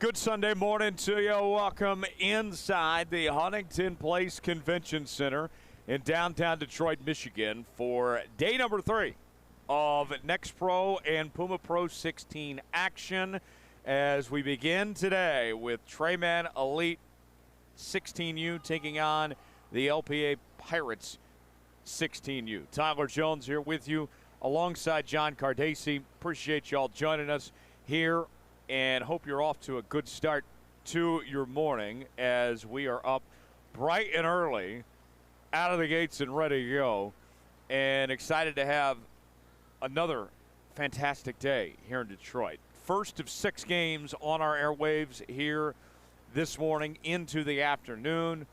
Good Sunday morning to you. Welcome inside the Huntington Place Convention Center in downtown Detroit, Michigan for day number 3 of Next Pro and Puma PRO16 action as we begin today with Mann Elite 16U taking on the LPA Pirates 16U. Tyler Jones here with you alongside John Cardacci. Appreciate y'all joining us here and hope you're off to a good start to your morning as we are up bright and early, out of the gates and ready to go, and excited to have another fantastic day here in Detroit. First of 6 games on our airwaves here this morning into the afternoon.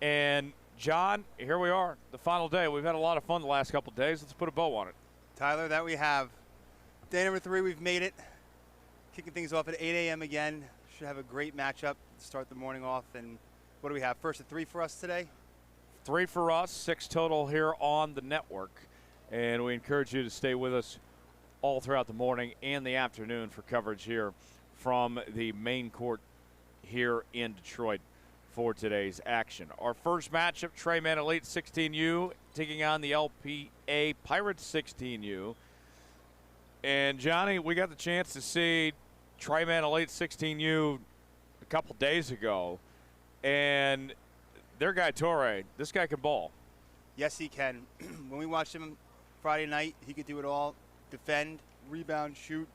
And John, here we are, the final day. We've had a lot of fun the last couple of days. Let's put a bow on it. Tyler, that we have. Day number 3, we've made it. Kicking things off at 8 a.m. again. Should have a great matchup to start the morning off. And what do we have? First at 3 for us today? 3 for us, 6 total here on the network. And we encourage you to stay with us all throughout the morning and the afternoon for coverage here from the main court here in Detroit for today's action. Our first matchup, Mann Elite 16U taking on the LPA Pirates 16U. And Johnny, we got the chance to see Mann Elite 16U a couple days ago, and their guy Torre, this guy can ball. Yes, he can. When we watched him Friday night, he could do it all: defend, rebound, shoot,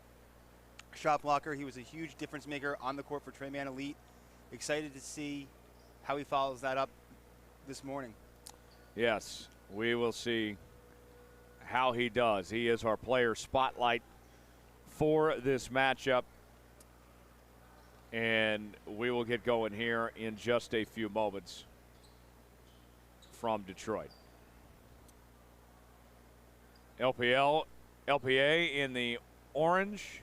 shot blocker. He was a huge difference maker on the court for Mann Elite. Excited to see how he follows that up this morning. Yes, we will see how he does. He is our player spotlight for this matchup, and we will get going here in just a few moments from Detroit. LPA in the orange,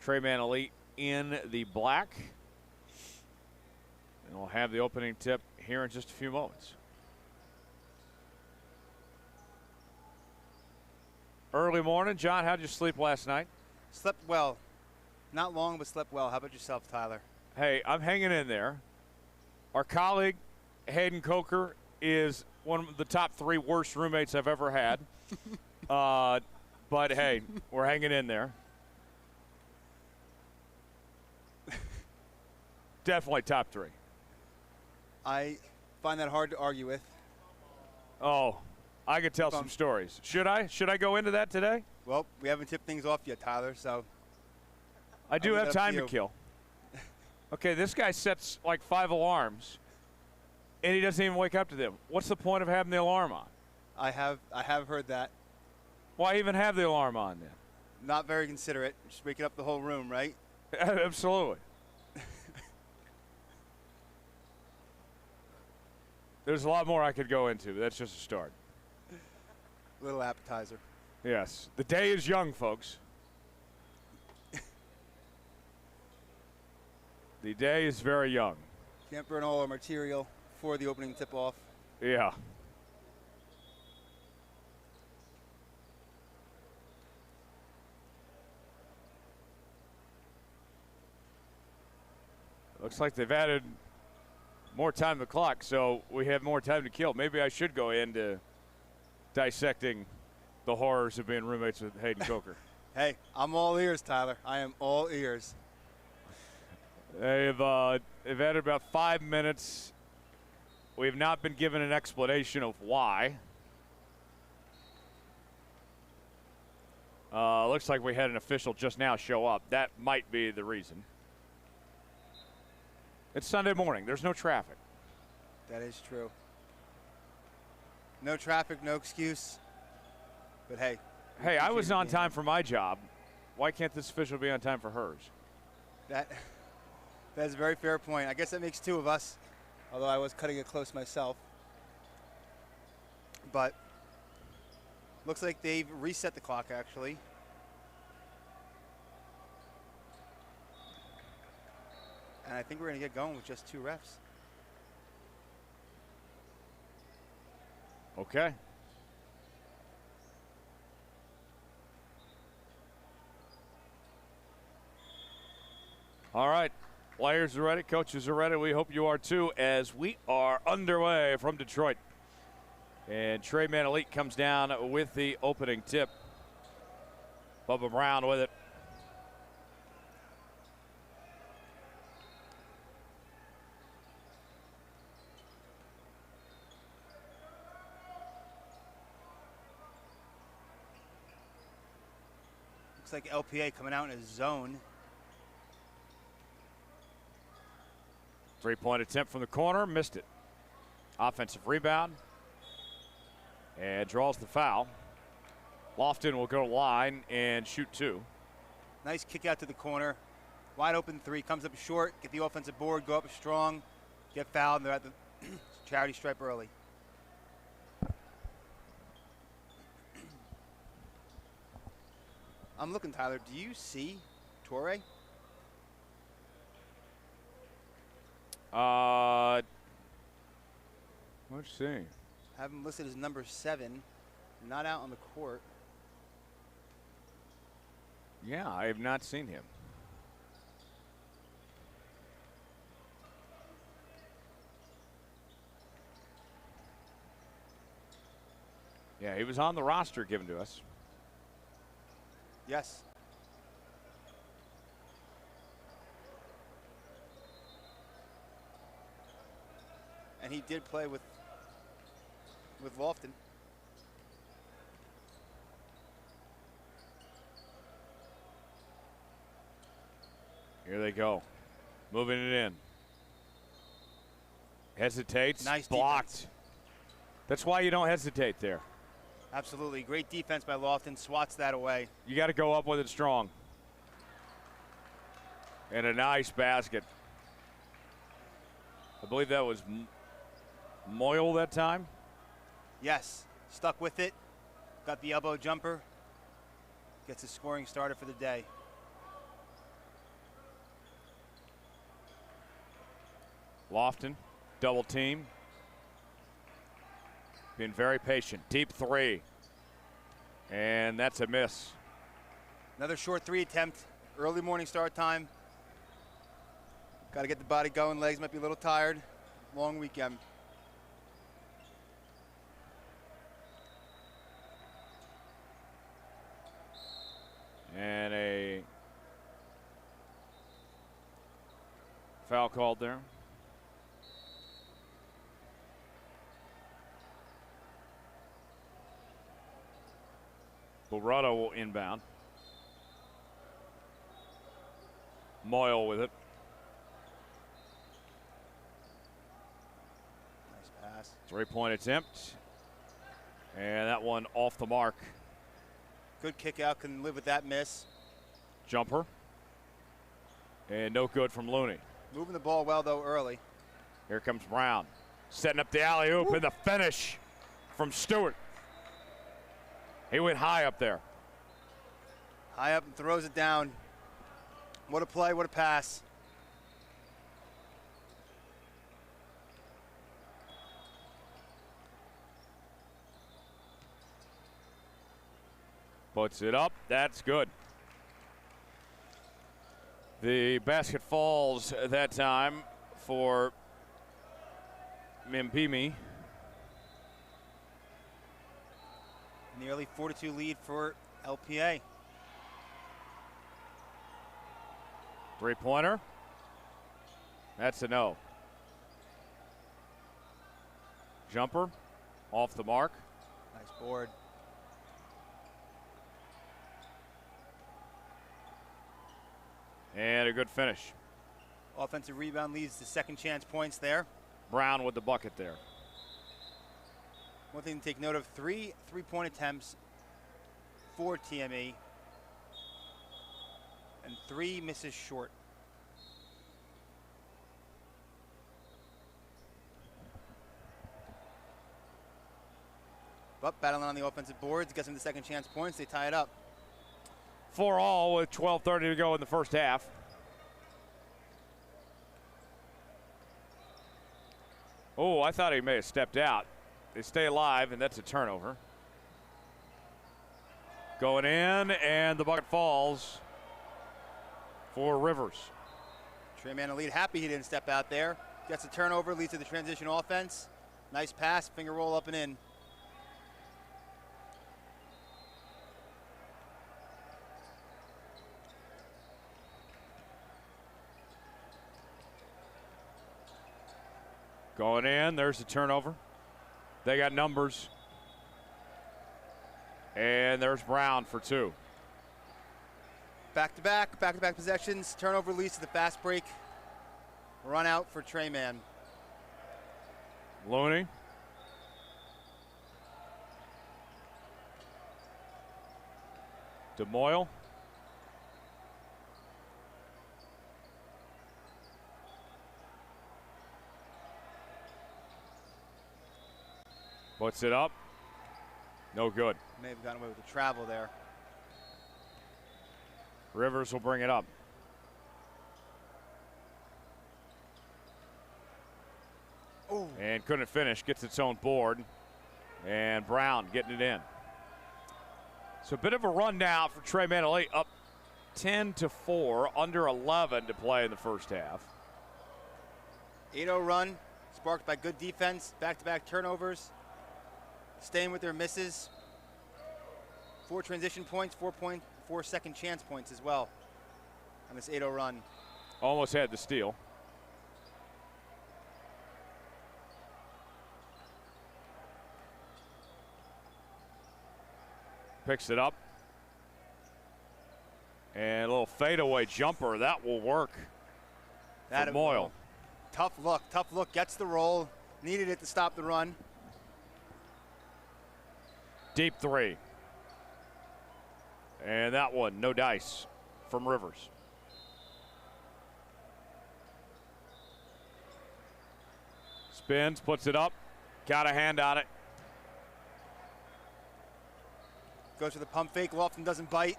Mann Elite in the black, and we'll have the opening tip here in just a few moments. Early morning. John, how'd you sleep last night? Slept well. Not long, but slept well. How about yourself, Tyler? Hey, I'm hanging in there. Our colleague, Hayden Coker, is one of the top 3 worst roommates I've ever had. But, hey, we're hanging in there. Definitely top 3. I find that hard to argue with. Oh, I could tell some stories. Should I? Should I go into that today? Well, we haven't tipped things off yet, Tyler, so. I do have time to kill. Okay, this guy sets like 5 alarms, and he doesn't even wake up to them. What's the point of having the alarm on? I have heard that. Why even have the alarm on then? Not very considerate. Just waking up the whole room, right? Absolutely. There's a lot more I could go into, but that's just a start. Little appetizer. Yes. The day is young, folks. The day is very young. Can't burn all our material for the opening tip-off. Yeah. Looks like they've added more time to the clock, so we have more time to kill. Maybe I should go into dissecting the horrors of being roommates with Hayden Coker. Hey, I'm all ears, Tyler. I am all ears. They've added about 5 minutes. We have not been given an explanation of why. Looks like we had an official just now show up. That might be the reason. It's Sunday morning. There's no traffic. That is true. No traffic, no excuse. But hey. Hey, I was on time for my job. Why can't this official be on time for hers? That's a very fair point. I guess that makes 2 of us, although I was cutting it close myself. But looks like they've reset the clock, actually. And I think we're going to get going with just 2 refs. Okay. All right. Players are ready, coaches are ready. We hope you are too, as we are underway from Detroit. And Trey Mann comes down with the opening tip. Bubba Brown with it. Looks like LPA coming out in a zone. Three-point attempt from the corner, missed it. Offensive rebound, and draws the foul. Lofton will go to line and shoot two. Nice kick out to the corner. Wide open three, comes up short, get the offensive board, go up strong, get fouled, and they're at the charity stripe early. I'm looking, Tyler, do you see Torrey? Let's see. Have him listed as number 7, not out on the court. Yeah, I have not seen him. Yeah, he was on the roster given to us. Yes. And he did play with Lofton. Here they go. Moving it in. Hesitates. Nice blocked. defense. That's why you don't hesitate there. Absolutely. Great defense by Lofton. Swats that away. You got to go up with it strong. And a nice basket. I believe that was Moyle that time. Yes. Stuck with it. Got the elbow jumper. Gets his scoring started for the day. Lofton, double team. Being very patient. Deep three. And that's a miss. Another short three attempt. Early morning start time. Got to get the body going. Legs might be a little tired. Long weekend. And a foul called there. Rhode will inbound. Moyle with it. Nice pass. Three-point attempt. And that one off the mark. Good kick out. Can live with that miss. Jumper. And no good from Looney. Moving the ball well, though, early. Here comes Brown. Setting up the alley-oop and the finish from Stewart. He went high up there. High up and throws it down. What a play, what a pass. Puts it up. That's good. The basket falls that time for Mimpimi. Nearly 42 lead for LPA. Three-pointer. That's a no. Jumper off the mark. Nice board. And a good finish. Offensive rebound leads to second chance points there. Brown with the bucket there. One thing to take note of, 3 3-point attempts for TME and 3 misses short. But battling on the offensive boards, gets them the second chance points, they tie it up. 4-all with 12:30 to go in the first half. Oh, I thought he may have stepped out. They stay alive, and that's a turnover. Going in, and the bucket falls for Rivers. Trey Mann elite, happy he didn't step out there. Gets a turnover, leads to the transition offense. Nice pass, finger roll up and in. Going in, there's the turnover. They got numbers. And there's Brown for 2. Back-to-back possessions. Turnover leads to the fast break. Run out for Trey Mann. Looney. DeMoyle. Puts it up. No good. May have gotten away with the travel there. Rivers will bring it up. Ooh. And couldn't finish. Gets its own board. And Brown getting it in. So a bit of a run now for Trey Mann elite. Up 10-4. Under 11 to play in the first half. 8-0 run. Sparked by good defense. Back-to-back turnovers. Staying with their misses. 4 transition points, 4 second chance points as well on this 8-0 run. Almost had the steal. Picks it up. And a little fadeaway jumper. That will work for Moyle. Tough look, gets the roll. Needed it to stop the run. Deep 3. And that one, no dice from Rivers. Spins, puts it up. Got a hand on it. Goes for the pump fake. Lofton doesn't bite.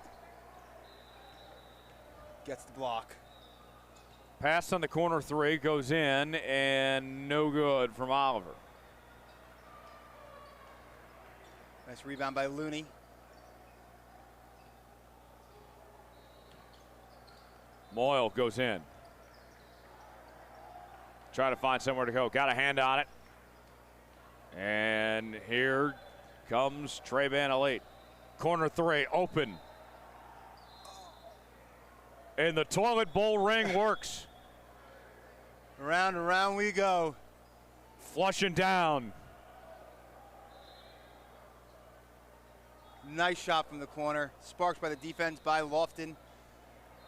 Gets the block. Pass on the corner 3 goes in, and no good from Oliver. Nice rebound by Looney. Moyle goes in. Trying to find somewhere to go. Got a hand on it. And here comes Trey Mann elite. Corner 3, open. And the toilet bowl ring works. Around and around we go. Flushing down. Nice shot from the corner. Sparked by the defense by Lofton.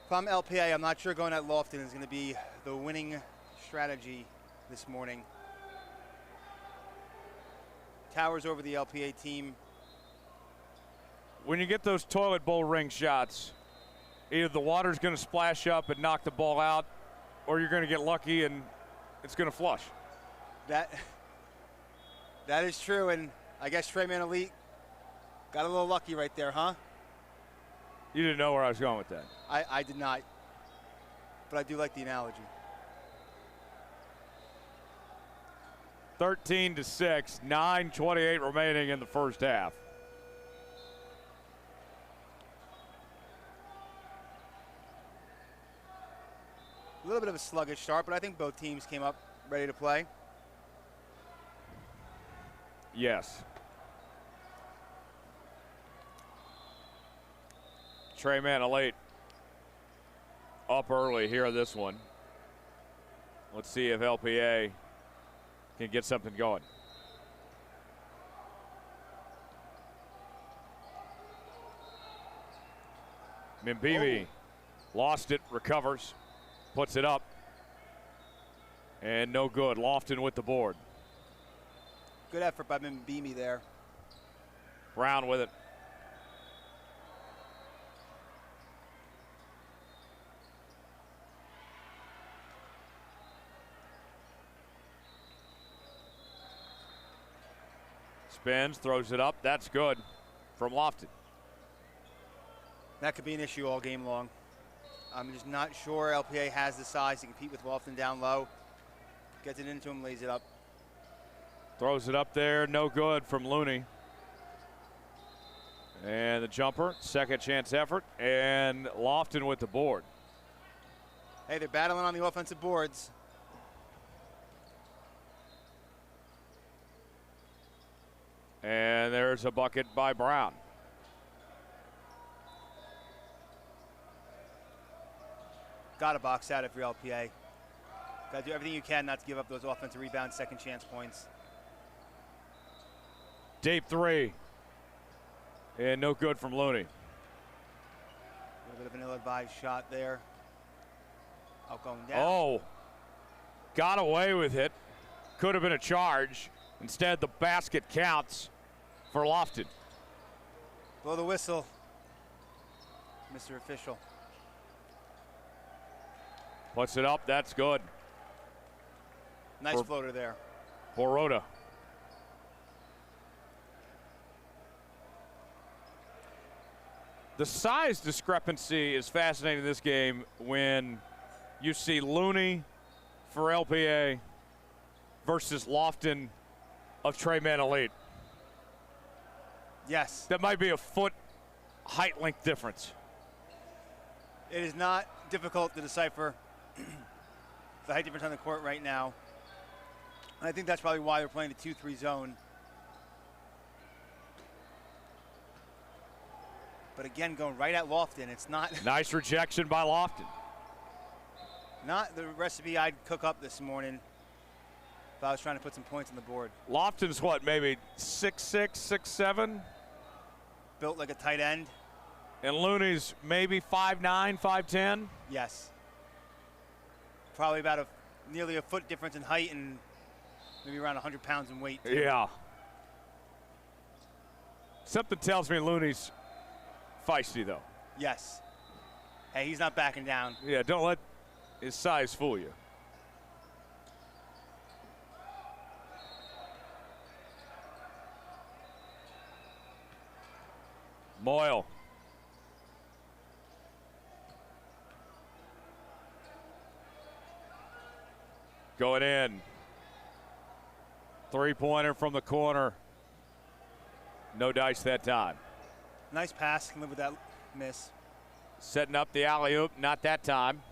If I'm LPA, I'm not sure going at Lofton is going to be the winning strategy this morning. Towers over the LPA team. When you get those toilet bowl ring shots, either the water's going to splash up and knock the ball out, or you're going to get lucky and it's going to flush. That is true, and I guess Trey Mann elite got a little lucky right there, huh? You didn't know where I was going with that. I did not, but I do like the analogy. 13-6, 9:28 remaining in the first half. A little bit of a sluggish start, but I think both teams came up ready to play. Yes. Trey Mann elite up early here in this one. Let's see if LPA can get something going. Mbimi lost it, recovers, puts it up, and no good. Lofton with the board. Good effort by Mbimi there. Brown with it. Spins, throws it up. That's good from Lofton. That could be an issue all game long. I'm just not sure LPA has the size to compete with Lofton down low. Gets it into him, lays it up. Throws it up there, no good from Looney. And the jumper, second chance effort, and Lofton with the board. Hey, they're battling on the offensive boards. And there's a bucket by Brown. Got to box out if you're LPA. Got to do everything you can not to give up those offensive rebounds, second chance points. Deep three. And no good from Looney. A little bit of an ill-advised shot there. Out going down. Oh, got away with it. Could have been a charge. Instead, the basket counts for Lofton. Blow the whistle, Mr. Official. Puts it up. That's good. Nice floater there. For Rhode. The size discrepancy is fascinating in this game when you see Looney for LPA versus Lofton of Trey Mann Elite. Yes. That might be a foot height length difference. It is not difficult to decipher the height difference on the court right now. And I think that's probably why they're playing the 2-3 zone. But again, going right at Lofton, it's not. Nice rejection by Lofton. Not the recipe I'd cook up this morning if I was trying to put some points on the board. Lofton's what, maybe 6'6", 6'7"? Built like a tight end. And Looney's maybe 5'9", 5'10"? Yes. Probably about nearly a foot difference in height and maybe around 100 pounds in weight, too. Yeah. Something tells me Looney's feisty, though. Yes. Hey, he's not backing down. Yeah, don't let his size fool you. Moyle. Going in. Three-pointer from the corner. No dice that time. Nice pass. Can live with that miss. Setting up the alley-oop. Not that time.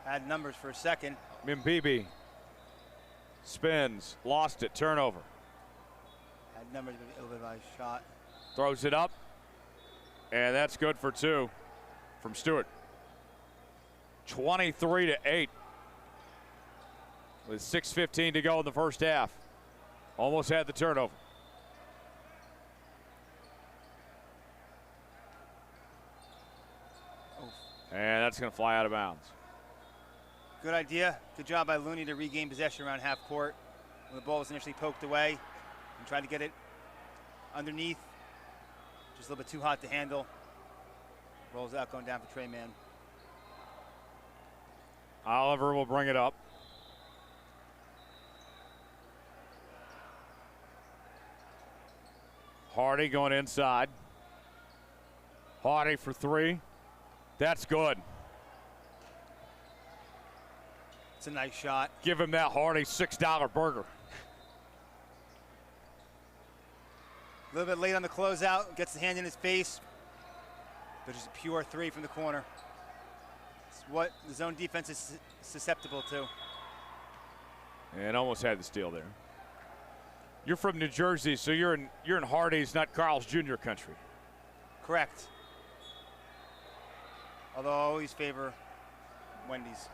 Had numbers for a second. Mimbibi spins. Lost it. Turnover. Had numbers, but a little bit of a shot. Throws it up. And that's good for two from Stewart. 23-8. With 6:15 to go in the first half. Almost had the turnover. Oof. And that's going to fly out of bounds. Good idea. Good job by Looney to regain possession around half court when the ball was initially poked away and tried to get it underneath. Just a little bit too hot to handle. Rolls out, going down for Trey Mann. Oliver will bring it up. Hardy going inside. Hardy for three. That's good. It's a nice shot. Give him that Hardy $6 burger. A little bit late on the closeout. Gets the hand in his face. But just a pure three from the corner. It's what the zone defense is susceptible to. And almost had the steal there. You're from New Jersey, so you're in Hardee's, not Carl's Jr. country. Correct. Although I always favor Wendy's.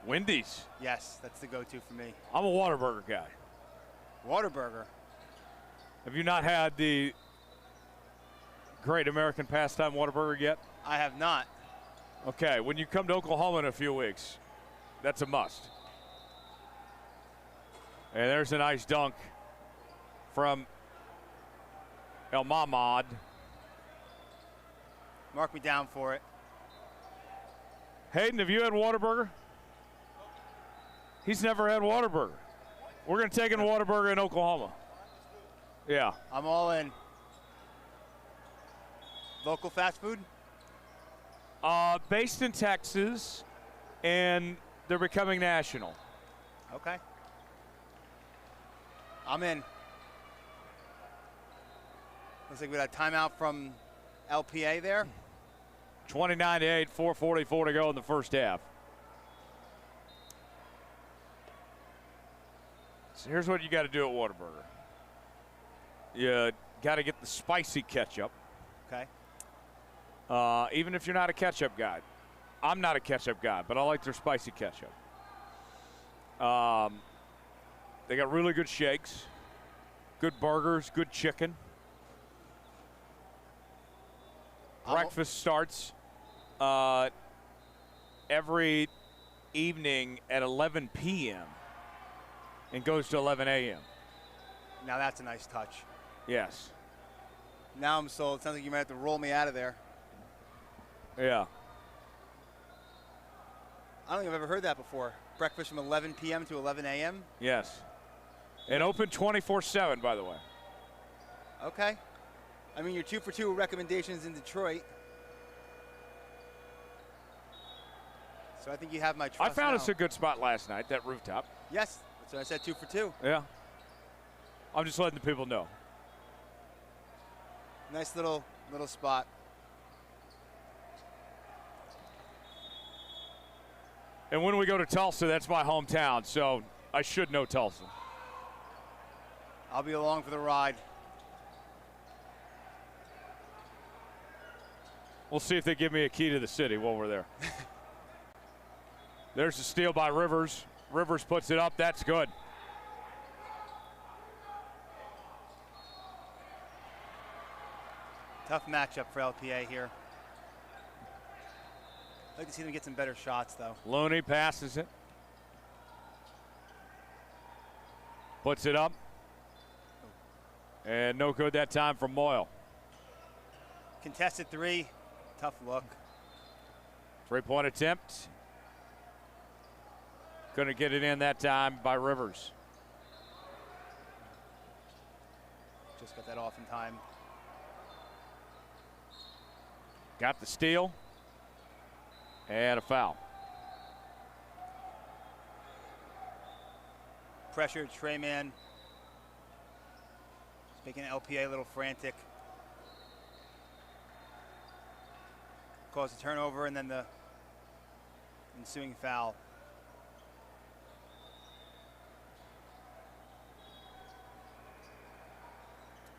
Wendy's? Yes, that's the go-to for me. I'm a Whataburger guy. Whataburger? Have you not had the great American pastime Whataburger yet? I have not. Okay, when you come to Oklahoma in a few weeks, that's a must. And there's a nice dunk from El Mahmoud. Mark me down for it. Hayden, have you had Whataburger? He's never had Whataburger. We're going to take in Whataburger in Oklahoma. Yeah. I'm all in. Local fast food? Based in Texas, and they're becoming national. Okay. I'm in. Looks like we got a timeout from LPA there. 29-8, 4:44 to go in the first half. So here's what you got to do at Whataburger. You got to get the spicy ketchup. Okay. Even if you're not a ketchup guy. I'm not a ketchup guy, but I like their spicy ketchup. They got really good shakes, good burgers, good chicken. Breakfast starts every evening at 11 p.m. and goes to 11 a.m. Now that's a nice touch. Yes. Now I'm sold. It sounds like you might have to roll me out of there. Yeah. I don't think I've ever heard that before. Breakfast from 11 p.m. to 11 a.m.? Yes. And open 24/7, by the way. Okay. I mean, you're 2 for 2 recommendations in Detroit. So I think you have my trust. I found now. us a good spot last night, that rooftop. Yes. That's what I said, 2 for 2. Yeah. I'm just letting the people know. Nice little spot. And when we go to Tulsa, that's my hometown, so I should know Tulsa. I'll be along for the ride. We'll see if they give me a key to the city while we're there. There's the steal by Rivers. Rivers puts it up. That's good. Tough matchup for LPA here. I'd like to see them get some better shots, though. Looney passes it. Puts it up. And no good that time from Moyle. Contested 3. Tough look. 3-point attempt. Couldn't get it in that time by Rivers. Just got that off in time. Got the steal. And a foul. Pressured Trey Mann. It's making LPA a little frantic. Caused a turnover and then the ensuing foul.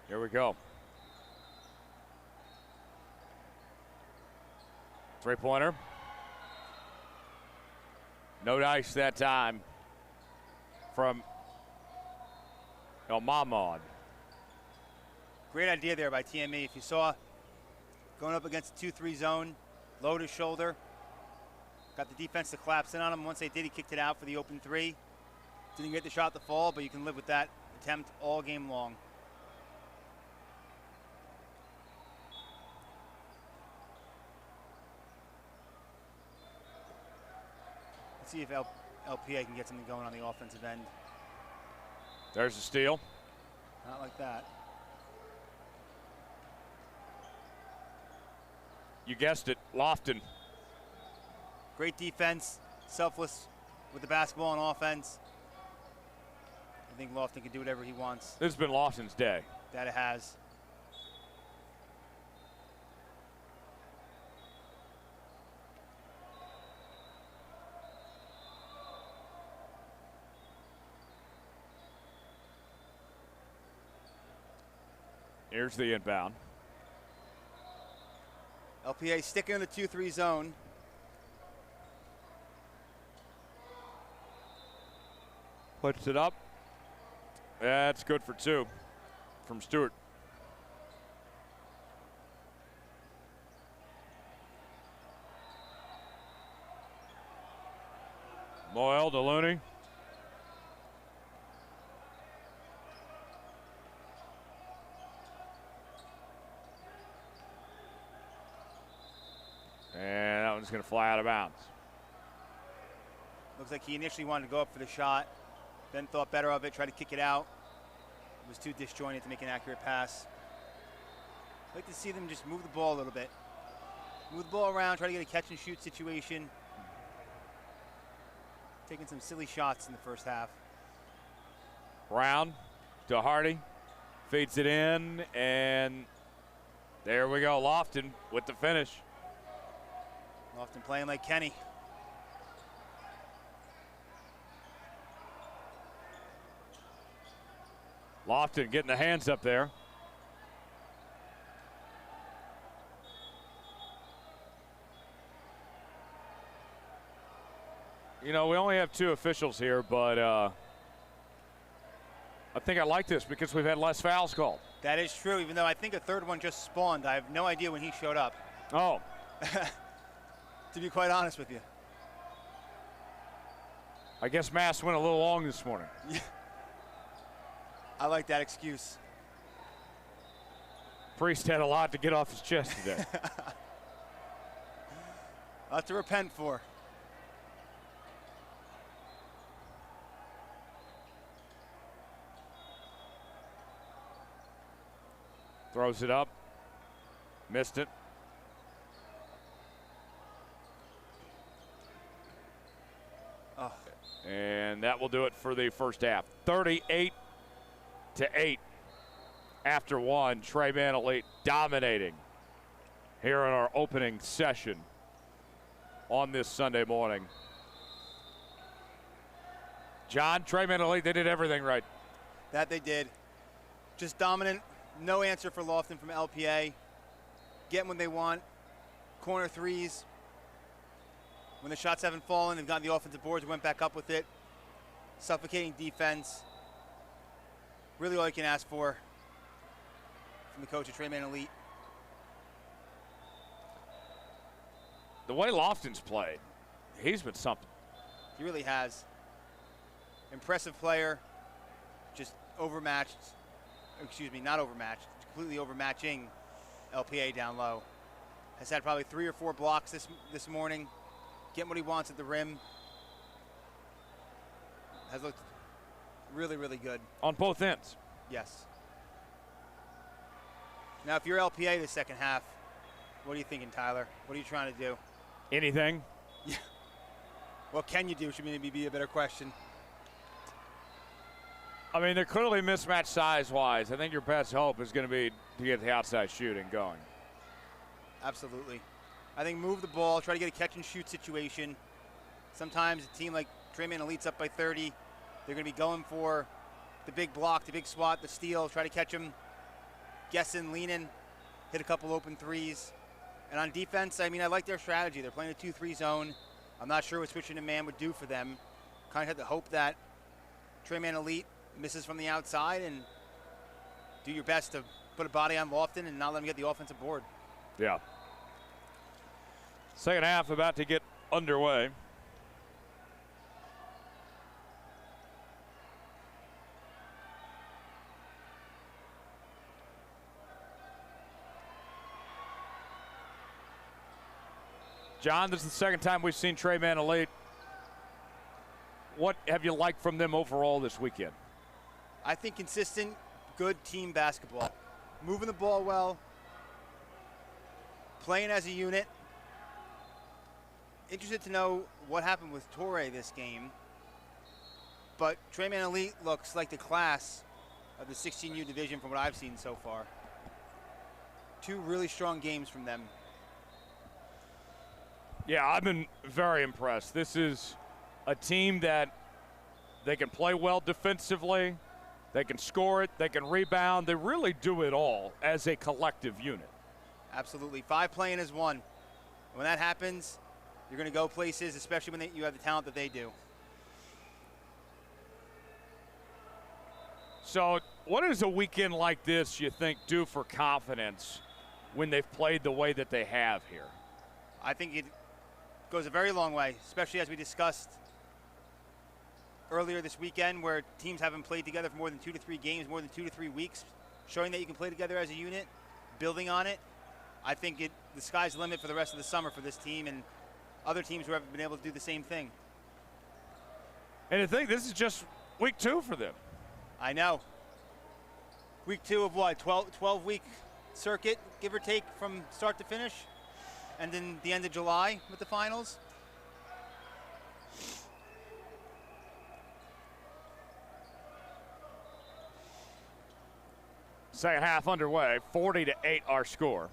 Here we go. 3-pointer. No dice that time from El Mahmoud. Great idea there by TME. If you saw going up against a 2-3 zone, load his shoulder, got the defense to collapse in on him. Once they did, he kicked it out for the open 3. Didn't get the shot to fall, but you can live with that attempt all game long. Let's see if LPA can get something going on the offensive end. There's the steal. Not like that. You guessed it, Lofton. Great defense, selfless with the basketball on offense. I think Lofton can do whatever he wants. This has been Lofton's day. That it has. Here's the inbound. LPA sticking in the 2-3 zone. Puts it up. That's good for 2 from Stewart. Moyle to Looney. And that one's going to fly out of bounds. Looks like he initially wanted to go up for the shot, then thought better of it, tried to kick it out. It was too disjointed to make an accurate pass. I'd like to see them just move the ball a little bit. Move the ball around, try to get a catch and shoot situation. Taking some silly shots in the first half. Brown to Hardy. Feeds it in, and there we go. Lofton with the finish. Often playing like Kenny. Lofton getting the hands up there. You know, we only have 2 officials here, but I think I like this because we've had less fouls called. That is true, even though I think a third one just spawned. I have no idea when he showed up. Oh. To be quite honest with you. I guess Mass went a little long this morning. Yeah. I like that excuse. Priest had a lot to get off his chest today. A lot to repent for. Throws it up. Missed it. Oh. And that will do it for the first half. 38-8 after 1. Trey Mann Elite dominating here in our opening session on this Sunday morning. John, Trey Mann Elite, they did everything right. That they did. Just dominant. No answer for Lofton from LPA. Getting what they want. Corner threes. When the shots haven't fallen, they've gotten the offensive boards, went back up with it. Suffocating defense. Really all you can ask for from the coach of Trey Mann Elite. The way Lofton's played, he's been something. He really has. Impressive player. Just overmatched. Excuse me, not overmatched. Completely overmatching LPA down low. Has had probably 3 or 4 blocks this morning. Getting what he wants at the rim. Has looked really, really good. On both ends. Yes. Now, if you're LPA the second half, what are you thinking, Tyler? What are you trying to do? Anything. Yeah. What can you do should maybe be a better question. I mean, they're clearly mismatched size-wise. I think your best hope is going to be to get the outside shooting going. Absolutely. I think move the ball, try to get a catch-and-shoot situation. Sometimes a team like Trey Mann Elite's up by 30. They're going to be going for the big block, the big swat, the steal, try to catch them, guessing, leaning, hit a couple open threes. And on defense, I mean, I like their strategy. They're playing a 2-3 zone. I'm not sure what switching to man would do for them. Kind of had the hope that Trey Mann Elite misses from the outside and do your best to put a body on Lofton and not let him get the offensive board. Yeah. Second half about to get underway. John, this is the second time we've seen Trey Mann Elite. What have you liked from them overall this weekend? I think consistent, good team basketball. Moving the ball well, playing as a unit. Interested to know what happened with Torrey this game. But Trey Mann Elite looks like the class of the 16U division from what I've seen so far. 2 really strong games from them. Yeah, I've been very impressed. This is a team that they can play well defensively, they can score it, they can rebound. They really do it all as a collective unit. Absolutely. 5 playing as 1. When that happens, you're going to go places, especially when you have the talent that they do. So what does a weekend like this, you think, do for confidence when they've played the way that they have here? I think it goes a very long way, especially as we discussed earlier this weekend, where teams haven't played together for more than 2 to 3 games, more than 2 to 3 weeks, showing that you can play together as a unit, building on it. I think the sky's the limit for the rest of the summer for this team and other teams who haven't been able to do the same thing. And I think this is just week 2 for them. I know. Week 2 of what, 12-week circuit, give or take, from start to finish? And then the end of July with the finals? Second half underway, 40-8 our score.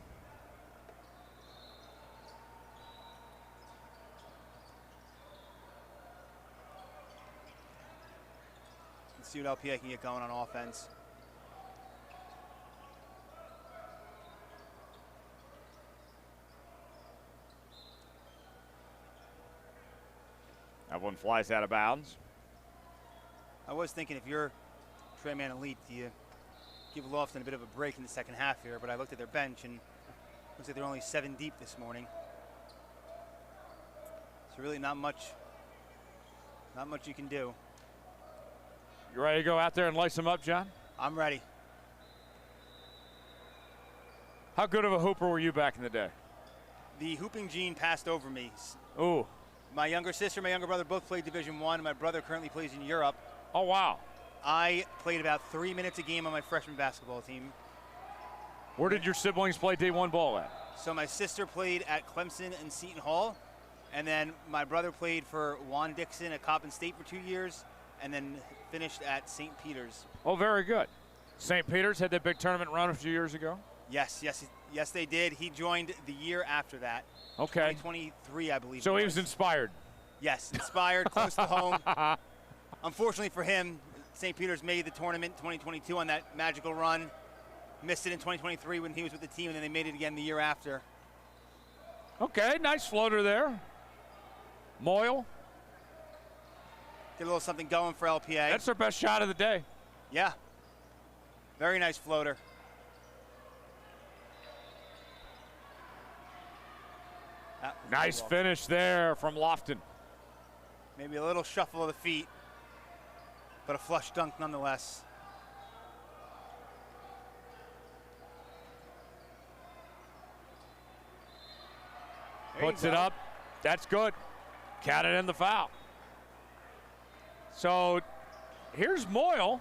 see what LPA can get going on offense. That one flies out of bounds. I was thinking if you're Trailman Elite, do you give Lofton a bit of a break in the second half here? But I looked at their bench and looks like they're only 7 deep this morning. So really not much you can do. You ready to go out there and lace them up, John? I'm ready. How good of a hooper were you back in the day? The hooping gene passed over me. Ooh. My younger sister, my younger brother both played Division I. My brother currently plays in Europe. Oh, wow. I played about 3 minutes a game on my freshman basketball team. Where did your siblings play D1 ball at? So my sister played at Clemson and Seton Hall, and then my brother played for Juan Dixon at Coppin State for 2 years, and then finished at St. Peter's. Oh, very good. St. Peter's had that big tournament run a few years ago? Yes, they did. He joined the year after that. Okay. 2023, I believe. So he was inspired. Yes, inspired, close to home. Unfortunately for him, St. Peter's made the tournament 2022 on that magical run. Missed it in 2023 when he was with the team, and then they made it again the year after. Okay, nice floater there. Moyle. Get a little something going for LPA. That's their best shot of the day. Yeah. Very nice floater. Nice finish there from Lofton. Maybe a little shuffle of the feet, but a flush dunk nonetheless. Puts it up. That's good. Counted in the foul. So here's Moyle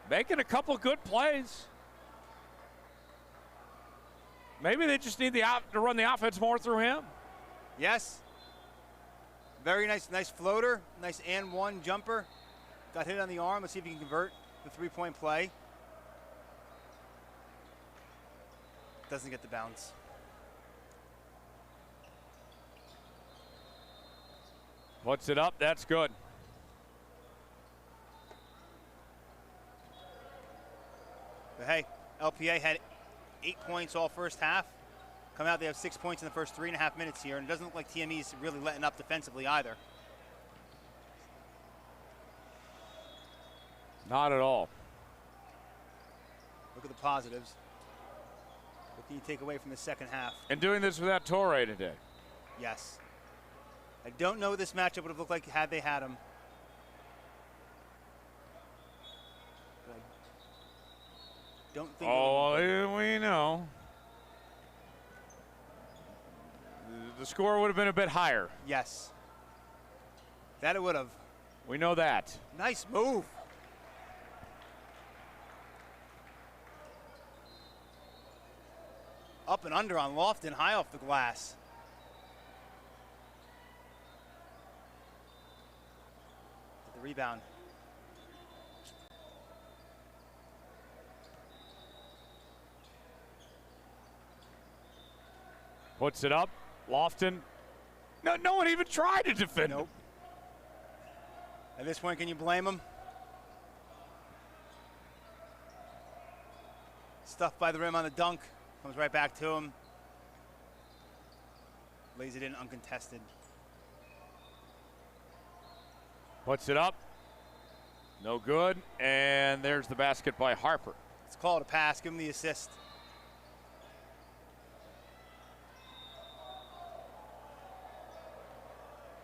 making a couple good plays. Maybe they just need to run the offense more through him. Yes. Very nice floater. Nice and one jumper. Got hit on the arm. Let's see if he can convert the three-point play. Doesn't get the bounce. Puts it up. That's good. But hey, LPA had 8 points all first half. Come out, they have 6 points in the first 3.5 minutes here, and it doesn't look like TME's really letting up defensively either. Not at all. Look at the positives. What can you take away from the second half? And doing this without Torre today. Yes. I don't know what this matchup would have looked like had they had him. But I don't think. Oh, we know. The score would have been a bit higher. Yes. That it would have. We know that. Nice move. Up and under on Lofton, high off the glass. The rebound. Puts it up. Lofton. No one even tried to defend him. At this point, can you blame him? Stuffed by the rim on the dunk. Comes right back to him. Lays it in uncontested. Puts it up. No good. And there's the basket by Harper. Let's call it a pass. Give him the assist.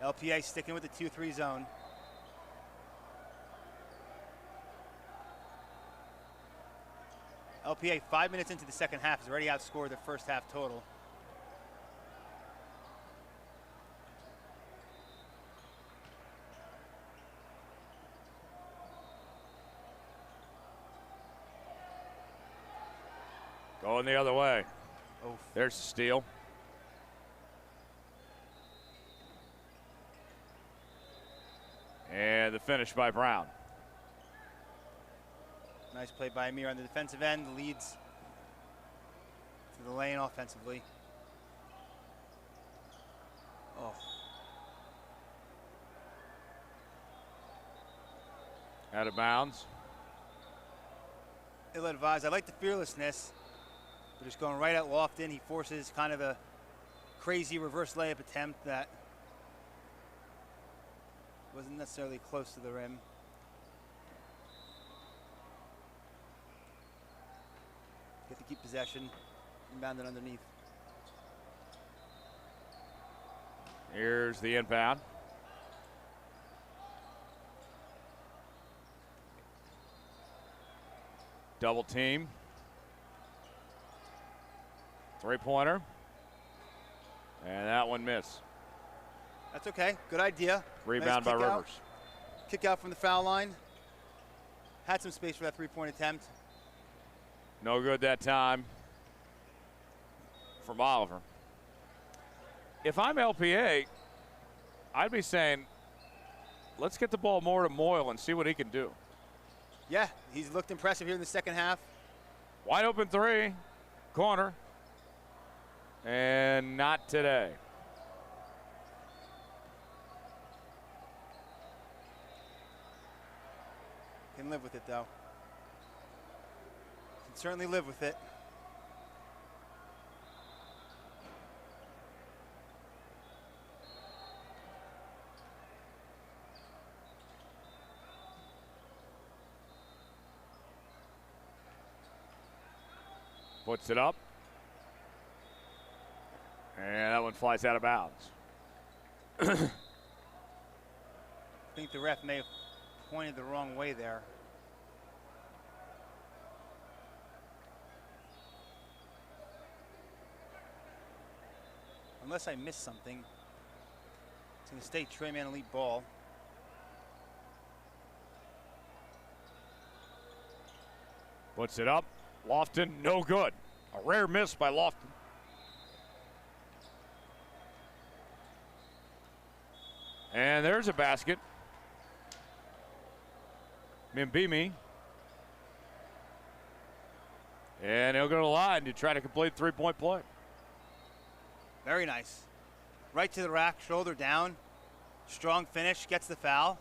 LPA sticking with the 2-3 zone. LPA 5 minutes into the second half has already outscored the first half total. Going the other way. Oof. There's the steal. And the finish by Brown. Nice play by Amir on the defensive end. Leads to the lane offensively. Oh. Out of bounds. Ill-advised. I like the fearlessness. But just going right at Lofton, he forces kind of a crazy reverse layup attempt that wasn't necessarily close to the rim. Get to keep possession, inbounded underneath. Here's the inbound. Double team. Three-pointer. And that one missed. That's okay. Good idea. Rebound nice by Rivers. Kick out from the foul line. Had some space for that three-point attempt. No good that time from Oliver. If I'm LPA, I'd be saying, let's get the ball more to Moyle and see what he can do. Yeah, he's looked impressive here in the second half. Wide open three, corner, and not today. Can live with it, though. Can certainly live with it. Puts it up. And that one flies out of bounds. I think the ref may have pointed the wrong way there. Unless I missed something. It's going to stay Trey Man elite ball. Puts it up. Lofton, no good. A rare miss by Lofton. And there's a basket. Mimbimi. And he'll go to the line to try to complete three-point play. Very nice. Right to the rack, shoulder down. Strong finish, gets the foul.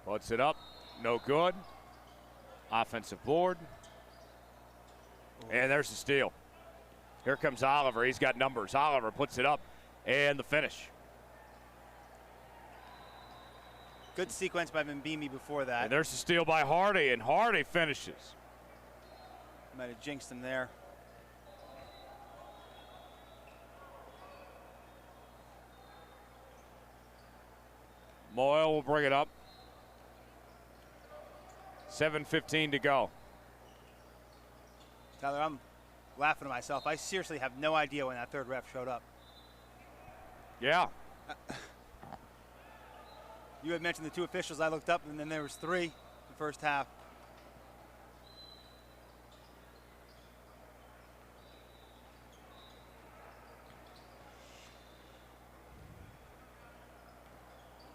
Puts it up, no good. Offensive board. And there's the steal. Here comes Oliver, he's got numbers. Oliver puts it up, and the finish. Good sequence by Mbimi before that. And there's the steal by Hardy, and Hardy finishes. Might have jinxed him there. Moyle will bring it up. 7:15 to go. Tyler, I'm laughing to myself. I seriously have no idea when that third ref showed up. Yeah. You had mentioned the two officials. I looked up, and then there was three in the first half.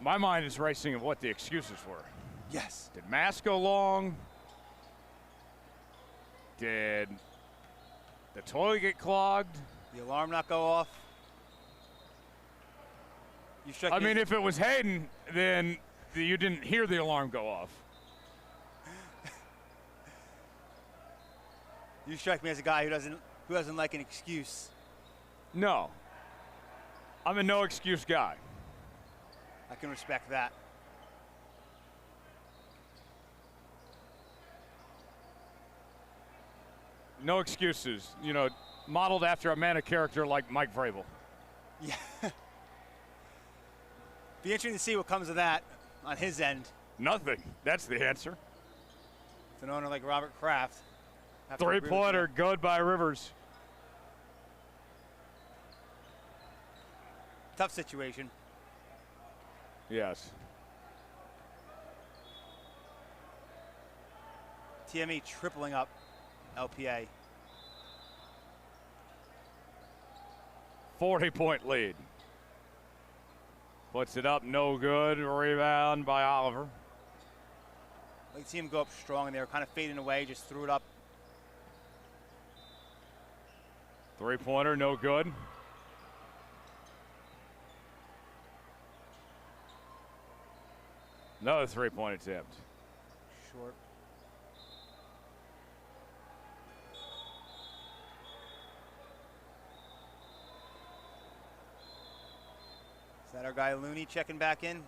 My mind is racing of what the excuses were. Yes. Did mask go long? Did the toilet get clogged? The alarm not go off? I mean, if it was Hayden, then you didn't hear the alarm go off. You strike me as a guy who doesn't like an excuse. No. I'm a no excuse guy. I can respect that. No excuses. You know, modeled after a man of character like Mike Vrabel. Yeah. Be interesting to see what comes of that on his end. Nothing. That's the answer. With an owner like Robert Kraft. Three-pointer, good by Rivers. Tough situation. Yes. TME tripling up LPA. 40-point lead. Puts it up, no good. Rebound by Oliver. I like to see him go up strong, and they were kind of fading away, just threw it up. Three-pointer, no good. Another three-point attempt. Short. Is that our guy Looney checking back in?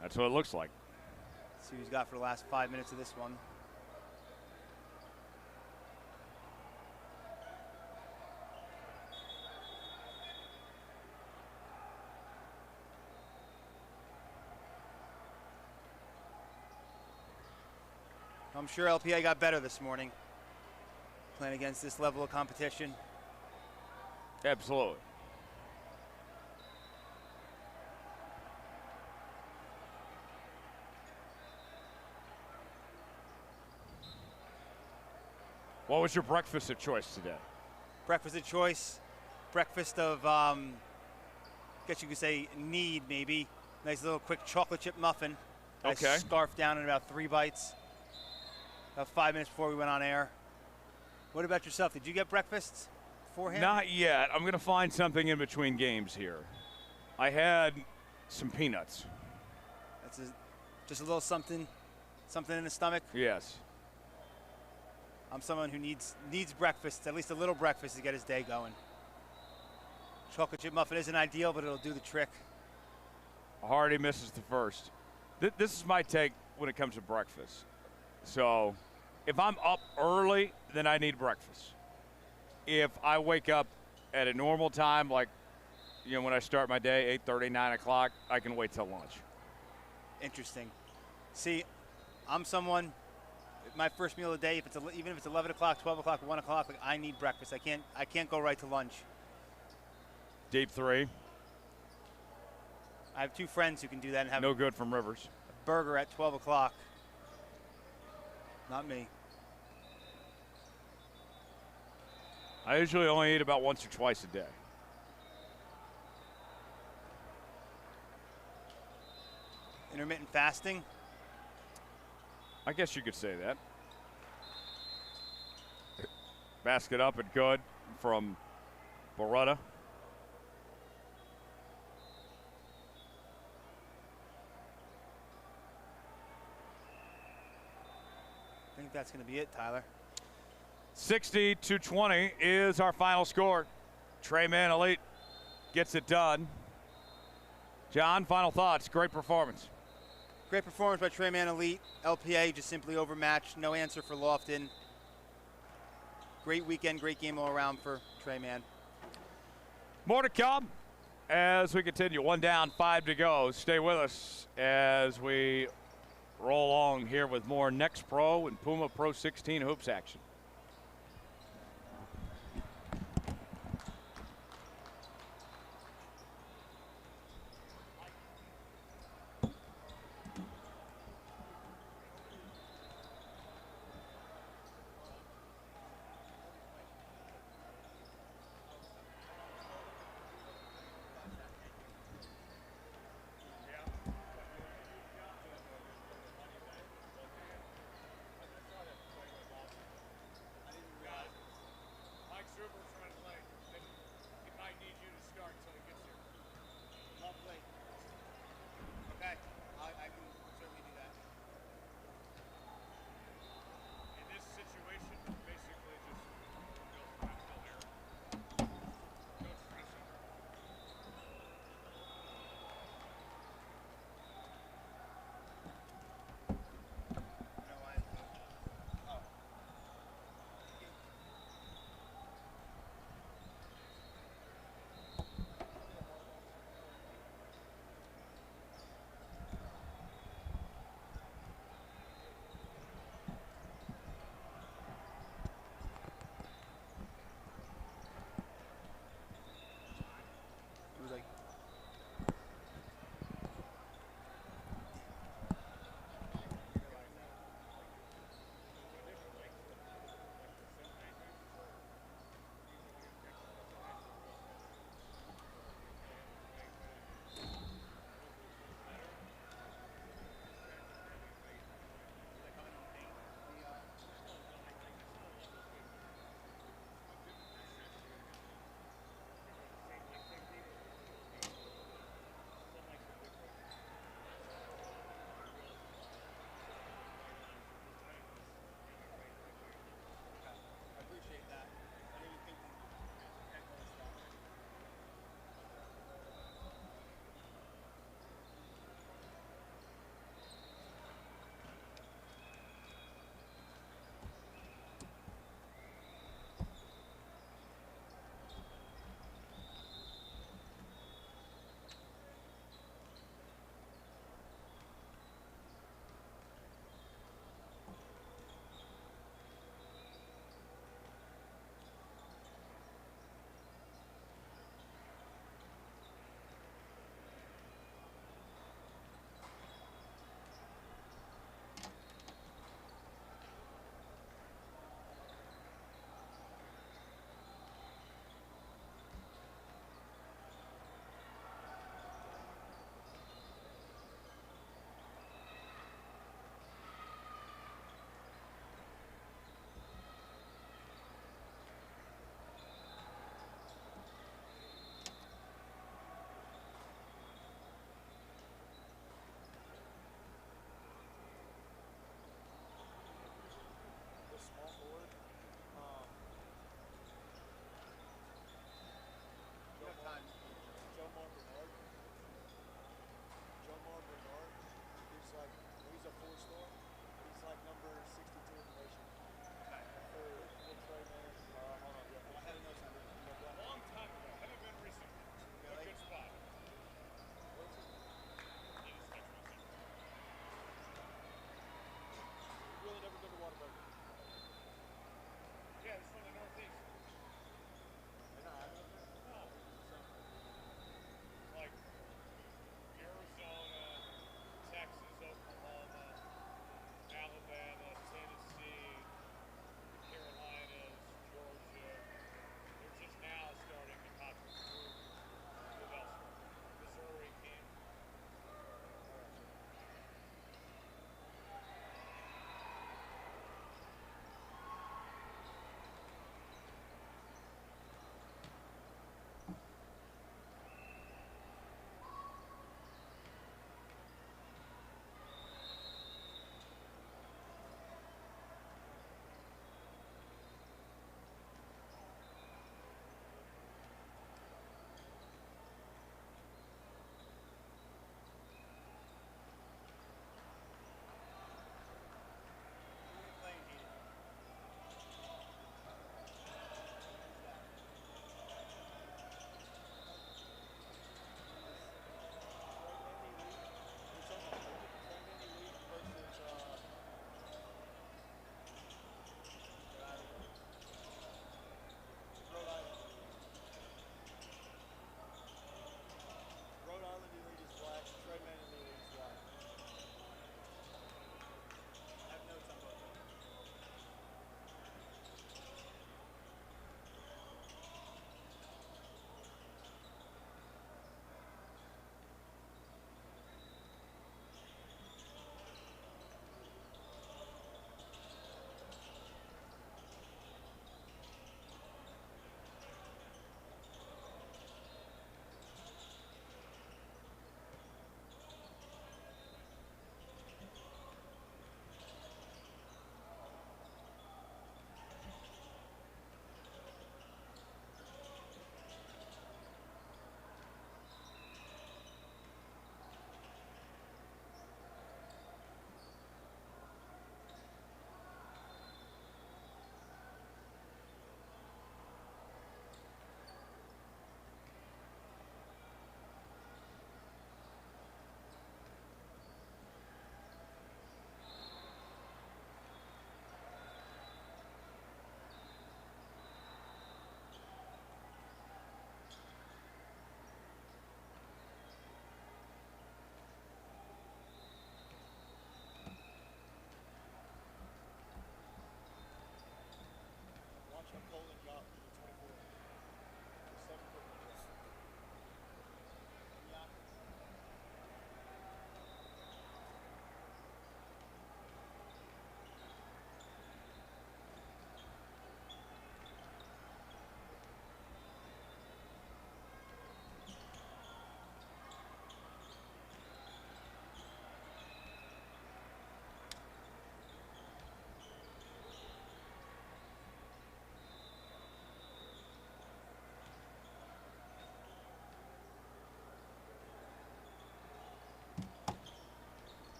That's what it looks like. Let's see who he's got for the last 5 minutes of this one. I'm sure LPA got better this morning, playing against this level of competition. Absolutely. What was your breakfast of choice today? Breakfast of choice, breakfast of, guess you could say need maybe. Nice little quick chocolate chip muffin. Okay. I scarfed down in about 3 bites. About 5 minutes before we went on air. What about yourself? Did you get breakfast beforehand? Not yet. I'm going to find something in between games here. I had some peanuts. That's just a little something in the stomach. Yes. I'm someone who needs breakfast, at least a little breakfast to get his day going. Chocolate chip muffin isn't ideal, but it'll do the trick. Hardy misses the first. This is my take when it comes to breakfast. So if I'm up early, then I need breakfast. If I wake up at a normal time, like when I start my day, 8:30, 9 o'clock, I can wait till lunch. Interesting. See, I'm someone, my first meal of the day, even if it's 11 o'clock, 12 o'clock, 1 o'clock, like, I need breakfast. I can't go right to lunch. Deep three. I have 2 friends who can do that and have no good from Rivers. A burger at 12 o'clock. Not me. I usually only eat about once or twice a day. Intermittent fasting? I guess you could say that. Basket up and good from Rhode. I think that's going to be it, Tyler. 60-20 is our final score. Trey Mann Elite gets it done. John, final thoughts. Great performance. Great performance by Trey Mann Elite. LPA just simply overmatched. No answer for Lofton. Great weekend, great game all around for Trey Mann. More to come as we continue. 1 down, 5 to go. Stay with us as we roll along here with more Next Pro and Puma Pro 16 hoops action.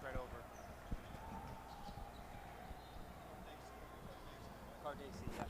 right over. Cardacy, yeah.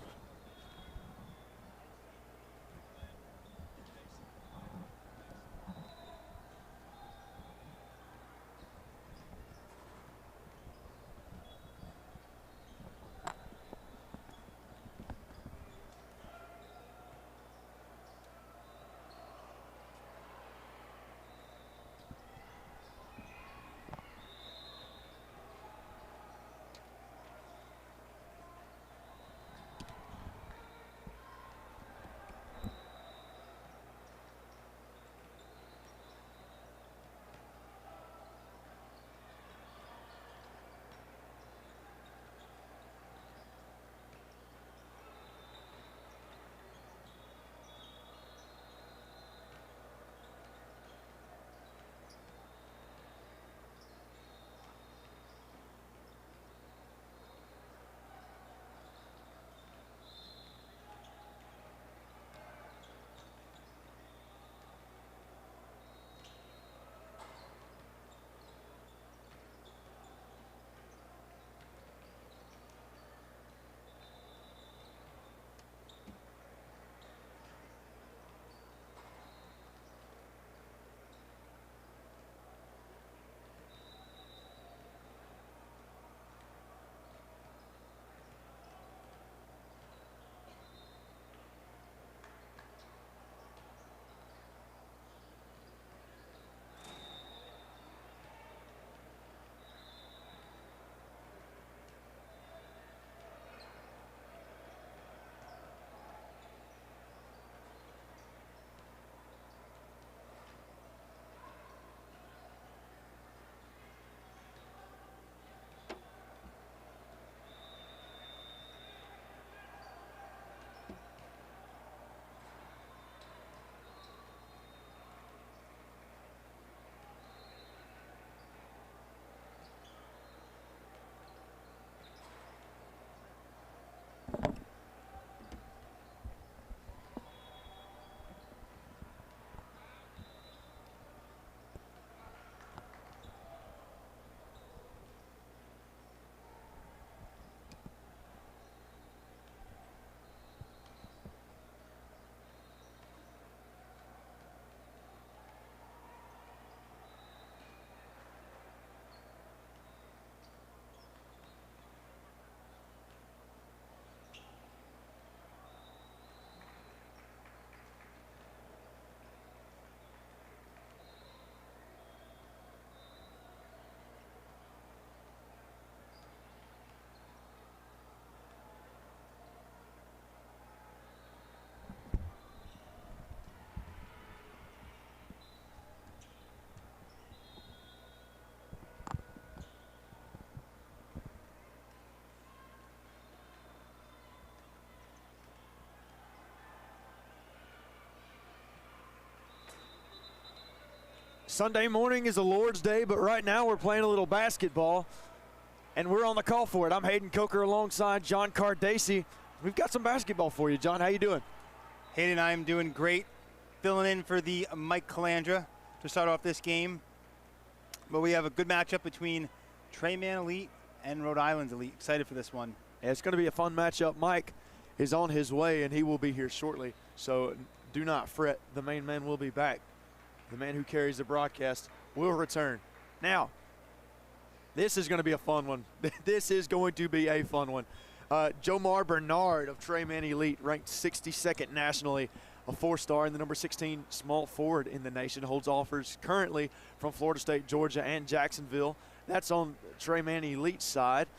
Sunday morning is the Lord's Day, but right now we're playing a little basketball, and we're on the call for it. I'm Hayden Coker alongside John Cardacy. We've got some basketball for you, John. How you doing? Hayden and I am doing great. Filling in for the Mike Calandra to start off this game. But we have a good matchup between Mann Elite and Rhode Island's Elite. Excited for this one. Yeah, it's going to be a fun matchup. Mike is on his way, and he will be here shortly. So do not fret. The main man will be back. The man who carries the broadcast will return. Now, this is going to be a fun one. This is going to be a fun one. Jomar Bernard of Mann Elite, ranked 62nd nationally, a 4-star and the number 16 small forward in the nation, holds offers currently from Florida State, Georgia, and Jacksonville. That's on Mann Elite's side.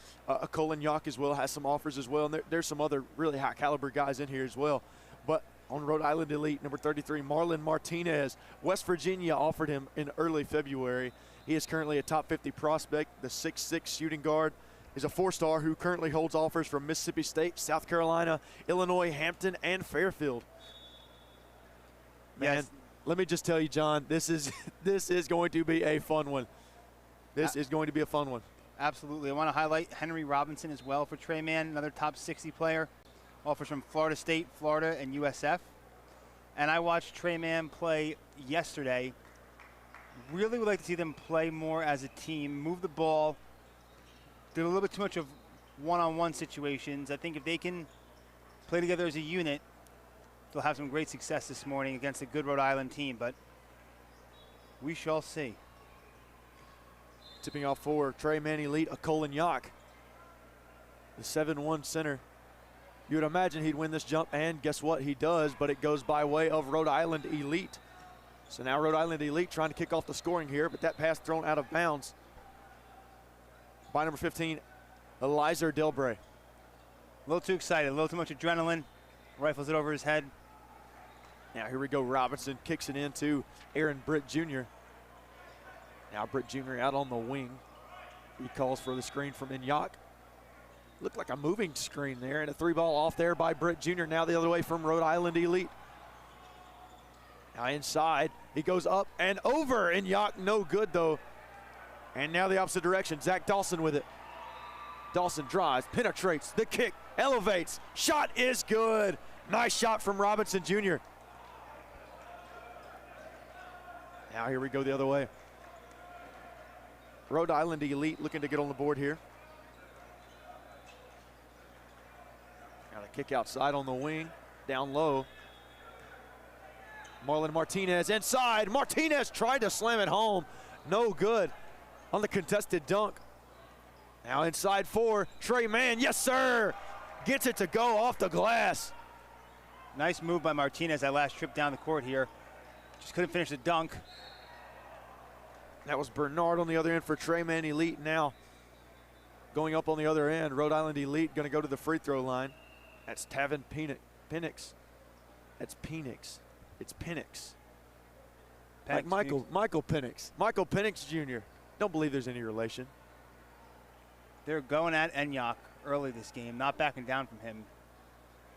Colin Yock as well has some offers as well, and there's some other really high-caliber guys in here as well. But on Rhode Island Elite, number 33, Marlon Martinez. West Virginia offered him in early February. He is currently a top 50 prospect. The 6'6 shooting guard is a 4-star who currently holds offers from Mississippi State, South Carolina, Illinois, Hampton, and Fairfield. Man, Yes. let me just tell you, John, this is going to be a fun one. This is going to be a fun one. Absolutely. I want to highlight Henry Robinson as well for Mann, another top 60 player. Offers from Florida State, Florida, and USF. And I watched Mann play yesterday. Really would like to see them play more as a team, move the ball. Did a little bit too much of one-on-one situations. I think if they can play together as a unit, they'll have some great success this morning against a good Rhode Island team, but we shall see. Tipping off for Trey Mann Elite, a Colin Yock, the 7-1 center. You would imagine he'd win this jump, and guess what? He does, but it goes by way of Rhode Island Elite. So now Rhode Island Elite trying to kick off the scoring here, but that pass thrown out of bounds by number 15, Eliza Delbray. A little too excited, a little too much adrenaline. Rifles it over his head. Now here we go. Robinson kicks it into Aaron Britt Jr. Now Britt Jr. out on the wing. He calls for the screen from Inyok. Looked like a moving screen there, and a 3-ball off there by Britt Jr. Now the other way from Rhode Island Elite. Now inside, he goes up and over. Inyok, no good though. And now the opposite direction. Zach Dawson with it. Dawson drives, penetrates, the kick, elevates. Shot is good. Nice shot from Robinson Jr. Now here we go the other way. Rhode Island Elite looking to get on the board here. Now the kick outside on the wing, down low. Marlon Martinez inside. Martinez tried to slam it home. No good on the contested dunk. Now inside for Trey Mann. Yes, sir. Gets it to go off the glass. Nice move by Martinez that last trip down the court here. Just couldn't finish the dunk. That was Bernard on the other end for Trey Mann Elite. Now going up on the other end, Rhode Island Elite going to go to the free throw line. That's Tavin Penix. That's Penix. It's Penix. Like Michael Penix. Michael Penix Jr. Don't believe there's any relation. They're going at Enyok early this game, not backing down from him.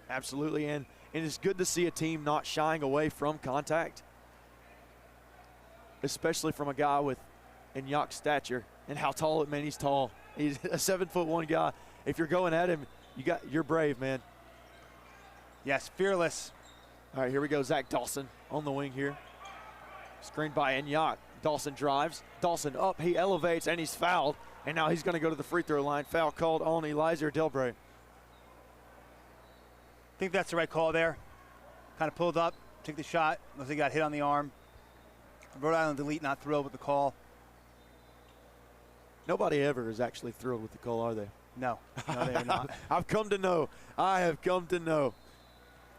Absolutely, and it's good to see a team not shying away from contact, especially from a guy with Enyok's stature and how tall, man, he's tall. He's a 7'1" guy. If you're going at him, you're brave, man. Yes, fearless. All right, here we go. Zach Dawson on the wing here. Screened by Enyok. Dawson drives. Dawson up. He elevates, and he's fouled. And now he's going to go to the free throw line. Foul called on Eliza Delbray. I think that's the right call there. Kind of pulled up, took the shot. Looks like he got hit on the arm. Rhode Island Elite not thrilled with the call. Nobody ever is actually thrilled with the call, are they? No, they are not. I've come to know. I have come to know.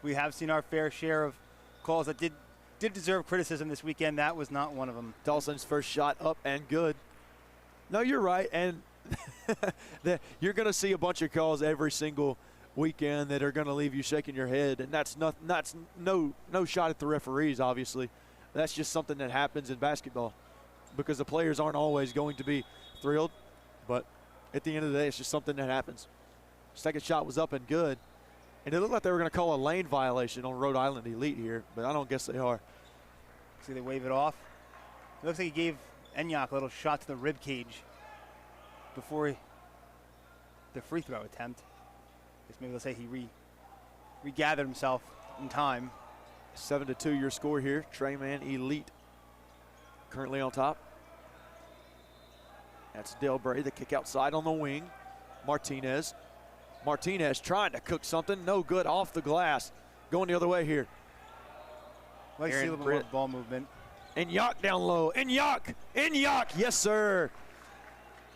We have seen our fair share of calls that did deserve criticism this weekend. That was not one of them. Dawson's first shot up and good. No, you're right, and you're going to see a bunch of calls every single weekend that are going to leave you shaking your head, and that's no shot at the referees, obviously. That's just something that happens in basketball because the players aren't always going to be thrilled, but at the end of the day, it's just something that happens. Second shot was up and good, and it looked like they were going to call a lane violation on Rhode Island Elite here, but I don't guess they are. See, they wave it off. It looks like he gave Enyok a little shot to the rib cage before the free throw attempt. I guess maybe they'll say he regathered himself in time. 7-2 your score here. Trey Mann Elite currently on top. That's Delbray, the kick outside on the wing. Martinez trying to cook something. No good off the glass. Going the other way here. Like to see a little bit more ball movement. Enyok down low. Enyok! Yes, sir.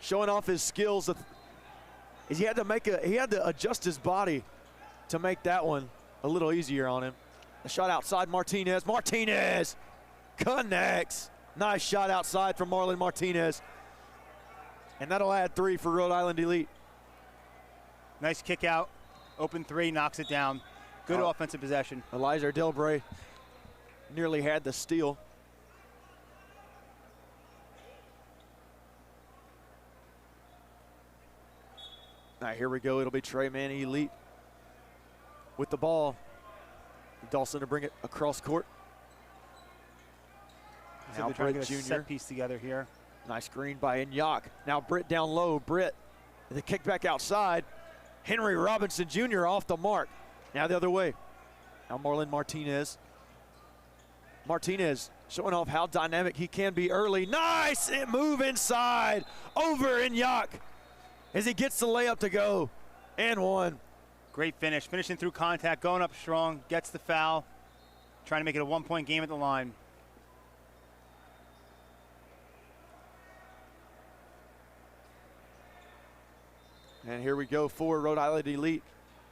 Showing off his skills. He had to adjust his body to make that one a little easier on him. A shot outside Martinez. Martinez connects. Nice shot outside from Marlon Martinez. And that'll add 3 for Rhode Island Elite. Nice kick out. Open 3, knocks it down. Good offensive possession. Eliza Delbray nearly had the steal. All right, here we go. It'll be Trey Mann Elite with the ball. Dawson to bring it across court. Now Britt Jr. Set piece together here. Nice screen by Enyok. Now Britt down low. Britt, the kick back outside. Henry Robinson Jr. off the mark. Now the other way. Now Marlon Martinez. Martinez showing off how dynamic he can be early. Nice move inside, over in Yock as he gets the layup to go, and one. Great finish, finishing through contact, going up strong, gets the foul, trying to make it a one-point game at the line. And here we go for Rhode Island Elite.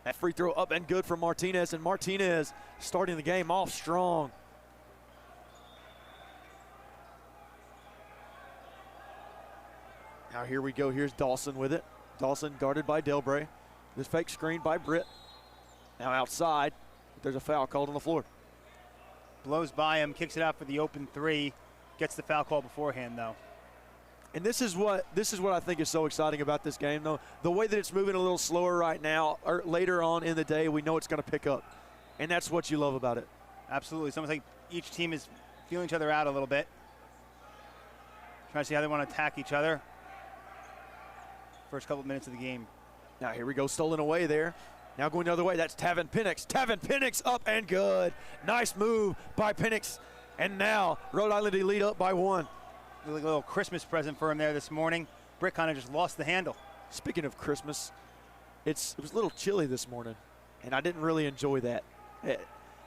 That free throw up and good from Martinez, and Martinez starting the game off strong. Now here we go, here's Dawson with it. Dawson guarded by Delbray. This fake screen by Britt. Now outside, there's a foul called on the floor. Blows by him, kicks it out for the open three. Gets the foul call beforehand, though. And this is what I think is so exciting about this game, though. The way that it's moving a little slower right now, or later on in the day, we know it's going to pick up. And that's what you love about it. Absolutely. It's almost like each team is feeling each other out a little bit. Trying to see how they want to attack each other. First couple minutes of the game. Now here we go, stolen away there. Now going the other way, that's Tavin Penix. Tavin Penix up and good. Nice move by Penix. And now Rhode Island Elite up by one. A little Christmas present for him there this morning. Britt kind of just lost the handle. Speaking of Christmas, it was a little chilly this morning, and I didn't really enjoy that.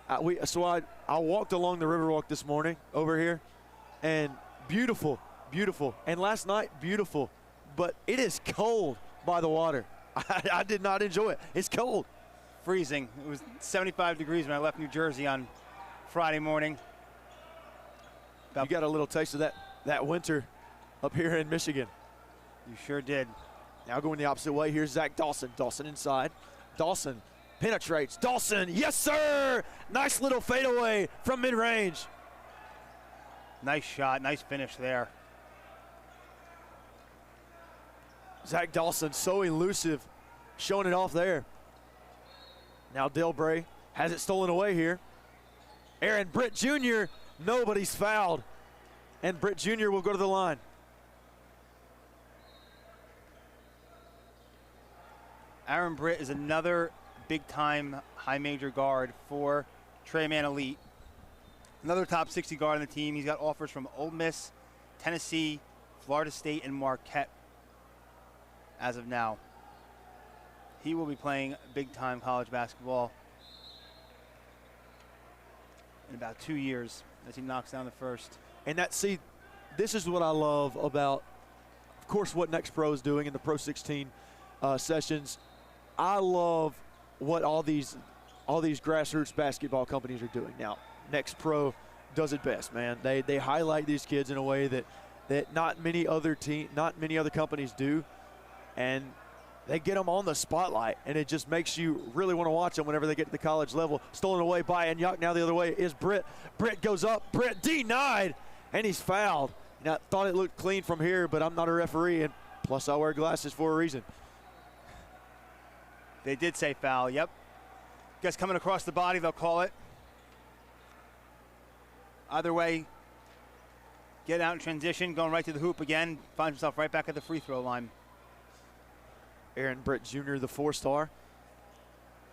I walked along the Riverwalk this morning over here, and beautiful, beautiful. And last night, beautiful. But it is cold by the water. I did not enjoy it. It's cold. Freezing. It was 75 degrees when I left New Jersey on Friday morning. You got a little taste of that winter up here in Michigan. You sure did. Now going the opposite way, here's Zach Dawson. Dawson inside. Dawson penetrates. Dawson, yes sir! Nice little fadeaway from mid-range. Nice shot, nice finish there. Zach Dawson, so elusive, showing it off there. Now Delbray has it stolen away here. Aaron Britt Jr., nobody's fouled. And Britt Jr. will go to the line. Aaron Britt is another big-time high major guard for Trailman Elite. Another top 60 guard on the team. He's got offers from Ole Miss, Tennessee, Florida State, and Marquette as of now. He will be playing big-time college basketball in about 2 years as he knocks down the first. And this is what I love about, of course, what Next Pro is doing in the PRO16 sessions. I love what all these grassroots basketball companies are doing. Now, Next Pro does it best, man. They highlight these kids in a way that not many other companies do, and they get them on the spotlight, and it just makes you really want to watch them whenever they get to the college level. Stolen away by Anyok. Now the other way is Britt. Britt goes up. Britt denied, and he's fouled. And I thought it looked clean from here, but I'm not a referee, and plus I wear glasses for a reason. They did say foul, yep. Guess coming across the body, they'll call it. Either way, get out in transition, going right to the hoop again, finds himself right back at the free throw line. Aaron Britt Jr., the 4-star,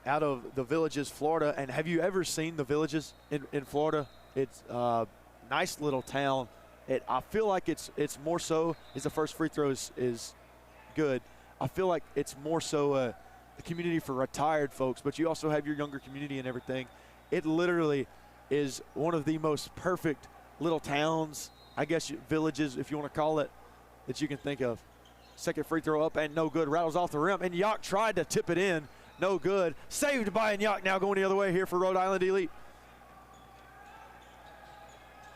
out of the Villages, Florida. And have you ever seen the Villages in Florida? It's a nice little town. I feel like it's more so, as the first free throw is good, I feel like it's more so a community for retired folks, but you also have your younger community and everything. It literally is one of the most perfect little towns, I guess villages, if you want to call it, that you can think of. Second free throw up and no good. Rattles off the rim. And Anyok tried to tip it in. No good. Saved by Anyok. Now going the other way here for Rhode Island Elite.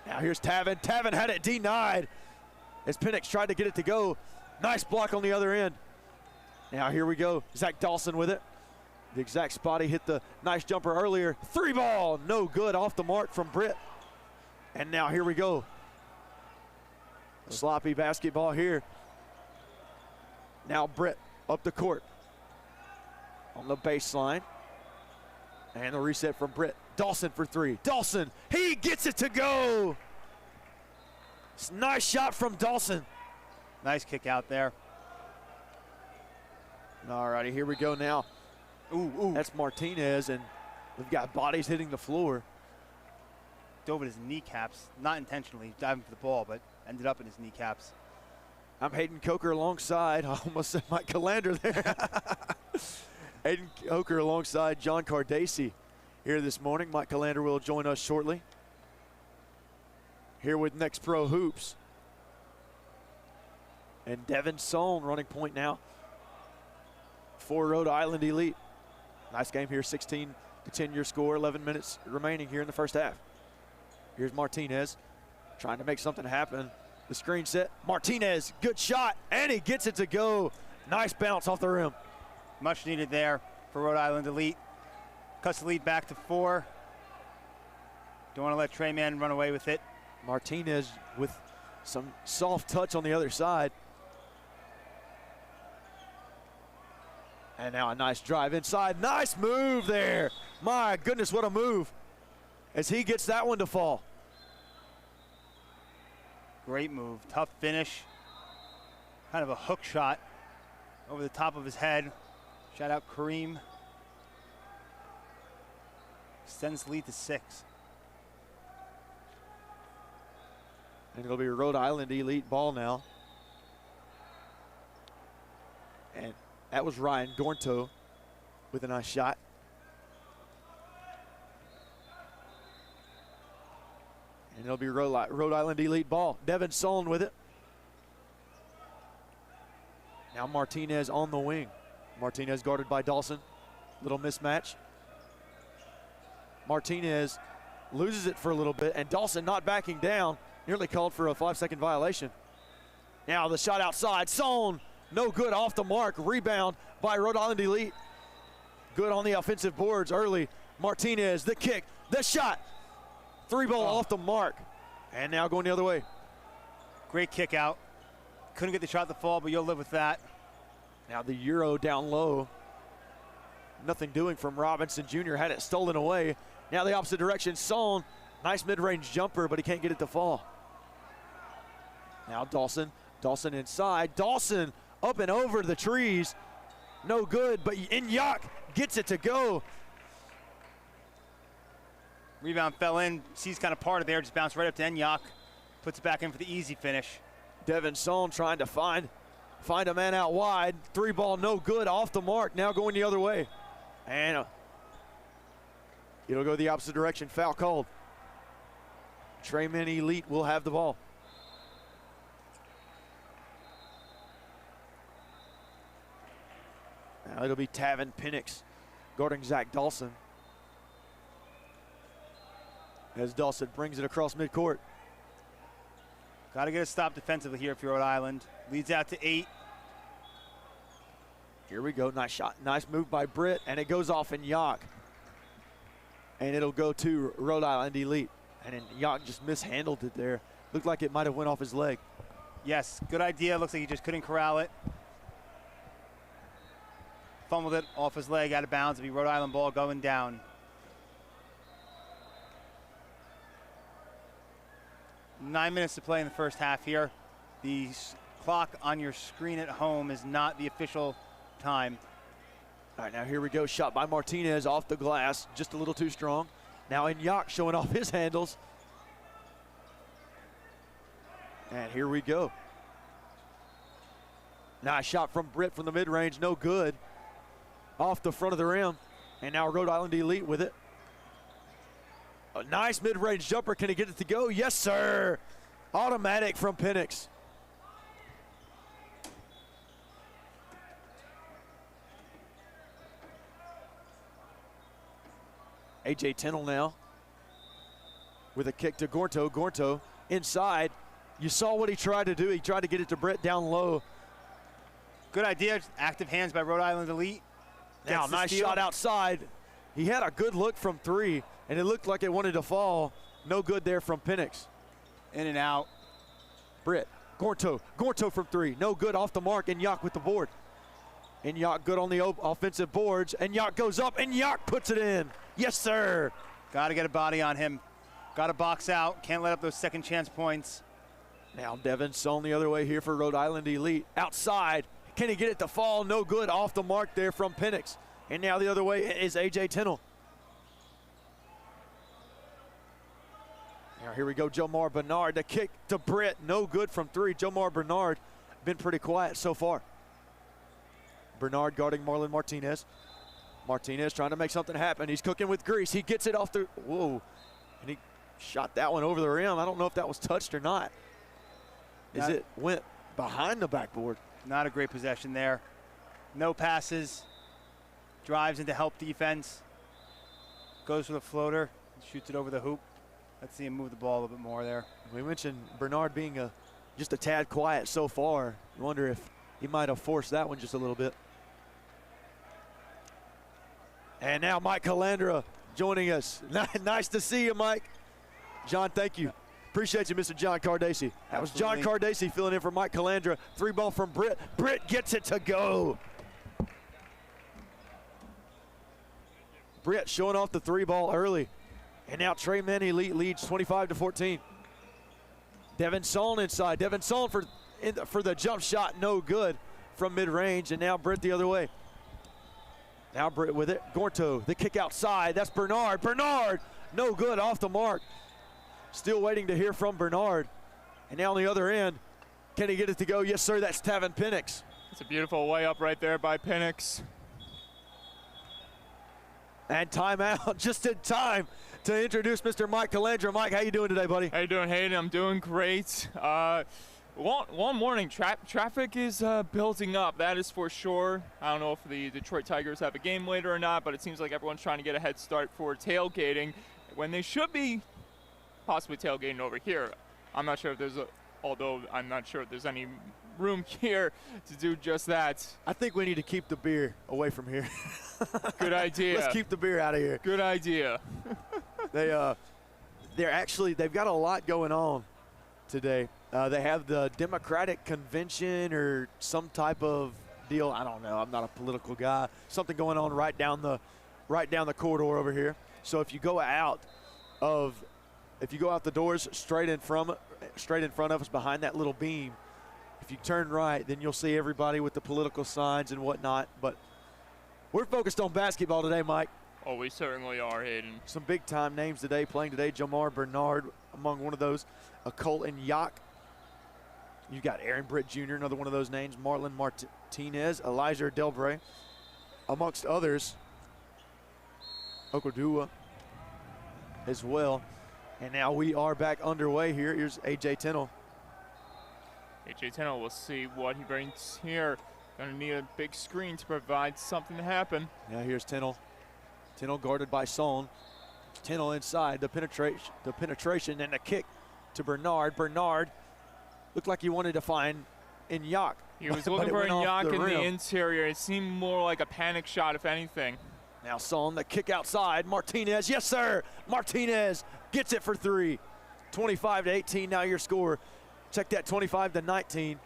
Now here's Tavin. Tavin had it denied as Penix tried to get it to go. Nice block on the other end. Now here we go. Zach Dawson with it. The exact spot he hit the nice jumper earlier. 3-ball. No good. Off the mark from Britt. And now here we go. Sloppy basketball here. Now Britt up the court on the baseline. And the reset from Britt. Dawson for three. Dawson, he gets it to go. Nice shot from Dawson. Nice kick out there. All righty, here we go now. Ooh. That's Martinez, and we've got bodies hitting the floor. dove at his kneecaps, not intentionally diving for the ball, but ended up in his kneecaps. I'm Hayden Coker alongside, I almost said Mike Callander there. Hayden Coker alongside John Cardacy here this morning. Mike Callander will join us shortly. Here with Next Pro Hoops. And Devin Sohn running point now for Rhode Island Elite. Nice game here, 16-10 your score, 11 minutes remaining here in the first half. Here's Martinez trying to make something happen. The screen set, Martinez, good shot, and he gets it to go. Nice bounce off the rim. Much needed there for Rhode Island Elite. Cuts the lead back to 4. Don't want to let Trey Mann run away with it. Martinez with some soft touch on the other side. And now a nice drive inside. Nice move there. My goodness, what a move as he gets that one to fall. Great move, tough finish. Kind of a hook shot over the top of his head. Shout out Kareem. Extends the lead to 6. And it'll be Rhode Island Elite ball now. And that was Ryan Gornto with a nice shot. And it'll be Rhode Island Elite ball. Devin Sohn with it. Now Martinez on the wing. Martinez guarded by Dawson. Little mismatch. Martinez loses it for a little bit, and Dawson not backing down. Nearly called for a 5-second violation. Now the shot outside. Sohn, no good, off the mark. Rebound by Rhode Island Elite. Good on the offensive boards early. Martinez, the kick, the shot. 3-ball off the mark. And now going the other way. Great kick out. Couldn't get the shot to fall, but you'll live with that. Now the Euro down low. Nothing doing from Robinson Jr. Had it stolen away. Now the opposite direction. Sohn, nice mid-range jumper, but he can't get it to fall. Now Dawson. Dawson inside. Dawson up and over the trees. No good, but Inyok gets it to go. Rebound fell in. Sees kind of part of there. Just bounced right up to Inyok. Puts it back in for the easy finish. Devin Sohn trying to find a man out wide. 3-ball no good, off the mark. Now going the other way. And it'll go the opposite direction. Foul called. Trey Mann Elite will have the ball. Now it'll be Tavin Penix guarding Zach Dawson. As Dawson brings it across midcourt. Got to get a stop defensively here for Rhode Island. Leads out to 8. Here we go, nice shot, nice move by Britt, and it goes off in Inyok. And it'll go to Rhode Island Elite. And then Inyok just mishandled it there. Looked like it might have went off his leg. Yes, good idea. Looks like he just couldn't corral it. Fumbled it off his leg, out of bounds. It'll be Rhode Island ball going down. 9 minutes to play in the first half here. The clock on your screen at home is not the official time. All right, now here we go. Shot by Martinez off the glass, just a little too strong. Now Inyok showing off his handles. And here we go. Nice shot from Britt from the mid-range, no good. Off the front of the rim. And now Rhode Island Elite with it. A nice mid-range jumper. Can he get it to go? Yes, sir. Automatic from Penix. A.J. Tennell now with a kick to Gornto. Gornto inside. You saw what he tried to do. He tried to get it to Britt down low. Good idea. Active hands by Rhode Island Elite. Now, nice shot outside. He had a good look from 3, and it looked like it wanted to fall. No good there from Penix. In and out. Britt. Gornto. Gornto from 3. No good, off the mark. Inyok with the board. Inyok good on the offensive boards. Inyok goes up. Inyok puts it in. Yes, sir. Got to get a body on him. Got to box out. Can't let up those second chance points. Now Devin Sohn the other way here for Rhode Island Elite. Outside. Can he get it to fall? No good. Off the mark there from Penix. And now the other way is A.J. Tennell. Now here we go, Jomar Bernard. The kick to Britt, no good from 3. Jomar Bernard been pretty quiet so far. Bernard guarding Marlon Martinez. Martinez trying to make something happen. He's cooking with grease. He gets it off the, whoa. And he shot that one over the rim. I don't know if that was touched or not. It went behind the backboard. Not a great possession there. No passes. Drives into help defense. Goes for the floater. Shoots it over the hoop. Let's see him move the ball a little bit more there. We mentioned Bernard being just a tad quiet so far. You wonder if he might have forced that one just a little bit. And now Mike Calandra joining us. Nice to see you, Mike. John, thank you. Appreciate you, Mr. John Cardacci. That was John Cardacci filling in for Mike Calandra. 3-ball from Britt. Britt gets it to go. Britt showing off the 3-ball early. And now Trey Mann Elite leads 25-14. Devin Sohn inside. Devin Sohn for the jump shot, no good from mid-range. And now Britt the other way. Now Britt with it. Gorto, the kick outside. That's Bernard. Bernard, no good, off the mark. Still waiting to hear from Bernard. And now on the other end, can he get it to go? Yes, sir, that's Tavin Penix. It's a beautiful layup right there by Penix. And timeout just in time to introduce Mr. Mike Calandra. Mike, how you doing today, buddy? How you doing, Hayden? I'm doing great. Long morning. Traffic is building up, that is for sure. I don't know if the Detroit Tigers have a game later or not, but it seems like everyone's trying to get a head start for tailgating when they should be possibly tailgating over here. I'm not sure if although I'm not sure if there's any room here to do just that. I think we need to keep the beer away from here. Good idea. Let's keep the beer out of here. Good idea. They've got a lot going on today. They have the Democratic Convention or some type of deal. I don't know. I'm not a political guy. Something going on right down the corridor over here. So if you go out the doors straight in front of us behind that little beam, if you turn right, then you'll see everybody with the political signs and whatnot. But we're focused on basketball today, Mike. Oh, we certainly are, Hayden. Some big-time names today playing today. Jomar Bernard among one of those. Colton Yock. You got Aaron Britt Jr., another one of those names. Marlon Martinez, Elijah Delbray, amongst others. Okudua as well. And now we are back underway here. Here's A.J. Tennell. A.J. Tennell, we'll see what he brings here. Going to need a big screen to provide something to happen. Now here's Tennell. Tennell guarded by Sohn. Tennell inside, the penetration and the kick to Bernard. Bernard looked like he wanted to find Yock. He was looking for Yock in the interior. It seemed more like a panic shot, if anything. Now Sohn, the kick outside. Martinez, yes sir. Martinez gets it for 3. 25-18 now your score. Check that, 25-19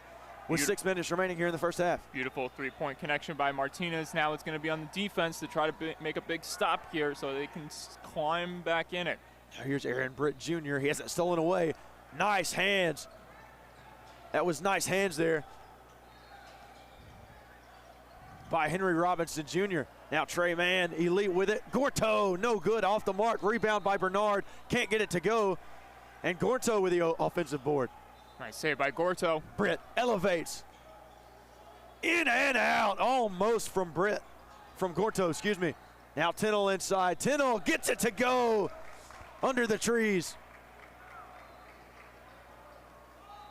with 6 minutes remaining here in the first half. Beautiful 3-point connection by Martinez. Now it's going to be on the defense to try to make a big stop here so they can climb back in it. Now here's Aaron Britt Jr. He hasn't stolen away. Nice hands. That was nice hands there by Henry Robinson Jr. Now Trey Mann, Elite with it. Gorto, no good, off the mark. Rebound by Bernard, can't get it to go. And Gorto with the offensive board. Nice save by Gorto. Britt elevates. In and out, almost from Gorto, excuse me. Now Tennell inside. Tennell gets it to go under the trees.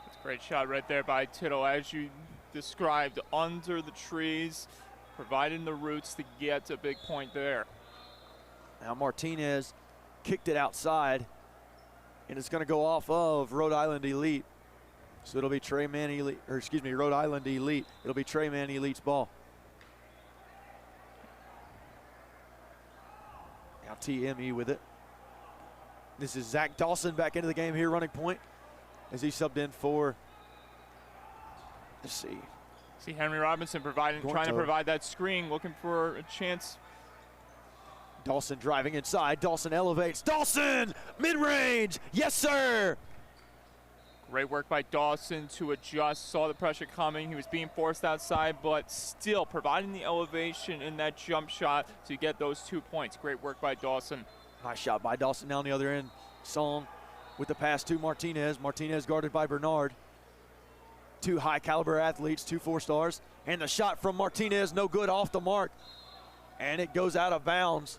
That's a great shot right there by Tittle, as you described, under the trees, providing the roots to get a big point there. Now Martinez kicked it outside, and it's going to go off of Rhode Island Elite. So it'll be Rhode Island Elite. It'll be Trey Mann Elite's ball. Now TME with it. This is Zach Dawson back into the game here, running point, as he subbed in for, let's see. See Henry Robinson trying to provide that screen, looking for a chance. Dawson driving inside. Dawson elevates. Dawson, mid-range. Yes, sir. Great work by Dawson to adjust, saw the pressure coming. He was being forced outside, but still providing the elevation in that jump shot to get those 2 points. Great work by Dawson. Nice shot by Dawson down the other end. Sohn with the pass to Martinez. Martinez guarded by Bernard. Two high-caliber athletes, 2 4-stars. And the shot from Martinez, no good, off the mark. And it goes out of bounds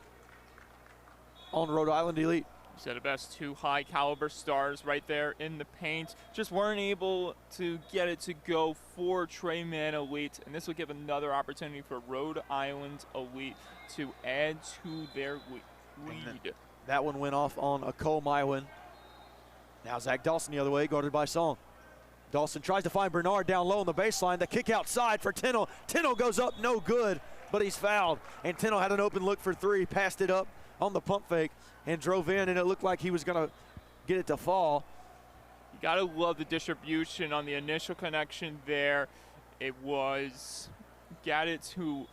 on Rhode Island Elite. You said it best, 2 high-caliber stars right there in the paint. Just weren't able to get it to go for Trey Mann Elite. And this will give another opportunity for Rhode Island Elite to add to their lead. That one went off on a Cole Mywin. Now Zach Dawson the other way, guarded by Song. Dawson tries to find Bernard down low on the baseline. The kick outside for Tennell. Tennell goes up, no good, but he's fouled. And Tennell had an open look for 3, passed it up on the pump fake and drove in, and it looked like he was going to get it to fall. You got to love the distribution on the initial connection there. It was Gadditz who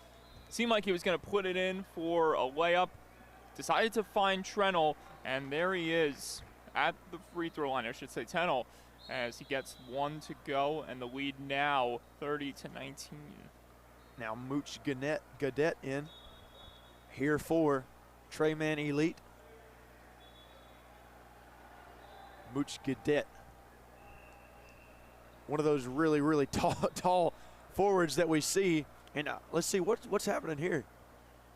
seemed like he was going to put it in for a layup, decided to find Trennell, and there he is at the free throw line, I should say Tennell, as he gets 1 to go, and the lead now 30-19. Now Mooch Gadet in here for Trey Mann Elite. Mooch Gadet, one of those really, really tall forwards that we see. And let's see what's happening here.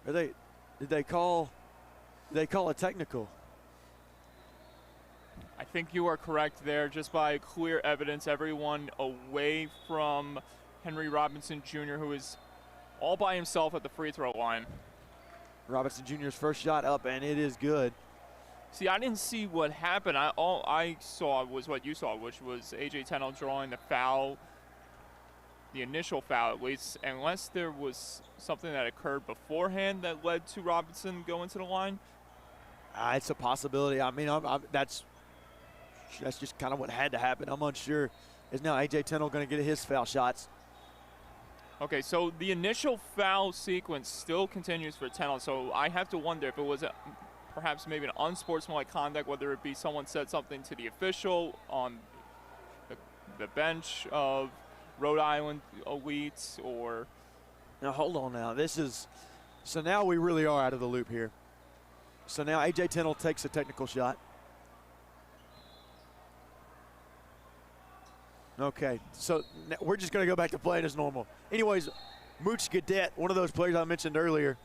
Did they call a technical? I think you are correct there, just by clear evidence. Everyone away from Henry Robinson Jr., who is all by himself at the free throw line. Robinson Jr.'s first shot up, and it is good. See, I didn't see what happened. All I saw was what you saw, which was A.J. Tennell drawing the foul, the initial foul at least, unless there was something that occurred beforehand that led to Robinson going to the line. It's a possibility. I mean, that's just kind of what had to happen. I'm unsure. Is now A.J. Tennell going to get his foul shots? Okay, so the initial foul sequence still continues for Tennell, so I have to wonder if it was perhaps maybe an unsportsmanlike conduct, whether it be someone said something to the official on the bench of Rhode Island Elite, or... Now, hold on now. So now we really are out of the loop here. So now A.J. Tennell takes a technical shot. Okay, so we're just going to go back to playing as normal. Anyways, Mooch Gadet, one of those players I mentioned earlier,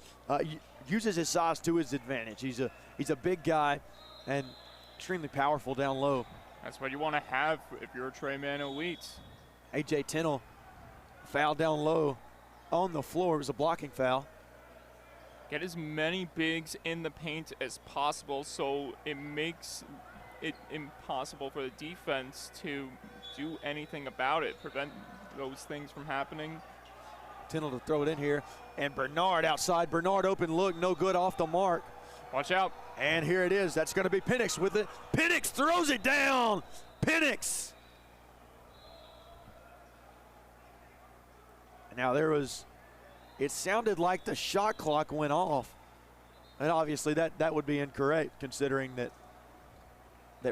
uses his size to his advantage. He's a big guy and extremely powerful down low. That's what you want to have if you're a Trey Mann Elite. A.J. Tennell fouled down low on the floor. It was a blocking foul. Get as many bigs in the paint as possible, so it makes it impossible for the defense to do anything about it, prevent those things from happening. Tennell to throw it in here, and Bernard outside. Bernard open look, no good, off the mark. Watch out. And here it is. That's going to be Penix with it. Penix throws it down. Penix. Now it sounded like the shot clock went off. And obviously that would be incorrect, considering that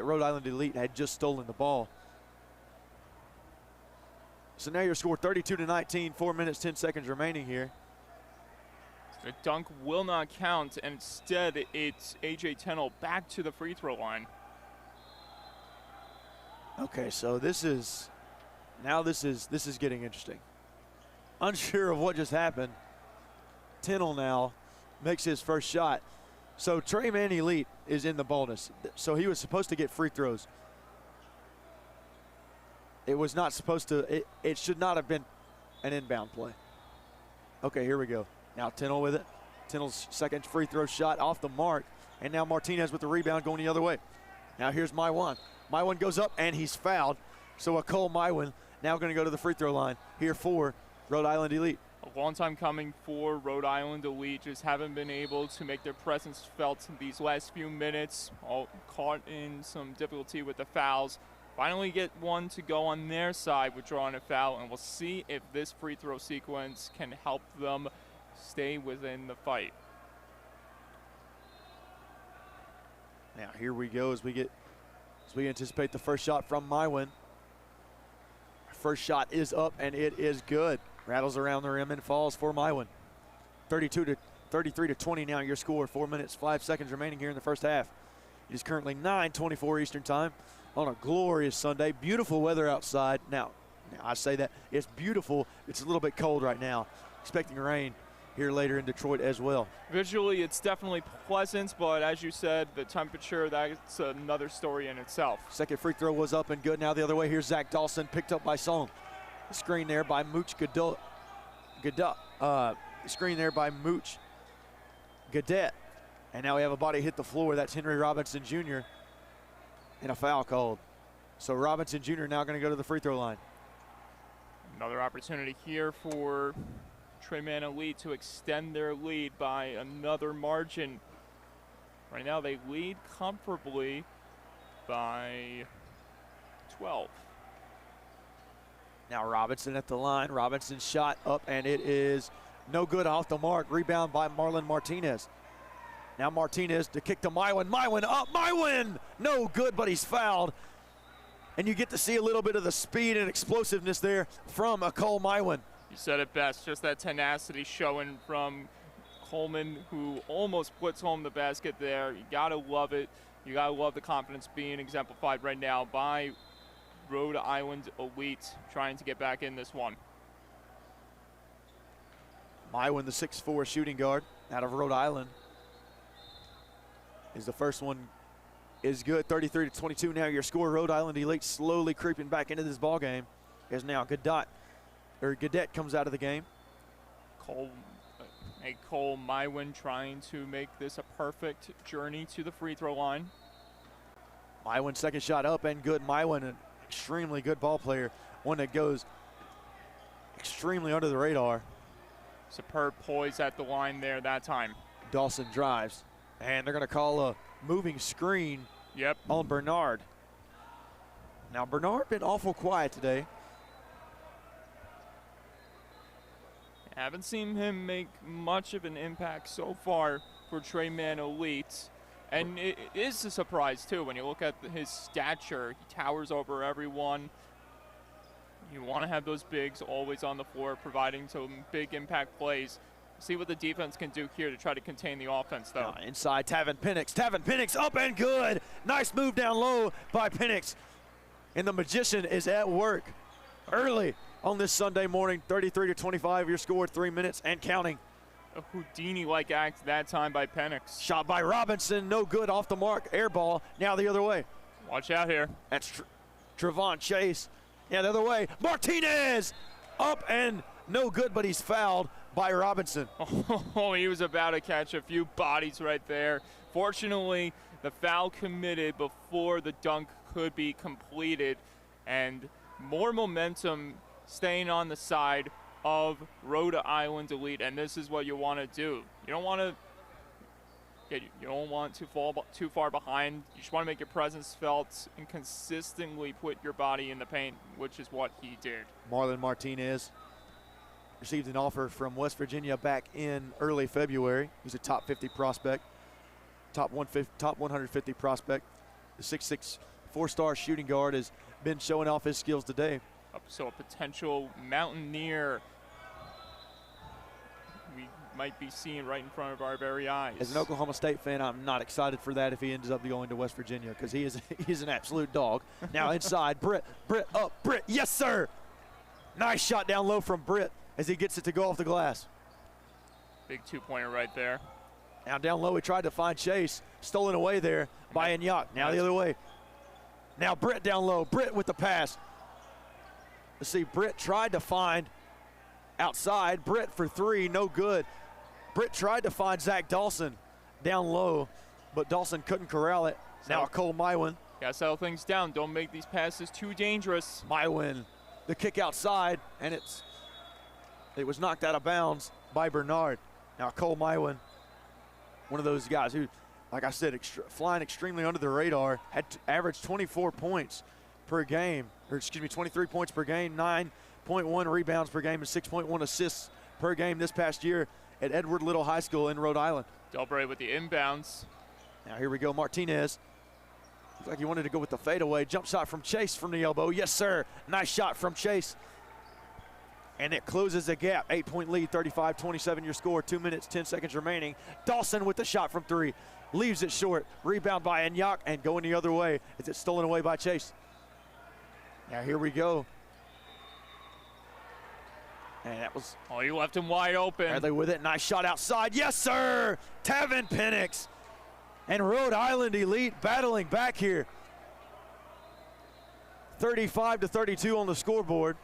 Rhode Island Elite had just stolen the ball. So now your score 32-19, 4 minutes, 10 seconds remaining here. The dunk will not count, and instead it's A.J. Tennell back to the free throw line. Okay, so this is getting interesting. Unsure of what just happened. Tennell now makes his first shot. So Trey Mann Elite is in the bonus. So he was supposed to get free throws. It was not supposed to, it should not have been an inbound play. Okay, here we go. Now Tennell with it. Tennell's second free throw shot off the mark. And now Martinez with the rebound going the other way. Now here's Mywin. Mywin goes up and he's fouled. So a Cole Mywin now going to go to the free throw line here for Rhode Island Elite. A long time coming for Rhode Island Elite. Just haven't been able to make their presence felt in these last few minutes. All caught in some difficulty with the fouls. Finally get one to go on their side with drawing a foul, and we'll see if this free throw sequence can help them stay within the fight. Now here we go as we anticipate the first shot from Mywin. First shot is up and it is good. Rattles around the rim and falls for Mywin. 33-20 now your score. 4 minutes, 5 seconds remaining here in the first half. It is currently 9:24 Eastern Time on a glorious Sunday. Beautiful weather outside. Now I say that it's beautiful. It's a little bit cold right now. Expecting rain here later in Detroit as well. Visually, it's definitely pleasant, but as you said, the temperature, that's another story in itself. Second free throw was up and good. Now the other way, here's Zach Dawson, picked up by Song. Screen there by Mooch Gadet. Screen there by Mooch Gadet. And now we have a body hit the floor. That's Henry Robinson Jr. and a foul called. So Robinson Jr. now going to go to the free throw line. Another opportunity here for Tre Mann Elite to extend their lead by another margin. Right now they lead comfortably by 12. Now Robinson at the line. Robinson shot up and it is no good, off the mark. Rebound by Marlon Martinez. Now Martinez to kick to Mywin. Mywin up, Mywin! No good, but he's fouled. And you get to see a little bit of the speed and explosiveness there from Cole Mywin. You said it best, just that tenacity showing from Coleman, who almost puts home the basket there. You gotta love it. You gotta love the confidence being exemplified right now by Rhode Island Elite, trying to get back in this one. Mywin, the 6'4" shooting guard out of Rhode Island, is the first one is good. 33-22 now your score. Rhode Island Elite slowly creeping back into this ball game as now Gadet comes out of the game. Cole Mywin trying to make this a perfect journey to the free throw line. Mywin second shot up and good. Mywin, an extremely good ball player, one that goes extremely under the radar. Superb poise at the line there that time. Dawson drives, and they're going to call a moving screen on Bernard. Now Bernard been awful quiet today. Haven't seen him make much of an impact so far for Tre Mann Elite. And it is a surprise, too, when you look at his stature. He towers over everyone. You want to have those bigs always on the floor, providing some big impact plays. See what the defense can do here to try to contain the offense, though. Inside, Tavin Penix. Tavin Penix up and good. Nice move down low by Penix. And the magician is at work early on this Sunday morning. 33-25, your score, 3 minutes and counting. A Houdini-like act that time by Penix. Shot by Robinson, no good, off the mark, air ball. Now the other way. Watch out here. That's Trevon Chase. Yeah, the other way. Martinez up and no good, but he's fouled by Robinson. Oh, he was about to catch a few bodies right there. Fortunately, the foul committed before the dunk could be completed, and more momentum staying on the side of Rhode Island Elite, and this is what you want to do. You don't want to fall too far behind. You just want to make your presence felt and consistently put your body in the paint, which is what he did. Marlon Martinez received an offer from West Virginia back in early February. He's a top 50 prospect, top 150 prospect. The 6'6", four-star shooting guard has been showing off his skills today. So a potential Mountaineer we might be seeing right in front of our very eyes. As an Oklahoma State fan, I'm not excited for that if he ends up going to West Virginia, because he's an absolute dog. Now inside, Britt up, Britt, yes sir! Nice shot down low from Britt as he gets it to go off the glass. Big two-pointer right there. Now down low, he tried to find Chase, stolen away there by Inyok. Now the other way. Now Britt down low, Britt with the pass. Let's see, Britt tried to find outside. Britt for three, no good. Britt tried to find Zach Dawson down low, but Dawson couldn't corral it. Now Cole Mywin. Gotta settle things down. Don't make these passes too dangerous. Mywin, the kick outside, and it was knocked out of bounds by Bernard. Now Cole Mywin, one of those guys who, like I said, flying extremely under the radar, had averaged 24 points per game, or excuse me, 23 points per game, 9.1 rebounds per game, and 6.1 assists per game this past year at Edward Little High School in Rhode Island. Delbray with the inbounds. Now here we go, Martinez. Looks like he wanted to go with the fadeaway. Jump shot from Chase from the elbow. Yes, sir. Nice shot from Chase. And it closes the gap. 8-point lead, 35-27 your score. 2 minutes, 10 seconds remaining. Dawson with the shot from three. leaves it short. Rebound by Anyak and going the other way. Is it stolen away by Chase? Now here we go. And that was. Oh, you left him wide open. Are they with it? Nice shot outside. Yes, sir. Tevin Penix and Rhode Island Elite battling back here. 35-32 on the scoreboard.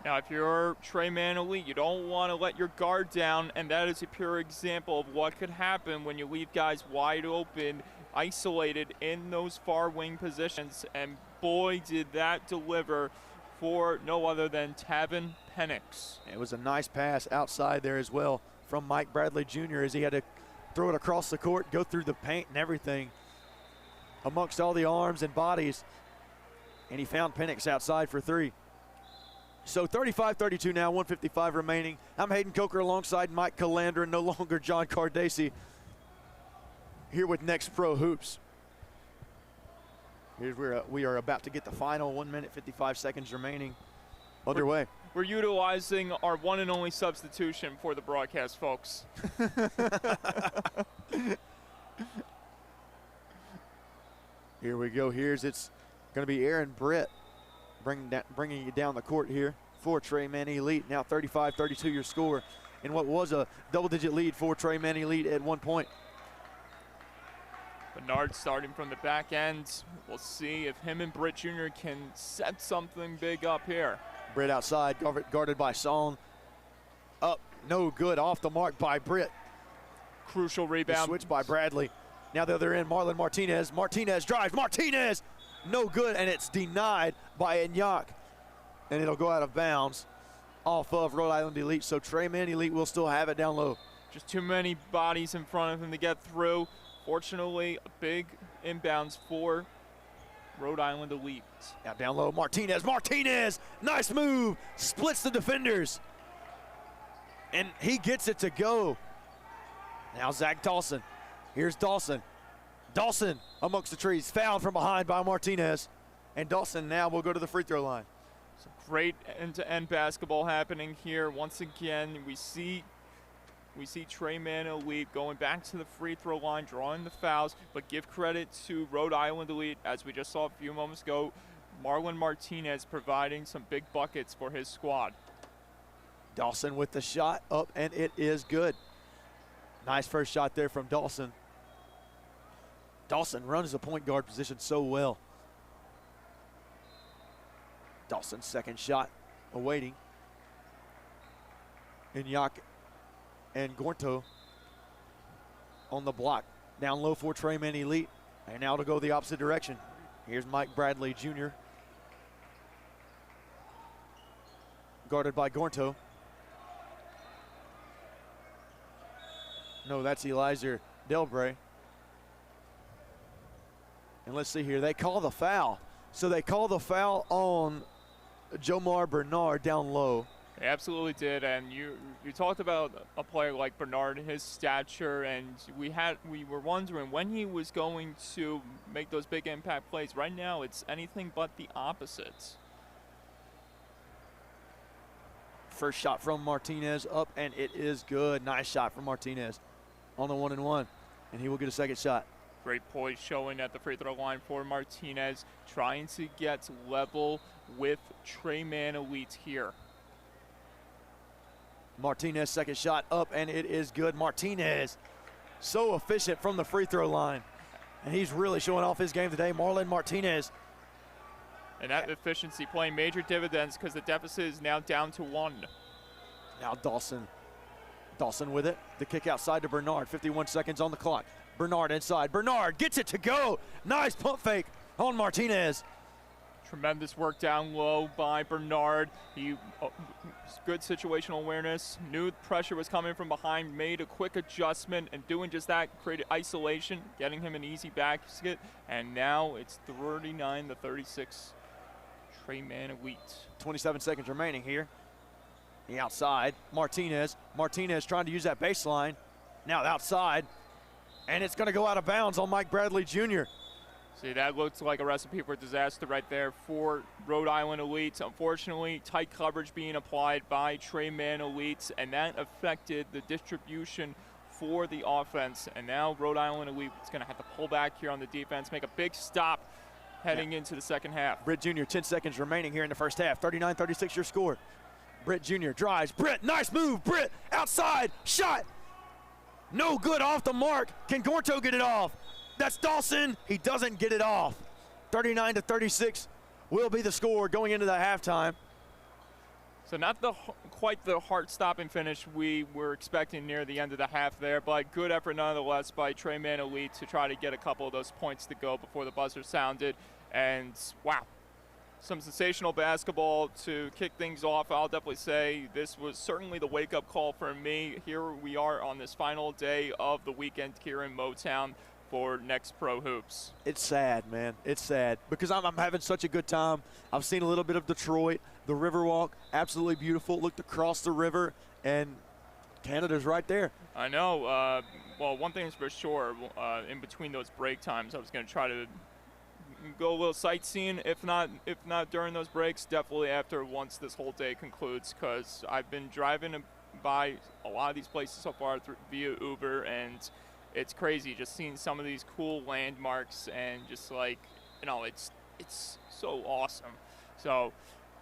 Now, if you're Trey Mann Elite, you don't want to let your guard down, and that is a pure example of what could happen when you leave guys wide open, isolated in those far wing positions. And boy, did that deliver for no other than Tevin Penix. It was a nice pass outside there as well from Mike Bradley Jr. as he had to throw it across the court, go through the paint and everything amongst all the arms and bodies. And he found Penix outside for three. So 35-32 now, 1:55 remaining. I'm Hayden Coker alongside Mike Calandra, no longer John Cardacey, here with Next Pro Hoops. We are about to get the final 1 minute 55 seconds remaining underway. We're utilizing our one and only substitution for the broadcast, folks. Here we go. It's going to be Aaron Britt bringing you down the court here for Trey Mann Elite. Now 35-32 your score in what was a double-digit lead for Trey Mann Elite at one point. Bernard starting from the back end. We'll see if him and Britt Jr. can set something big up here. Britt outside, guarded by Song. Up, no good, off the mark by Britt. Crucial rebound. The switch by Bradley. Now the other end, Marlon Martinez. Martinez drives, Martinez! No good, and it's denied by Anyak. And it'll go out of bounds off of Rhode Island Elite. So Trey Mann Elite will still have it down low. Just too many bodies in front of him to get through. Fortunately, a big inbounds for Rhode Island Elite. Now down low, Martinez, nice move, splits the defenders. And he gets it to go. Now Zach Dawson, here's Dawson. Dawson amongst the trees, fouled from behind by Martinez. And Dawson now will go to the free throw line. Some great end-to-end basketball happening here. Once again, we see Trey Mann Elite going back to the free throw line, drawing the fouls, but give credit to Rhode Island Elite, as we just saw a few moments ago, Marlon Martinez providing some big buckets for his squad. Dawson with the shot up, and it is good. Nice first shot there from Dawson. Dawson runs the point guard position so well. Dawson's second shot awaiting. Anyak and Gorto on the block. Down low for Trey Mann Elite. And now to go the opposite direction. Here's Mike Bradley Jr. Guarded by Gorto. No, that's Elizer Delbray. And let's see here, they call the foul. So they call the foul on Jomar Bernard down low. They absolutely did, and you talked about a player like Bernard, his stature, and we were wondering when he was going to make those big impact plays. Right now, it's anything but the opposite. First shot from Martinez up, and it is good. Nice shot from Martinez on the 1-and-1, and he will get a second shot. Great poise showing at the free throw line for Martinez, trying to get level with Trey Mann Elite here. Martinez, second shot up, and it is good. Martinez, so efficient from the free throw line. And he's really showing off his game today. Marlon Martinez. And that efficiency playing major dividends because the deficit is now down to 1. Now Dawson. Dawson with it. The kick outside to Bernard. 51 seconds on the clock. Bernard inside. Bernard gets it to go. Nice pump fake on Martinez. Tremendous work down low by Bernard. Good situational awareness. Knew pressure was coming from behind. Made a quick adjustment and doing just that. Created isolation, getting him an easy basket. And now it's 39-36. Trey Mann Elite. 27 seconds remaining here. The outside. Martinez. Martinez trying to use that baseline. Now outside. And it's going to go out of bounds on Mike Bradley Jr. See, that looks like a recipe for disaster right there for Rhode Island Elite. Unfortunately, tight coverage being applied by Trey Mann Elite, and that affected the distribution for the offense. And now Rhode Island Elite is going to have to pull back here on the defense, make a big stop heading into the second half. Britt Jr., 10 seconds remaining here in the first half. 39-36 your score. Britt Jr. drives. Britt, nice move. Britt, outside, shot. No good, off the mark. Can Gorto get it off? That's Dawson. He doesn't get it off. 39-36 will be the score going into the halftime. So not quite the heart-stopping finish we were expecting near the end of the half there, but good effort nonetheless by Trey Mann Elite to try to get a couple of those points to go before the buzzer sounded. And wow, some sensational basketball to kick things off. I'll definitely say this was certainly the wake-up call for me. Here we are on this final day of the weekend here in Motown for Next Pro Hoops. It's sad, man. It's sad because I'm having such a good time. I've seen a little bit of Detroit, the Riverwalk, absolutely beautiful. Looked across the river, and Canada's right there. I know. Well, one thing is for sure, in between those break times, I was going to try to go a little sightseeing, if not during those breaks, definitely after once this whole day concludes, because I've been driving by a lot of these places so far via Uber, and it's crazy just seeing some of these cool landmarks and just like, you know, it's so awesome. So,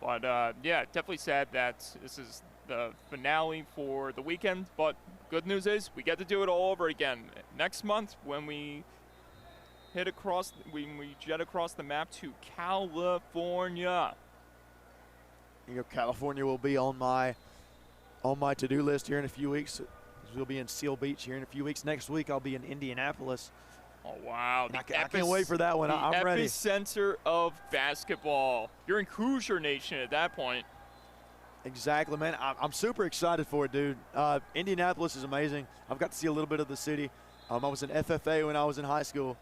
but yeah, definitely sad that this is the finale for the weekend, but good news is we get to do it all over again next month when we jet across the map to California. You know, California will be on my to-do list here in a few weeks. We'll be in Seal Beach here in a few weeks. Next week, I'll be in Indianapolis. Oh, wow. I can't wait for that one. I'm ready. The epicenter of basketball. You're in Coozer Nation at that point. Exactly, man. I'm super excited for it, dude. Indianapolis is amazing. I've got to see a little bit of the city. I was in FFA when I was in high school,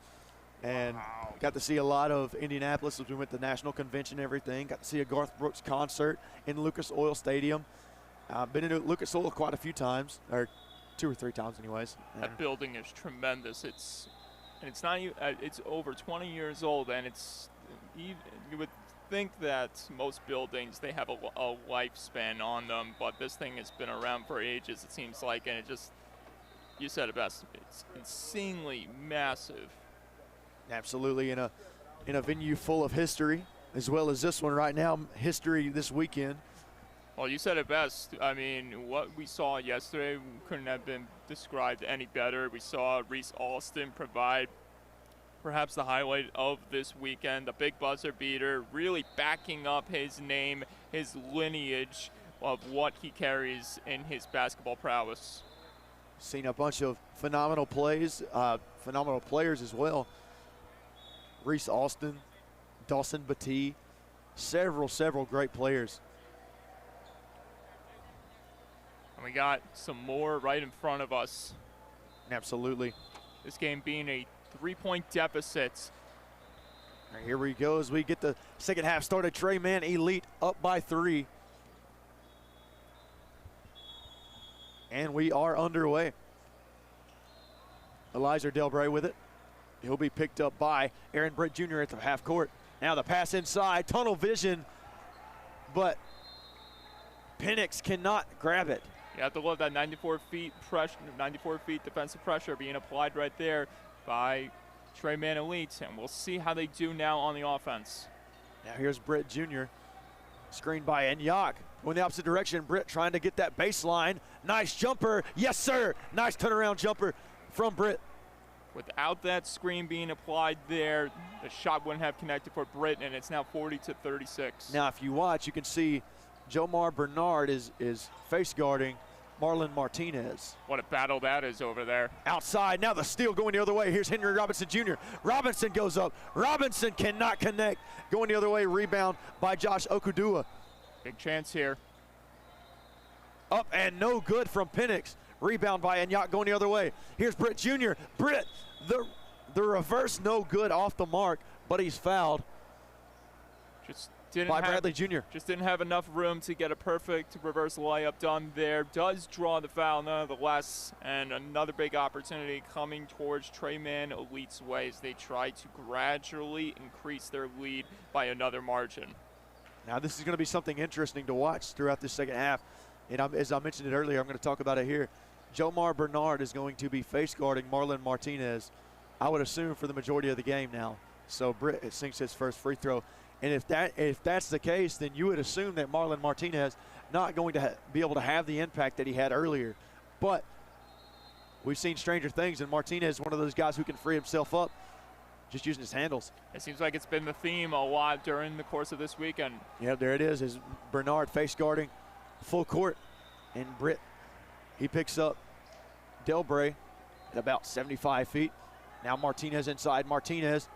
and got to see a lot of Indianapolis as we went to the national convention and everything. Got to see a Garth Brooks concert in Lucas Oil Stadium. I've been in Lucas Oil quite a few times, or 2 or 3 times anyways. That building is tremendous. It's not even, it's over 20 years old, and you would think that most buildings, they have a lifespan on them, but this thing has been around for ages, it seems like, and it just, you said it best, it's insanely massive. Absolutely, in a venue full of history, as well as this one right now, history this weekend. Well, you said it best. I mean, what we saw yesterday couldn't have been described any better. We saw Reese Alston provide perhaps the highlight of this weekend, a big buzzer beater, really backing up his name, his lineage of what he carries in his basketball prowess. Seen a bunch of phenomenal plays, phenomenal players as well. Reese Alston, Dawson Batee, several great players. And we got some more right in front of us. Absolutely. This game being a 3-point deficit. Right, here we go as we get the second half started. Trey Mann Elite up by 3. And we are underway. Elijah Delbray with it. He'll be picked up by Aaron Britt Jr. at the half court. Now the pass inside, tunnel vision, but Penix cannot grab it. You have to love that 94 feet defensive pressure being applied right there by Trey Mann Elite, and we'll see how they do now on the offense. Now here's Britt Jr. Screened by Enyaq. Going the opposite direction, Britt trying to get that baseline. Nice jumper, yes sir. Nice turnaround jumper from Britt. Without that screen being applied there, the shot wouldn't have connected for Britt, and it's now 40-36. Now if you watch, you can see Jomar Bernard is face guarding Marlon Martinez. What a battle that is over there. Outside, now the steal going the other way. Here's Henry Robinson Jr. Robinson goes up. Robinson cannot connect. Going the other way, rebound by Josh Okudua. Big chance here. Up and no good from Penix. Rebound by Enyaq going the other way. Here's Britt Jr. Britt, the reverse no good off the mark, but he's fouled. Bradley Jr. Just didn't have enough room to get a perfect reverse layup done there. Does draw the foul nonetheless, and another big opportunity coming towards Trey Mann Elite's way as they try to gradually increase their lead by another margin. Now this is going to be something interesting to watch throughout this second half. And as I mentioned it earlier, I'm going to talk about it here. Jomar Bernard is going to be face guarding Marlon Martinez, I would assume, for the majority of the game now. So Britt sinks his first free throw. And if that's the case, then you would assume that Marlon Martinez not going to be able to have the impact that he had earlier. But we've seen stranger things, and Martinez is one of those guys who can free himself up just using his handles. It seems like it's been the theme a lot during the course of this weekend. Yeah, there it is Bernard face guarding full court. And Britt, he picks up Delbray at about 75 feet. Now Martinez inside. Martinez,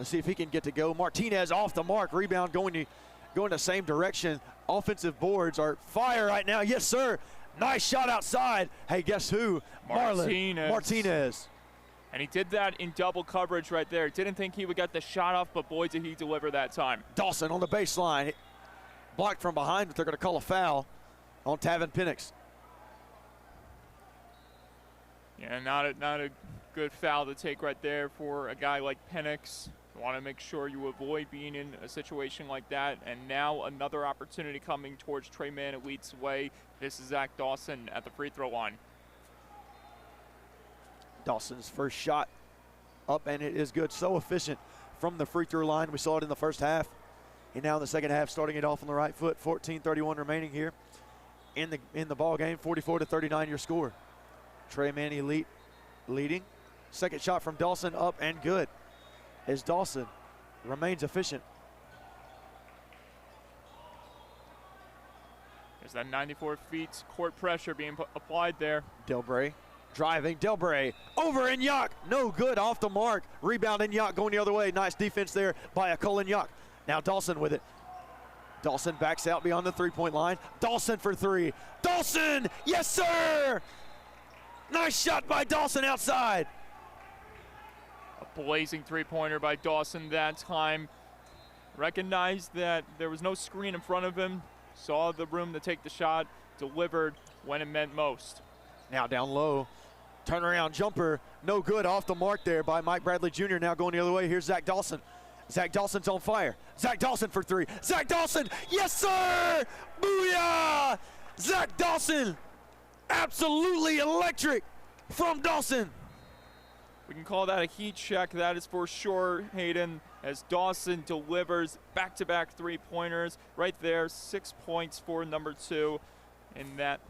let's see if he can get to go. Martinez off the mark. Rebound going the same direction. Offensive boards are fire right now. Yes, sir. Nice shot outside. Hey, guess who? Martinez. And he did that in double coverage right there. Didn't think he would get the shot off, but boy, did he deliver that time. Dawson on the baseline. Blocked from behind, but they're going to call a foul on Tavin Penix. Yeah, not a good foul to take right there for a guy like Penix. You want to make sure you avoid being in a situation like that. And now another opportunity coming towards Trey Mann Elite's way. This is Zach Dawson at the free throw line. Dawson's first shot up, and it is good. So efficient from the free throw line. We saw it in the first half. And now in the second half, starting it off on the right foot. 14:31 remaining here in the ball game. 44-39 your score. Trey Mann Elite leading. Second shot from Dawson up and good as Dawson remains efficient. There's that 94 feet court pressure being applied there. Delbray driving. Delbray over Inyok. No good, off the mark. Rebound Inyok going the other way. Nice defense there by Akol Inyok. Now Dawson with it. Dawson backs out beyond the three-point line. Dawson for three. Dawson! Yes, sir! Nice shot by Dawson outside. A blazing three-pointer by Dawson that time. Recognized that there was no screen in front of him. Saw the room to take the shot. Delivered when it meant most. Now down low. Turnaround jumper. No good, off the mark there by Mike Bradley Jr. Now going the other way. Here's Zach Dawson. Zach Dawson's on fire. Zach Dawson for three. Zach Dawson, yes sir! Booyah! Zach Dawson, absolutely electric from Dawson. We can call that a heat check, that is for sure, Hayden, as Dawson delivers back-to-back three-pointers. Right there, 6 points for number 2 in that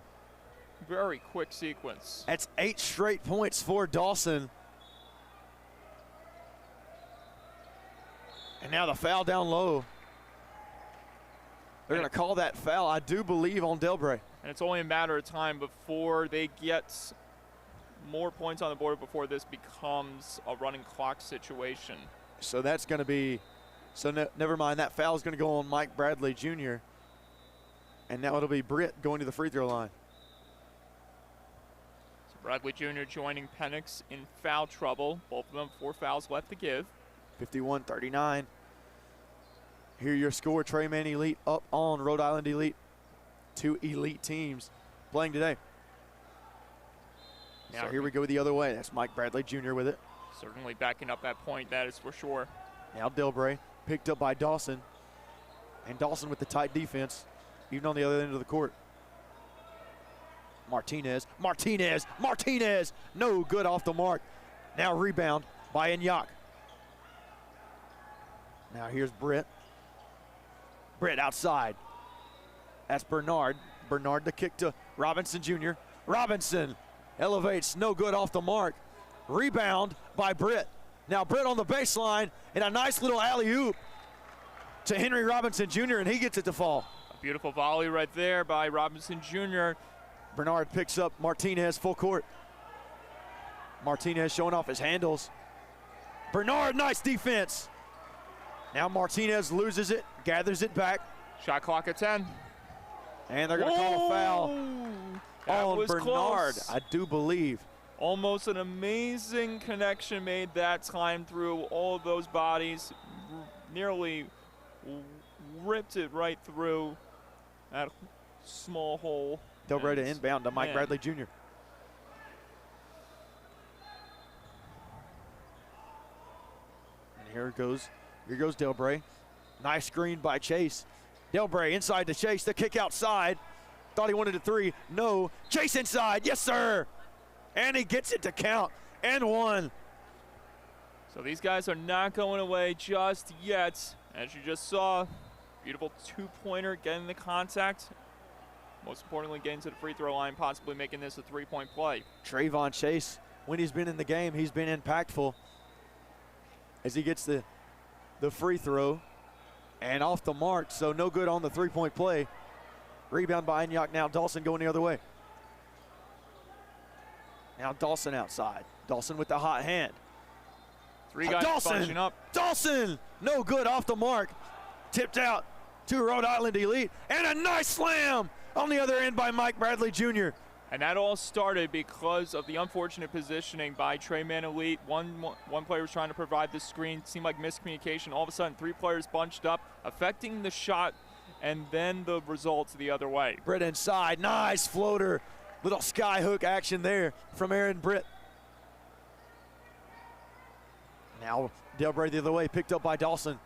very quick sequence. That's 8 straight points for Dawson. And now the foul down low. They're going to call that foul, I do believe, on Delbray. And it's only a matter of time before they get more points on the board before this becomes a running clock situation. So that's going to be, never mind, that foul is going to go on Mike Bradley Jr. And now it'll be Britt going to the free throw line. So Bradley Jr. joining Penix in foul trouble. Both of them 4 fouls left to give. 51-39. Here your score, Trey Mann Elite up on Rhode Island Elite. 2 elite teams playing today. Now here we go the other way. That's Mike Bradley Jr. with it. Certainly backing up that point, that is for sure. Now Delbray picked up by Dawson. And Dawson with the tight defense, even on the other end of the court. Martinez. No good, off the mark. Now rebound by Inyok. Now here's Britt. Britt outside. That's Bernard. Bernard the kick to Robinson Jr. Robinson elevates, no good, off the mark. Rebound by Britt. Now Britt on the baseline and a nice little alley-oop to Henry Robinson Jr. and he gets it to fall. A beautiful volley right there by Robinson Jr. Bernard picks up Martinez full court. Martinez showing off his handles. Bernard, nice defense. Now Martinez loses it, gathers it back. Shot clock at 10. And they're going to call a foul on Bernard, close. I do believe. Almost an amazing connection made that time through all of those bodies. Nearly ripped it right through that small hole. Delbray to inbound to Mike Bradley Jr. And here goes Delbray. Nice screen by Chase. Delbray inside to Chase, the kick outside. Thought he wanted a three. No. Chase inside. Yes, sir. And he gets it to count. And one. So these guys are not going away just yet. As you just saw, beautiful two-pointer getting the contact. Most importantly, getting to the free throw line, possibly making this a three-point play. Trayvon Chase, when he's been in the game, he's been impactful as he gets the free throw and off the mark, so no good on the three-point play. Rebound by Inyok. Now Dawson going the other way. Now Dawson outside. Dawson with the hot hand. Three guys bunching up. Dawson, no good, off the mark. Tipped out to Rhode Island Elite. And a nice slam on the other end by Mike Bradley Jr. And that all started because of the unfortunate positioning by Trey Man Elite. One player was trying to provide the screen. Seemed like miscommunication. All of a sudden, three players bunched up, affecting the shot, and then the results the other way. Britt inside. Nice floater. Little sky hook action there from Aaron Britt. Now Delbray the other way, picked up by Dawson.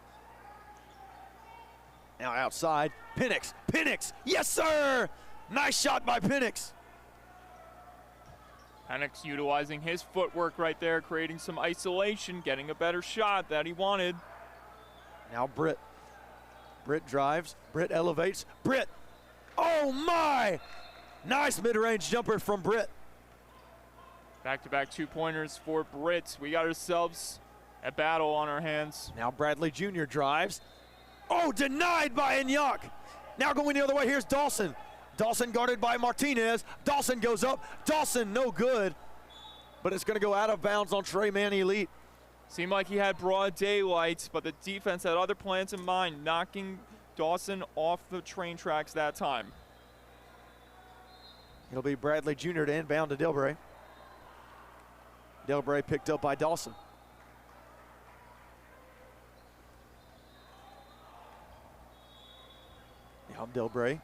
Now outside. Penix. Penix. Yes, sir. Nice shot by Penix. Penix utilizing his footwork right there, creating some isolation, getting a better shot that he wanted. Now Britt. Britt drives. Britt elevates. Britt. Oh, my. Nice mid-range jumper from Britt. Back-to-back two-pointers for Britt. We got ourselves a battle on our hands. Now Bradley Jr. drives. Oh, denied by Inyok. Now going the other way, here's Dawson. Dawson guarded by Martinez. Dawson goes up. Dawson, no good. But it's going to go out of bounds on Trey Man Elite. Seemed like he had broad daylight, but the defense had other plans in mind, knocking Dawson off the train tracks that time. It'll be Bradley Jr. to inbound to Delbray. Delbray picked up by Dawson. Now Delbray.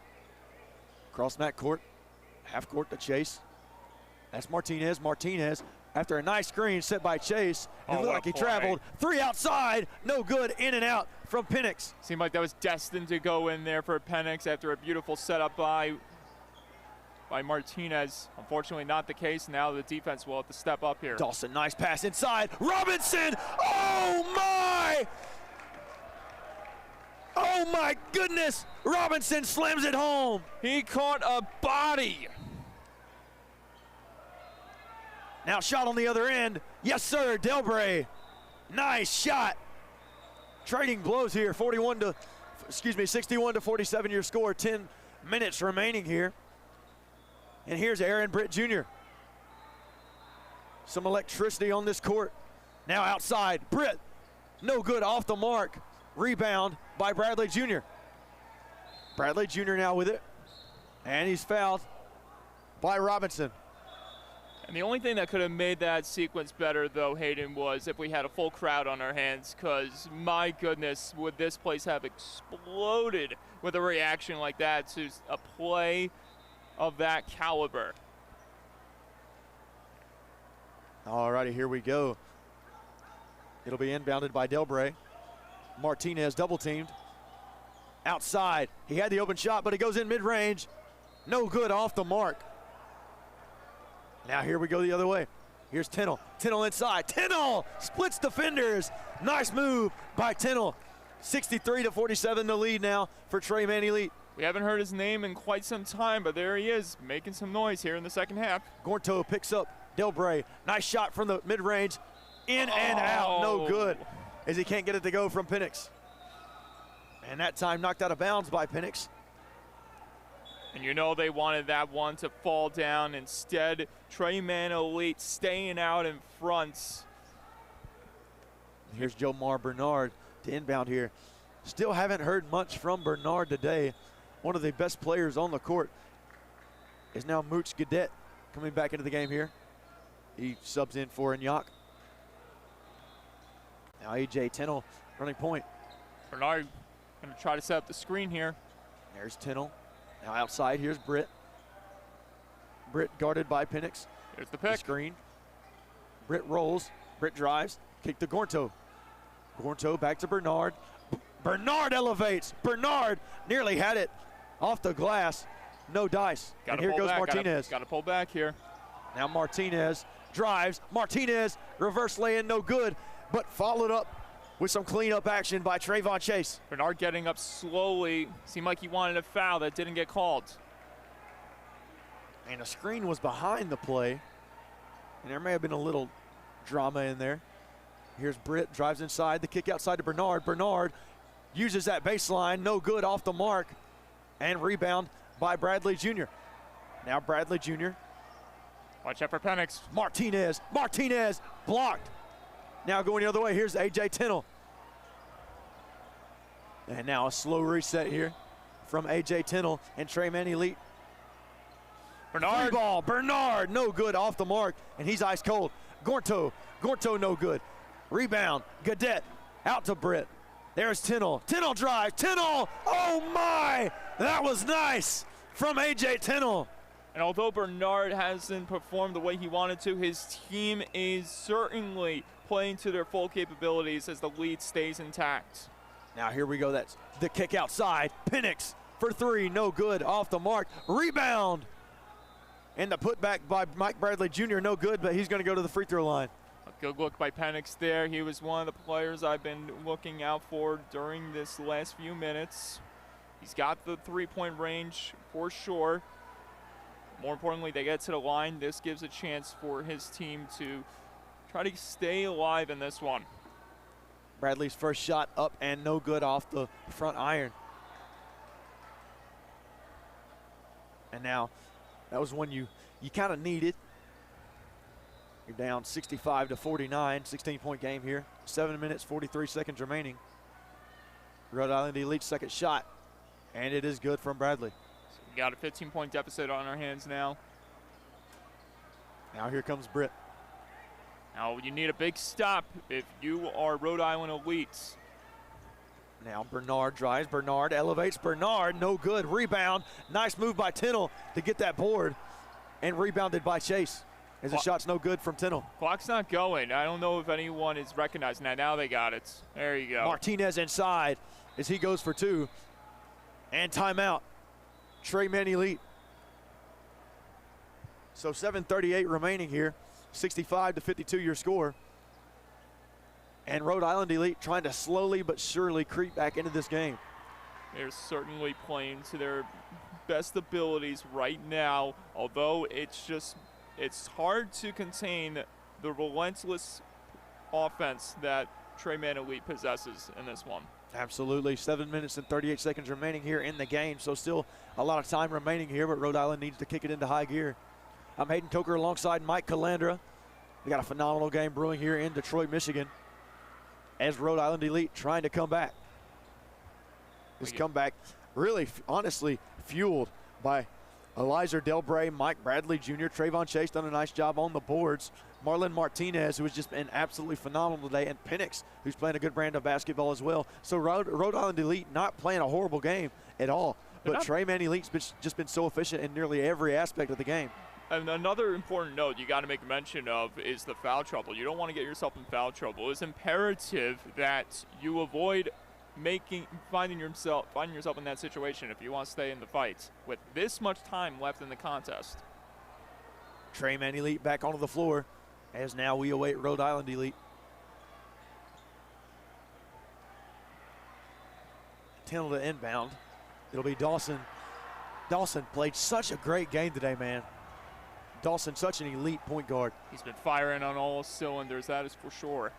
Cross mat court. Half court to Chase. That's Martinez. Martinez, after a nice screen set by Chase, it looked like he traveled. Three outside, no good, in and out from Penix. Seemed like that was destined to go in there for Penix after a beautiful setup by Martinez. Unfortunately not the case. Now the defense will have to step up here. Dawson, nice pass inside. Robinson, oh my! Oh my goodness! Robinson slams it home. He caught a body. Now shot on the other end. Yes, sir, Delbray. Nice shot. Trading blows here. 61 to 47 your score. 10 minutes remaining here. And here's Aaron Britt Jr. Some electricity on this court. Now outside. Britt, no good, off the mark. Rebound by Bradley Jr. Bradley Jr. now with it. And he's fouled by Robinson. And the only thing that could have made that sequence better, though, Hayden, was if we had a full crowd on our hands, because, my goodness, would this place have exploded with a reaction like that to a play of that caliber. All righty, here we go. It'll be inbounded by Delbray. Martinez double teamed. Outside. He had the open shot, but it goes in mid-range. No good, off the mark. Now here we go the other way. Here's Tennell. Tennell inside. Tennell splits defenders. Nice move by Tennell. 63 to 47 the lead now for Trey Man Elite. We haven't heard his name in quite some time, but there he is, making some noise here in the second half. Gornto picks up Delbray. Nice shot from the mid-range. In and out, no good, as he can't get it to go from Penix. And that time knocked out of bounds by Penix. And you know they wanted that one to fall down. Instead, Trey Man Elite staying out in front. Here's Jomar Bernard to inbound here. Still haven't heard much from Bernard today. One of the best players on the court is now Mooch Gadet coming back into the game here. He subs in for Inyok. Now A.J. Tennell running point. Bernard going to try to set up the screen here. There's Tennell. Now outside, here's Britt. Britt guarded by Penix. Here's the pick. The screen. Britt rolls. Britt drives. Kick to Gornto. Gornto back to Bernard. Bernard elevates. Bernard nearly had it off the glass. no dice. And here goes Martinez. Got to pull back here. Now Martinez drives. Martinez, reverse lay-in, no good, but followed up with some cleanup action by Trayvon Chase. Bernard getting up slowly. Seemed like he wanted a foul that didn't get called. And a screen was behind the play. And there may have been a little drama in there. Here's Britt, drives inside, the kick outside to Bernard. Bernard uses that baseline, no good, off the mark. And rebound by Bradley Jr. Now Bradley Jr. Watch out for Penix. Martinez blocked. Now going the other way, here's A.J. Tennell. And now a slow reset here from A.J. Tennell and Trayman Elite. Bernard. Free ball, Bernard, no good, off the mark, and he's ice cold. Gorto, no good. Rebound, Gadet, out to Britt. There's Tennell. Tennell drives, Tennell, oh my! That was nice from A.J. Tennell. And although Bernard hasn't performed the way he wanted to, his team is certainly playing to their full capabilities as the lead stays intact. Now here we go, that's the kick outside. Penix for three, no good, off the mark. Rebound. And the putback by Mike Bradley Jr., no good, but he's going to go to the free throw line. A good look by Penix there. He was one of the players I've been looking out for during this last few minutes. He's got the three-point range for sure. More importantly, they get to the line. This gives a chance for his team to try to stay alive in this one. Bradley's first shot up and no good, off the front iron. And now, that was one you kind of needed. You're down 65-49, 16-point game here. 7 minutes, 43 seconds remaining. Rhode Island Elite second shot, and it is good from Bradley. So we got a 15-point deficit on our hands now. Now here comes Britt. Now you need a big stop if you are Rhode Island Elites. Now Bernard drives, Bernard elevates, Bernard, no good, rebound. Nice move by Tennell to get that board, and rebounded by Chase. As the shot's no good from Tennell. Clock's not going. I don't know if anyone is recognizing that. Now they got it. There you go. Martinez inside as he goes for two. And timeout. Trayman Elite. So 7:38 remaining here. 65-52 your score. And Rhode Island Elite trying to slowly but surely creep back into this game. They're certainly playing to their best abilities right now, although it's hard to contain the relentless offense that Trayman Elite possesses in this one. Absolutely. 7 minutes and 38 seconds remaining here in the game, so still a lot of time remaining here, but Rhode Island needs to kick it into high gear. I'm Hayden Coker alongside Mike Calandra. We got a phenomenal game brewing here in Detroit, Michigan, as Rhode Island Elite trying to come back. This comeback really, honestly, fueled by Elizer Delbray, Mike Bradley Jr., Trayvon Chase done a nice job on the boards. Marlon Martinez, who has just been absolutely phenomenal today, and Penix, who's playing a good brand of basketball as well. So Rhode Island Elite not playing a horrible game at all, but Trayman Elite's just been so efficient in nearly every aspect of the game. And another important note you got to make mention of is the foul trouble. You don't want to get yourself in foul trouble. It's imperative that you avoid finding yourself in that situation if you want to stay in the fight with this much time left in the contest. Trayman Elite back onto the floor, as now we await Rhode Island Elite. Tennell to inbound. It'll be Dawson. Dawson played such a great game today, man. Dawson, such an elite point guard. He's been firing on all cylinders, that is for sure.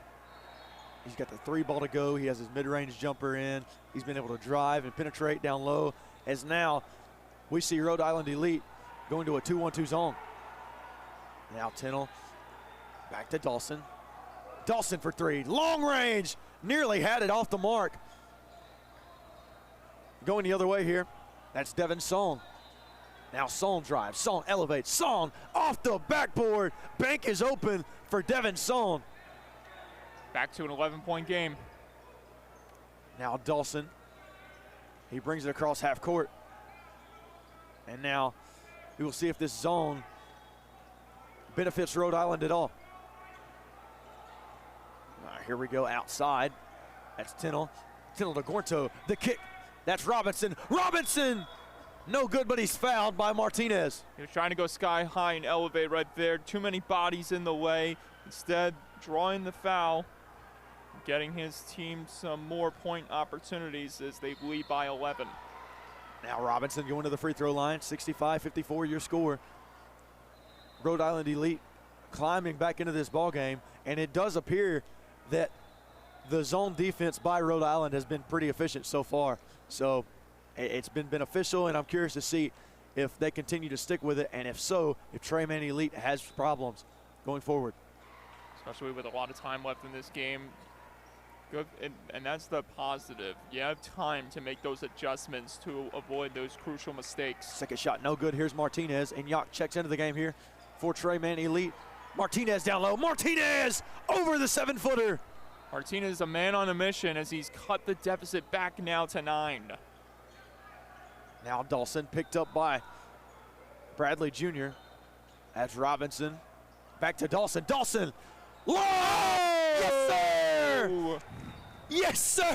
He's got the three ball to go. He has his mid-range jumper in. He's been able to drive and penetrate down low. As now we see Rhode Island Elite going to a 2-1-2 zone. Now Tennell back to Dawson. Dawson for three. Long range. Nearly had it off the mark. Going the other way here. That's Devin Song. Now Song drives. Song elevates. Song off the backboard. Bank is open for Devin Song. Back to an 11-point game. Now Dawson. He brings it across half court. And now we will see if this zone benefits Rhode Island at all. Here we go outside. That's Tennell. Tennell to Gorto. The kick. That's Robinson. Robinson No good, but he's fouled by Martinez. He was trying to go sky high and elevate right there. Too many bodies in the way. Instead, drawing the foul, getting his team some more point opportunities as they lead by 11. Now Robinson going to the free throw line. 65-54 your score. Rhode Island Elite climbing back into this ball game, and it does appear that the zone defense by Rhode Island has been pretty efficient so far. So it's been beneficial, and I'm curious to see if they continue to stick with it, and if so, if Trey Mann Elite has problems going forward. Especially with a lot of time left in this game. Good, and that's the positive. You have time to make those adjustments to avoid those crucial mistakes. Second shot, no good. Here's Martinez, and Yock checks into the game here for Trey Mann Elite. Martinez down low. Martinez over the 7-footer. Martinez a man on a mission as he's cut the deficit back now to 9. Now Dawson picked up by Bradley Jr. That's Robinson. Back to Dawson. Dawson. Low! Yes, sir! Ooh. Yes, sir!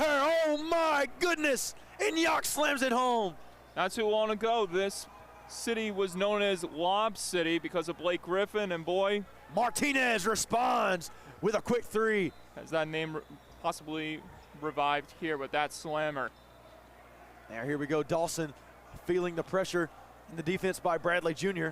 Oh, my goodness! And Yock slams it home. Not too long ago, this city was known as Lob City because of Blake Griffin, and boy, Martinez responds with a quick 3. has that name possibly revived here with that slammer. Now here we go, Dawson feeling the pressure in the defense by Bradley Jr.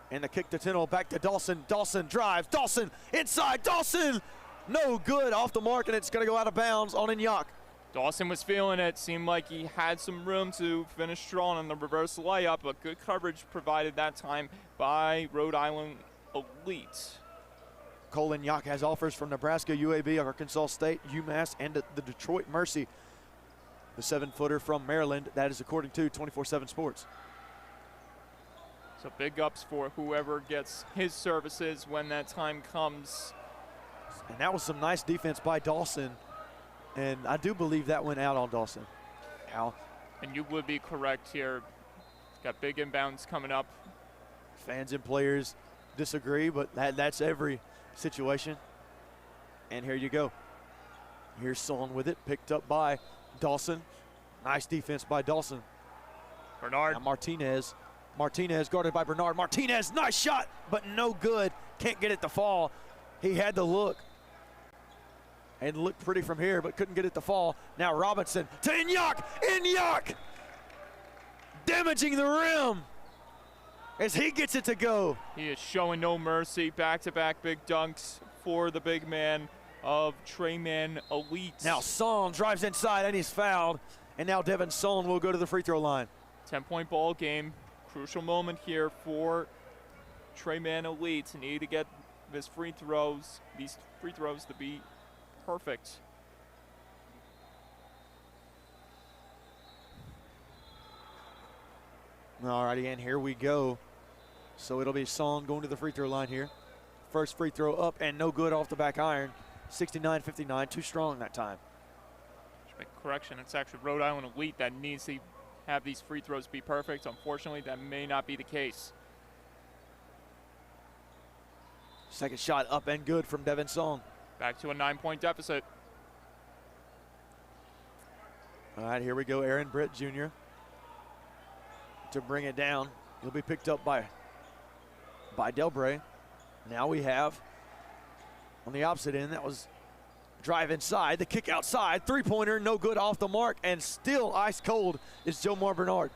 And the kick to Tindall, back to Dawson. Dawson drives, Dawson inside, Dawson! No good, off the mark, and it's gonna go out of bounds on Inyok. Dawson was feeling it. Seemed like he had some room to finish strong on the reverse layup, but good coverage provided that time by Rhode Island Elite. Cole Inyok has offers from Nebraska, UAB, Arkansas State, UMass, and the Detroit Mercy. The 7-footer from Maryland, that is according to 24/7 Sports. So big ups for whoever gets his services when that time comes. And that was some nice defense by Dawson. And I do believe that went out on Dawson. Now, And you would be correct here. Got big inbounds coming up. fans and players disagree, but that's every situation. And here you go. Here's Son with it, picked up by Dawson. Nice defense by Dawson. Bernard. Now Martinez. Martinez guarded by Bernard. Martinez, nice shot, but no good. Can't get it to fall. He had to look. And looked pretty from here, but couldn't get it to fall. Now Robinson to Inyok. Inyok! Damaging the rim as he gets it to go. He is showing no mercy. Back-to-back big dunks for the big man of Trey Mann Elite. Now Son drives inside and he's fouled. And now Devin Son will go to the free throw line. 10-point ball game. Crucial moment here for Trey Mann Elite. Need to get these free throws to be perfect. Alrighty, and here we go. So it'll be Son going to the free throw line here. First free throw up and no good off the back iron. 69-59, too strong that time. Should make a correction. It's actually Rhode Island Elite that needs to have these free throws be perfect. Unfortunately, that may not be the case. Second shot up and good from Devin Son. Back to a 9-point deficit. All right, here we go. Aaron Britt Jr. to bring it down. He'll be picked up by Delbray. Now we have on the opposite end, that was drive inside, the kick outside, three-pointer, no good off the mark, and still ice cold is Jomar Bernard.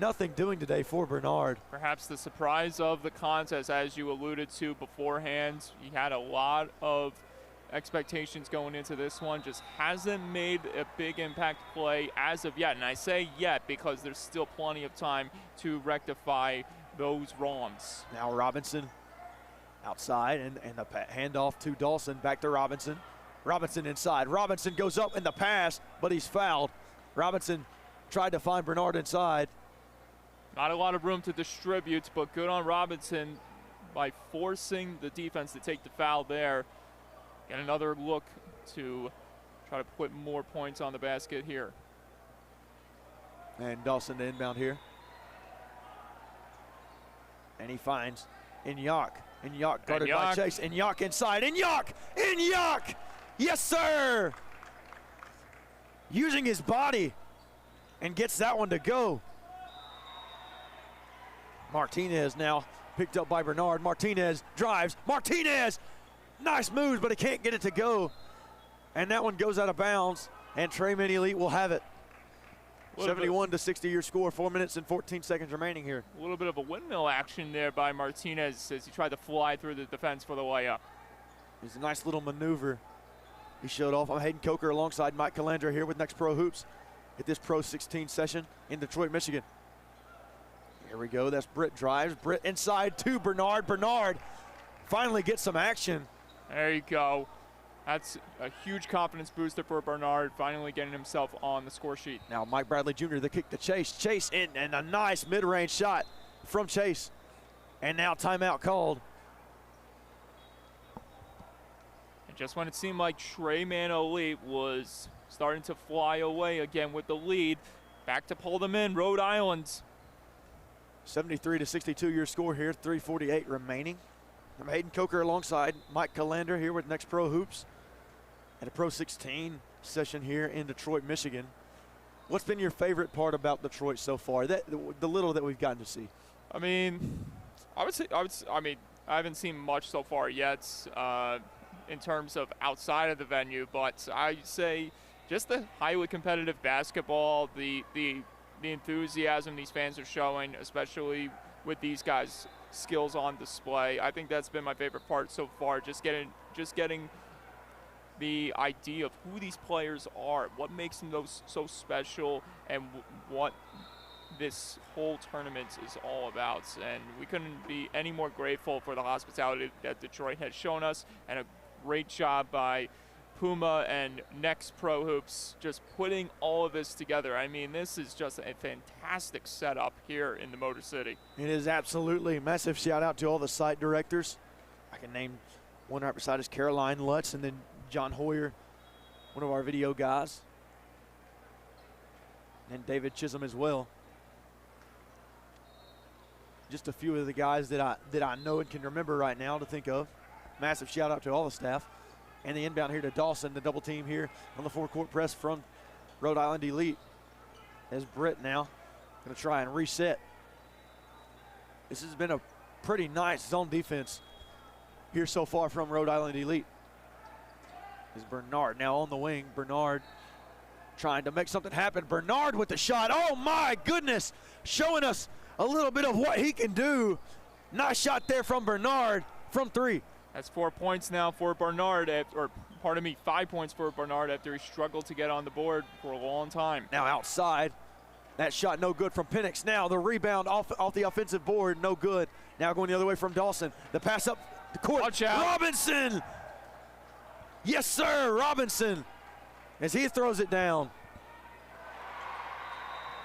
Nothing doing today for Bernard. Perhaps the surprise of the contest, as you alluded to beforehand. He had a lot of expectations going into this one, just hasn't made a big impact play as of yet. And I say yet because there's still plenty of time to rectify those wrongs. Now Robinson outside, and the handoff to Dawson, back to Robinson. Robinson inside. Robinson goes up in the pass, but he's fouled. Robinson tried to find Bernard inside. Not a lot of room to distribute, but good on Robinson by forcing the defense to take the foul there. Get another look to try to put more points on the basket here. And Dawson to inbound here. And he finds Inyok. Inyok guarded by Chase. Inyok inside. Inyok! Inyok! Yes, sir! Using his body and gets that one to go. Martinez now picked up by Bernard. Martinez drives. Martinez! Nice moves, but he can't get it to go. And that one goes out of bounds, and Trey Mann Elite will have it. 71 to 60 your score, 4 minutes and 14 seconds remaining here. A little bit of a windmill action there by Martinez as he tried to fly through the defense for the layup. It was a nice little maneuver he showed off. I'm Hayden Coker alongside Mike Calandra here with Next Pro Hoops at this PRO16 session in Detroit, Michigan. Here we go, that's Britt drives. Britt inside to Bernard. Bernard finally gets some action. There you go. That's a huge confidence booster for Bernard, finally getting himself on the score sheet. Now Mike Bradley Jr., the kick to Chase. Chase in, and a nice mid-range shot from Chase. And now timeout called. And just when it seemed like Trey Mann Elite was starting to fly away again with the lead, back to pull them in, Rhode Island. 73 to 62 your score here, 3:48 remaining. I'm Hayden Coker alongside Mike Calandra here with Next Pro Hoops at a PRO16 session here in Detroit, Michigan. What's been your favorite part about Detroit so far? The little that we've gotten to see. I mean, I haven't seen much so far yet in terms of outside of the venue, but I'd say just the highly competitive basketball, the enthusiasm these fans are showing, especially with these guys' skills on display. I think that's been my favorite part so far. Just getting the idea of who these players are, what makes them so special, and what this whole tournament is all about. And we couldn't be any more grateful for the hospitality that Detroit has shown us, and a great job by Puma and Next Pro Hoops just putting all of this together. I mean, this is just a fantastic setup here in the Motor City. It is absolutely. Massive shout out to all the site directors. I can name one right beside us, Caroline Lutz, and then John Hoyer, one of our video guys, and David Chisholm as well. Just a few of the guys that I know and can remember right now to think of. Massive shout out to all the staff. And the inbound here to Dawson, the double team here on the four-court press from Rhode Island Elite. As Britt now going to try and reset. This has been a pretty nice zone defense here so far from Rhode Island Elite. Is Bernard now on the wing. Bernard trying to make something happen. Bernard with the shot. Oh my goodness, showing us a little bit of what he can do. Nice shot there from Bernard from three. That's 4 points now for Bernard, 5 points for Bernard after he struggled to get on the board for a long time. Now outside, that shot no good from Penix. Now the rebound off the offensive board, no good. Now going the other way from Dawson. The pass up the court. Watch out. Robinson! Yes, sir, Robinson, as he throws it down.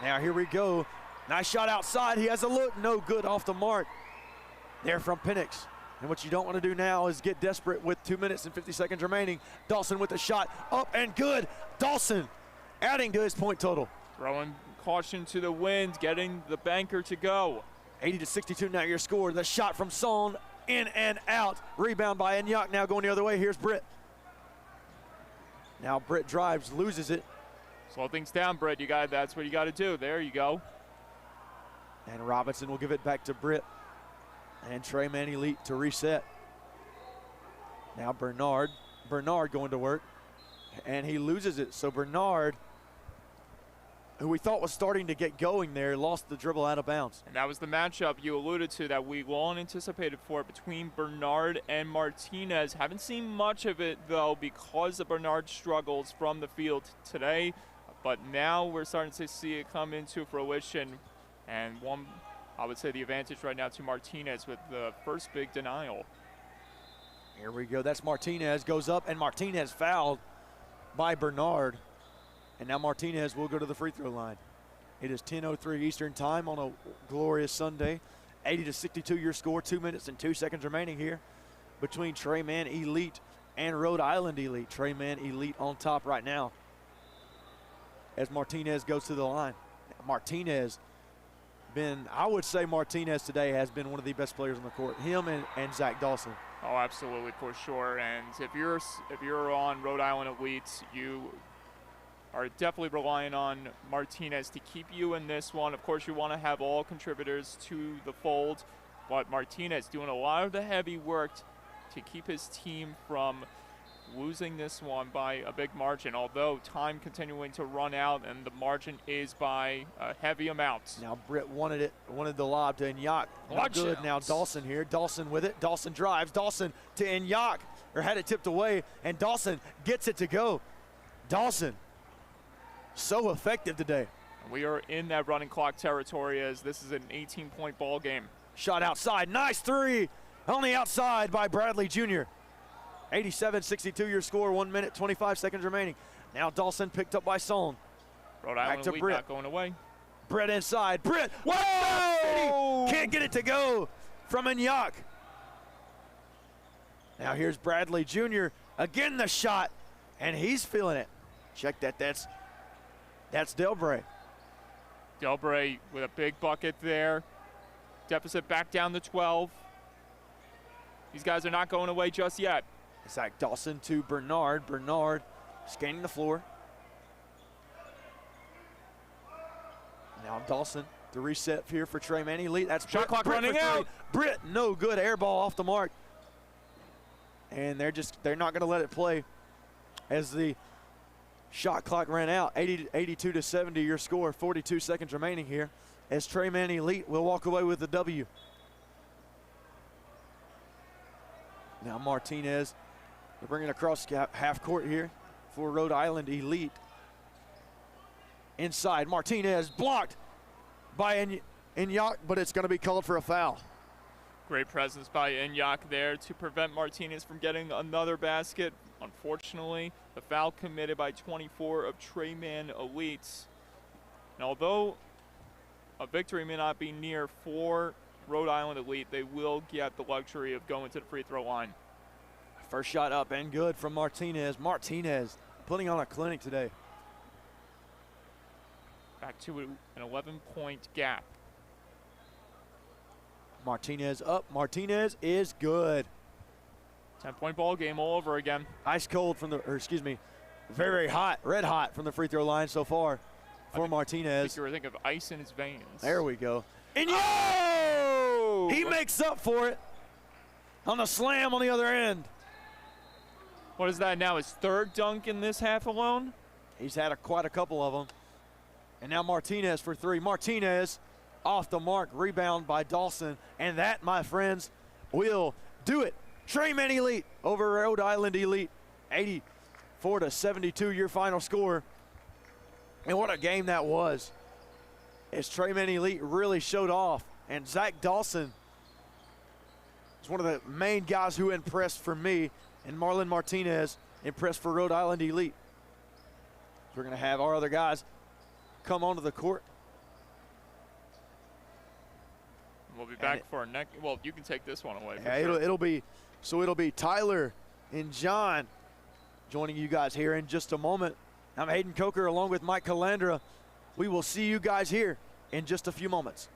Now here we go. Nice shot outside. He has a look, no good, off the mark. There from Penix. And what you don't want to do now is get desperate with 2 minutes and 50 seconds remaining. Dawson with the shot, up and good. Dawson adding to his point total. Throwing caution to the wind, getting the banker to go. 80 to 62 now your score. The shot from Son, in and out. Rebound by Enyaq, now going the other way. Here's Britt. Now Britt drives, loses it. Slow things down, Britt. That's what you got to do. There you go. And Robinson will give it back to Britt. And Trey Mann Elite to reset. Now Bernard going to work, and he loses it. So Bernard, who we thought was starting to get going there, lost the dribble out of bounds. And that was the matchup you alluded to that we long anticipated for between Bernard and Martinez. Haven't seen much of it, though, because of Bernard's struggles from the field today. But now we're starting to see it come into fruition. And I would say the advantage right now to Martinez with the first big denial. Here we go. That's Martinez. Goes up, and Martinez fouled by Bernard. And now Martinez will go to the free throw line. It is 10:03 Eastern time on a glorious Sunday. 80 to 62 your score. 2 minutes and 2 seconds remaining here between Trey Mann Elite and Rhode Island Elite. Trey Mann Elite on top right now as Martinez goes to the line. I would say Martinez today has been one of the best players on the court. Him and Zach Dawson. Oh, absolutely, for sure. And if you're on Rhode Island Elite, you are definitely relying on Martinez to keep you in this one. Of course, you want to have all contributors to the fold, but Martinez doing a lot of the heavy work to keep his team from losing this one by a big margin, although time continuing to run out and the margin is by a heavy amount. Now Britt wanted the lob to Inyak. Not good. Now Dawson here. Dawson with it. Dawson drives. Dawson to Inyak, or had it tipped away, and Dawson gets it to go. Dawson, so effective today. We are in that running clock territory as this is an 18-point ball game. Shot outside. Nice three. On the outside by Bradley Jr. 87-62 your score. 1 minute, 25 seconds remaining. Now Dawson picked up by Son. Rhode Island to Elite Britt. not going away. Britt inside. Britt. Whoa! Can't get it to go from Inyak. Now here's Bradley Jr. Again the shot, and he's feeling it. Check that. That's Delbray. Delbray with a big bucket there. Deficit back down to 12. These guys are not going away just yet. Zach Dawson to Bernard. Bernard scanning the floor. Now Dawson, the reset here for Trey Mann Elite. That's shot clock running out. Britt, no good. Air ball off the mark. And they're not going to let it play as the shot clock ran out. 82-70 your score. 42 seconds remaining here as Trey Mann Elite will walk away with the W. Now Martinez, they're bringing across half court here for Rhode Island Elite. Inside, Martinez blocked by Inyak, but it's going to be called for a foul. Great presence by Inyak there to prevent Martinez from getting another basket. Unfortunately, the foul committed by 24 of Trey Mann Elites. And although a victory may not be near for Rhode Island Elite, they will get the luxury of going to the free throw line. First shot up and good from Martinez. Martinez putting on a clinic today. Back to an 11-point gap. Martinez up. Martinez is good. 10-point ball game all over again. Ice cold from very, very hot, red hot from the free throw line so far for Martinez. I think you were thinking of ice in his veins. There we go. And he makes up for it on the slam on the other end. What is that now? His third dunk in this half alone? He's had quite a couple of them. And now Martinez for three. Martinez off the mark. Rebound by Dawson. And that, my friends, will do it. Trey Mann Elite over Rhode Island Elite. 84-72 your final score. And what a game that was. As Trey Mann Elite really showed off. And Zach Dawson is one of the main guys who impressed for me. And Marlon Martinez impressed for Rhode Island Elite. We're going to have our other guys come onto the court. We'll be back for our next. Well, you can take this one away. Yeah, sure. it'll be Tyler and John joining you guys here in just a moment. I'm Hayden Coker along with Mike Calandra. We will see you guys here in just a few moments.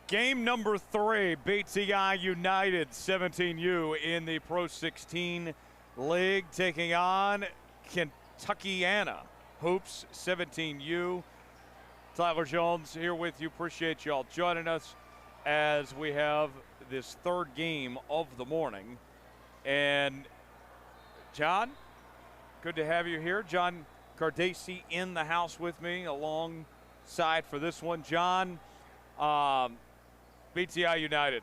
Game number 3, BTI United 17U in the PRO16 League taking on Kentuckiana Hoops 17U. Tyler Jones here with you. Appreciate y'all joining us as we have this third game of the morning. And John, good to have you here. John Cardacci in the house with me alongside for this one. John, BTI United,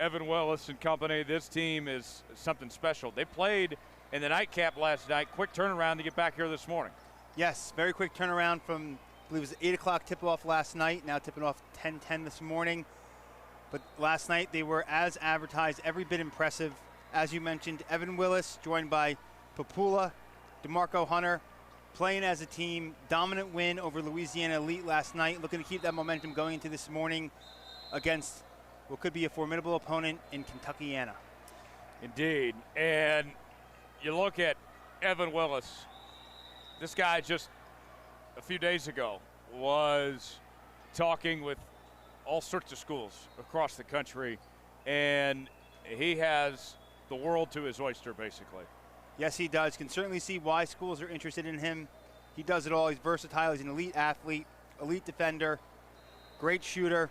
Evan Willis and company, this team is something special. They played in the nightcap last night. Quick turnaround to get back here this morning. Yes, very quick turnaround from, I believe it was 8 o'clock tip-off last night, now tipping off 10:10 this morning. But last night they were, as advertised, every bit impressive. As you mentioned, Evan Willis joined by Papula, DeMarco Hunter, playing as a team. Dominant win over Louisiana Elite last night, looking to keep that momentum going into this morning against what could be a formidable opponent in Kentuckiana. Indeed. And you look at Evan Willis. This guy just a few days ago was talking with all sorts of schools across the country, and he has the world to his oyster, basically. Yes, he does. Can certainly see why schools are interested in him. He does it all. He's versatile. He's an elite athlete, elite defender, great shooter.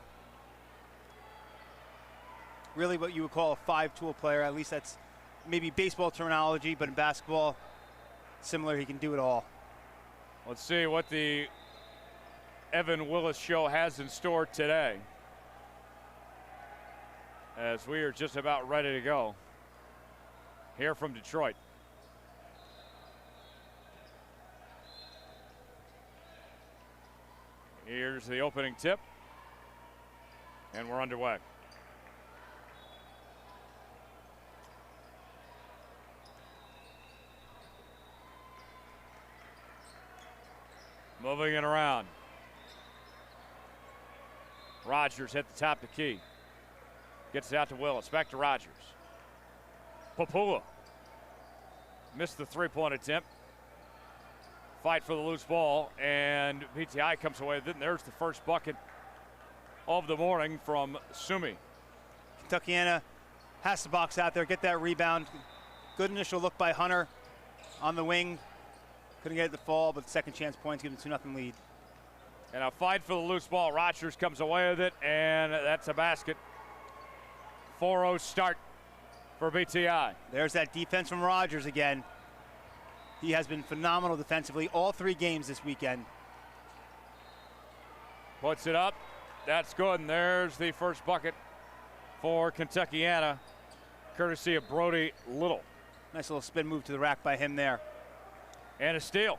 Really what you would call a five-tool player. At least that's maybe baseball terminology, but in basketball, similar. He can do it all. Let's see what the Evan Willis show has in store today, as we are just about ready to go here from Detroit. Here's the opening tip, and we're underway. Moving it around. Rogers hit the top of the key. Gets it out to Willis. Back to Rogers. Papula missed the three-point attempt. Fight for the loose ball, and PTI comes away with it, and there's the first bucket of the morning from Sumi. Kentuckiana has to box out there, get that rebound. Good initial look by Hunter on the wing. Couldn't get it to fall, but second chance points give them 2-0 lead. And a fight for the loose ball. Rogers comes away with it, and that's a basket. 4-0 start for BTI. There's that defense from Rogers again. He has been phenomenal defensively all 3 games this weekend. Puts it up. That's good, and there's the first bucket for Kentuckiana, courtesy of Brody Little. Nice little spin move to the rack by him there. And a steal.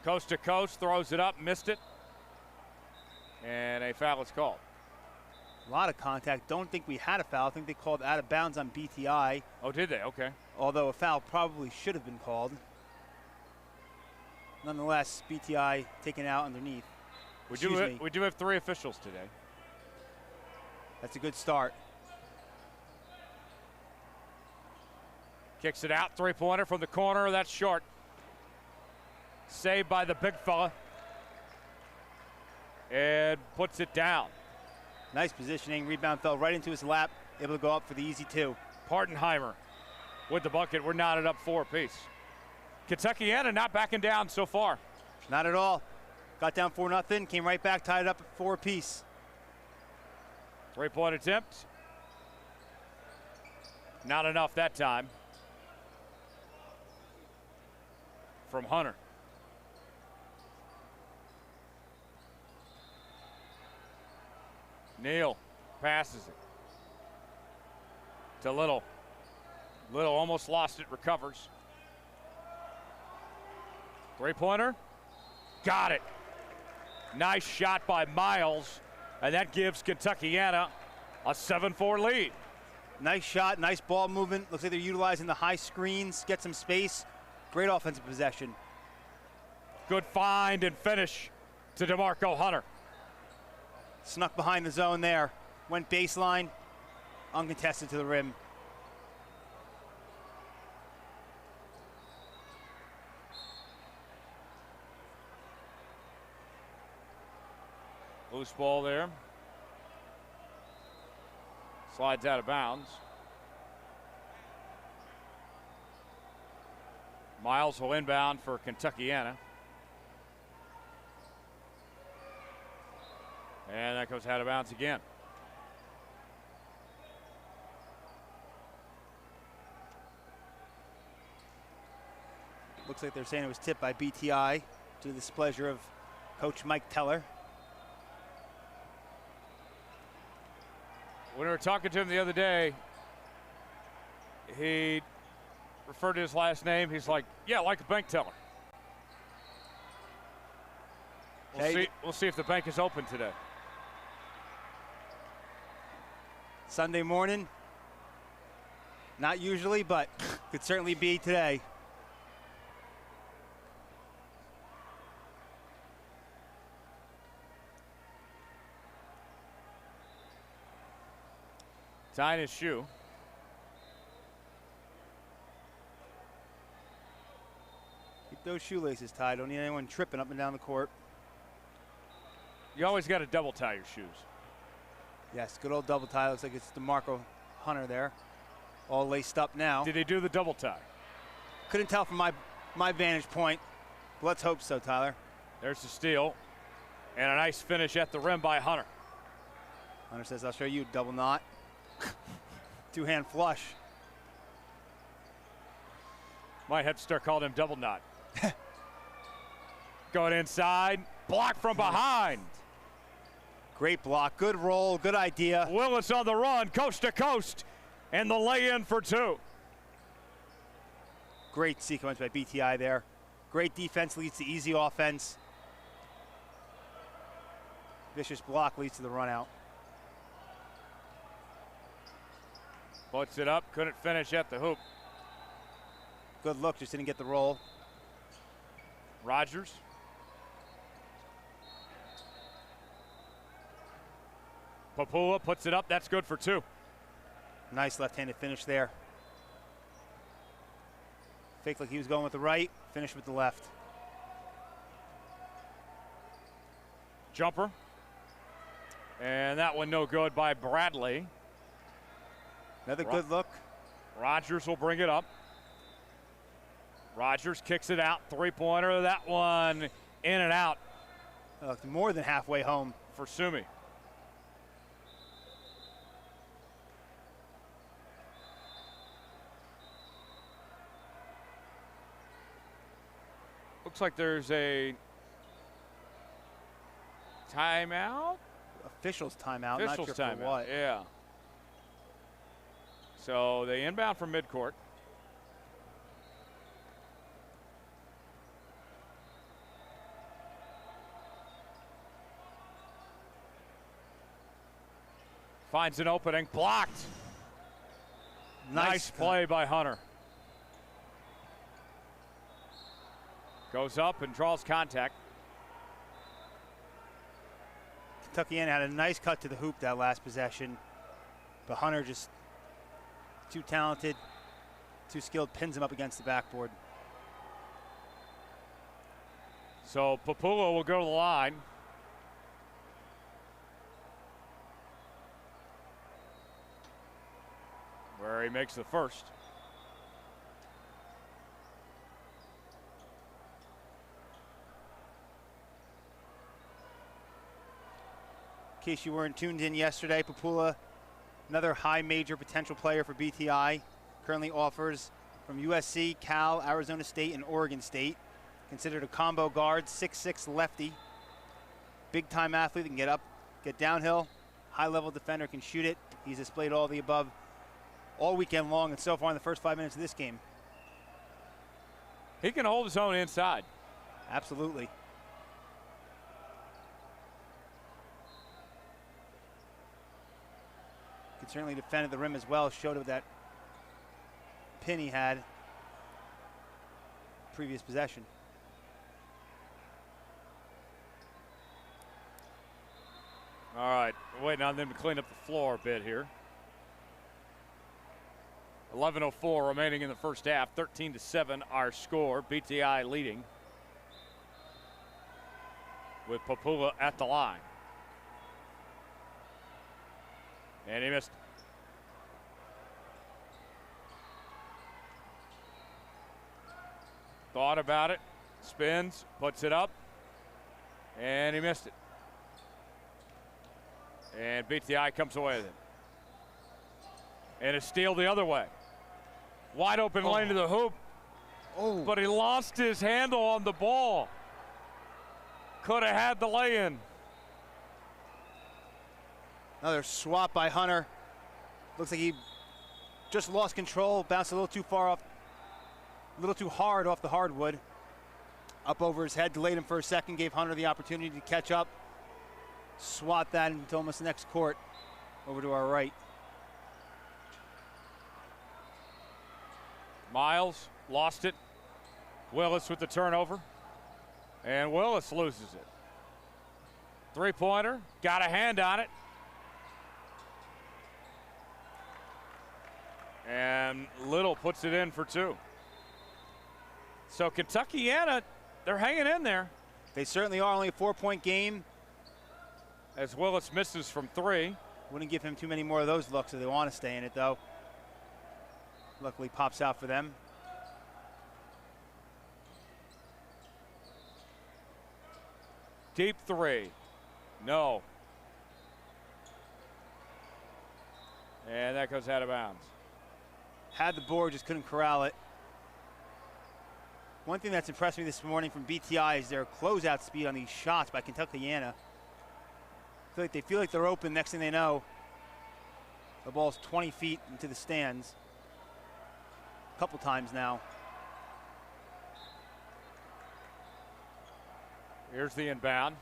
Coast to coast, throws it up, missed it. And a foul is called. A lot of contact. Don't think we had a foul. I think they called out of bounds on BTI. Oh, did they? Okay. Although a foul probably should have been called. Nonetheless, BTI taken out underneath. We do have 3 officials today. That's a good start. Kicks it out, three-pointer from the corner. That's short. Saved by the big fella. And puts it down. Nice positioning. Rebound fell right into his lap. Able to go up for the easy 2. Partenheimer with the bucket. We're knotted up 4 apiece. Kentuckiana not backing down so far. Not at all. Got down 4-0. Came right back, tied up at 4 apiece. 3-point attempt. Not enough that time. From Hunter. Neal passes it to Little. Little almost lost it, recovers. 3-pointer. Got it. Nice shot by Miles, and that gives Kentuckiana a 7-4 lead. Nice shot, nice ball movement. Looks like they're utilizing the high screens, get some space. Great offensive possession. Good find and finish to DeMarco Hunter. Snuck behind the zone there. Went baseline, uncontested to the rim. Loose ball there. Slides out of bounds. Miles will inbound for Kentuckiana. And that goes out of bounds again. Looks like they're saying it was tipped by BTI to the displeasure of Coach Mike Teller. When we were talking to him the other day, he referred to his last name. He's like, yeah, like a bank teller. We'll see if the bank is open today. Sunday morning, not usually, but could certainly be today. Tying his shoe. Keep those shoelaces tied. Don't need anyone tripping up and down the court. You always got to double tie your shoes. Yes, good old double tie. Looks like it's DeMarco Hunter there. All laced up now. Did he do the double tie? Couldn't tell from my vantage point. Let's hope so, Tyler. There's the steal. And a nice finish at the rim by Hunter. Hunter says, I'll show you double knot. Two-hand flush. My head start called him double knot. Going inside. Block from behind. Great block. Good roll. Good idea. Willis on the run, coast to coast. And the lay-in for 2. Great sequence by BTI there. Great defense leads to easy offense. Vicious block leads to the run out. Puts it up, couldn't finish at the hoop. Good look, just didn't get the roll. Rogers. Papua puts it up, that's good for 2. Nice left-handed finish there. Faked like he was going with the right, finished with the left. Jumper. And that one no good by Bradley. Another good look. Rogers will bring it up. Rogers kicks it out, 3-pointer. That one in and out. More than halfway home. For Sumi. Looks like there's a timeout. Officials timeout. Officials not sure timeout. for what. Yeah. So they inbound from midcourt. Finds an opening, blocked. Nice play by Hunter. Goes up and draws contact. Kentuckiana had a nice cut to the hoop that last possession, but Hunter just too talented, too skilled, pins him up against the backboard. So Papua will go to the line. there. He makes the first. In case you weren't tuned in yesterday, Papula, another high major potential player for BTI, currently offers from USC, Cal, Arizona State, and Oregon State. Considered a combo guard, 6'6" lefty. Big time athlete, can get up, get downhill. High level defender, can shoot it. He's displayed all the above all weekend long and so far in the first 5 minutes of this game. He can hold his own inside. Absolutely. Can certainly defend at the rim as well. Showed it that pin he had previous possession. All right, waiting on them to clean up the floor a bit here. 11:04 remaining in the first half. 13-7 our score. BTI leading with Papula at the line. And he missed. Thought about it, spins, puts it up, and he missed it. And BTI comes away with it. And a steal the other way. Wide open lane to the hoop. Oh. But he lost his handle on the ball. Could have had the lay-in. Another swap by Hunter. Looks like he just lost control, bounced a little too far off, a little too hard off the hardwood. Up over his head, delayed him for a second, gave Hunter the opportunity to catch up. Swat that into almost the next court, over to our right. Miles lost it. Willis with the turnover. And Willis loses it. Three-pointer, got a hand on it. And Little puts it in for two. So Kentuckiana, they're hanging in there. They certainly are. Only a 4-point game. As Willis misses from three. Wouldn't give him too many more of those looks if they want to stay in it, though. Luckily pops out for them. Deep three. No. And that goes out of bounds. Had the board, just couldn't corral it. One thing that's impressed me this morning from BTI is their closeout speed on these shots by Kentuckiana. They feel like they're open. Next thing they know, the ball's 20 feet into the stands. A couple times now. Here's the inbound.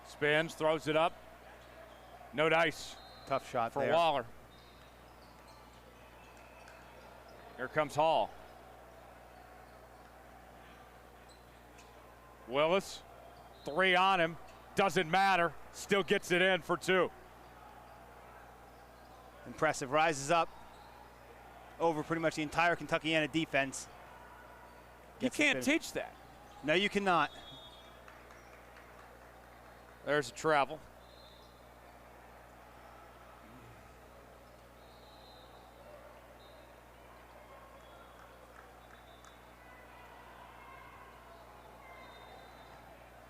Spins, throws it up. No dice. Tough shot for there. Waller. Here comes Hall. Willis, three on him. Doesn't matter. Still gets it in for two. Impressive. Rises up over pretty much the entire Kentuckiana defense. You can't teach that. No, you cannot. There's a travel.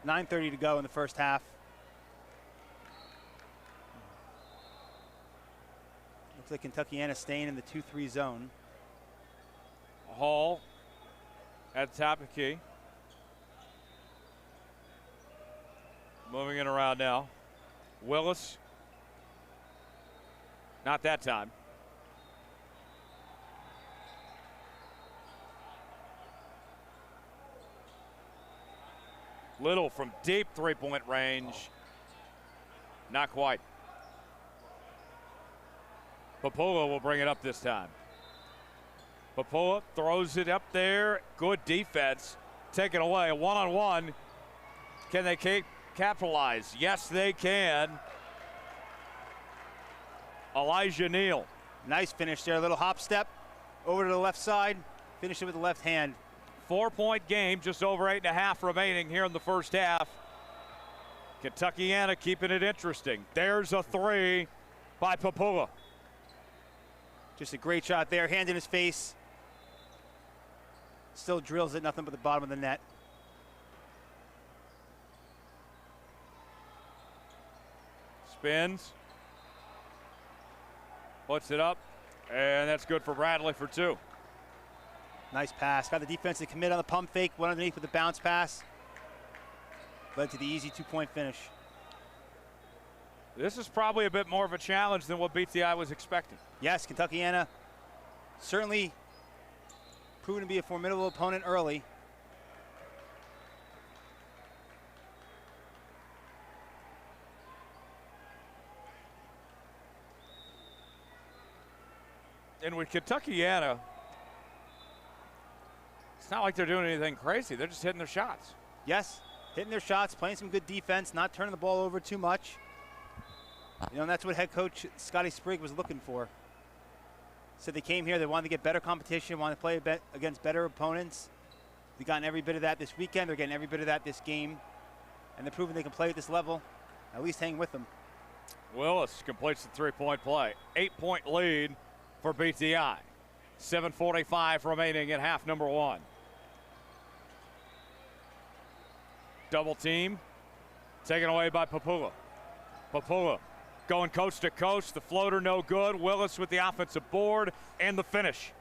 .9:30 to go in the first half. Looks like Kentuckiana staying in the 2-3 zone. Hall at the top of the key. Moving it around now. Willis. Not that time. Little from deep three-point range. Not quite. Papula will bring it up this time. Papula throws it up there. Good defense. Taken away. One-on-one. Can they capitalize? Yes, they can. Elijah Neal. Nice finish there. A little hop step over to the left side. Finish it with the left hand. 4-point game, just over 8.5 remaining here in the first half. Kentuckiana keeping it interesting. There's a three by Papua. Just a great shot there, hand in his face. Still drills it, nothing but the bottom of the net. Spins. Puts it up, and that's good for Bradley for two. Nice pass. Got the defense to commit on the pump fake. Went underneath with the bounce pass. Led to the easy 2-point finish. This is probably a bit more of a challenge than what BTI was expecting. Yes, Kentuckiana certainly proven to be a formidable opponent early. And with Kentuckiana, it's not like they're doing anything crazy. They're just hitting their shots. Yes, hitting their shots, playing some good defense, not turning the ball over too much. You know, and that's what head coach Scotty Sprigg was looking for. So they came here, they wanted to get better competition, wanted to play against better opponents. They've gotten every bit of that this weekend. They're getting every bit of that this game. And they're proving they can play at this level, at least hang with them. Willis completes the three-point play. 8-point lead for BTI. 7:45 remaining in half number one. Double team, taken away by Papua. Papua going coast to coast. The floater no good. Willis with the offensive board and the finish.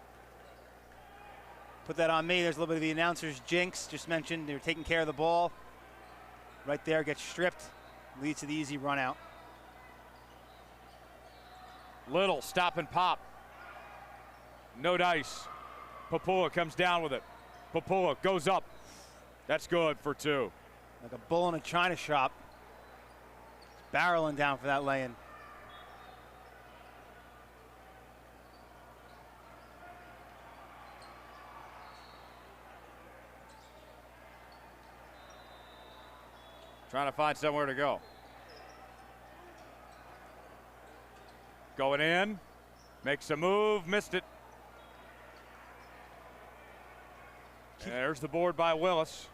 Put that on me. There's a little bit of the announcer's jinx. Just mentioned they were taking care of the ball. Right there, gets stripped. Leads to the easy run out. Little stop and pop. No dice. Papua comes down with it. Papua goes up. That's good for two. Like a bull in a china shop. Barreling down for that lay-in. Trying to find somewhere to go. Going in. Makes a move. Missed it. There's the board by Willis.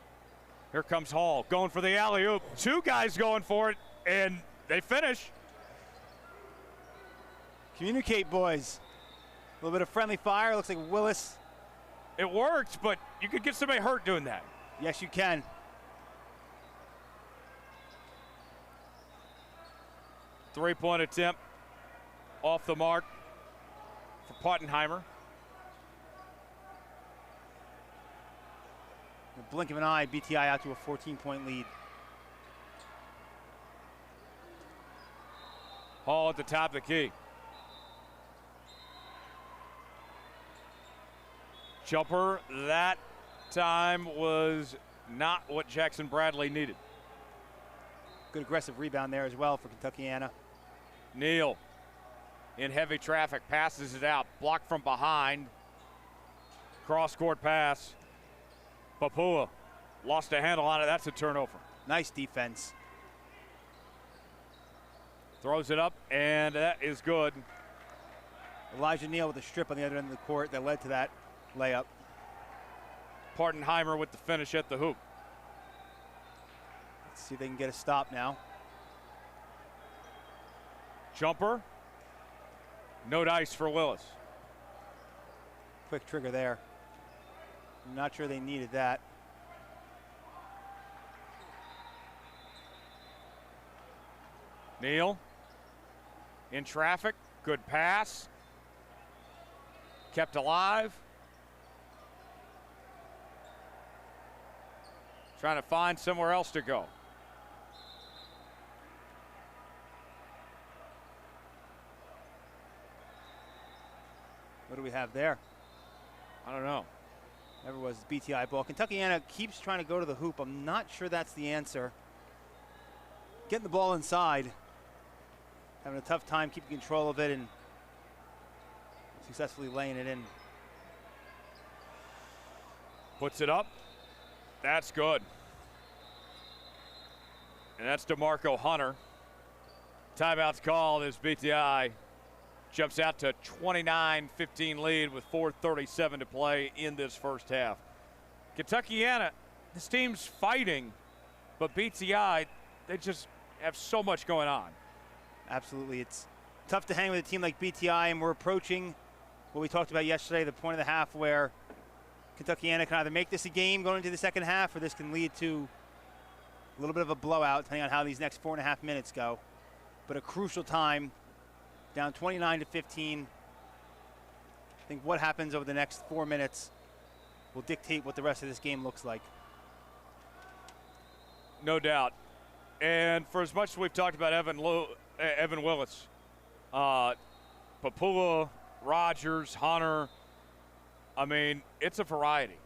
Here comes Hall going for the alley-oop. Two guys going for it, and they finish. Communicate, boys. A little bit of friendly fire. Looks like Willis. It worked, but you could get somebody hurt doing that. Yes, you can. Three-point attempt off the mark for Pottenheimer. In the blink of an eye, BTI out to a 14-point lead. Hall at the top of the key. Jumper that time was not what Jackson Bradley needed. Good aggressive rebound there as well for Kentuckiana. Neal in heavy traffic, passes it out, blocked from behind. Cross-court pass. Papua lost a handle on it. That's a turnover. Nice defense. Throws it up, and that is good. Elijah Neal with a strip on the other end of the court that led to that layup. Pottenheimer with the finish at the hoop. Let's see if they can get a stop now. Jumper. No dice for Willis. Quick trigger there. I'm not sure they needed that. Neal in traffic. Good pass. Kept alive. Trying to find somewhere else to go. What do we have there? I don't know. Never was BTI ball. Kentuckiana keeps trying to go to the hoop. I'm not sure that's the answer. Getting the ball inside. Having a tough time keeping control of it and successfully laying it in. Puts it up. That's good. And that's DeMarco Hunter. Timeout's called as BTI jumps out to 29-15 lead with 4:37 to play in this first half. Kentuckiana, this team's fighting, but BTI, have so much going on. Absolutely. It's tough to hang with a team like BTI, and we're approaching what we talked about yesterday, the point of the half where Kentuckiana can either make this a game going into the second half, or this can lead to a little bit of a blowout, depending on how these next 4.5 minutes go. But a crucial time, down 29-15. I think what happens over the next 4 minutes will dictate what the rest of this game looks like. No doubt. And for as much as we've talked about Evan Willis, Papula, Rogers, Hunter, I mean, it's a variety.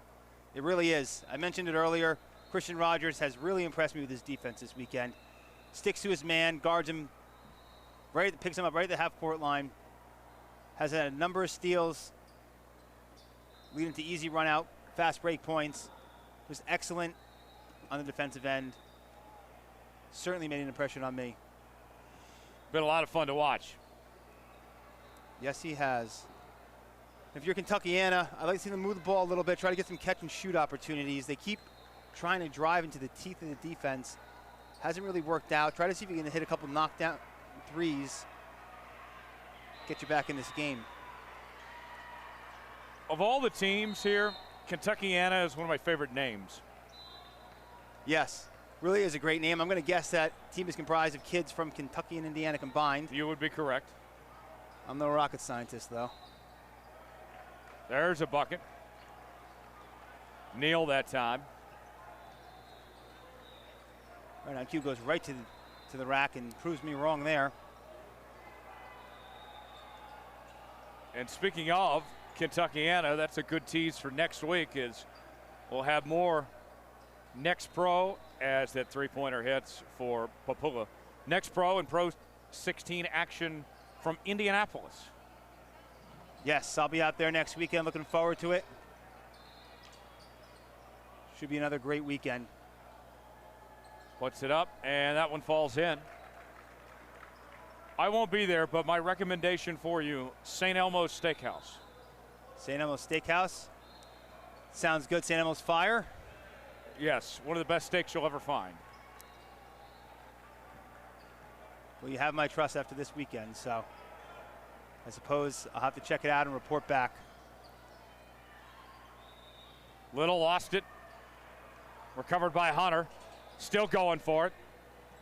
It really is. I mentioned it earlier. Christian Rogers has really impressed me with his defense this weekend. Sticks to his man, guards him, picks him up right at the half-court line. Has had a number of steals, leading to easy run-out, fast break points. Was excellent on the defensive end. Certainly made an impression on me. Been a lot of fun to watch. Yes, he has. If you're Kentuckiana, I'd like to see them move the ball a little bit, try to get some catch-and-shoot opportunities. They keep trying to drive into the teeth of the defense. Hasn't really worked out. Try to see if you can hit a couple knockdown threes. Get you back in this game. Of all the teams here, Kentuckiana is one of my favorite names. Yes, really is a great name. I'm going to guess that team is comprised of kids from Kentucky and Indiana combined. You would be correct. I'm no rocket scientist, though. There's a bucket. Neal that time. Right now, Q goes right to the rack and proves me wrong there. And speaking of Kentuckiana, that's a good tease for next week, is we'll have more Next Pro as that three-pointer hits for Papula. Next Pro and PRO16 action from Indianapolis. Yes, I'll be out there next weekend. Looking forward to it. Should be another great weekend. Puts it up, and that one falls in. I won't be there, but my recommendation for you, St. Elmo's Steakhouse. St. Elmo's Steakhouse. Sounds good. St. Elmo's Fire. Yes, one of the best steaks you'll ever find. Well, you have my trust after this weekend, so I suppose I'll have to check it out and report back. Little lost it. Recovered by Hunter. Still going for it.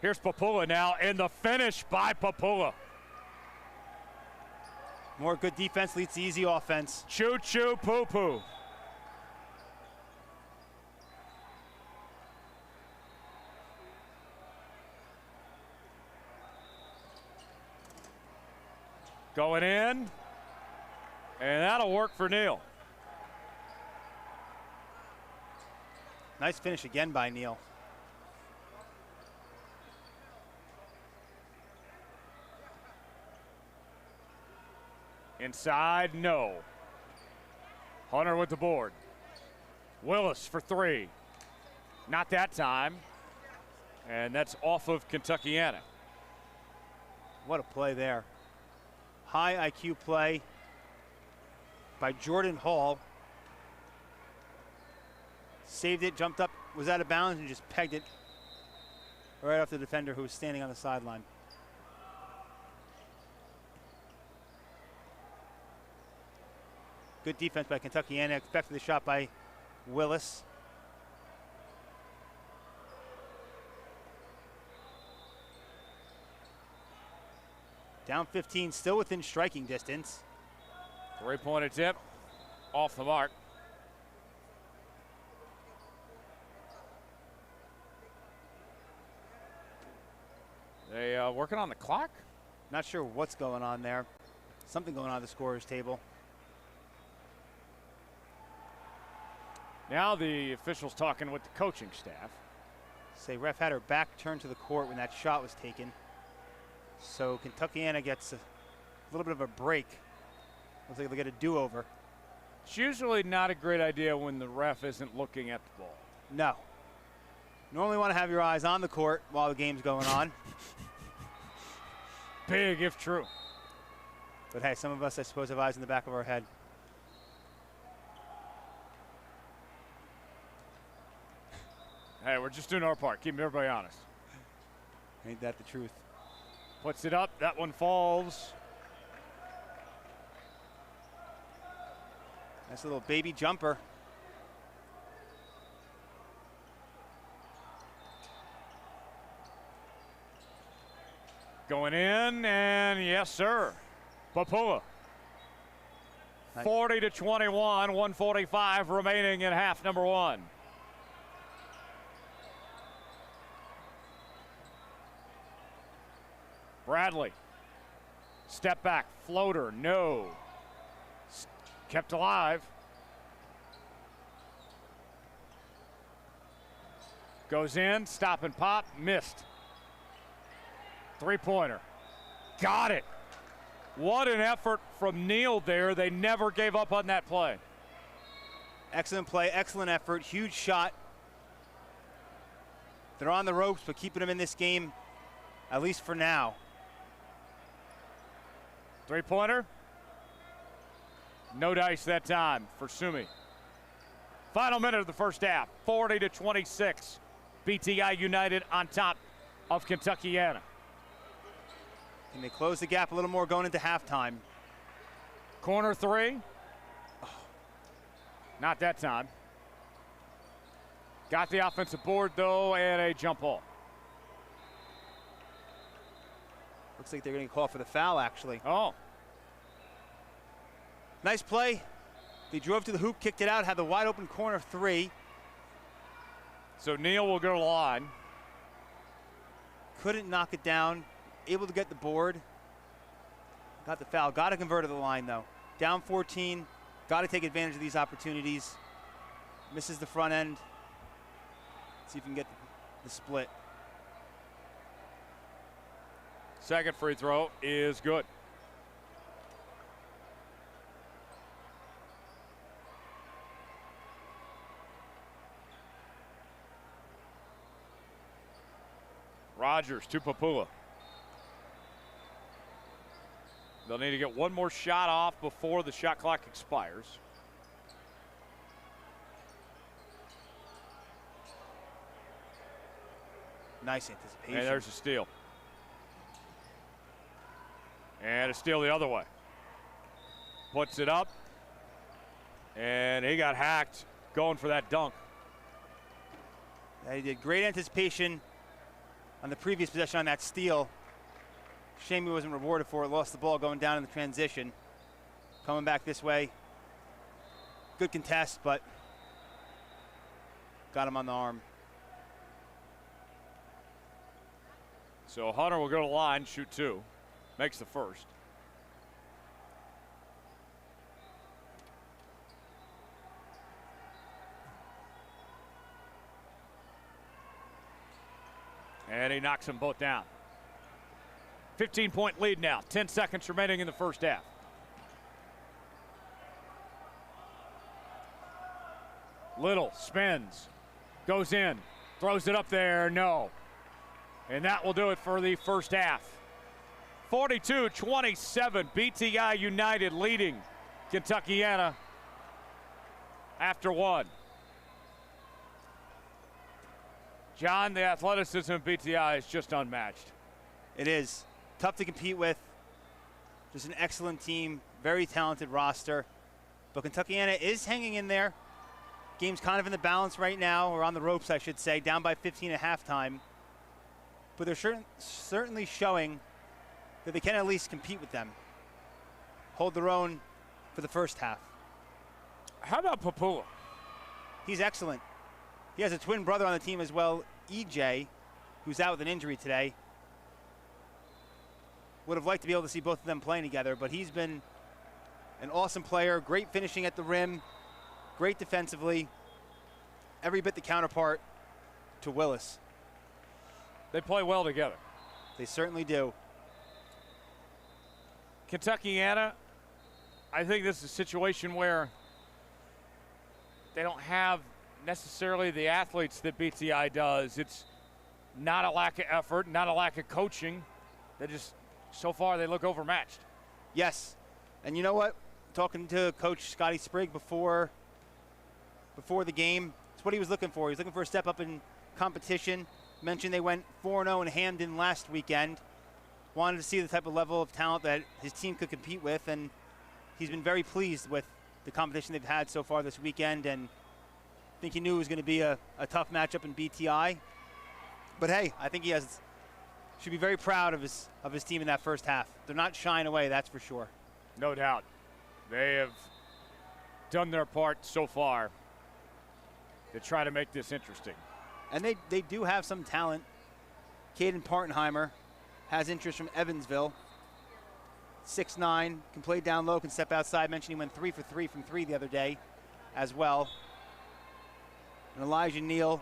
Here's Papula now, and the finish by Papula. More good defense leads to easy offense. Choo-choo, poo-poo. Going in, and that'll work for Neal. Nice finish again by Neal. Inside, no. Hunter with the board. Willis for three. Not that time. And that's off of Kentuckiana. What a play there. High IQ play by Jordan Hall. Saved it, jumped up, was out of bounds, and just pegged it right off the defender who was standing on the sideline. Good defense by Kentuckiana. Expected the shot by Willis. Down 15, still within striking distance. Three-pointer tip, off the mark. They working on the clock? Not sure what's going on there. Something going on at the scorer's table. Now the officials talking with the coaching staff. Say ref had her back turned to the court when that shot was taken. So Kentuckiana gets a little bit of a break. Looks like they get a do-over. It's usually not a great idea when the ref isn't looking at the ball. No. Normally want to have your eyes on the court while the game's going on. Big if true. But hey, some of us, I suppose, have eyes in the back of our head. Hey, we're just doing our part, keeping everybody honest. Ain't that the truth? Puts it up. That one falls. Nice little baby jumper. Going in, and yes, sir. Papua. 40-21, 145 remaining in half number one. Bradley. Step back, floater, no. Kept alive. Goes in, stop and pop, missed. Three-pointer. Got it. What an effort from Neal there. They never gave up on that play. Excellent play, excellent effort, huge shot. They're on the ropes, but keeping them in this game, at least for now. Three-pointer. No dice that time for Sumi. Final minute of the first half, 40-26. BTI United on top of Kentuckiana. And they close the gap a little more going into halftime. Corner three. Oh, not that time. Got the offensive board, though, and a jump ball. Looks like they're going to call for the foul, actually. Oh. Nice play. They drove to the hoop, kicked it out, had the wide open corner three. So Neal will go to the line. Couldn't knock it down. Able to get the board. Got the foul. Got to convert to the line, though. Down 14. Got to take advantage of these opportunities. Misses the front end. See if we can get the split. Second free throw is good. Rogers to Papua. They'll need to get one more shot off before the shot clock expires. Nice anticipation. And there's a steal. And a steal the other way. Puts it up. And he got hacked going for that dunk. Yeah, he did great anticipation on the previous possession on that steal. Shame he wasn't rewarded for it. Lost the ball going down in the transition. Coming back this way. Good contest, but got him on the arm. So Hunter will go to the line, shoot two. Makes the first. And he knocks them both down. 15-point lead now. 10 seconds remaining in the first half. Little spins, goes in, throws it up there, no. And that will do it for the first half. 42-27, BTI United leading Kentuckiana after one. John, the athleticism of BTI is just unmatched. It is. Tough to compete with. Just an excellent team, very talented roster. But Kentuckiana is hanging in there. Game's kind of in the balance right now, or on the ropes, I should say, down by 15 at halftime. But they're certainly showing that they can at least compete with them. Hold their own for the first half. How about Papua? He's excellent. He has a twin brother on the team as well, EJ, who's out with an injury today. Would have liked to be able to see both of them playing together, but he's been an awesome player, great finishing at the rim, great defensively, every bit the counterpart to Willis. They play well together. They certainly do. Kentuckiana, I think this is a situation where they don't have necessarily the athletes that BTI does. It's not a lack of effort, not a lack of coaching. They just, so far, they look overmatched. Yes. And you know what? Talking to Coach Scotty Sprigg before the game, it's what he was looking for. He was looking for a step up in competition. mentioned they went 4-0 in Hamden last weekend. Wanted to see the type of level of talent that his team could compete with, and he's been very pleased with the competition they've had so far this weekend, and I think he knew it was going to be a tough matchup in BTI. But hey, I think should be very proud of his team in that first half. They're not shying away, that's for sure. No doubt. They have done their part so far to try to make this interesting. And they do have some talent. Caden Partenheimer has interest from Evansville. 6'9", can play down low, can step outside. Mentioned he went 3 for 3 from 3 the other day as well. And Elijah Neal,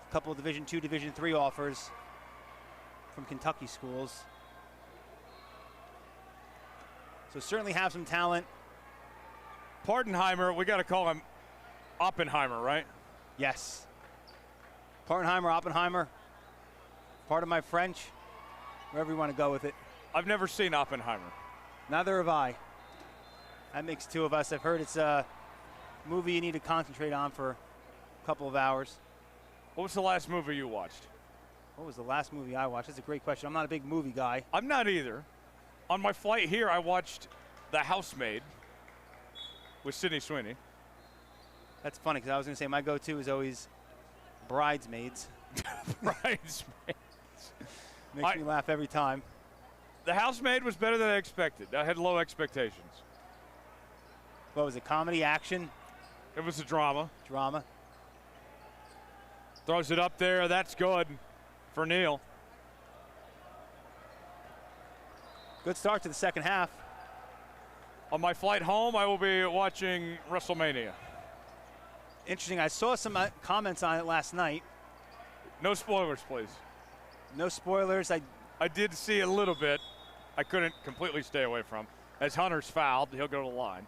a couple of Division II, Division III offers from Kentucky schools. So certainly have some talent. Partenheimer, we got to call him Oppenheimer, right? Yes. Partenheimer, Oppenheimer, part of my French, wherever you want to go with it. I've never seen Oppenheimer. Neither have I. That makes two of us. I've heard it's a movie you need to concentrate on for a couple of hours. What was the last movie you watched? What was the last movie I watched? That's a great question. I'm not a big movie guy. I'm not either. On my flight here, I watched The Housemaid with Sydney Sweeney. That's funny because I was going to say my go-to is always Bridesmaids. Bridesmaids. Makes me laugh every time. The Housemaid was better than I expected. I had low expectations. What was it, comedy, action? It was a drama. Drama. Throws it up there. That's good for Neal. Good start to the second half. On my flight home, I will be watching WrestleMania. Interesting. I saw some comments on it last night. No spoilers, please. No spoilers. I did see a little bit. I couldn't completely stay away from. As Hunter's fouled, he'll go to the line.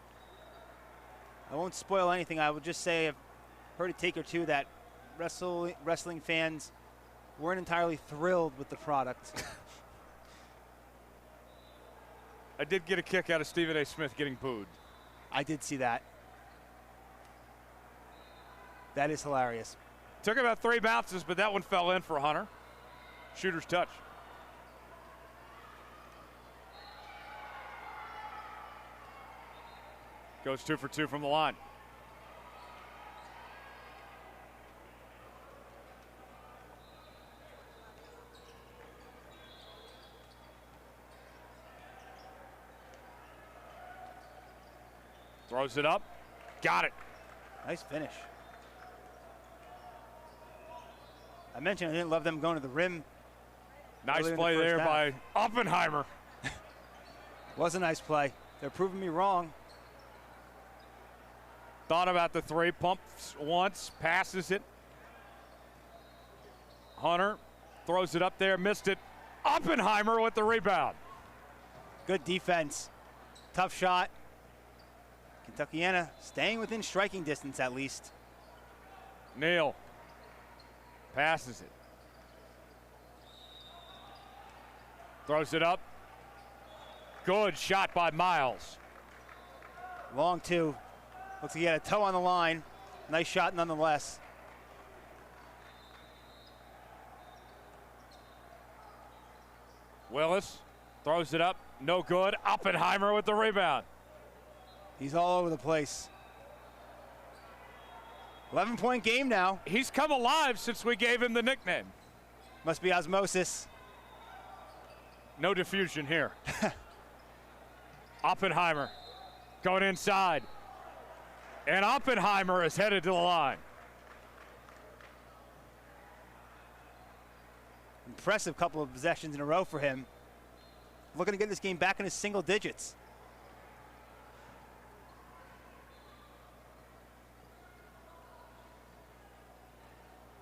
I won't spoil anything. I will just say I've heard a take or two that wrestling fans weren't entirely thrilled with the product. I did get a kick out of Stephen A. Smith getting booed. I did see that. That is hilarious. Took about 3 bounces, but that one fell in for Hunter. Shooter's touch. Goes 2 for 2 from the line. Throws it up. Got it. Nice finish. I mentioned I didn't love them going to the rim. Nice play there by Oppenheimer. Was a nice play. They're proving me wrong. Thought about the 3, pumps once, passes it. Hunter throws it up there, missed it. Oppenheimer with the rebound. Good defense. Tough shot. Kentuckiana staying within striking distance at least. Neal passes it. Throws it up. Good shot by Miles. Long 2. Looks like he had a toe on the line. Nice shot nonetheless. Willis throws it up. No good. Oppenheimer with the rebound. He's all over the place. 11-point game now. He's come alive since we gave him the nickname. Must be osmosis. No diffusion here. Oppenheimer going inside. And Oppenheimer is headed to the line. Impressive couple of possessions in a row for him. Looking to get this game back in his single digits.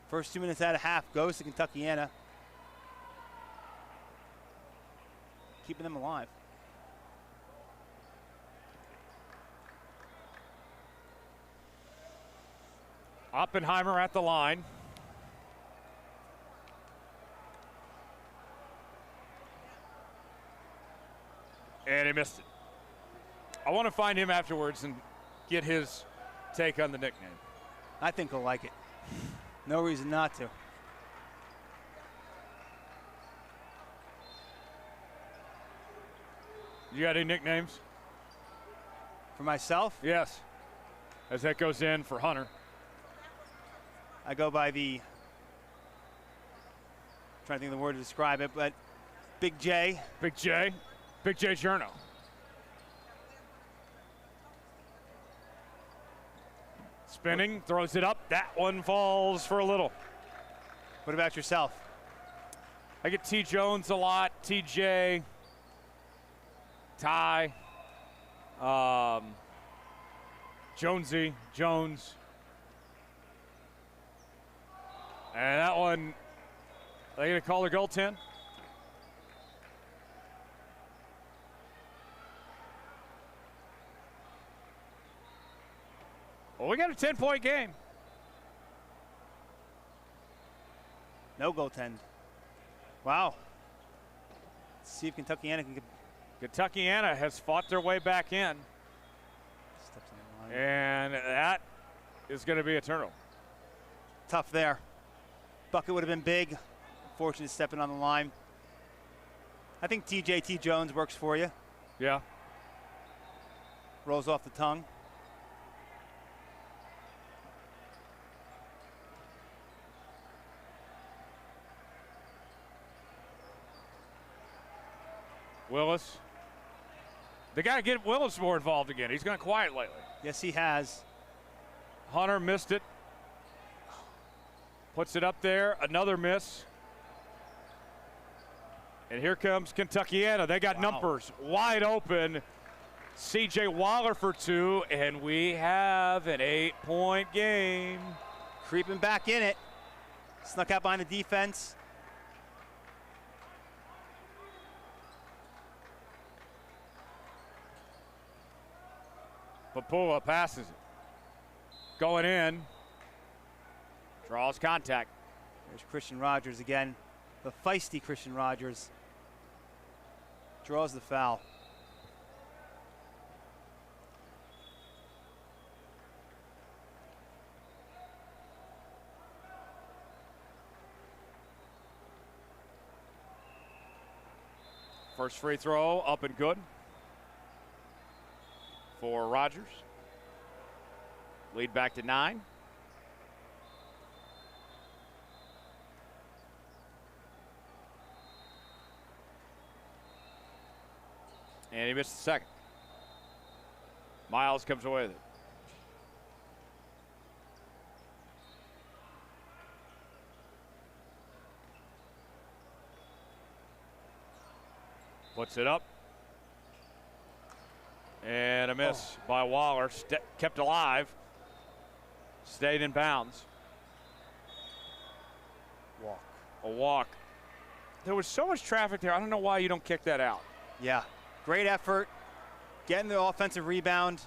First 2 minutes out of half goes to Kentuckiana. Keeping them alive. Oppenheimer at the line. And he missed it. I want to find him afterwards and get his take on the nickname. I think he'll like it. No reason not to. You got any nicknames? For myself, Yes. As that goes in for Hunter. I go by the, trying to think of the word to describe it, but Big J. Big J. Big J Journo. Spinning, throws it up. That one falls for a little. What about yourself? I get T Jones a lot, TJ, Ty, Jonesy, Jones. And that one, are they going to call the goaltend? Well, we got a 10-point game. No goaltend. Wow. Let's see if Kentuckiana can get Kentuckiana has fought their way back in, steps on the line. and that is going to be a turnover. Tough there. Bucket would have been big. Unfortunate stepping on the line. I think T Jones works for you. Yeah. Rolls off the tongue. Willis. They got to get Willis more involved again. He's gone quiet lately. Yes, he has. Hunter missed it. Puts it up there. Another miss. And here comes Kentuckiana. They got numbers wide open. C.J. Waller for two, and we have an 8-point game. Creeping back in it. Snuck out behind the defense. Papula passes it. Going in. Draws contact. There's Christian Rogers again. The feisty Christian Rogers. Draws the foul. First free throw up and good for Rogers. Lead back to 9. And he missed the second. Miles comes away with it. Puts it up. And a miss by Waller. Kept alive. Stayed in bounds. Walk. A walk. There was so much traffic there. I don't know why you don't kick that out. Yeah. Great effort. Getting the offensive rebound.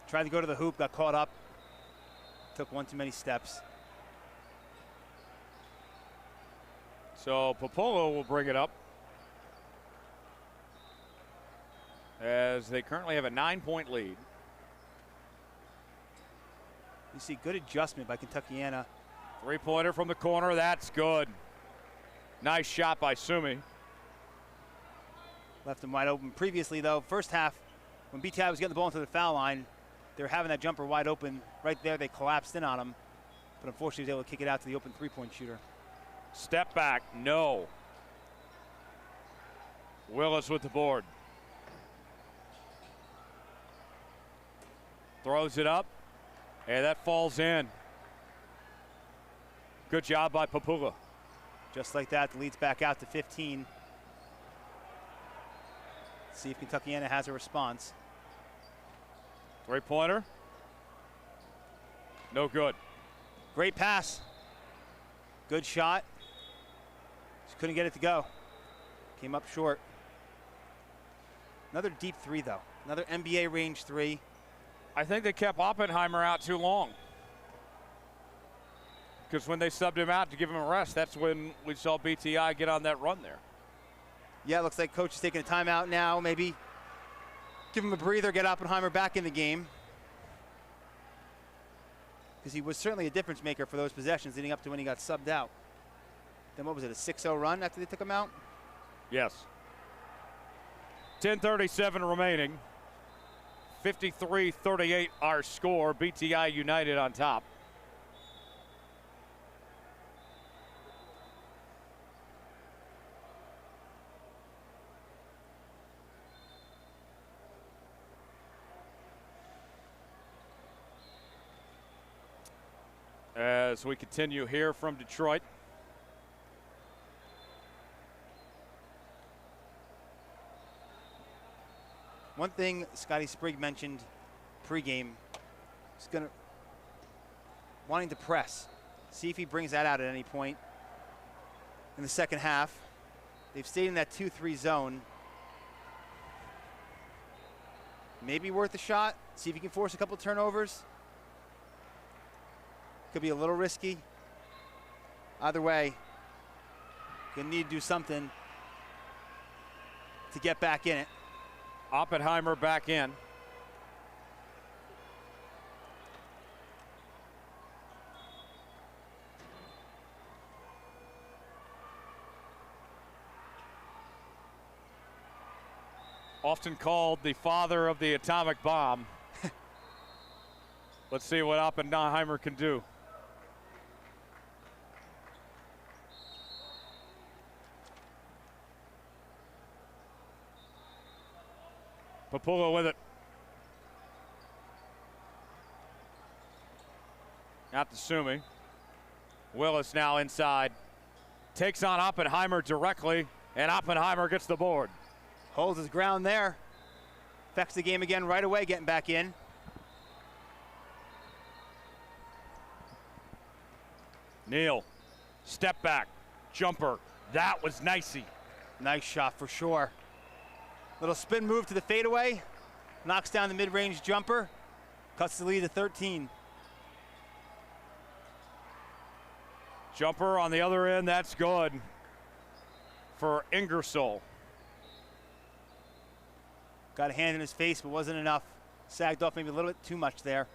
Tried to go to the hoop. Got caught up. Took one too many steps. So Popolo will bring it up, as they currently have a 9-point lead. You see good adjustment by Kentuckiana. Three-pointer from the corner, that's good. Nice shot by Sumi. Left him wide open. Previously, though, first half, when BTI was getting the ball into the foul line, they were having that jumper wide open. Right there, they collapsed in on him. But unfortunately, he was able to kick it out to the open three-point shooter. Step back, no. Willis with the board. Throws it up, and that falls in. Good job by Papula. Just like that, the lead's back out to 15. Let's see if Kentuckiana has a response. Three-pointer. No good. Great pass. Good shot. Just couldn't get it to go. Came up short. Another deep three, though. Another NBA range three. I think they kept Oppenheimer out too long, because when they subbed him out to give him a rest, that's when we saw BTI get on that run there. Yeah, it looks like coach is taking a timeout now. Maybe give him a breather, get Oppenheimer back in the game, because he was certainly a difference maker for those possessions leading up to when he got subbed out. Then what was it, a 6-0 run after they took him out? Yes. 10:37 remaining. 53-38 our score. BTI United on top. As we continue here from Detroit. One thing Scotty Sprigg mentioned pregame is wanting to press. See if he brings that out at any point in the second half. They've stayed in that 2-3 zone. Maybe worth a shot. See if he can force a couple turnovers. Could be a little risky. Either way, gonna need to do something to get back in it. Oppenheimer back in. Often called the father of the atomic bomb. Let's see what Oppenheimer can do. Papula with it. Out to Sumi. Willis now inside. Takes on Oppenheimer directly, and Oppenheimer gets the board. Holds his ground there. Affects the game again right away, getting back in. Neal, step back, jumper. That was nicey. Nice shot for sure. Little spin move to the fadeaway. Knocks down the mid-range jumper. Cuts the lead to 13. Jumper on the other end, that's good for Ingersoll. Got a hand in his face, but wasn't enough. Sagged off maybe a little bit too much there.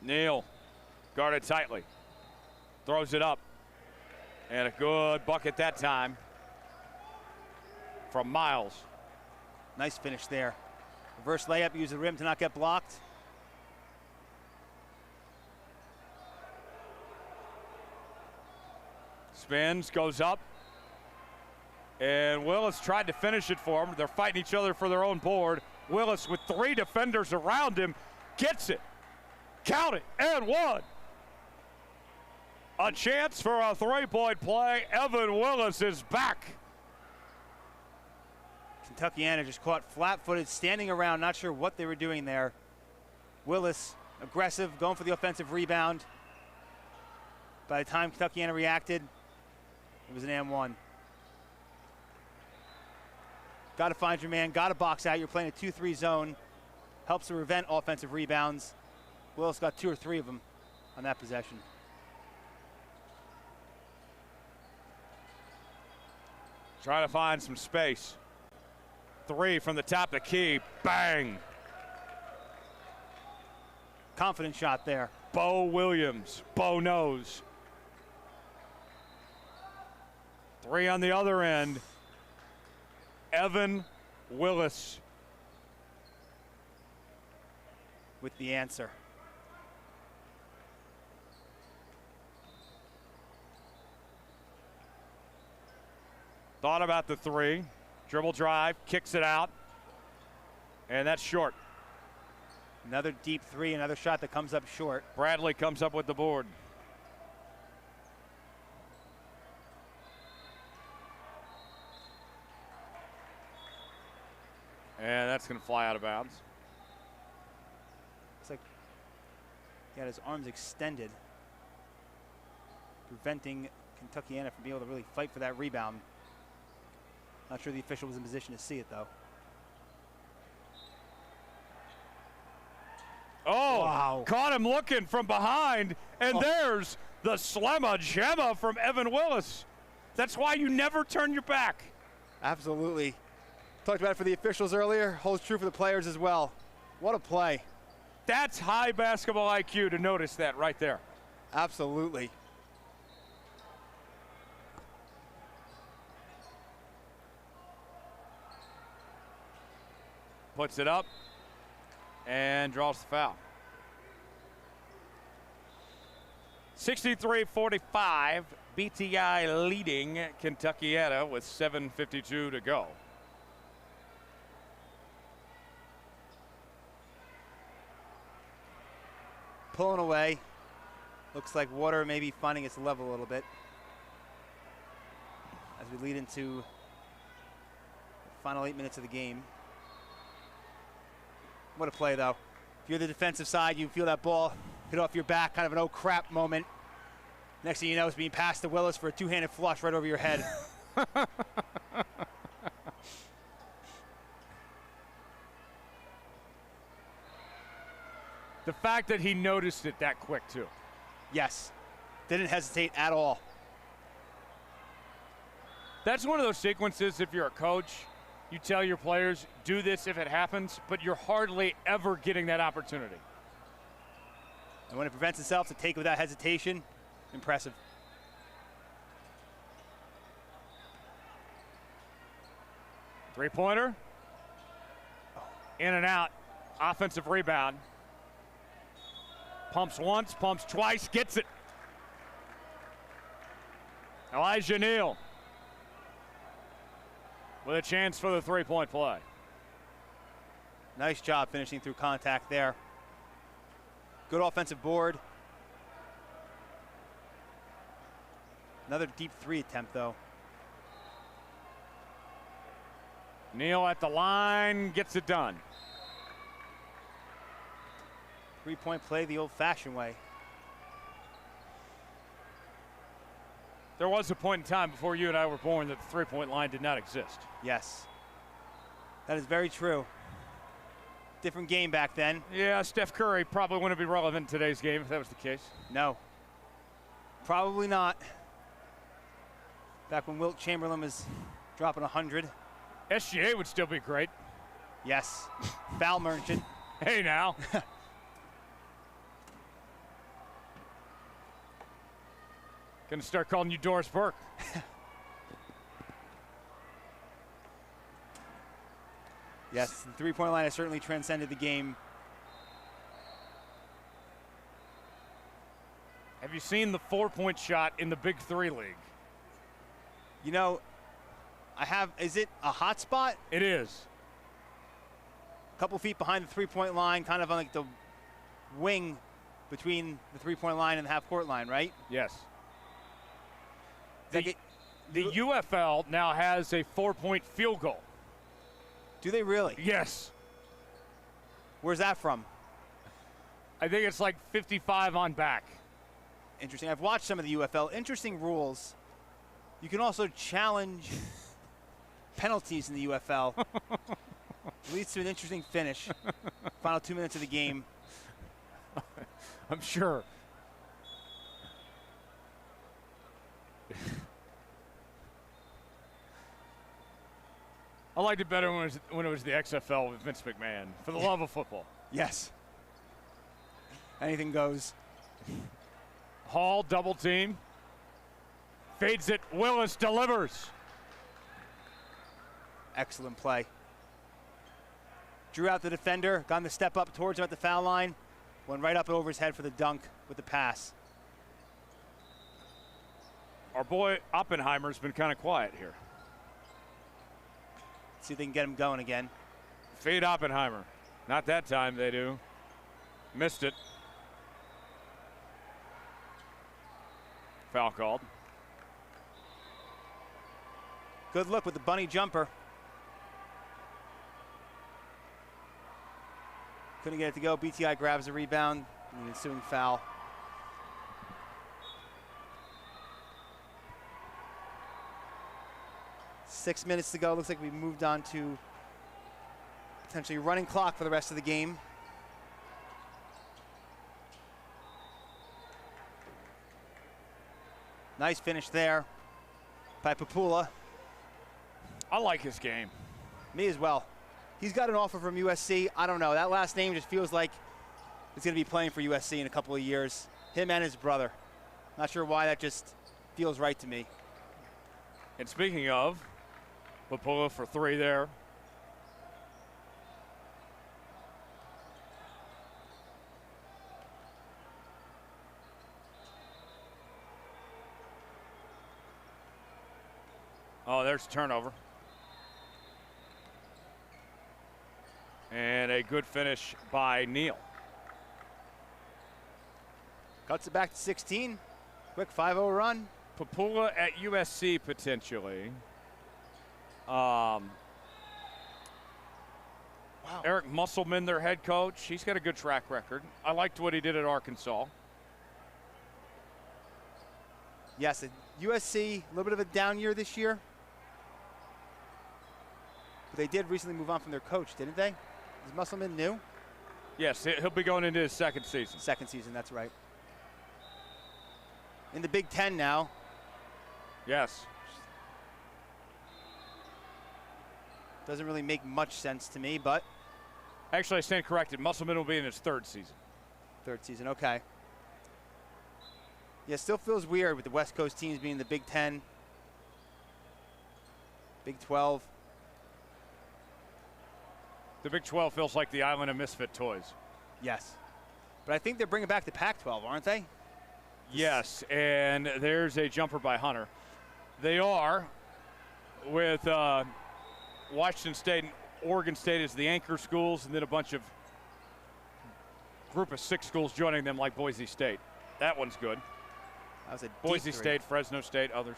Neal guarded tightly. Throws it up. And a good bucket that time from Miles. Nice finish there. Reverse layup, use the rim to not get blocked. Spins, goes up. And Willis tried to finish it for him. They're fighting each other for their own board. Willis with three defenders around him gets it. Count it, and one. A chance for a three-point play. Evan Willis is back. Kentuckiana just caught flat-footed, standing around, not sure what they were doing there. Willis, aggressive, going for the offensive rebound. By the time Kentuckiana reacted, it was an and-one. Got to find your man, got to box out. You're playing a 2-3 zone. Helps to prevent offensive rebounds. Willis got 2 or 3 of them on that possession. Trying to find some space. 3 from the top of the key. Bang. Confident shot there. Bo Williams. Bo knows. 3 on the other end. Evan Willis with the answer. Thought about the 3. Dribble drive, kicks it out. And that's short. Another deep 3, another shot that comes up short. Bradley comes up with the board. And that's going to fly out of bounds. Looks like he had his arms extended, preventing Kentuckiana from being able to really fight for that rebound. Not sure the official was in position to see it, though. Oh, wow. Caught him looking from behind, and there's the slamma jamma from Evan Willis. That's why you never turn your back. Absolutely. Talked about it for the officials earlier. Holds true for the players as well. What a play. That's high basketball IQ to notice that right there. Absolutely. puts it up and draws the foul. 63-45, BTI leading Kentuckiana with 7:52 to go. Pulling away. Looks like water may be finding its level a little bit as we lead into the final 8 minutes of the game. What a play, though. If you're the defensive side, you feel that ball hit off your back, kind of an oh crap moment. Next thing you know, it's being passed to Willis for a two-handed flush right over your head. The fact that he noticed it that quick, too. Yes. Didn't hesitate at all. That's one of those sequences, if you're a coach, you tell your players, do this if it happens, but you're hardly ever getting that opportunity. And when it prevents itself to take without hesitation, impressive. Three-pointer. In and out. Offensive rebound. Pumps once, pumps twice, gets it. Elijah Neal with a chance for the three-point play. Nice job finishing through contact there. Good offensive board. Another deep three attempt, though. Neal at the line, gets it done. Three-point play the old-fashioned way. There was a point in time before you and I were born that the three-point line did not exist. Yes. That is very true. Different game back then. Yeah, Steph Curry probably wouldn't be relevant in today's game if that was the case. No. Probably not. Back when Wilt Chamberlain was dropping 100. SGA would still be great. Yes. Foul merchant. Hey, now. Gonna start calling you Doris Burke. Yes, the three-point line has certainly transcended the game. Have you seen the four-point shot in the Big Three League? You know, I have, is it a hot spot? It is. A couple feet behind the three-point line, kind of on like the wing between the three-point line and the half-court line, right? Yes. The UFL now has a four-point field goal. Do they really? Yes. Where's that from? I think it's like 55 on back. Interesting. I've watched some of the UFL. Interesting rules. You can also challenge penalties in the UFL. Leads to an interesting finish. Final 2 minutes of the game. I'm sure. I liked it better when it was the XFL with Vince McMahon. For the love of football. Yes. Anything goes. Hall double team. Fades it. Willis delivers. Excellent play. Drew out the defender. Got him to step up towards him at the foul line. Went right up over his head for the dunk with the pass. Our boy Oppenheimer's been kind of quiet here. See if they can get him going again. Fade Oppenheimer. Not that time, they do. Missed it. Foul called. Good look with the bunny jumper. Couldn't get it to go. BTI grabs the rebound and the ensuing foul. Six minutes to go. Looks like we moved on to potentially running clock for the rest of the game. Nice finish there by Papula. I like his game. Me as well. He's got an offer from USC. I don't know. That last name just feels like he's going to be playing for USC in a couple of years. Him and his brother. Not sure why that just feels right to me. And speaking of, Papula for three there. there's a turnover. And a good finish by Neal. Cuts it back to 16. Quick 5-0 run. Papula at USC potentially. Wow. Eric Musselman, their head coach, he's got a good track record. I liked what he did at Arkansas. Yes, at USC, a little bit of a down year this year. But they did recently move on from their coach, didn't they? Is Musselman new? Yes, he'll be going into his second season. Second season, that's right. In the Big Ten now. Yes. Doesn't really make much sense to me, but. Actually, I stand corrected. Musselman will be in his third season. Third season, okay. Yeah, still feels weird with the West Coast teams being the Big Ten, Big 12. The Big 12 feels like the island of misfit toys. Yes. But I think they're bringing back the Pac-12, aren't they? Yes, and there's a jumper by Hunter. They are, with Washington State and Oregon State as the anchor schools, and then a bunch of group of 6 schools joining them like Boise State. That one's good. That was a Boise deep State, Fresno State, others.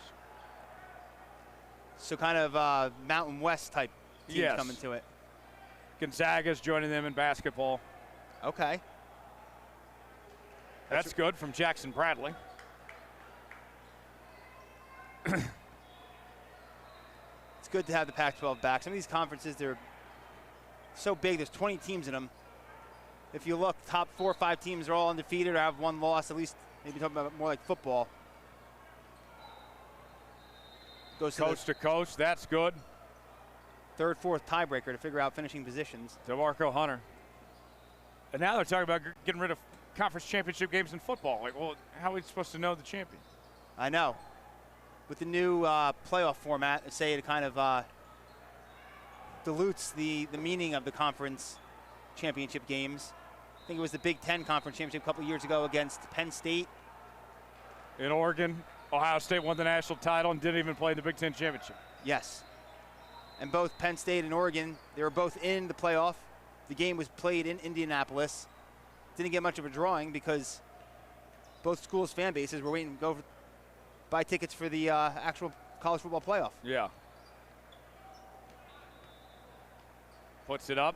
So kind of Mountain West type teams Yes. coming to it. Gonzaga's joining them in basketball. Okay. That's good from Jackson Bradley. It's good to have the Pac-12 back. Some of these conferences, they're so big. There's 20 teams in them. If you look, top 4 or 5 teams are all undefeated or have 1 loss, at least maybe talking about more like football. Goes Coast to coast, that's good. third, fourth tiebreaker to figure out finishing positions. DeMarco Hunter. And now they're talking about getting rid of conference championship games in football. Like, well, how are we supposed to know the champion? I know. With the new playoff format, I say it kind of dilutes the meaning of the conference championship games. I think it was the Big Ten Conference Championship a couple years ago against Penn State. In Oregon, Ohio State won the national title and didn't even play in the Big Ten championship. Yes. And both Penn State and Oregon, they were both in the playoff. The game was played in Indianapolis. Didn't get much of a drawing because both schools' fan bases were waiting to go buy tickets for the actual college football playoff. Yeah. Puts it up,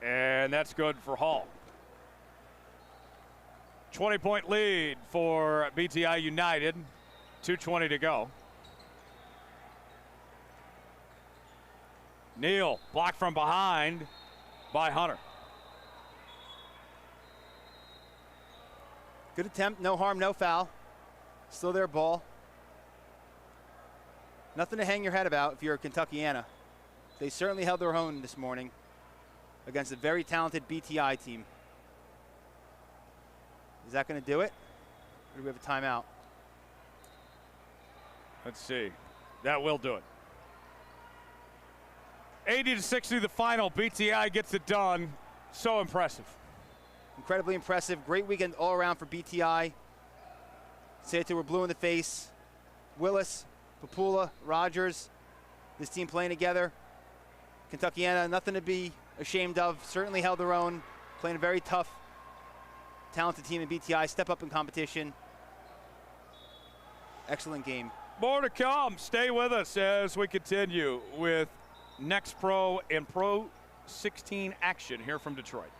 and that's good for Hall. 20-point lead for BTI United. 2:20 to go. Neal blocked from behind by Hunter. Good attempt, no harm, no foul. Still their ball. Nothing to hang your head about if you're a Kentuckiana. They certainly held their own this morning against a very talented BTI team. Is that going to do it? Or do we have a timeout? Let's see. That will do it. 80-60 the final. BTI gets it done. So impressive. Incredibly impressive. Great weekend all around for BTI. Say it till we're blue in the face. Willis, Papula, Rogers, this team playing together. Kentuckiana, nothing to be ashamed of. Certainly held their own. Playing a very tough, talented team in BTI. Step up in competition. Excellent game. More to come. Stay with us as we continue with Next Pro and PRO16 action here from Detroit.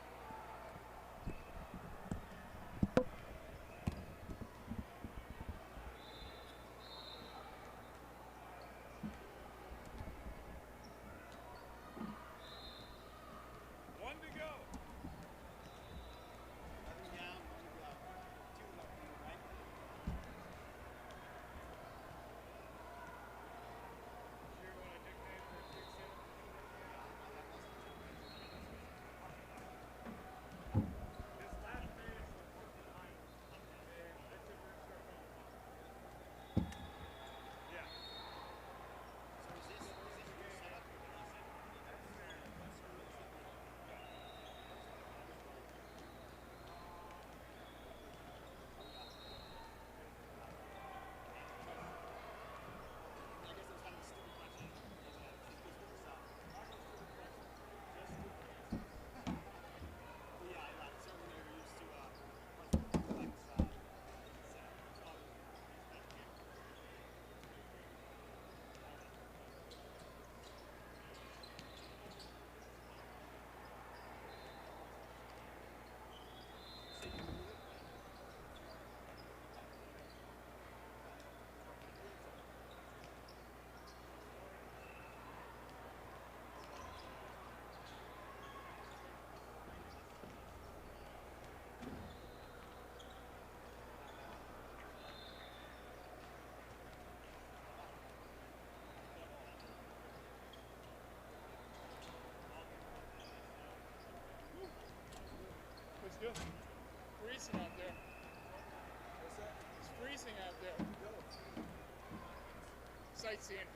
sightseeing.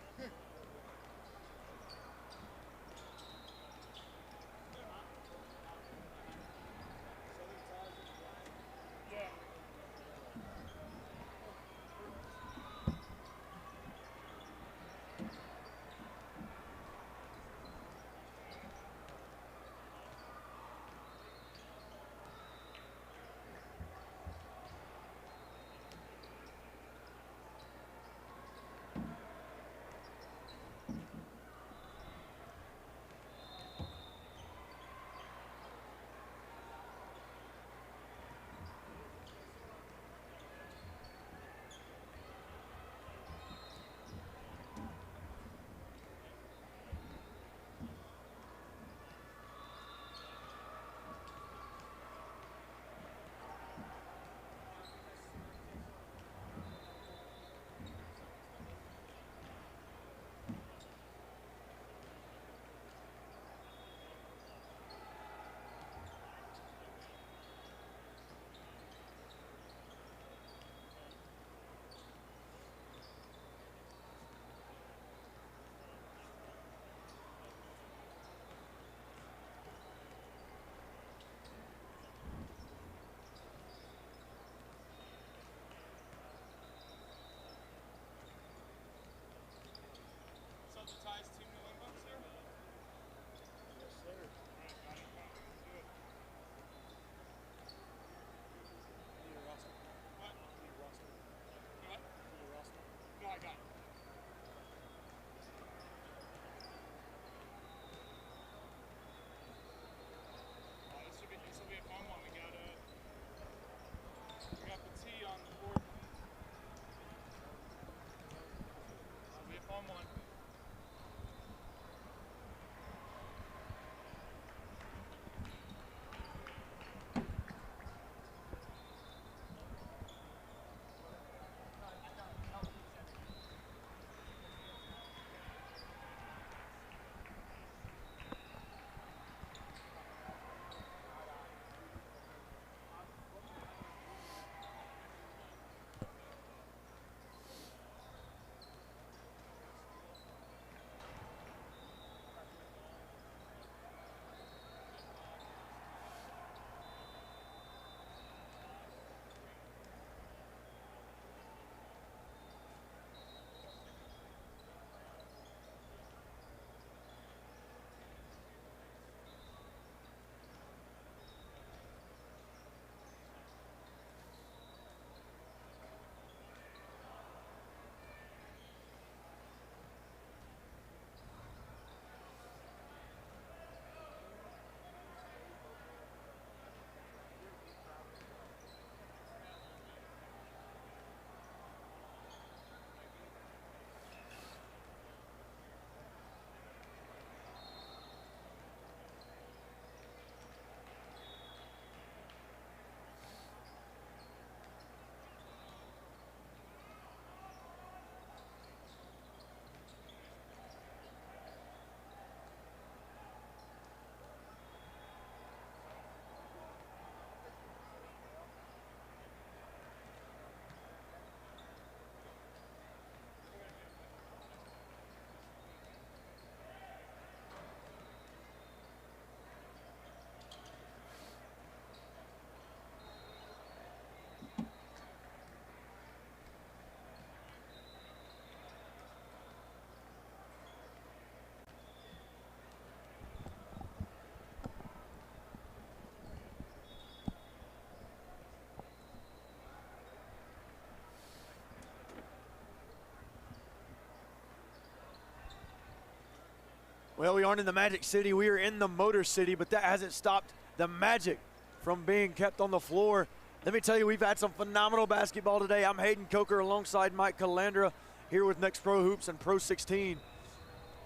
Well, we aren't in the Magic City. We are in the Motor City, but that hasn't stopped the magic from being kept on the floor. Let me tell you, we've had some phenomenal basketball today. I'm Hayden Coker alongside Mike Calandra here with Next Pro Hoops and PRO16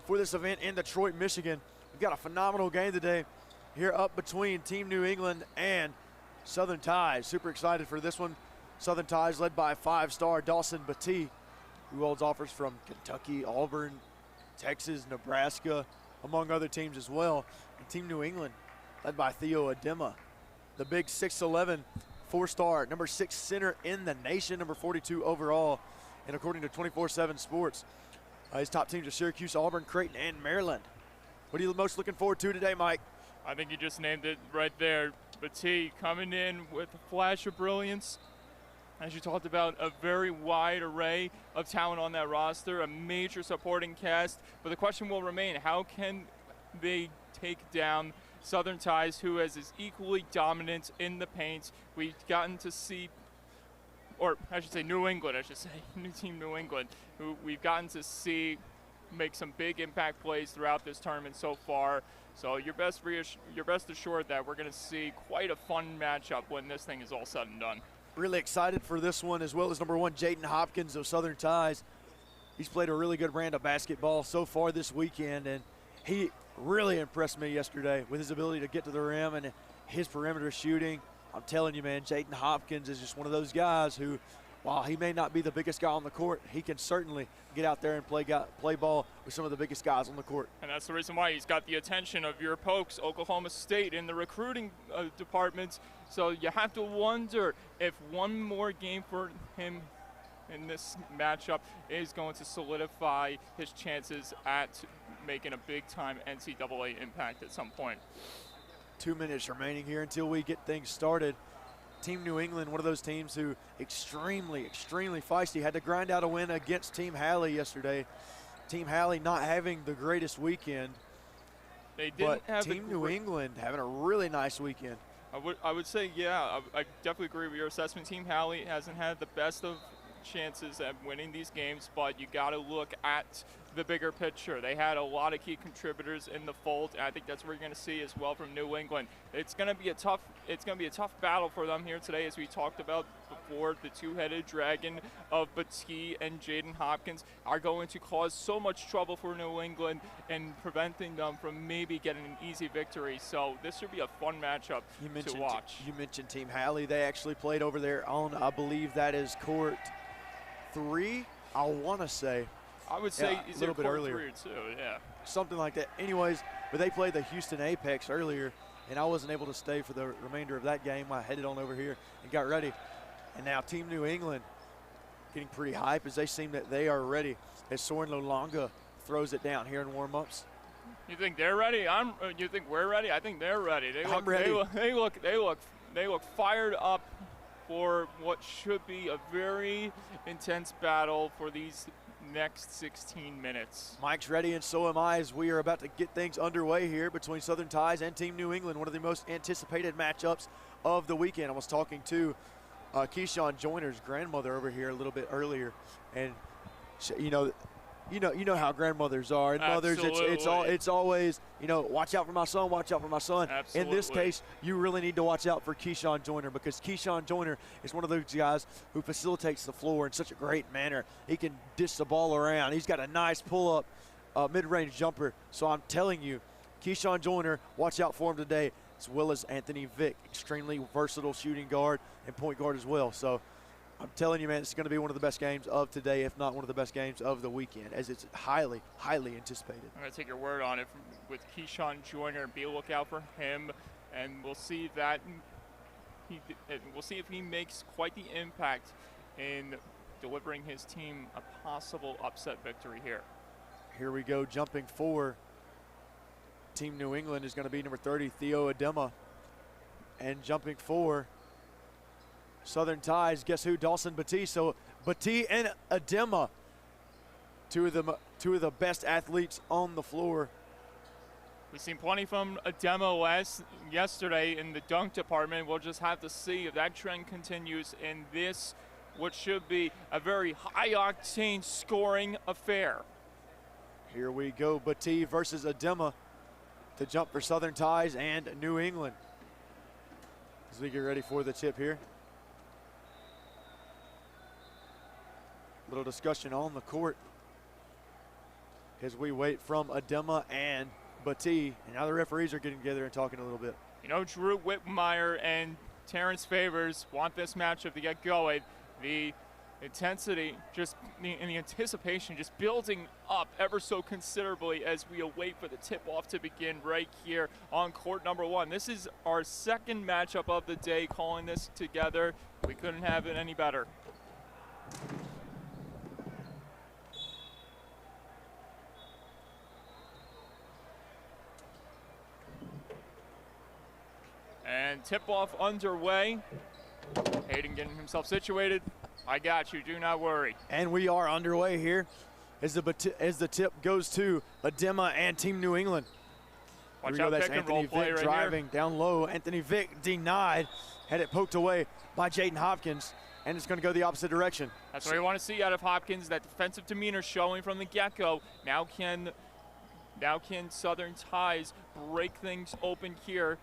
for this event in Detroit, Michigan. We've got a phenomenal game today here up between Team New England and Southern Ties. Super excited for this one. Southern Ties led by five-star Dawson Batee, who holds offers from Kentucky, Auburn, Texas, Nebraska, among other teams as well. And Team New England led by Theo Adema, the big 6'11", four-star, number 6 center in the nation, number 42 overall. And according to 24/7 Sports, His top teams are Syracuse, Auburn, Creighton, and Maryland. What are you most looking forward to today, Mike? I think you just named it right there. Batee coming in with a flash of brilliance. As you talked about, a very wide array of talent on that roster, a major supporting cast. But the question will remain, how can they take down Southern Ties, who is equally dominant in the paint? We've gotten to see, or I should say New England, new team New England, who we've gotten to see make some big impact plays throughout this tournament so far. So you're best assured that we're going to see quite a fun matchup when this thing is all said and done. Really excited for this one, as well as number 1, Jaden Hopkins of Southern Ties. He's played a really good brand of basketball so far this weekend, and he really impressed me yesterday with his ability to get to the rim and his perimeter shooting. I'm telling you, man, Jaden Hopkins is just one of those guys who, while he may not be the biggest guy on the court, he can certainly get out there and play ball with some of the biggest guys on the court. And that's the reason why he's got the attention of your Pokes, Oklahoma State, in the recruiting department. So you have to wonder if one more game for him in this matchup is going to solidify his chances at making a big-time NCAA impact at some point. 2 minutes remaining here until we get things started. Team New England, one of those teams who extremely feisty, had to grind out a win against Team Halley yesterday. Team Halley not having the greatest weekend, they didn't but have Team New England having a really nice weekend. I would say, yeah, I definitely agree with your assessment. Team Halley hasn't had the best of chances at winning these games, but you got to look at the bigger picture. They had a lot of key contributors in the fold, and I think that's what you're going to see as well from New England. It's going to be a tough battle for them here today, as we talked about before. The two-headed dragon of Batee and Jaden Hopkins are going to cause so much trouble for New England and preventing them from maybe getting an easy victory. So this should be a fun matchup to watch. You mentioned Team Halley. They actually played over there on, I believe that is court 3, I want to say. I would say a little bit earlier. 3 or 2, yeah. Something like that. Anyways, but they played the Houston Apex earlier, and I wasn't able to stay for the remainder of that game. I headed on over here and got ready. And now Team New England getting pretty hype as they seem that they are ready as Soren Lolonga throws it down here in warm-ups. You think they're ready? You think we're ready? I think they're ready. I'm ready. They look fired up for what should be a very intense battle for these next 16 minutes. Mike's ready, and so am I, as we are about to get things underway here between Southern Ties and Team New England, one of the most anticipated matchups of the weekend. I was talking to Keyshawn Joyner's grandmother over here a little bit earlier, and you know how grandmothers are, and mothers, it's always, watch out for my son, watch out for my son. Absolutely. In this case, you really need to watch out for Keyshawn Joyner, because Keyshawn Joyner is one of those guys who facilitates the floor in such a great manner. He can dish the ball around. He's got a nice pull-up mid-range jumper. So I'm telling you, Keyshawn Joyner, watch out for him today, as well as Anthony Vick, extremely versatile shooting guard and point guard as well. So I'm telling you, man, it's going to be one of the best games of today, if not one of the best games of the weekend, as it's highly anticipated. I'm going to take your word on it with Keyshawn Joyner. Be a lookout for him, and we'll see if he makes quite the impact in delivering his team a possible upset victory here. Here we go, jumping for Team New England is going to be number 30, Theo Adema, and jumping for Southern Ties, guess who? Dawson Batee. So Batee and Adema, two of the best athletes on the floor. We've seen plenty from Adema yesterday in the dunk department. We'll just have to see if that trend continues in this, what should be a very high-octane scoring affair. Here we go, Batee versus Adema to jump for Southern Ties and New England. As we get ready for the tip here. Little discussion on the court as we wait from Adema and Batee. And now the referees are getting together and talking a little bit. Drew Whitmire and Terrence Favors want this matchup to get going. The intensity and the anticipation just building up ever so considerably as we await for the tip-off to begin right here on court number 1. This is our second matchup of the day, calling this together. We couldn't have it any better. And tip-off underway. Hayden getting himself situated. I got you, do not worry. And we are underway here as the tip goes to Adema and Team New England. Watch out, that's pick and Anthony roll play Vick right driving here. down low. Anthony Vick denied, had it poked away by Jaden Hopkins, and it's going to go the opposite direction. That's what we want to see out of Hopkins, that defensive demeanor showing from the get-go. Now can Southern Ties break things open here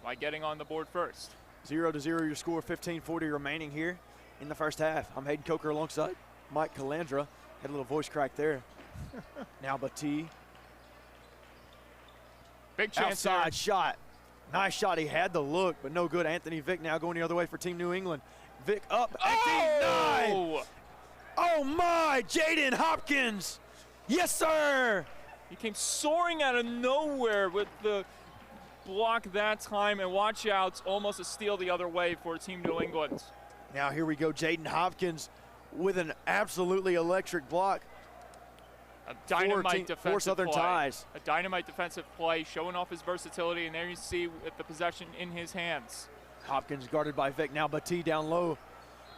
by getting on the board first. 0-0 your score, 15:40 remaining here in the first half. I'm Hayden Coker alongside Mike Calandra. Had a little voice crack there. Now Batee. Big chance Outside there. shot. Nice shot. He had the look, but no good. Anthony Vick now going the other way for Team New England. Vick up and denied. Oh! Oh my, Jaden Hopkins. Yes, sir. He came soaring out of nowhere with the block that time, and watch out, almost a steal the other way for Team New England. Now here we go, Jaden Hopkins with an absolutely electric block. A dynamite defensive for Southern play. Ties. A dynamite defensive play, showing off his versatility, and there you see with the possession in his hands. Hopkins guarded by Vick. Now Batee down low,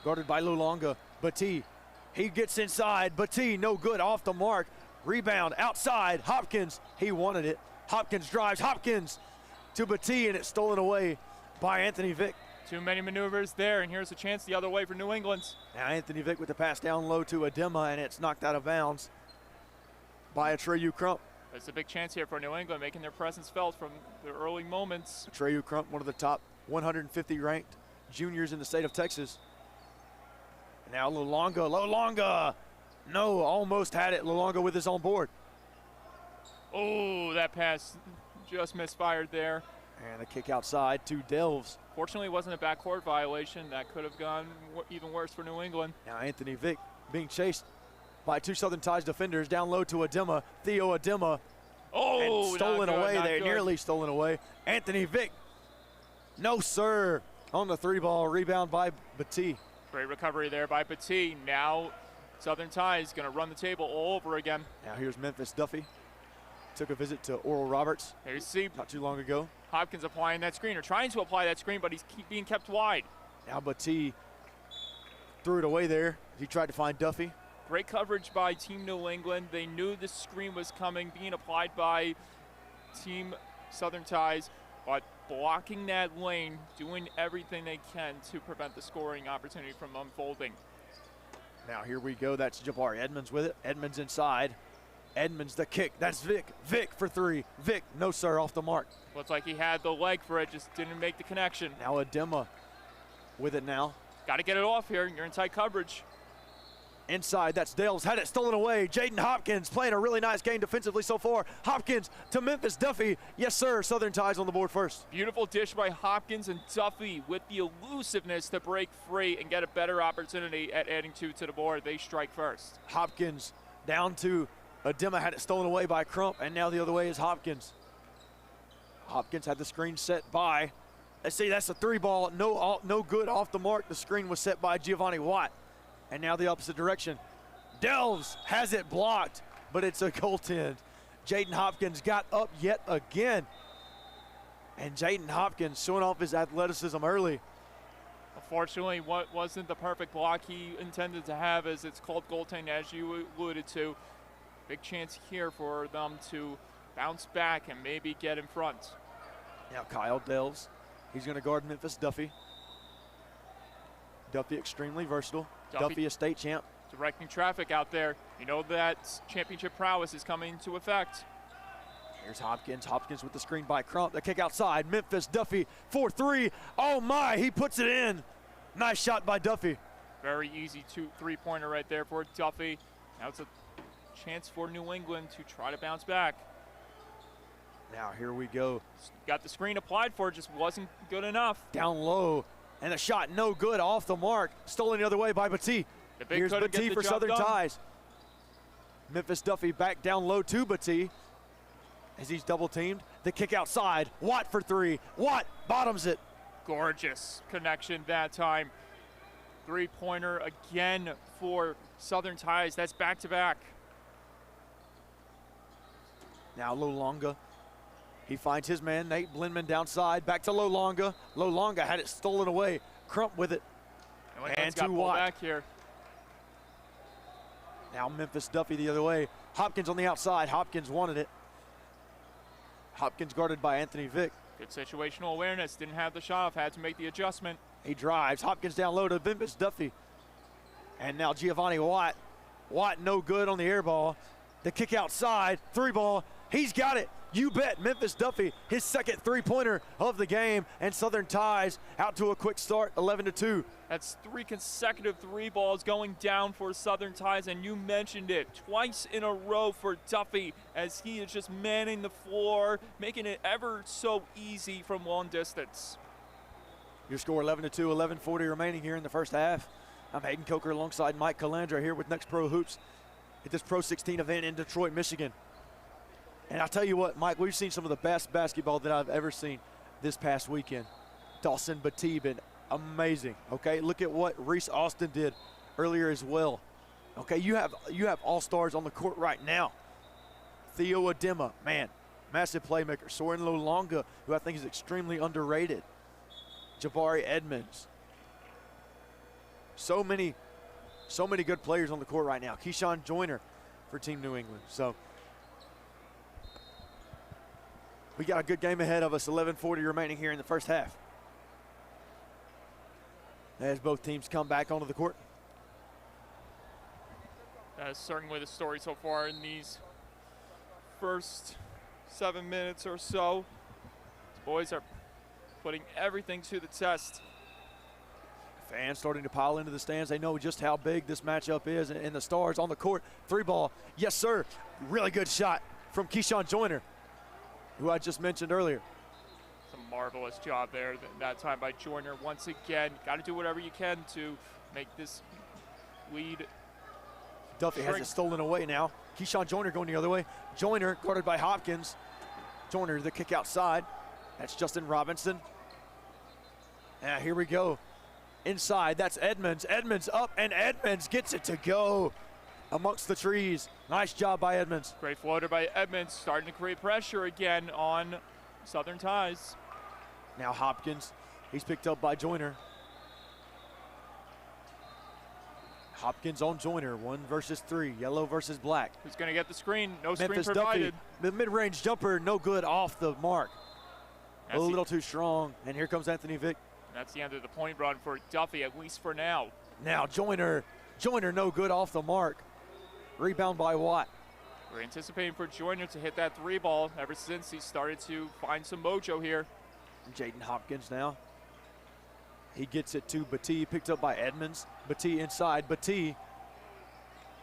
guarded by Lulonga. Batee, he gets inside. Batee, no good, off the mark. Rebound outside. Hopkins, he wanted it. Hopkins drives. Hopkins to Batee, and it's stolen away by Anthony Vick. Too many maneuvers there, and here's a chance the other way for New England. Now Anthony Vick with the pass down low to Adema, and it's knocked out of bounds by Atreyu Crump. There's a big chance here for New England, making their presence felt from the early moments. Atreyu Crump, one of the top 150 ranked juniors in the state of Texas. Now Lulonga. No, almost had it. Lulonga with his own board. Oh, that pass just misfired there. And the kick outside to Delves. Fortunately, it wasn't a backcourt violation. That could have gone even worse for New England. Now Anthony Vick being chased by two Southern Ties defenders down low to Adema. Theo Adema. Oh, and stolen not good, away not there, good. nearly stolen away. Anthony Vick. No, sir. On the three ball, rebound by Batee. Great recovery there by Batee. Now Southern Ties going to run the table all over again. Now here's Memphis Duffy. Took a visit to Oral Roberts There you see not too long ago. Hopkins applying that screen, or trying to apply that screen, but he's being kept wide. Now Batee threw it away there. He tried to find Duffy. Great coverage by Team New England. They knew the screen was coming, being applied by Team Southern Ties, but blocking that lane, doing everything they can to prevent the scoring opportunity from unfolding. Now here we go. That's Jabari Edmonds with it. Edmonds inside. Edmonds the kick. That's Vick. Vick for three. Vick, no sir, off the mark. Looks like he had the leg for it, just didn't make the connection. Now Adema with it now. Got to get it off here. You're in tight coverage. Inside, that's Dales. Had it stolen away. Jaden Hopkins playing a really nice game defensively so far. Hopkins to Memphis Duffy. Yes, sir. Southern Ties on the board first. Beautiful dish by Hopkins, and Duffy with the elusiveness to break free and get a better opportunity at adding two to the board. They strike first. Hopkins down to Adema, had it stolen away by Crump, and now the other way is Hopkins. Hopkins had the screen set by. Let's see, that's a three ball. No good off the mark. The screen was set by Giovanni Watt. And now the opposite direction. Delves has it blocked, but it's a goaltend. Jaden Hopkins got up yet again. And Jaden Hopkins showing off his athleticism early. Unfortunately, what wasn't the perfect block he intended to have, as it's called goaltending, as you alluded to. Big chance here for them to bounce back and maybe get in front. Now Kyle Delves, he's going to guard Memphis Duffy. Duffy extremely versatile. Duffy a state champ. Directing traffic out there. You know that championship prowess is coming into effect. Here's Hopkins. Hopkins with the screen by Crump. The kick outside. Memphis Duffy for three. Oh my, he puts it in. Nice shot by Duffy. Very easy three-pointer right there for Duffy. Now it's a chance for New England to try to bounce back. Now here we go. Got the screen applied for, just wasn't good enough. Down low. And the shot no good, off the mark. Stolen the other way by Batee. Here's Batee for Southern Ties. Memphis Duffy back down low to Batee as he's double teamed. The kick outside. Watt for three. Watt bottoms it. Gorgeous connection that time. Three-pointer again for Southern Ties. That's back-to-back. Now Lulonga He finds his man, Nate Blindman, downside. Back to Lolonga. Lolonga had it stolen away. Crump with it. And to Watt. Back here. Now Memphis Duffy the other way. Hopkins on the outside. Hopkins wanted it. Hopkins guarded by Anthony Vick. Good situational awareness. Didn't have the shot off. Had to make the adjustment. He drives. Hopkins down low to Memphis Duffy. And now Giovanni Watt. Watt no good on the air ball. The kick outside. 3-ball. He's got it. You bet. Memphis Duffy, his second three-pointer of the game, and Southern ties out to a quick start, 11-2. That's 3 consecutive 3-balls going down for Southern ties, and you mentioned it, twice in a row for Duffy as he is just manning the floor, making it ever so easy from long distance. Your score 11-2, 11:40 remaining here in the first half. I'm Hayden Coker alongside Mike Calandra here with Next Pro Hoops at this PRO16 event in Detroit, Michigan. And I'll tell you what, Mike, we've seen some of the best basketball that I've ever seen this past weekend. Dawson Batee been amazing, okay? Look at what Reese Austin did earlier as well. Okay, you have all-stars on the court right now. Theo Adema, man, massive playmaker. Soren Lolonga, who I think is extremely underrated. Jabari Edmonds. So many good players on the court right now. Keyshawn Joyner for Team New England. So we got a good game ahead of us, 11:40 remaining here in the first half. As both teams come back onto the court. That is certainly the story so far in these first 7 minutes or so. The boys are putting everything to the test. Fans starting to pile into the stands. They know just how big this matchup is, and the Stars on the court. 3-ball, yes sir. Really good shot from Keyshawn Joyner, who I just mentioned earlier. It's a marvelous job there that time by Joyner. Once again, got to do whatever you can to make this lead. Duffy has it stolen away now. Keyshawn Joyner going the other way. Joyner guarded by Hopkins. Joyner the kick outside. That's Justin Robinson. Now here we go. Inside, that's Edmonds. Edmonds up, and Edmonds gets it to go amongst the trees. Nice job by Edmonds. Great floater by Edmonds, starting to create pressure again on Southern ties. Now Hopkins, he's picked up by Joyner. Hopkins on Joyner, 1 versus 3, yellow versus black. Who's going to get the screen? No Memphis screen provided. Duffy, the mid-range jumper, no good, off the mark. A little too strong, and here comes Anthony Vick. That's the end of the point run for Duffy, at least for now. Now Joyner no good off the mark. Rebound by Watt. We're anticipating for Joyner to hit that 3-ball ever since he started to find some mojo here. Jaden Hopkins now. He gets it to Batee, picked up by Edmonds. Batee inside, Batee.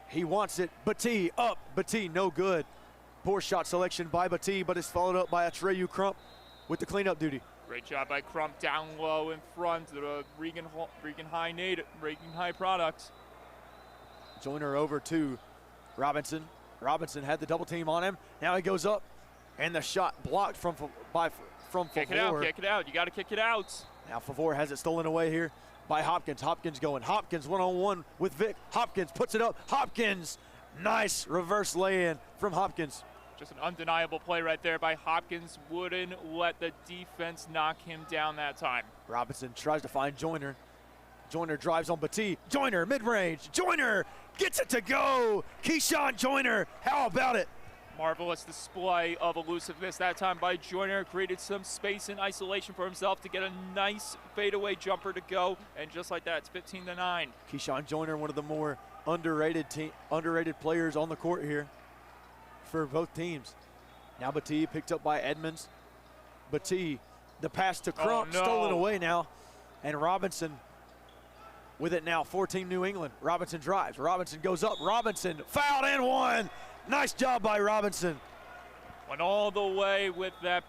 He wants it, Batee up, Batee no good. Poor shot selection by Batee, but it's followed up by Atreyu Crump with the cleanup duty. Great job by Crump down low in front of the Regan High product. Joyner over to Robinson. Robinson had the double team on him. Now he goes up, and the shot blocked from Favore. Kick it out. You got to kick it out. Now Favore has it stolen away here by Hopkins. Hopkins going. Hopkins one-on-one with Vick. Hopkins puts it up. Hopkins, nice reverse lay-in from Hopkins. Just an undeniable play right there by Hopkins. Wouldn't let the defense knock him down that time. Robinson tries to find Joyner. Joyner drives on Batee. Joyner, mid-range. Joyner gets it to go. Keyshawn Joyner, how about it? Marvelous display of elusiveness that time by Joyner. Created some space and isolation for himself to get a nice fadeaway jumper to go. And just like that, it's 15-9. Keyshawn Joyner, one of the more underrated players on the court here for both teams. Now Batee picked up by Edmonds. Batee, the pass to Crump, stolen away now. And Robinson with it now for Team New England. Robinson drives. Robinson goes up. Robinson fouled and one. Nice job by Robinson. Went all the way with that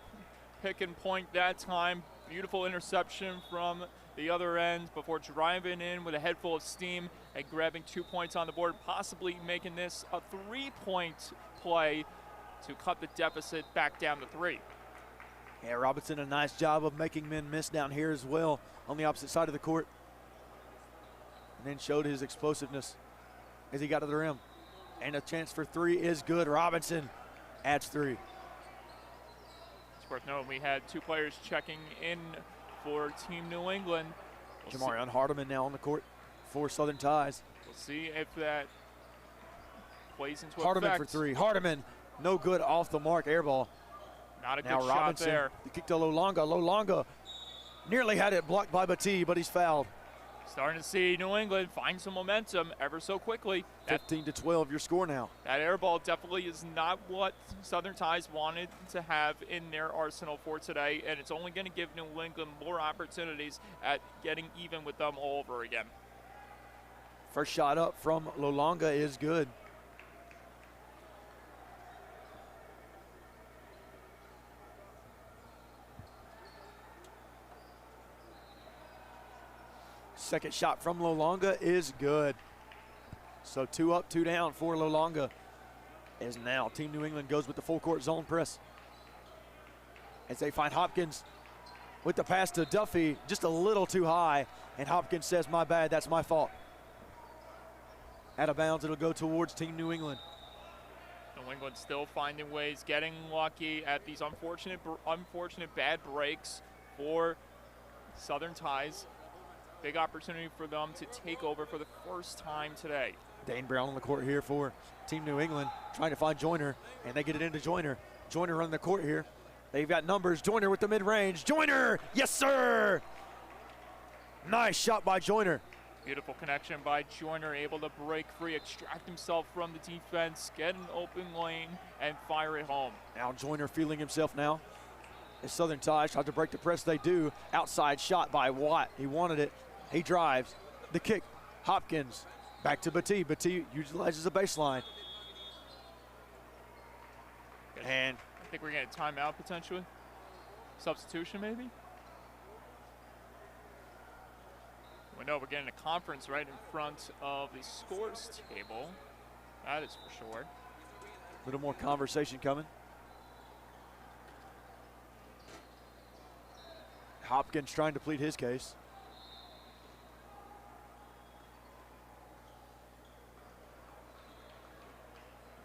pick and point that time. Beautiful interception from the other end before driving in with a head full of steam and grabbing 2 points on the board, possibly making this a 3-point play to cut the deficit back down to 3. Yeah, Robinson, a nice job of making men miss down here as well on the opposite side of the court. And then showed his explosiveness as he got to the rim. And a chance for 3 is good. Robinson adds 3. It's worth noting we had 2 players checking in for Team New England. Jamarian Hardiman now on the court for Southern Ties. We'll see if that plays into Hardiman effect. for 3. Hardiman, no good, off the mark, air ball. Not a good Now shot Robinson, there. the kick to Lolonga. Lolonga nearly had it blocked by Batee, but he's fouled. Starting to see New England find some momentum ever so quickly. 15-12 your score now. That air ball definitely is not what Southern Ties wanted to have in their arsenal for today, and it's only going to give New England more opportunities at getting even with them all over again. First shot up from Lolonga is good. Second shot from Lolonga is good. So 2 up, 2 down for Lolonga. As now Team New England goes with the full court zone press. As they find Hopkins with the pass to Duffy, just a little too high. And Hopkins says, my bad, that's my fault. Out of bounds, it'll go towards Team New England. New England still finding ways, getting lucky at these unfortunate bad breaks for Southern Ties. Big opportunity for them to take over for the first time today. Dane Brown on the court here for Team New England, trying to find Joyner, and they get it into Joyner. Joyner running the court here. They've got numbers. Joyner with the mid-range. Joyner, yes sir! Nice shot by Joyner. Beautiful connection by Joyner, able to break free, extract himself from the defense, get an open lane, and fire it home. Now Joyner feeling himself now. As Southern Ties try to break the press, they do. Outside shot by Watt. He wanted it. He drives. The kick. Hopkins. Back to Batee. Batee utilizes a baseline. And I think we're getting a timeout potentially. Substitution maybe? We know we're getting a conference right in front of the scores table. That is for sure. a little more conversation coming. Hopkins trying to plead his case.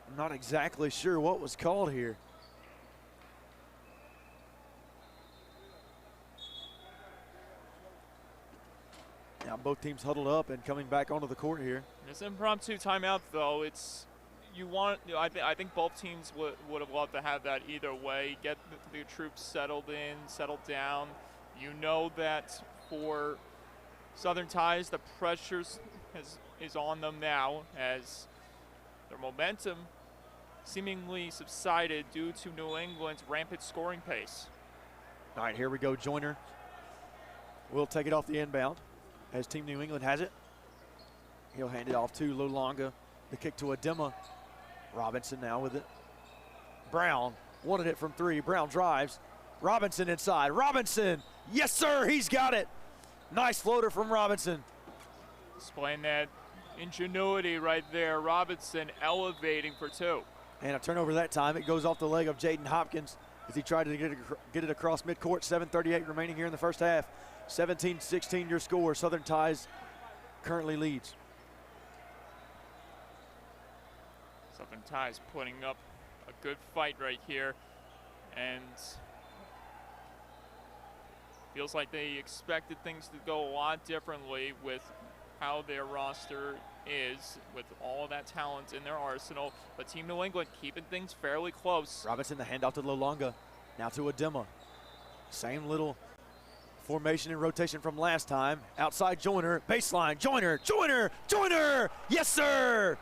I'm not exactly sure what was called here. Now both teams huddled up and coming back onto the court here. This impromptu timeout, though, it's you want. I think both teams would have loved to have that either way. Get the troops settled in, settled down. You know that for Southern Ties, the pressures is on them now as their momentum seemingly subsided due to New England's rampant scoring pace. All right, here we go. Joyner will take it off the inbound as Team New England has it. He'll hand it off to Lolonga. The kick to Adema. Robinson now with it. Brown wanted it from three. Brown drives. Robinson inside. Robinson, yes sir, he's got it. Nice floater from Robinson. Displaying that ingenuity right there. Robinson elevating for two. And a turnover that time. It goes off the leg of Jaden Hopkins as he tried to get it across midcourt. 7:38 remaining here in the first half. 17-16 your score. Southern Ties currently leads. Southern Ties putting up a good fight right here, and feels like they expected things to go a lot differently with how their roster is, with all of that talent in their arsenal. But Team New England keeping things fairly close. Robinson, the handoff to Lolonga. Now to Adema. Same little formation and rotation from last time. Outside Joyner, baseline, Joyner, Joyner, Joyner! Yes, sir!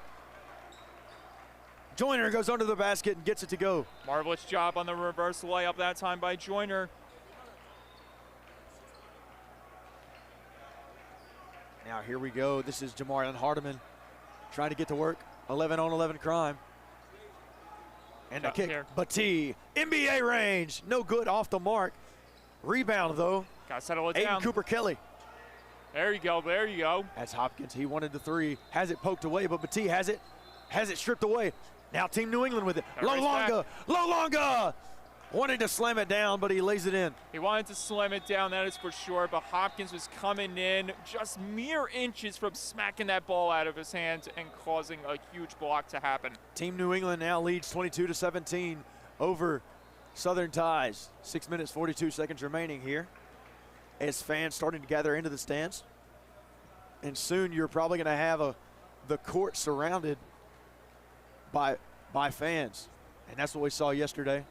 Joyner goes under the basket and gets it to go. Marvelous job on the reverse layup that time by Joyner. Now here we go. This is Jamarian Hardiman trying to get to work. 11-on-11 crime. And a kick, here. Batee, NBA range, no good, off the mark. Rebound though. Got to settle it Aiden down. Cooper Kelly. There you go, there you go. That's Hopkins, he wanted the three. Has it poked away, but Batee has it stripped away. Now Team New England with it. Lolonga, Lolonga! Wanted to slam it down, but he lays it in. He wanted to slam it down, that is for sure, but Hopkins was coming in just mere inches from smacking that ball out of his hands and causing a huge block to happen. Team New England now leads 22-17 over Southern Ties. 6 minutes, 42 seconds remaining here as fans starting to gather into the stands. And soon you're probably going to have the court surrounded by fans. And that's what we saw yesterday.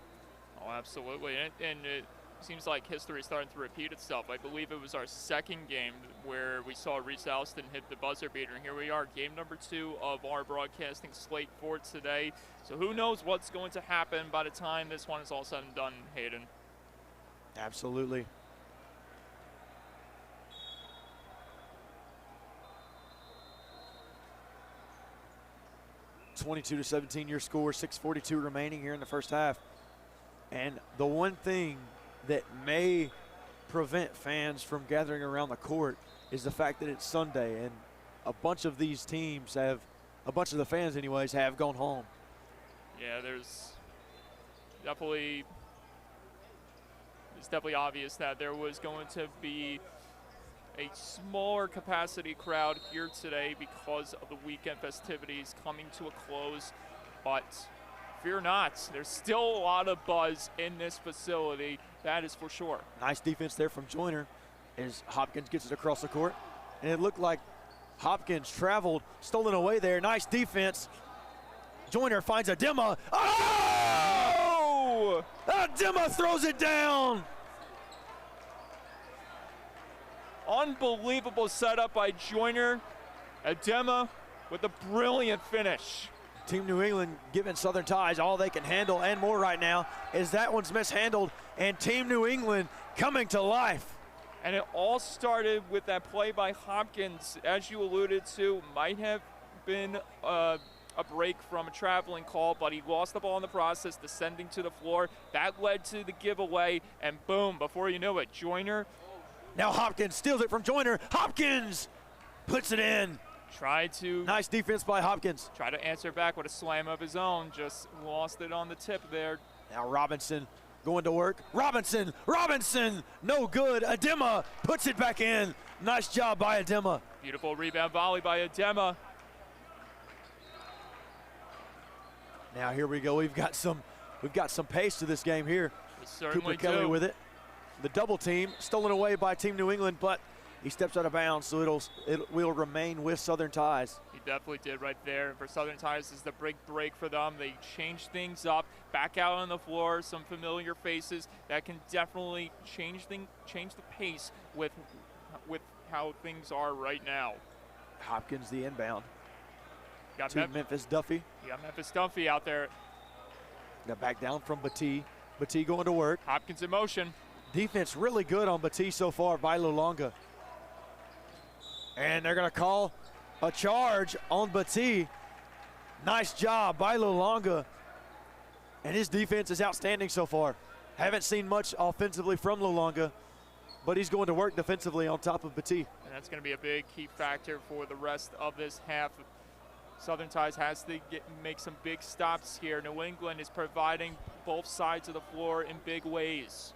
Oh, absolutely. And it seems like history is starting to repeat itself. I believe it was our second game where we saw Reese Alston hit the buzzer beater. And here we are, game number 2 of our broadcasting slate for today. So who knows what's going to happen by the time this one is all said and done, Hayden. Absolutely. (22-17) your score, 6:42 remaining here in the first half. And the one thing that may prevent fans from gathering around the court is the fact that it's Sunday, and a bunch of these teams have, a bunch of the fans anyways, have gone home. Yeah, it's definitely obvious that there was going to be a smaller capacity crowd here today because of the weekend festivities coming to a close, but fear not, there's still a lot of buzz in this facility, that is for sure. Nice defense there from Joyner as Hopkins gets it across the court, and it looked like Hopkins traveled, stolen away there. Nice defense. Joyner finds Adema. Oh! Adema throws it down. Unbelievable setup by Joyner. Adema with a brilliant finish. Team New England giving Southern Ties all they can handle and more right now as that one's mishandled, and Team New England coming to life. And it all started with that play by Hopkins, as you alluded to, might have been a break from a traveling call, but he lost the ball in the process, descending to the floor. That led to the giveaway, and boom, before you knew it, Joyner. Now Hopkins steals it from Joyner. Hopkins puts it in. Nice defense by Hopkins. Try to answer back with a slam of his own, just lost it on the tip there. Now Robinson going to work. Robinson, no good. Adema puts it back in. Nice job by Adema. Beautiful rebound volley by Adema. Now here we go. We've got some pace to this game here. We certainly Cooper Kelly do. with it. The double team stolen away by Team New England, but he steps out of bounds, so it will remain with Southern Ties. He definitely did right there. And for Southern Ties, this is the break for them. They change things up, back out on the floor, some familiar faces that can definitely change the pace with how things are right now. Hopkins the inbound. Got to Memphis Duffy. You got Memphis Duffy out there. Got back down from Batee. Batee going to work. Hopkins in motion. Defense really good on Batee so far by Lulonga. And they're going to call a charge on Batee. Nice job by Lulonga. And his defense is outstanding so far. Haven't seen much offensively from Lulonga, but he's going to work defensively on top of Batee. And that's going to be a big key factor for the rest of this half. Southern Ties has to make some big stops here. New England is providing both sides of the floor in big ways.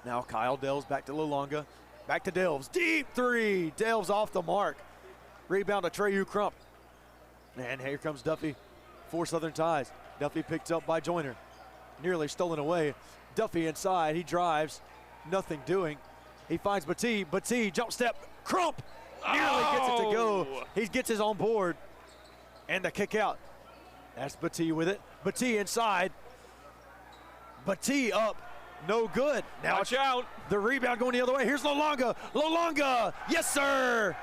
Now Kyle Delves back to Lulonga. Back to Delves. Deep three. Delves off the mark. Rebound to Treyu Crump. And here comes Duffy for Southern Ties. Duffy picked up by Joyner. Nearly stolen away. Duffy inside. He drives. Nothing doing. He finds Batee. Batee, jump step. Crump nearly gets it to go. He gets his own board. And the kick out. That's Batee with it. Batee inside. Batee up. No good. Now watch out. The rebound going the other way. Here's Lulonga. Lulonga. Yes, sir.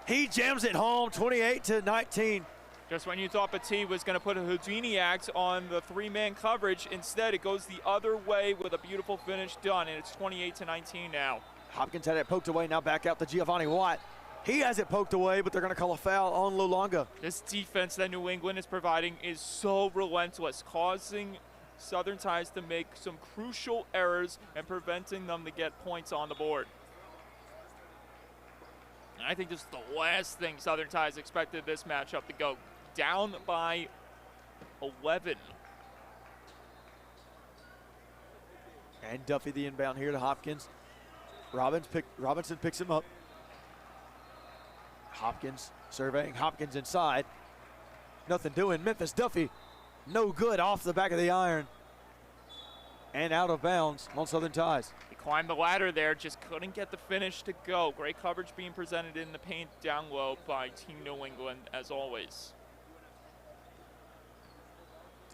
He jams it home, 28-19. Just when you thought Batee was going to put a Houdini act on the three-man coverage, instead it goes the other way with a beautiful finish done, and it's 28-19 now. Hopkins had it poked away. Now back out to Giovanni Watt. He has it poked away, but they're going to call a foul on Lulonga. This defense that New England is providing is so relentless, causing Southern Ties to make some crucial errors and preventing them to get points on the board. And I think this is the last thing Southern Ties expected this matchup to go. Down by 11. And Duffy the inbound here to Hopkins. Robinson picks him up. Hopkins surveying. Hopkins inside. Nothing doing. Memphis Duffy. No good off the back of the iron. and out of bounds on Southern Ties. He climbed the ladder there, just couldn't get the finish to go. Great coverage being presented in the paint down low by Team New England, as always.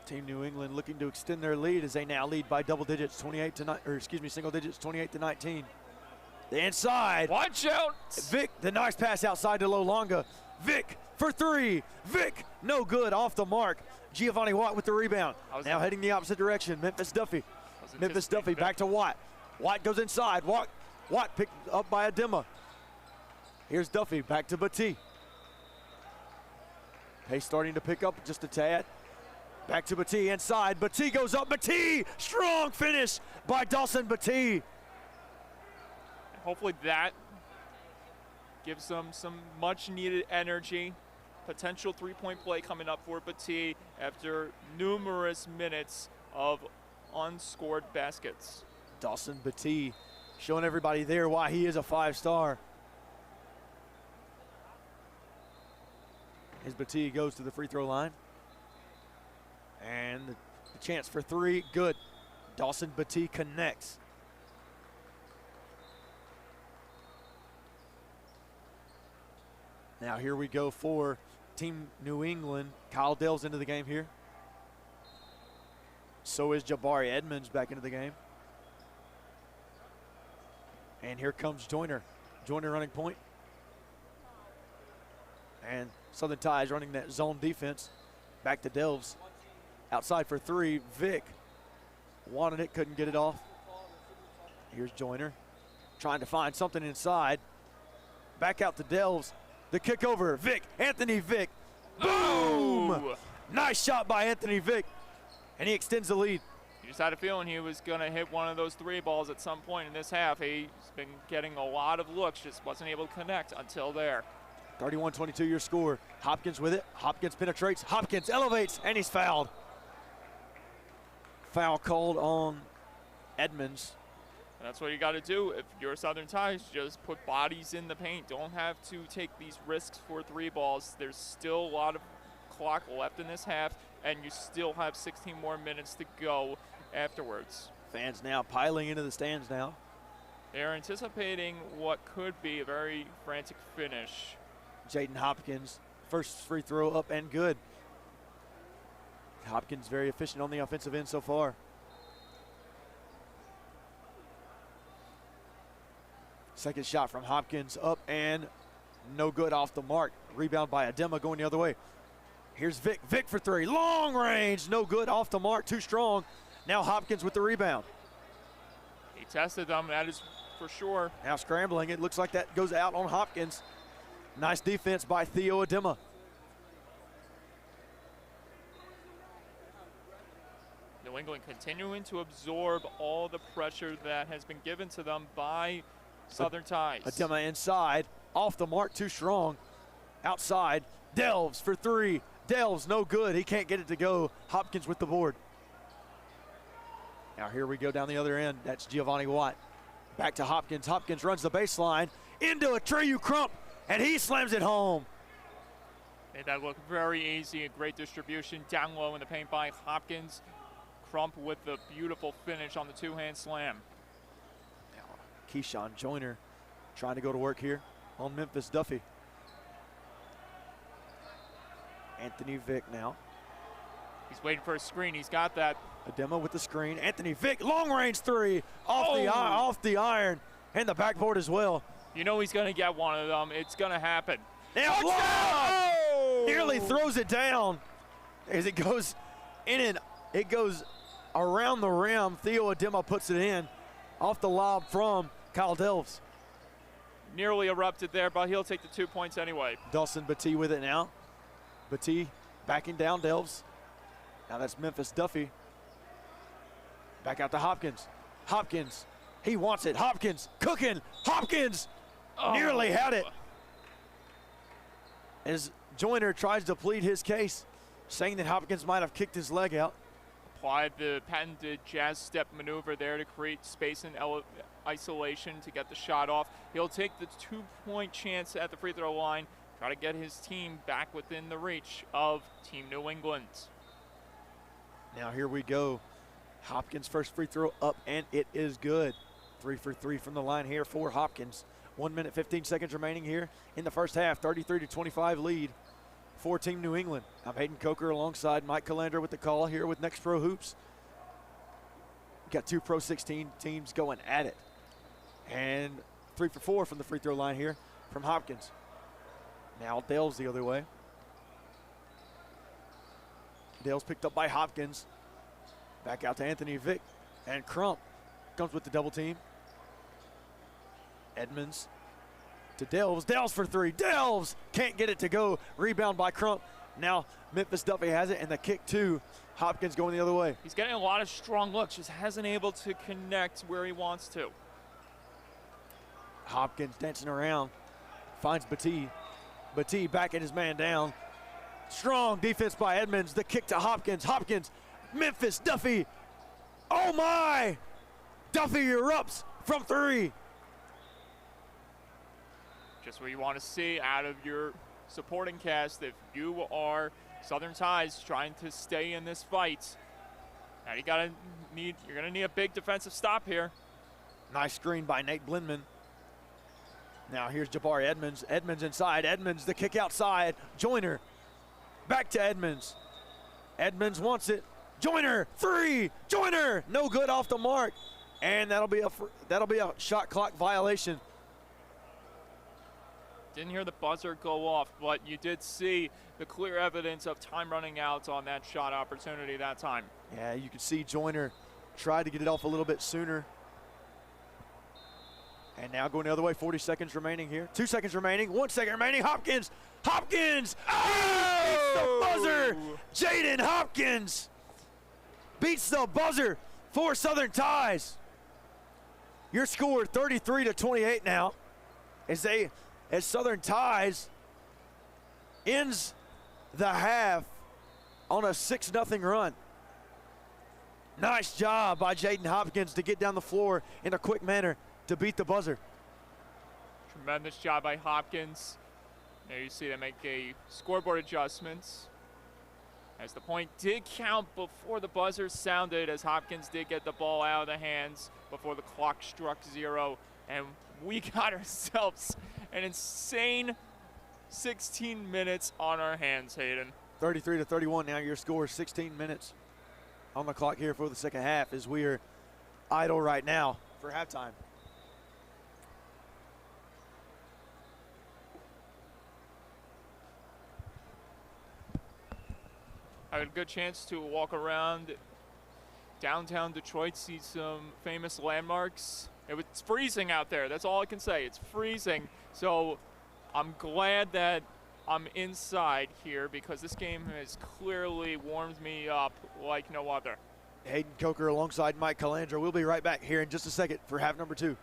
Team New England looking to extend their lead as they now lead by double digits, single digits, 28-19. The inside. Watch out! Vic, the nice pass outside to Lolonga. Vic for three. Vic, no good, off the mark. Giovanni Watt with the rebound. Now heading the opposite direction. Memphis Duffy. Memphis Duffy back to Watt. Watt goes inside. Watt picked up by Adema. Here's Duffy back to Batee. Pace starting to pick up just a tad. Back to Batee inside. Batee goes up. Batee, strong finish by Dawson Batee. Hopefully that gives them some much needed energy. Potential three-point play coming up for Batee after numerous minutes of unscored baskets. Dawson Batee showing everybody there why he is a 5-star. As Batee goes to the free throw line. And the chance for three, good. Dawson Batee connects. Now here we go for Team New England. Kyle Delves into the game here. So is Jabari Edmonds back into the game. And here comes Joyner. Joyner running point. And Southern Ties running that zone defense. Back to Delves. Outside for three, Vic. Wanted it, couldn't get it off. Here's Joyner. Trying to find something inside. Back out to Delves. The kick over, Vic, Anthony Vic. Boom! Ooh. Nice shot by Anthony Vic. And he extends the lead. You just had a feeling he was going to hit one of those three balls at some point in this half. He's been getting a lot of looks, just wasn't able to connect until there. 31-22 your score. Hopkins with it. Hopkins penetrates. Hopkins elevates, and he's fouled. Foul called on Edmonds. And that's what you got to do if you're Southern Ties. Just put bodies in the paint. Don't have to take these risks for three balls. There's still a lot of clock left in this half, and you still have 16 more minutes to go afterwards. Fans now piling into the stands now. They're anticipating what could be a very frantic finish. Jaden Hopkins, first free throw up and good. Hopkins very efficient on the offensive end so far. Second shot from Hopkins up and no good, off the mark. Rebound by Adema going the other way. Here's Vic. Vic for three. Long range. No good, off the mark. Too strong. Now Hopkins with the rebound. He tested them, that is for sure. Now scrambling. It looks like that goes out on Hopkins. Nice defense by Theo Adema. New England continuing to absorb all the pressure that has been given to them by Southern Ties. Adema inside, off the mark, too strong. Outside, Delves for three. Delves, no good. He can't get it to go. Hopkins with the board. Now here we go down the other end. That's Giovanni Watt. Back to Hopkins. Hopkins runs the baseline into a Treyu Crump, and he slams it home. Made that look very easy. A great distribution down low in the paint by Hopkins. Crump with the beautiful finish on the two-hand slam. Keyshawn Joyner trying to go to work here on Memphis Duffy. Anthony Vic now. He's waiting for a screen. He's got that. Adema with the screen. Anthony Vic, long range three off the iron and the backboard as well. You know he's going to get one of them. It's going to happen. Now nearly throws it down as it goes in and it goes around the rim. Theo Adema puts it in off the lob from Kyle Delves. Nearly erupted there, but he'll take the 2 points anyway. Dawson Batee with it now. Batee backing down Delves. Now that's Memphis Duffy. Back out to Hopkins. Hopkins, he wants it. Hopkins cooking. Hopkins nearly had it. As Joyner tries to plead his case, saying that Hopkins might have kicked his leg out. Applied the patented jazz step maneuver there to create space and isolation to get the shot off. He'll take the 2-point chance at the free throw line, try to get his team back within the reach of Team New England. Now here we go. Hopkins' first free throw up, and it is good. 3 for 3 from the line here for Hopkins. 1 minute, 15 seconds remaining here in the first half. 33-25 lead for Team New England. I'm Hayden Coker alongside Mike Calandra with the call here with Next Pro Hoops. Got two PRO16 teams going at it. And 3 for 4 from the free throw line here from Hopkins. Now Dale's the other way. Dale's picked up by Hopkins. Back out to Anthony Vick. And Crump comes with the double team. Edmonds to Delves. Delves for 3. Delves can't get it to go. Rebound by Crump. Now Memphis Duffy has it, and the kick to Hopkins going the other way. He's getting a lot of strong looks, just hasn't able to connect where he wants to. Hopkins dancing around, finds Batee. Batee backing his man down. Strong defense by Edmonds. The kick to Hopkins. Hopkins, Memphis Duffy. Oh my! Duffy erupts from 3. Just what you want to see out of your supporting cast if you are Southern Ties trying to stay in this fight. Now you're gonna need a big defensive stop here. Nice screen by Nate Blindman. Now here's Jabari Edmonds. Edmonds inside. Edmonds the kick outside. Joyner back to Edmonds. Edmonds wants it. Joyner 3. Joyner no good off the mark, and that'll be a shot clock violation. Didn't hear the buzzer go off, but you did see the clear evidence of time running out on that shot opportunity that time. Yeah, you could see Joyner tried to get it off a little bit sooner. And now going the other way, 40 seconds remaining here. 2 seconds remaining, 1 second remaining. Hopkins! Hopkins! Oh! Beats the buzzer! Jaden Hopkins beats the buzzer for Southern Ties. Your score 33-28 now as Southern Ties ends the half on a 6-0 run. Nice job by Jaden Hopkins to get down the floor in a quick manner to beat the buzzer. Tremendous job by Hopkins. There you see them make a scoreboard adjustments. As the point did count before the buzzer sounded, as Hopkins did get the ball out of the hands before the clock struck 0. And we got ourselves an insane 16 minutes on our hands, Hayden. 33-31 now your score. 16 minutes on the clock here for the second half as we are idle right now for halftime. I had a good chance to walk around downtown Detroit, see some famous landmarks. It's freezing out there. That's all I can say. It's freezing. So I'm glad that I'm inside here because this game has clearly warmed me up like no other. Hayden Coker alongside Mike Calandra. We'll be right back here in just a second for half number 2.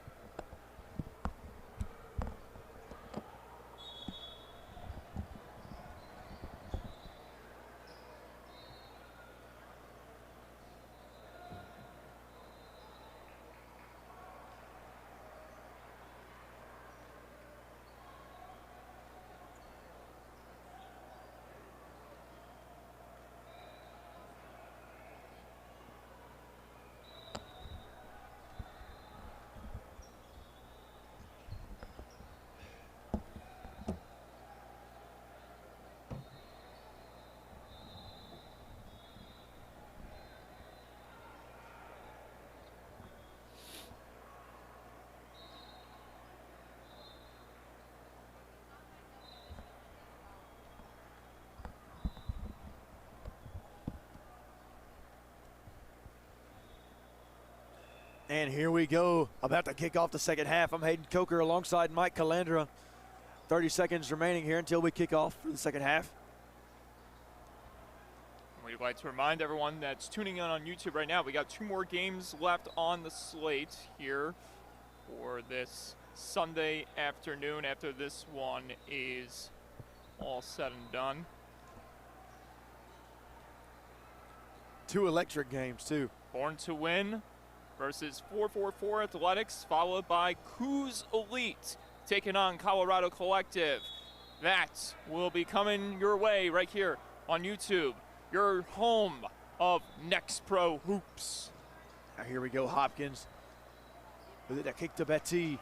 And here we go, about to kick off the second half. I'm Hayden Coker alongside Mike Calandra. 30 seconds remaining here until we kick off for the second half. We'd like to remind everyone that's tuning in on YouTube right now, we got 2 more games left on the slate here for this Sunday afternoon after this one is all said and done. 2 electric games, too. Born to Win versus 444 Athletics, followed by Cooz Elite taking on Colorado Collective. That will be coming your way right here on YouTube, your home of Next Pro Hoops. Now here we go, Hopkins. With that kick to Batty.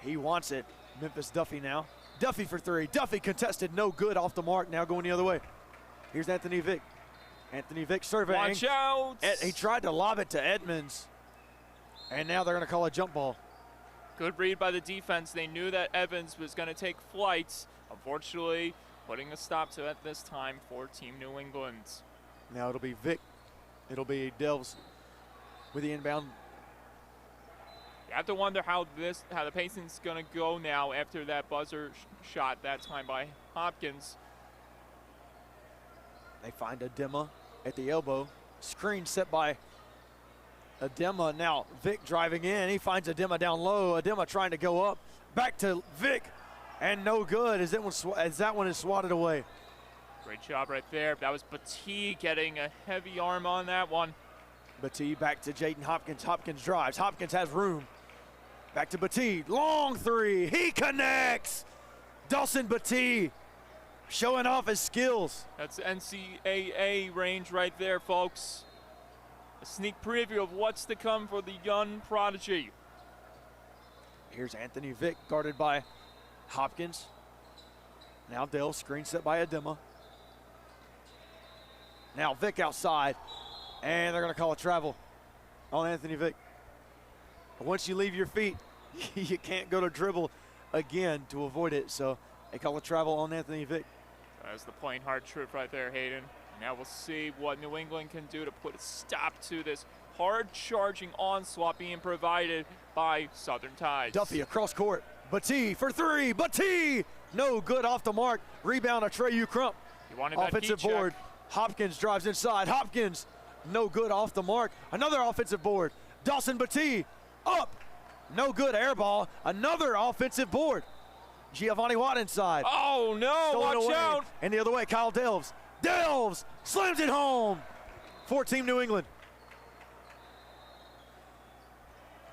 He wants it. Memphis Duffy now. Duffy for three. Duffy contested, no good, off the mark. Now going the other way. Here's Anthony Vick. Anthony Vick surveying. Watch out! He tried to lob it to Edmonds. And now they're going to call a jump ball. Good read by the defense. They knew that Evans was going to take flights. Unfortunately, putting a stop to it this time for Team New England. Now it'll be Vick. It'll be Delves with the inbound. You have to wonder how the pacing's going to go now after that buzzer shot that time by Hopkins. They find Adema at the elbow. Screen set by Adema. Now Vick driving in. He finds Adema down low. Adema trying to go up. Back to Vick. And no good as that one is swatted away. Great job right there. That was Batty getting a heavy arm on that one. Batty back to Jaden Hopkins. Hopkins drives. Hopkins has room. Back to Batty. Long three. He connects. Dawson Batty showing off his skills. That's NCAA range right there, folks. A sneak preview of what's to come for the young prodigy. Here's Anthony Vick guarded by Hopkins. Now Dale, screen set by Adema. Now Vick outside, and they're going to call a travel on Anthony Vick. Once you leave your feet, you can't go to dribble again to avoid it, so they call a travel on Anthony Vick. That's the plain hard truth right there, Hayden. Now we'll see what New England can do to put a stop to this hard-charging onslaught being provided by Southern Tides. Duffy across court. Batty for three. Batty! No good, off the mark. Rebound, Atreyu Crump. You wanted that offensive heat board. check. Hopkins drives inside. Hopkins, no good, off the mark. Another offensive board. Dawson Batty up. No good, air ball. Another offensive board. Giovanni Watt inside. Oh, no, Stolen watch away. out. And the other way, Kyle Delves. Delves slams it home for Team New England.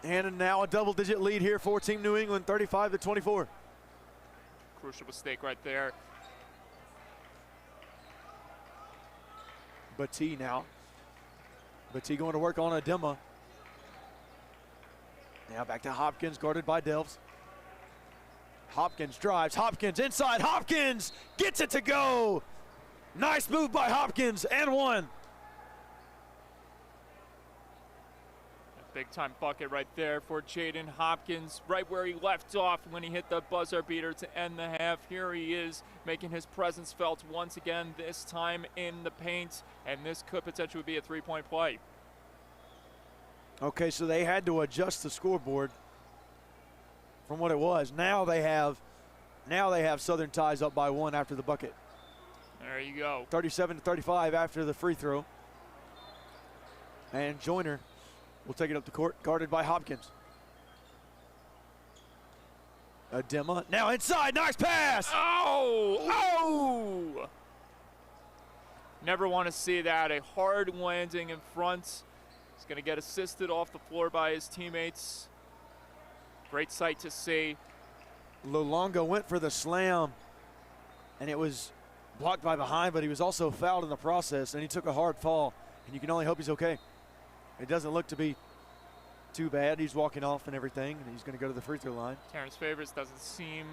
And now a double-digit lead here for Team New England, 35-24. Crucial mistake right there. Batty now. Batty going to work on Adema. Now back to Hopkins, guarded by Delves. Hopkins drives. Hopkins inside. Hopkins gets it to go. Nice move by Hopkins, and one. Big time bucket right there for Jaden Hopkins, right where he left off when he hit the buzzer beater to end the half. Here he is making his presence felt once again, this time in the paint, and this could potentially be a three-point play. Okay, so they had to adjust the scoreboard from what it was. Now they have Southern Ties up by one after the bucket. There you go. 37-35 after the free throw. And Joyner will take it up the court, guarded by Hopkins. Adema now inside, nice pass! Oh! Never want to see that. A hard landing in front. He's going to get assisted off the floor by his teammates. Great sight to see. Lolonga went for the slam, and it was blocked by behind, but he was also fouled in the process, and he took a hard fall, and you can only hope he's okay. It doesn't look to be too bad. He's walking off and everything, and he's going to go to the free throw line. Terrence Favors doesn't seem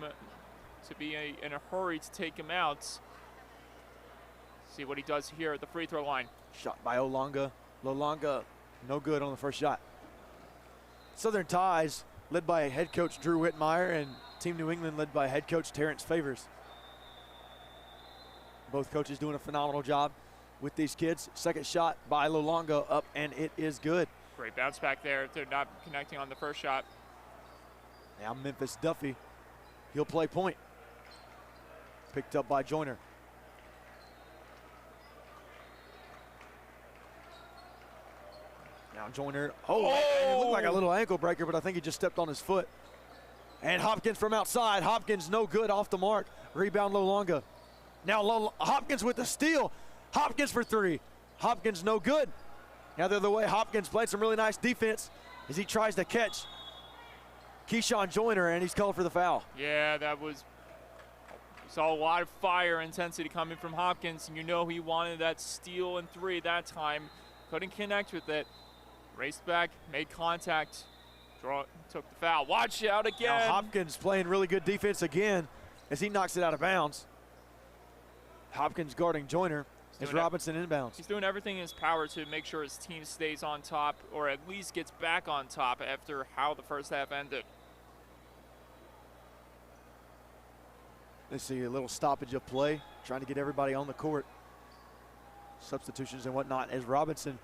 to be in a hurry to take him out. See what he does here at the free throw line. Shot by Olonga. Lolonga, no good on the first shot. Southern Ties, led by head coach Drew Whitmire, and Team New England led by head coach Terrence Favors. Both coaches doing a phenomenal job with these kids. Second shot by Lolonga up, and it is good. Great bounce back there. They're not connecting on the first shot. Now Memphis Duffy, he'll play point. Picked up by Joyner. Now Joyner, it looked like a little ankle breaker, but I think he just stepped on his foot. And Hopkins from outside. Hopkins no good, off the mark. Rebound Lolonga. Now Hopkins with the steal. Hopkins for three. Hopkins no good. Now the other way, Hopkins played some really nice defense as he tries to catch Keyshawn Joyner, and he's called for the foul. Yeah, saw a lot of fire intensity coming from Hopkins, and you know he wanted that steal and three that time couldn't connect with it. Raced back, made contact, took the foul. Watch out again. Now Hopkins playing really good defense again as he knocks it out of bounds. Hopkins guarding Joyner as Robinson inbounds. He's doing everything in his power to make sure his team stays on top, or at least gets back on top after how the first half ended. Let's see a little stoppage of play, trying to get everybody on the court. Substitutions and whatnot as Robinson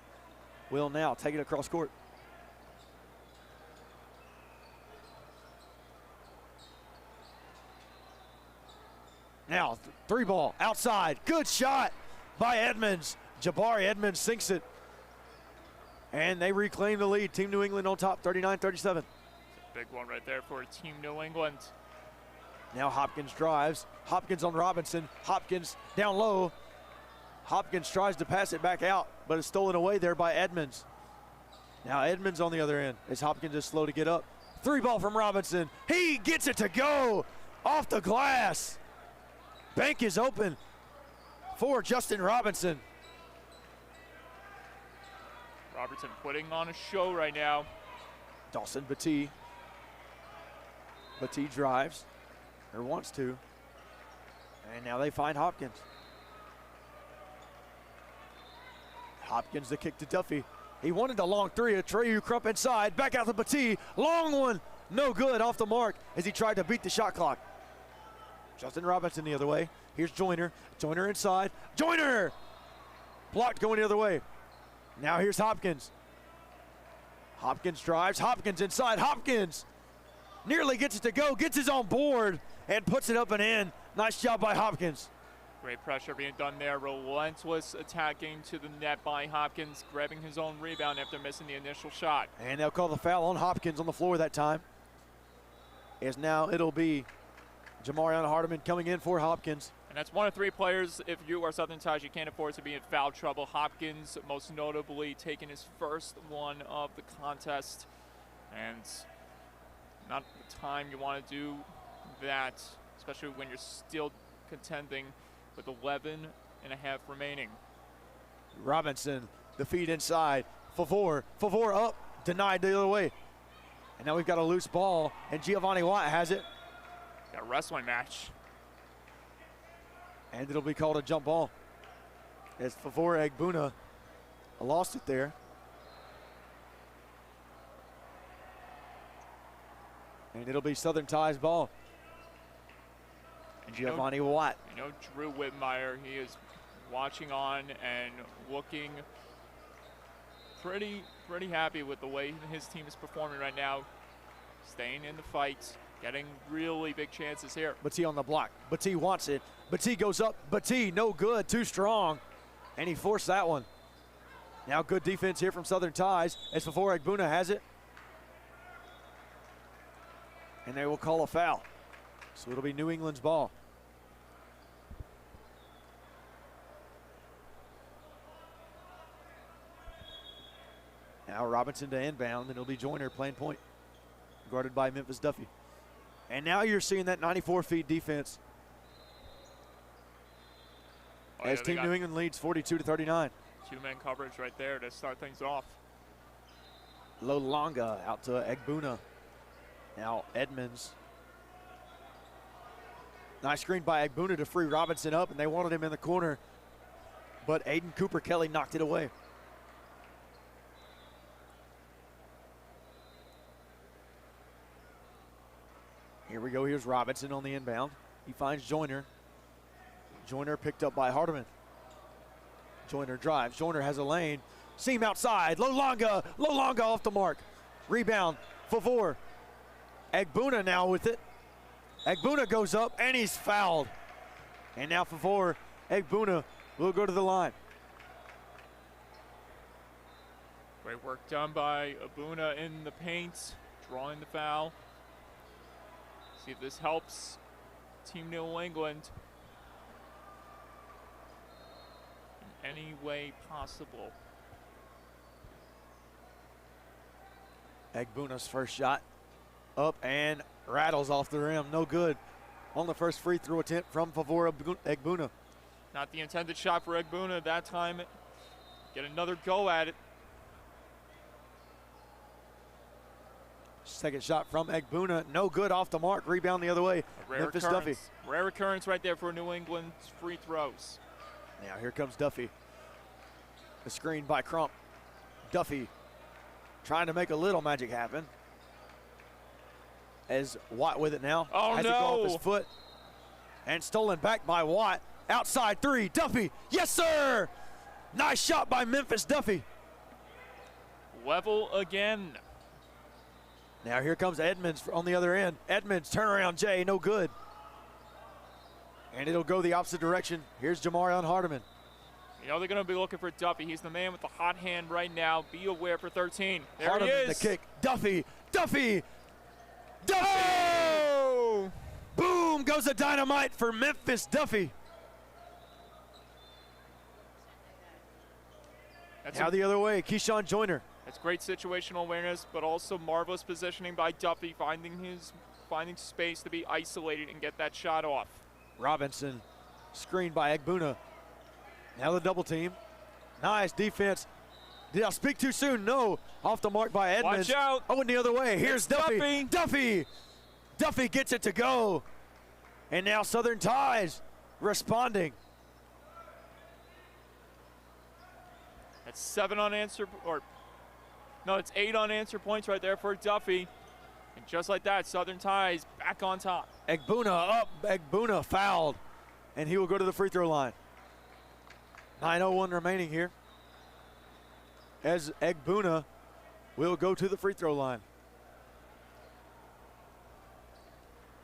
will now take it across court. Now, three ball outside. Good shot by Edmonds. Jabari Edmonds sinks it. And they reclaim the lead. Team New England on top, 39-37. Big one right there for Team New England. Now Hopkins drives. Hopkins on Robinson. Hopkins down low. Hopkins tries to pass it back out, but it's stolen away there by Edmonds. Now Edmonds on the other end as Hopkins is slow to get up. Three ball from Robinson. He gets it to go off the glass. Bank is open for Justin Robinson. Robertson putting on a show right now. Dawson Batee. Batee drives, or wants to. And now they find Hopkins. Hopkins the kick to Duffy. He wanted the long three. Atreyu Crump inside. Back out to Batee. Long one. No good. Off the mark as he tried to beat the shot clock. Justin Robinson the other way. Here's Joyner. Joyner inside. Joyner! Blocked going the other way. Now here's Hopkins. Hopkins drives. Hopkins inside. Hopkins nearly gets it to go. Gets his own board and puts it up and in. Nice job by Hopkins. Great pressure being done there. Relentless attacking to the net by Hopkins, grabbing his own rebound after missing the initial shot. And they'll call the foul on Hopkins on the floor that time. As now it'll be Jamarion Hardiman coming in for Hopkins. And that's one of three players, if you are Southern Ties, you can't afford to be in foul trouble. Hopkins most notably taking his first one of the contest. And not the time you want to do that, especially when you're still contending with 11 and a half remaining. Robinson, the feed inside. Favor up, denied the other way. And now we've got a loose ball, and Giovanni Watt has it. Got a wrestling match. And it'll be called a jump ball as Favor Egbuna lost it there. And it'll be Southern Ties ball. And Giovanni Watt. You know, Drew Whitmire, he is watching on and looking pretty happy with the way his team is performing right now. Staying in the fight, getting really big chances here. Batee on the block. Batee wants it. Batee goes up. Batee, no good, too strong. And he forced that one. Now good defense here from Southern Ties as Favor Egbuna has it. And they will call a foul. So it'll be New England's ball. Now Robinson to inbound, and it'll be Joyner playing point, guarded by Memphis Duffy. And now you're seeing that 94 feet defense as Team New England leads 42-39. Two-man coverage right there to start things off. Lolonga out to Egbuna. Now Edmonds. Nice screen by Egbuna to free Robinson up, and they wanted him in the corner, but Aiden Cooper Kelly knocked it away. Here we go. Here's Robinson on the inbound. He finds Joyner. Joyner picked up by Hardiman. Joyner drives. Joyner has a lane. Seam outside. Lolonga off the mark. Rebound. Favor. Egbuna now with it. Egbuna goes up and he's fouled. And now Favor Egbuna will go to the line. Great work done by Egbuna in the paint, drawing the foul. See if this helps Team New England in any way possible. Egbuna's first shot up and rattles off the rim. No good on the first free throw attempt from Favor Egbuna. Not the intended shot for Egbuna that time. get another go at it. Second shot from Egbuna, no good, off the mark. Rebound the other way. Memphis Duffy. Rare occurrence right there for New England's free throws. Now here comes Duffy. The screen by Crump. Duffy trying to make a little magic happen. As Watt with it now. Oh, has no. It go off his foot. And stolen back by Watt. Outside three. Duffy. Yes, sir. Nice shot by Memphis Duffy. Level again. Now here comes Edmonds on the other end. Edmonds, turnaround Jay, no good. And it'll go the opposite direction. Here's Jamarion Hardiman. You know they're going to be looking for Duffy. He's the man with the hot hand right now. Be aware for 13. There Hardiman, he is. the kick. Duffy. Duffy. Duffy! Oh! Boom goes the dynamite for Memphis Duffy. Now the other way, Keyshawn Joyner. That's great situational awareness, but also marvelous positioning by Duffy, finding space to be isolated and get that shot off. Robinson, screened by Egbuna. Now the double team. Nice defense. Did I speak too soon? No. Off the mark by Edmonds. Watch out. Oh, and the other way. Here's Duffy. Duffy. Duffy gets it to go. And now Southern Ties responding. That's 7 unanswered, or no, it's 8 unanswered points right there for Duffy. And just like that, Southern Ties back on top. Egbuna up. Egbuna fouled. And he will go to the free throw line. 9:01 remaining here. As Egbuna will go to the free throw line.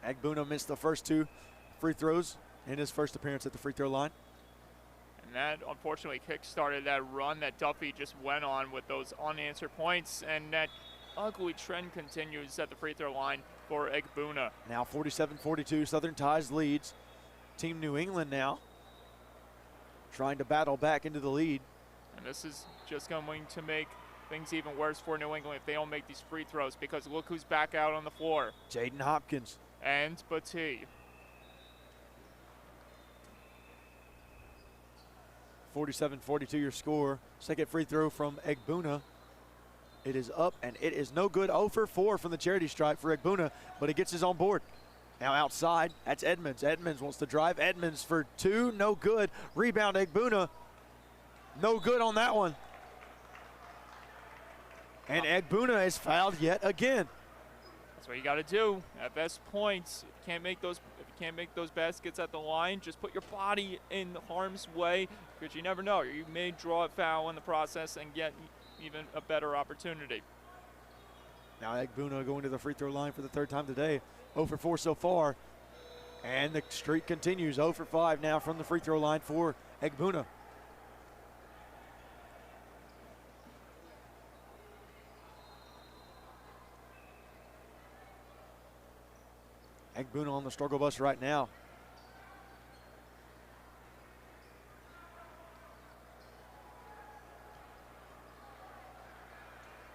Egbuna missed the first 2 free throws in his first appearance at the free throw line. And that unfortunately kick-started that run that Duffy just went on with those unanswered points, and that ugly trend continues at the free throw line for Egbuna. Now 47-42, Southern Ties leads. Team New England now trying to battle back into the lead. And this is just going to make things even worse for New England if they don't make these free throws, because look who's back out on the floor. Jaden Hopkins. And Batee. 47-42 your score. Second free throw from Egbuna. It is up and it is no good. 0 for 4 from the charity stripe for Egbuna, but he gets his own board. Now outside, that's Edmonds. Edmonds wants to drive. Edmonds for 2, no good. Rebound Egbuna. No good on that one. And Egbuna is fouled yet again. That's what you got to do at best points. If you can't make those baskets at the line, just put your body in harm's way, because you never know. You may draw a foul in the process and get even a better opportunity. Now Egbuna going to the free throw line for the 3rd time today. 0 for 4 so far. And the streak continues. 0 for 5 now from the free throw line for Egbuna. Egbuna on the struggle bus right now.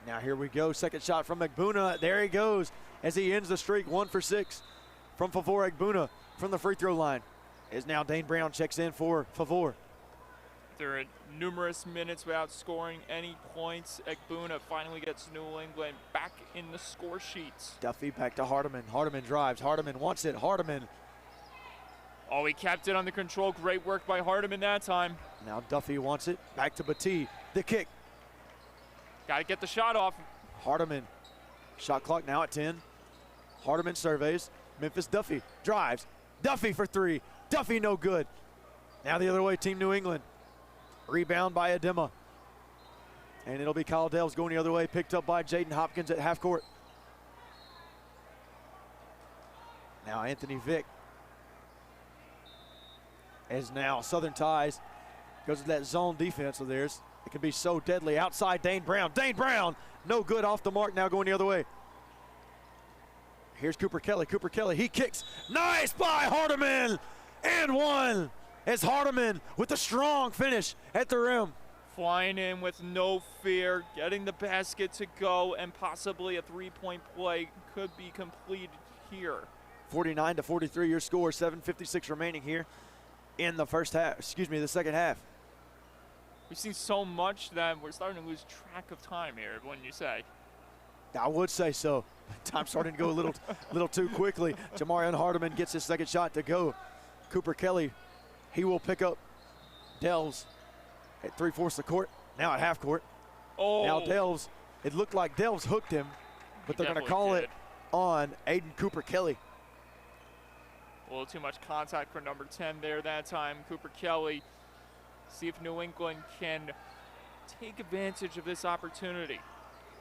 Now here we go. Second shot from Egbuna. There he goes as he ends the streak. 1 for 6 from Favor Egbuna from the free throw line. Is now Dane Brown checks in for Favor. There are numerous minutes without scoring any points. Egbuna finally gets New England back in the score sheets. Duffy back to Hardiman. Hardiman drives. Hardiman wants it. Hardiman. Oh, he kept it under control. Great work by Hardiman that time. Now Duffy wants it. Back to Batee. The kick. Got to get the shot off. Hardiman. Shot clock now at 10. Hardiman surveys. Memphis Duffy drives. Duffy for 3. Duffy no good. Now the other way, Team New England. Rebound by Adema. And it'll be Kyle Dales going the other way, picked up by Jaden Hopkins at half court. Now Anthony Vick. As now Southern Ties goes to that zone defense of theirs. It can be so deadly. Outside Dane Brown. Dane Brown, no good, off the mark, now going the other way. Here's Cooper Kelly. Cooper Kelly, he kicks. Nice by Hardiman. And 1. As Hardiman with a strong finish at the rim. Flying in with no fear, getting the basket to go, and possibly a 3-point play could be completed here. 49-43 your score. 7:56 remaining here in the first half. The second half. we've seen so much that we're starting to lose track of time here, wouldn't you say? I would say so. Time's starting to go a little too quickly. Jamarian Hardiman gets his second shot to go. Cooper Kelly, he will pick up Delves at 3/4 the court. Now at half court. Oh. Now Delves, it looked like Delves hooked him, but they're going to call it on Aiden Cooper Kelly. A little too much contact for number 10 there that time. Cooper Kelly. See if New England can take advantage of this opportunity.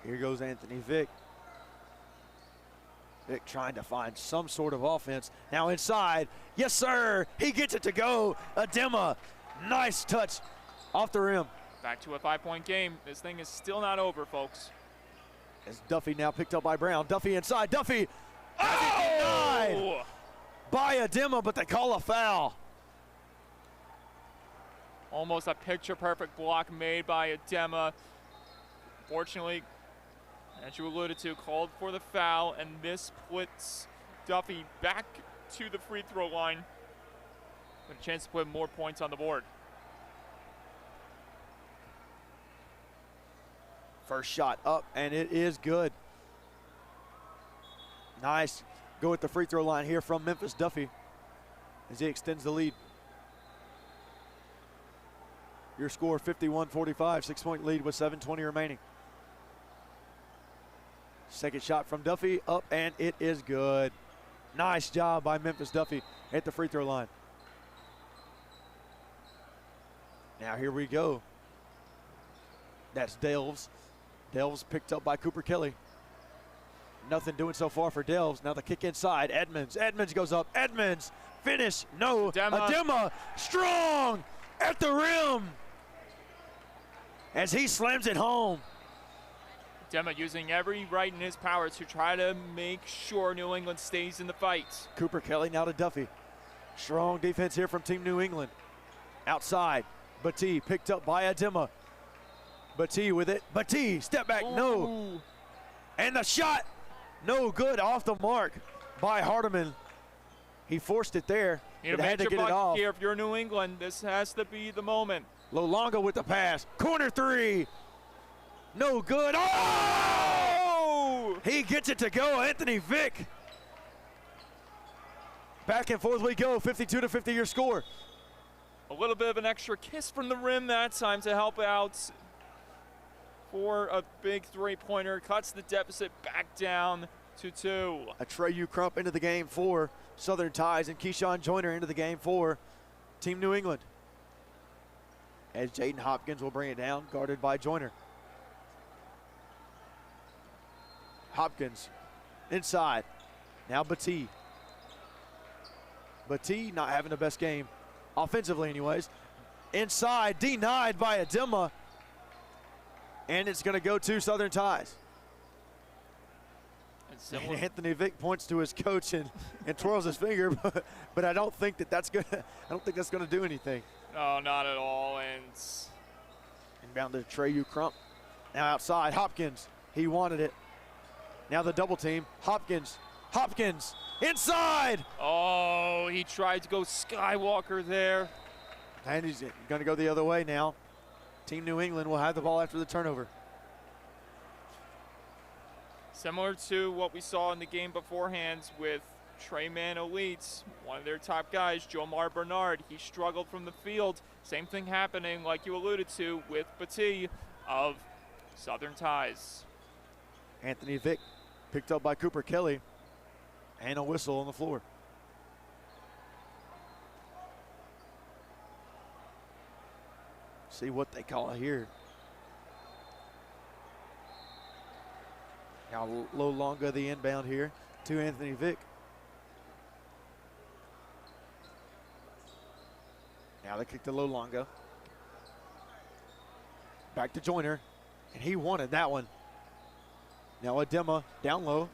Here goes Anthony Vick. Vick trying to find some sort of offense. Now inside. Yes, sir. He gets it to go. Adema. Nice touch off the rim. Back to a 5-point game. This thing is still not over, folks. As Duffy now picked up by Brown. Duffy inside. Duffy. Denied by Adema, but they call a foul. Almost a picture-perfect block made by Adema. Fortunately, as you alluded to, called for the foul, and this puts Duffy back to the free throw line with a chance to put more points on the board. First shot up, and it is good. Nice. Go at the free throw line here from Memphis Duffy as he extends the lead. Your score 51-45, 6-point lead with 7:20 remaining. Second shot from Duffy, up, and it is good. Nice job by Memphis Duffy at the free throw line. Now here we go. That's Delves. Delves picked up by Cooper Kelly. Nothing doing so far for Delves. Now the kick inside. Edmonds. Edmonds goes up. Edmonds. Finish. No. Adema. Strong at the rim as he slams it home. Adema using every right in his power to try to make sure New England stays in the fight. Cooper Kelly now to Duffy. Strong defense here from Team New England. Outside. Batee picked up by Adema. Batee with it. Batee, step back, no. And the shot, no good, off the mark by Hardiman. He forced it there. It had to get it off. Here, if you're New England, this has to be the moment. Lolonga with the pass. Corner three. No good. Oh! He gets it to go. Anthony Vick. Back and forth we go. 52-50 your score. A little bit of an extra kiss from the rim that time to help out for a big three-pointer. Cuts the deficit back down to 2. Atreyu Crump into the game for Southern Ties, and Keyshawn Joyner into the game for Team New England. As Jaden Hopkins will bring it down, guarded by Joyner. Hopkins inside. Now Batee. Batee not having the best game, offensively anyways. Inside, denied by Adema. And it's going to go to Southern Ties. And Anthony Vick points to his coach and twirls his finger, but I don't think that's gonna do anything. No, not at all. And inbound to Atreyu Crump. Now outside, Hopkins. He wanted it. Now the double team. Hopkins inside. Oh, he tried to go Skywalker there. And he's going to go the other way now. Team New England will have the ball after the turnover. Similar to what we saw in the game beforehand with Treyman Elites, one of their top guys, Jomar Bernard. He struggled from the field. Same thing happening, like you alluded to, with Batee of Southern Ties. Anthony Vick picked up by Cooper Kelly, and a whistle on the floor. See what they call it here. Now Lolonga the inbound here to Anthony Vick. Now they kick to Lolonga. Back to Joyner, and he wanted that one. Now Adema down low.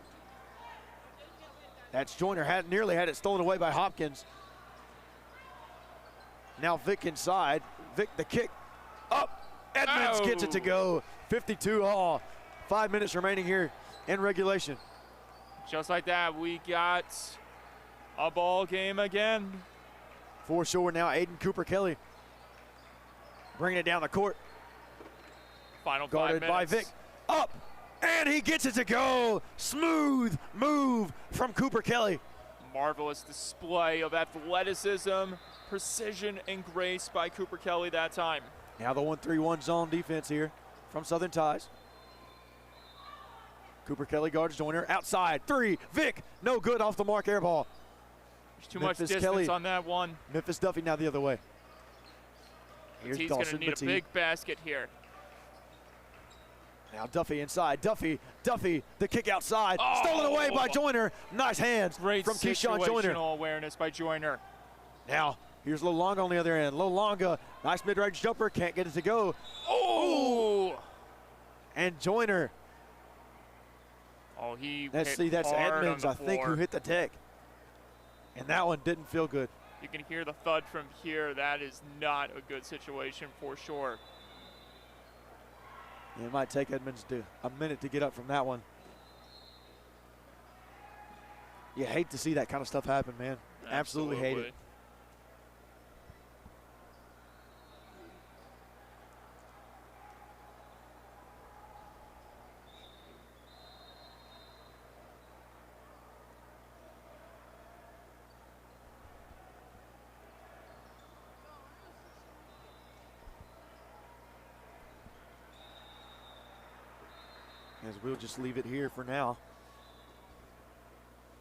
That's Joyner, nearly had it stolen away by Hopkins. Now Vick inside. Vick the kick. Up. Edmonds gets it to go. 52 all. 5 minutes remaining here in regulation. Just like that, we got a ball game again. For sure now, Aiden Cooper Kelly. Bringing it down the court. Final 5 Guarded minutes. by Vic. Up, and he gets it to go. Smooth move from Cooper Kelly. Marvelous display of athleticism, precision, and grace by Cooper Kelly that time. Now the 1-3-1 zone defense here from Southern Ties. Cooper Kelly guards Joyner. Outside, 3, Vic, no good, off the mark, air ball. There's too much Memphis distance Kelly. on that one. Memphis Duffy now the other way. Here's He's going to Dawson need Matee. a big basket here. Now Duffy inside. Duffy, the kick outside. Stolen away by Joyner. Nice hands Great from Keyshawn Joyner. situational awareness by Joyner. Now, here's Lolonga on the other end. Lolonga, nice mid-range jumper, can't get it to go. Oh! And Joyner, Oh, he that's hit hard Edmonds, on I the think, who floor. hit the deck. And that one didn't feel good. You can hear the thud from here. That is not a good situation for sure. It might take Edmonds a minute to get up from that one. You hate to see that kind of stuff happen, man. Absolutely hate it. As we'll just leave it here for now.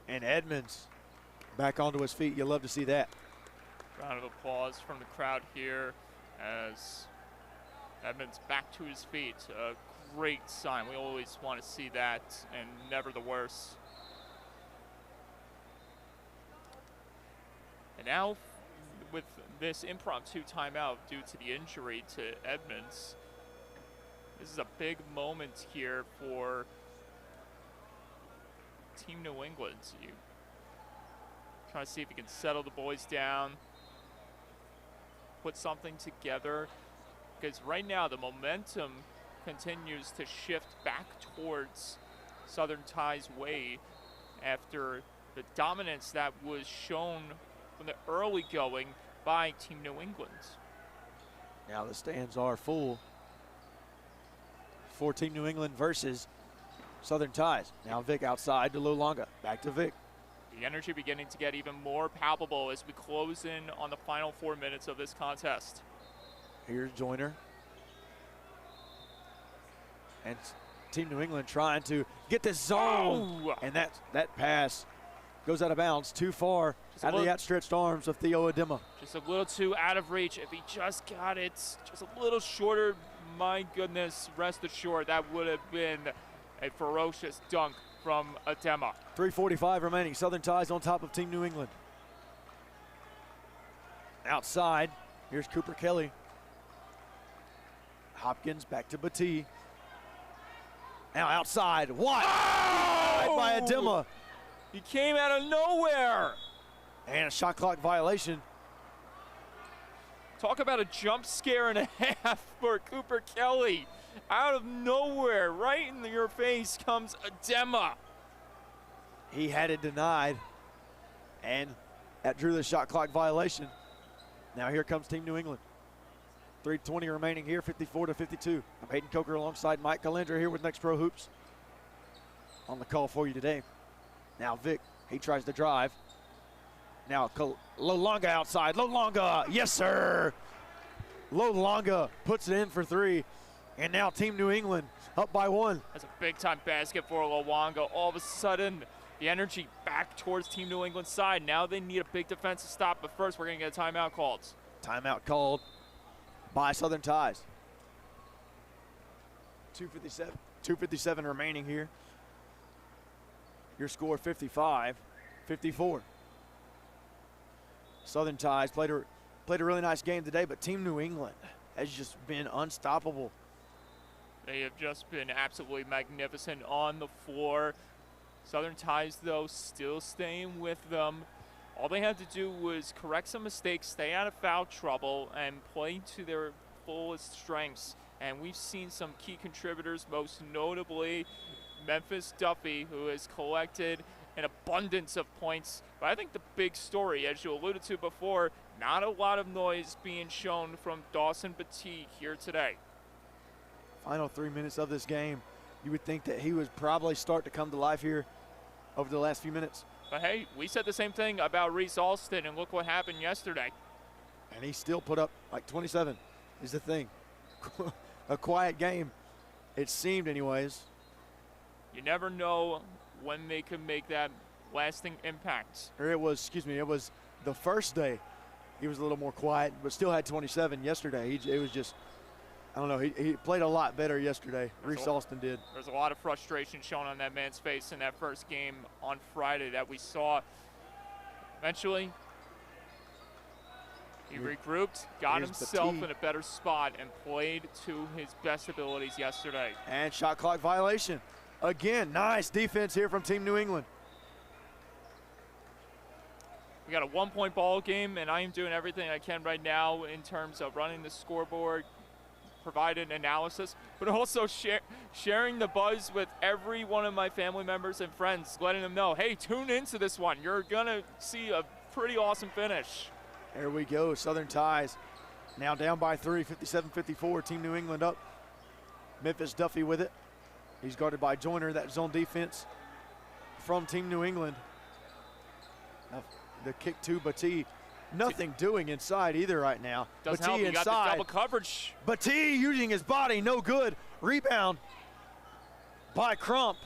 And Edmonds back onto his feet. You love to see that. Round of applause from the crowd here as Edmonds back to his feet. A great sign. We always want to see that, and never the worse. And now, with this impromptu timeout due to the injury to Edmonds, this is a big moment here for Team New England. You trying to see if he can settle the boys down, put something together, because right now the momentum continues to shift back towards Southern Ties' way after the dominance that was shown from the early going by Team New England. Now the stands are full for Team New England versus Southern Ties. Now Vic outside to Lolonga. Back to Vic. The energy beginning to get even more palpable as we close in on the final 4 minutes of this contest. Here's Joyner. And Team New England trying to get this zone. Oh! And that pass goes out of bounds too far out of the outstretched arms of Theo Adema. Just a little too out of reach. If he just got it just a little shorter, my goodness, rest assured that would have been a ferocious dunk from Adema. 3:45 remaining. Southern Ties on top of Team New England. Outside, here's Cooper Kelly. Hopkins back to Batee. Now outside, wide by Adema. He came out of nowhere. And a shot clock violation. Talk about a jump scare and a half for Cooper Kelly. Out of nowhere, right in your face comes Adema. He had it denied, and that drew the shot clock violation. Now here comes Team New England. 3:20 remaining here, 54-52. I'm Hayden Coker alongside Mike Calendra here with Next Pro Hoops on the call for you today. Now Vic, he tries to drive. Now Lolonga outside. Lolonga, yes sir. Lolonga puts it in for 3. And now Team New England up by 1. That's a big-time basket for Lolonga. All of a sudden, the energy back towards Team New England's side. Now they need a big defensive stop, but first we're going to get a timeout called. Timeout called by Southern Ties. 2:57 remaining here. Your score 55-54. Southern Ties played a really nice game today, but Team New England has just been unstoppable. They have just been absolutely magnificent on the floor. Southern Ties, though, still staying with them. All they had to do was correct some mistakes, stay out of foul trouble, and play to their fullest strengths. And we've seen some key contributors, most notably Memphis Duffy, who has collected an abundance of points. But I think the big story, as you alluded to before, Not a lot of noise being shown from Dawson Batee here today. Final 3 minutes of this game. You would think that he would probably start to come to life here over the last few minutes. But hey, we said the same thing about Reese Alston, and look what happened yesterday. And he still put up like 27 is the thing. A quiet game, it seemed anyways. You never know when they can make that lasting impact. Or it was the first day he was a little more quiet, but still had 27 yesterday. It was just, I don't know, he played a lot better yesterday. Reese Alston did. There's a lot of frustration shown on that man's face in that first game on Friday that we saw. Eventually, he regrouped, got himself in a better spot, and played to his best abilities yesterday. And shot clock violation. Again, nice defense here from Team New England. We got a 1-point ball game, and I am doing everything I can right now in terms of running the scoreboard, providing analysis, but also sharing the buzz with every one of my family members and friends, letting them know, hey, tune into this one. You're going to see a pretty awesome finish. There we go, Southern Ties now down by 3, 57-54, Team New England up. Memphis Duffy with it. He's guarded by Joyner, that zone defense from Team New England. Now, the kick to Batee. Nothing doing inside either right now. Doesn't help, you got the double coverage. Batee using his body, no good. Rebound by Crump.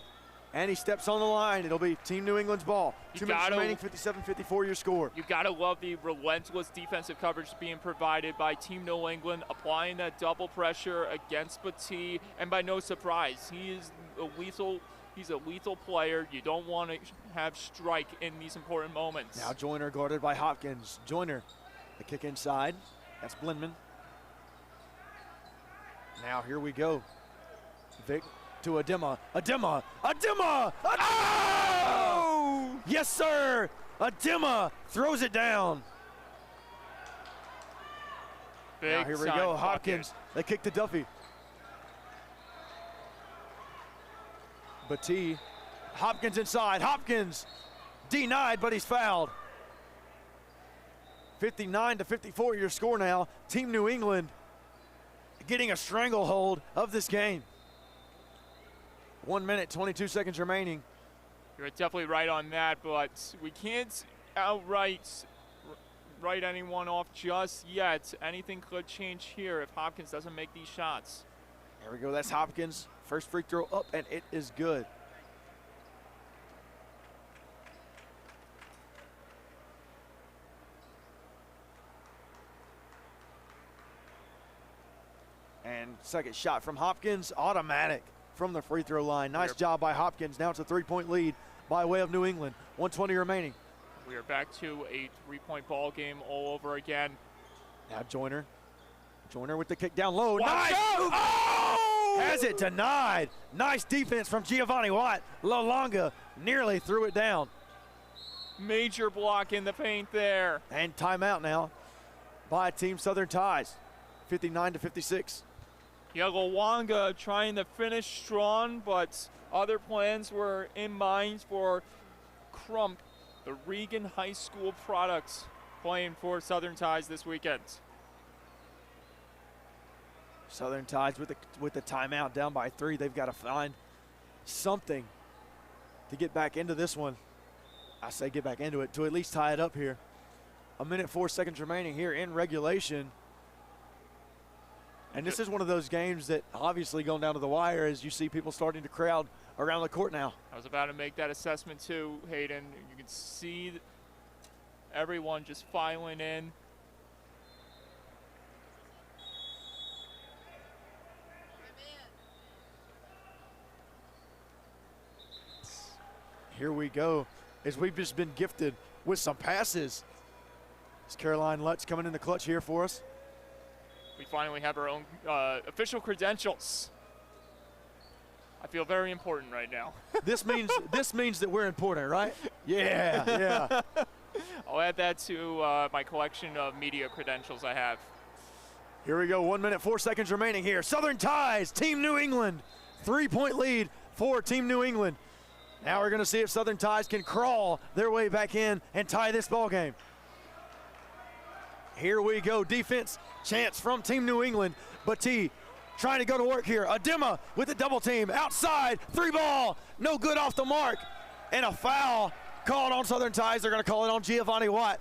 And he steps on the line. It'll be Team New England's ball. 2 minutes remaining, 57-54 your score. You gotta love the relentless defensive coverage being provided by Team New England, applying that double pressure against Batee, and by no surprise, he's a lethal player. You don't want to have strike in these important moments. Now Joyner guarded by Hopkins. Joyner, the kick inside. That's Blindman. Now here we go. Vic to Adema. Adema! Adema! Adema! Oh! Yes, sir! Adema throws it down. Big now here we go. Hopkins. They kick to Duffy. Batee. Hopkins inside. Hopkins denied, but he's fouled. 59-54 your score now. Team New England getting a stranglehold of this game. 1 minute, 22 seconds remaining. You're definitely right on that, but we can't outright write anyone off just yet. Anything could change here if Hopkins doesn't make these shots. There we go. That's Hopkins. First free throw up, and it is good. And second shot from Hopkins, automatic from the free throw line. Nice job by Hopkins. Now it's a 3-point lead by way of New England. 1:20 remaining. We are back to a 3-point ball game all over again. Now Joyner. Joyner with the kick down low. Nice! Oh! Has it denied. Nice defense from Giovanni Watt. Lalonga nearly threw it down. Major block in the paint there. And timeout now by Team Southern Ties. 59-56. Yagowanga trying to finish strong, but other plans were in mind for Crump, the Regan High School product, playing for Southern Ties this weekend. Southern Ties with the timeout down by 3. They've got to find something to get back into this one. I say get back into it, to at least tie it up here. 1 minute, 4 seconds remaining here in regulation. And this is one of those games that obviously going down to the wire as you see people starting to crowd around the court now. I was about to make that assessment too, Hayden. You can see everyone just filing in. Here we go, as we've just been gifted with some passes. It's Caroline Lutz coming in the clutch here for us. We finally have our own official credentials. I feel very important right now. This means that we're important, right? Yeah, yeah. I'll add that to my collection of media credentials I have. Here we go, 1 minute, 4 seconds remaining here. Southern Ties, Team New England. 3-point lead for Team New England. Now we're going to see if Southern Ties can crawl their way back in and tie this ball game. Here we go, defense chance from Team New England. Batee trying to go to work here. Adema with the double team, outside, 3-ball, no good off the mark. And a foul called on Southern Ties. They're gonna call it on Giovanni Watt.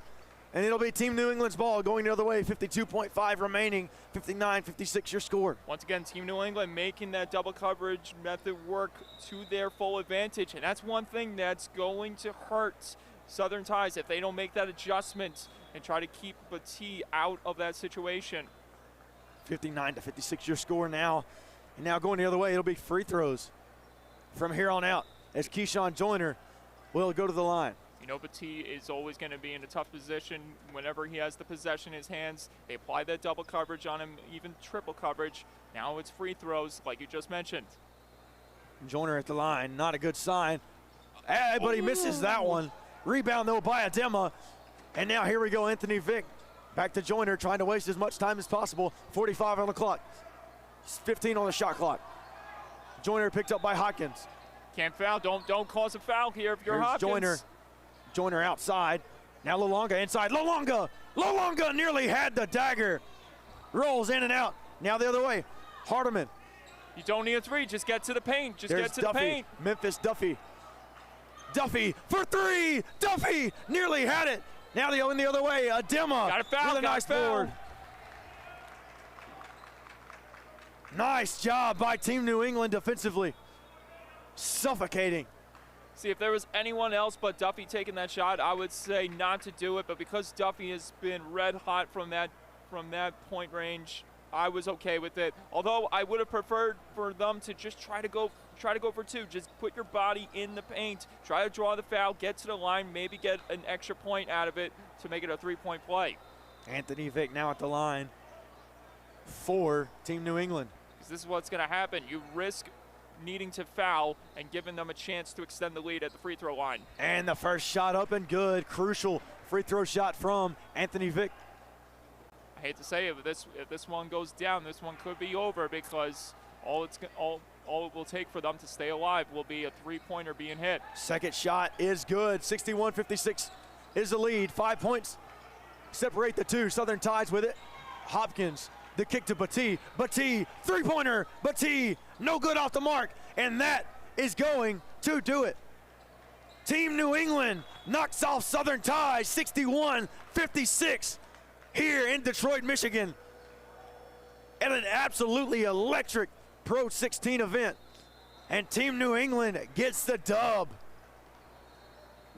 And it'll be Team New England's ball going the other way. 52.5 remaining, 59-56 your score. Once again, Team New England making that double coverage method work to their full advantage. And that's one thing that's going to hurt Southern Ties if they don't make that adjustment and try to keep Batee out of that situation. 59-56 your score now. And now going the other way, it'll be free throws from here on out as Keyshawn Joyner will go to the line. You know, Batee is always going to be in a tough position whenever he has the possession in his hands. They apply that double coverage on him, even triple coverage. Now it's free throws, like you just mentioned. Joyner at the line, not a good sign. But he misses that one. Rebound, though, by Adema. And now here we go, Anthony Vick. Back to Joyner, trying to waste as much time as possible. 45 on the clock. 15 on the shot clock. Joyner picked up by Hopkins. Can't foul. Don't cause a foul here if you're Hopkins. Joyner outside. Now Lolonga inside. Lolonga nearly had the dagger. Rolls in and out. Now the other way. Hardiman. You don't need a three. Just get to the paint. Just There's get to Duffy. the paint. Memphis Duffy. Duffy for three. Duffy nearly had it. Now the other way. Adema Got a foul. with a nice board. Nice job by Team New England defensively. Suffocating. See, if there was anyone else but Duffy taking that shot, I would say not to do it. But because Duffy has been red hot from that point range, I was okay with it. Although I would have preferred for them to just try to go for two. Just put your body in the paint, try to draw the foul, get to the line, maybe get an extra point out of it to make it a three-point play. Anthony Vick now at the line for Team New England. Because this is what's going to happen. You risk needing to foul and giving them a chance to extend the lead at the free throw line. And the first shot up and good. Crucial free throw shot from Anthony Vick. I hate to say it, but if this one goes down, this one could be over because all it will take for them to stay alive will be a three-pointer being hit. Second shot is good. 61-56 is the lead. 5 points separate the two. Southern Ties with it. Hopkins, the kick to Batee. Batee, three-pointer. Batee, no good off the mark. And that is going to do it. Team New England knocks off Southern Ties 61-56 here in Detroit, Michigan. At an absolutely electric PRO16 event. And Team New England gets the dub.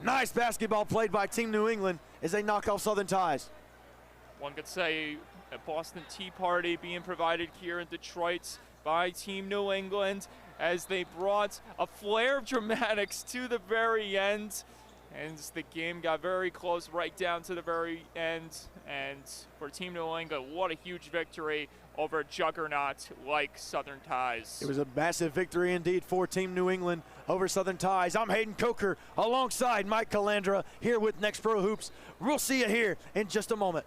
Nice basketball played by Team New England as they knock off Southern Ties. One could say a Boston Tea Party being provided here in Detroit by Team New England as they brought a flare of dramatics to the very end. And the game got very close right down to the very end. And for Team New England, what a huge victory over a juggernaut like Southern Ties. It was a massive victory indeed for Team New England over Southern Ties. I'm Hayden Coker alongside Mike Calandra here with Next Pro Hoops. We'll see you here in just a moment.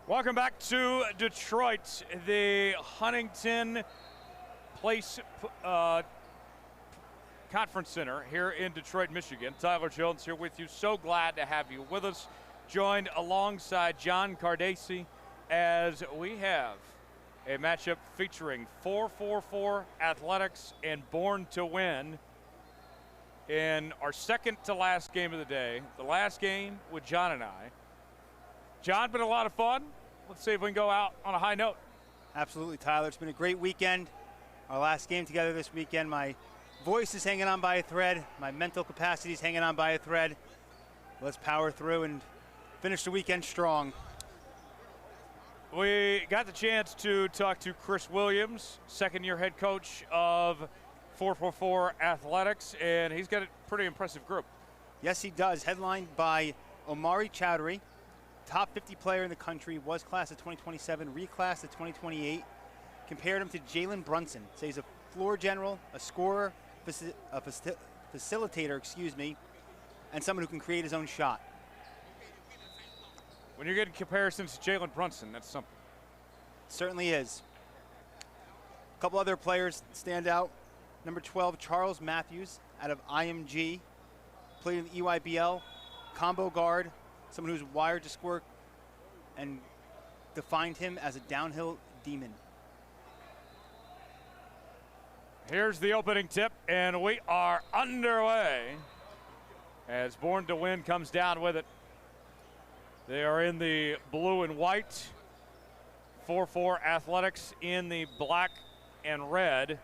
Welcome back to Detroit, the Huntington Place Conference Center here in Detroit, Michigan. Tyler Jones here with you. So glad to have you with us. Joined alongside John Cardesi as we have a matchup featuring 4-4-4 Athletics and Born to Win in our second to last game of the day. The last game with John and I. John, been a lot of fun. Let's see if we can go out on a high note. Absolutely, Tyler. It's been a great weekend. Our last game together this weekend. My voice is hanging on by a thread. My mental capacity is hanging on by a thread. Let's power through and finish the weekend strong. We got the chance to talk to Chris Williams, second-year head coach of 4-4-4 Athletics, and he's got a pretty impressive group. Yes, he does. Headlined by Omari Chowdhury, top 50 player in the country, was class of 2027, reclass of 2028. Compared him to Jalen Brunson. So he's a floor general, a scorer, a facilitator, and someone who can create his own shot. When you're getting comparisons to Jalen Brunson, that's something. Certainly is. A couple other players stand out. Number 12, Charles Matthews out of IMG. Played in the EYBL, combo guard, someone who's wired to score, and defined him as a downhill demon. Here's the opening tip, and we are underway as Born to Win comes down with it. They are in the blue and white, 4-4 Athletics in the black and red,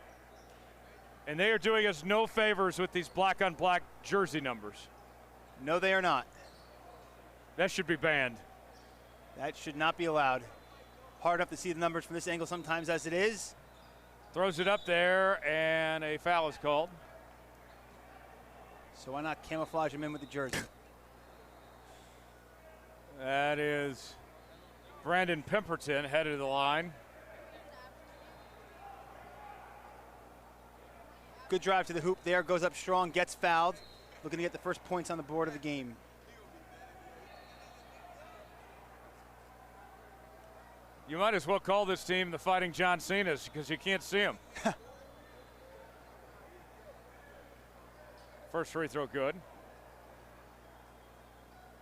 and they are doing us no favors with these black-on-black jersey numbers. No, they are not. That should be banned. That should not be allowed. Hard enough to see the numbers from this angle sometimes as it is. Throws it up there, and a foul is called. So why not camouflage him in with the jersey? That is Brandon Pemberton headed to the line. Good drive to the hoop there, goes up strong, gets fouled. Looking to get the first points on the board of the game. You might as well call this team the Fighting John Cena's because you can't see them. First free throw good.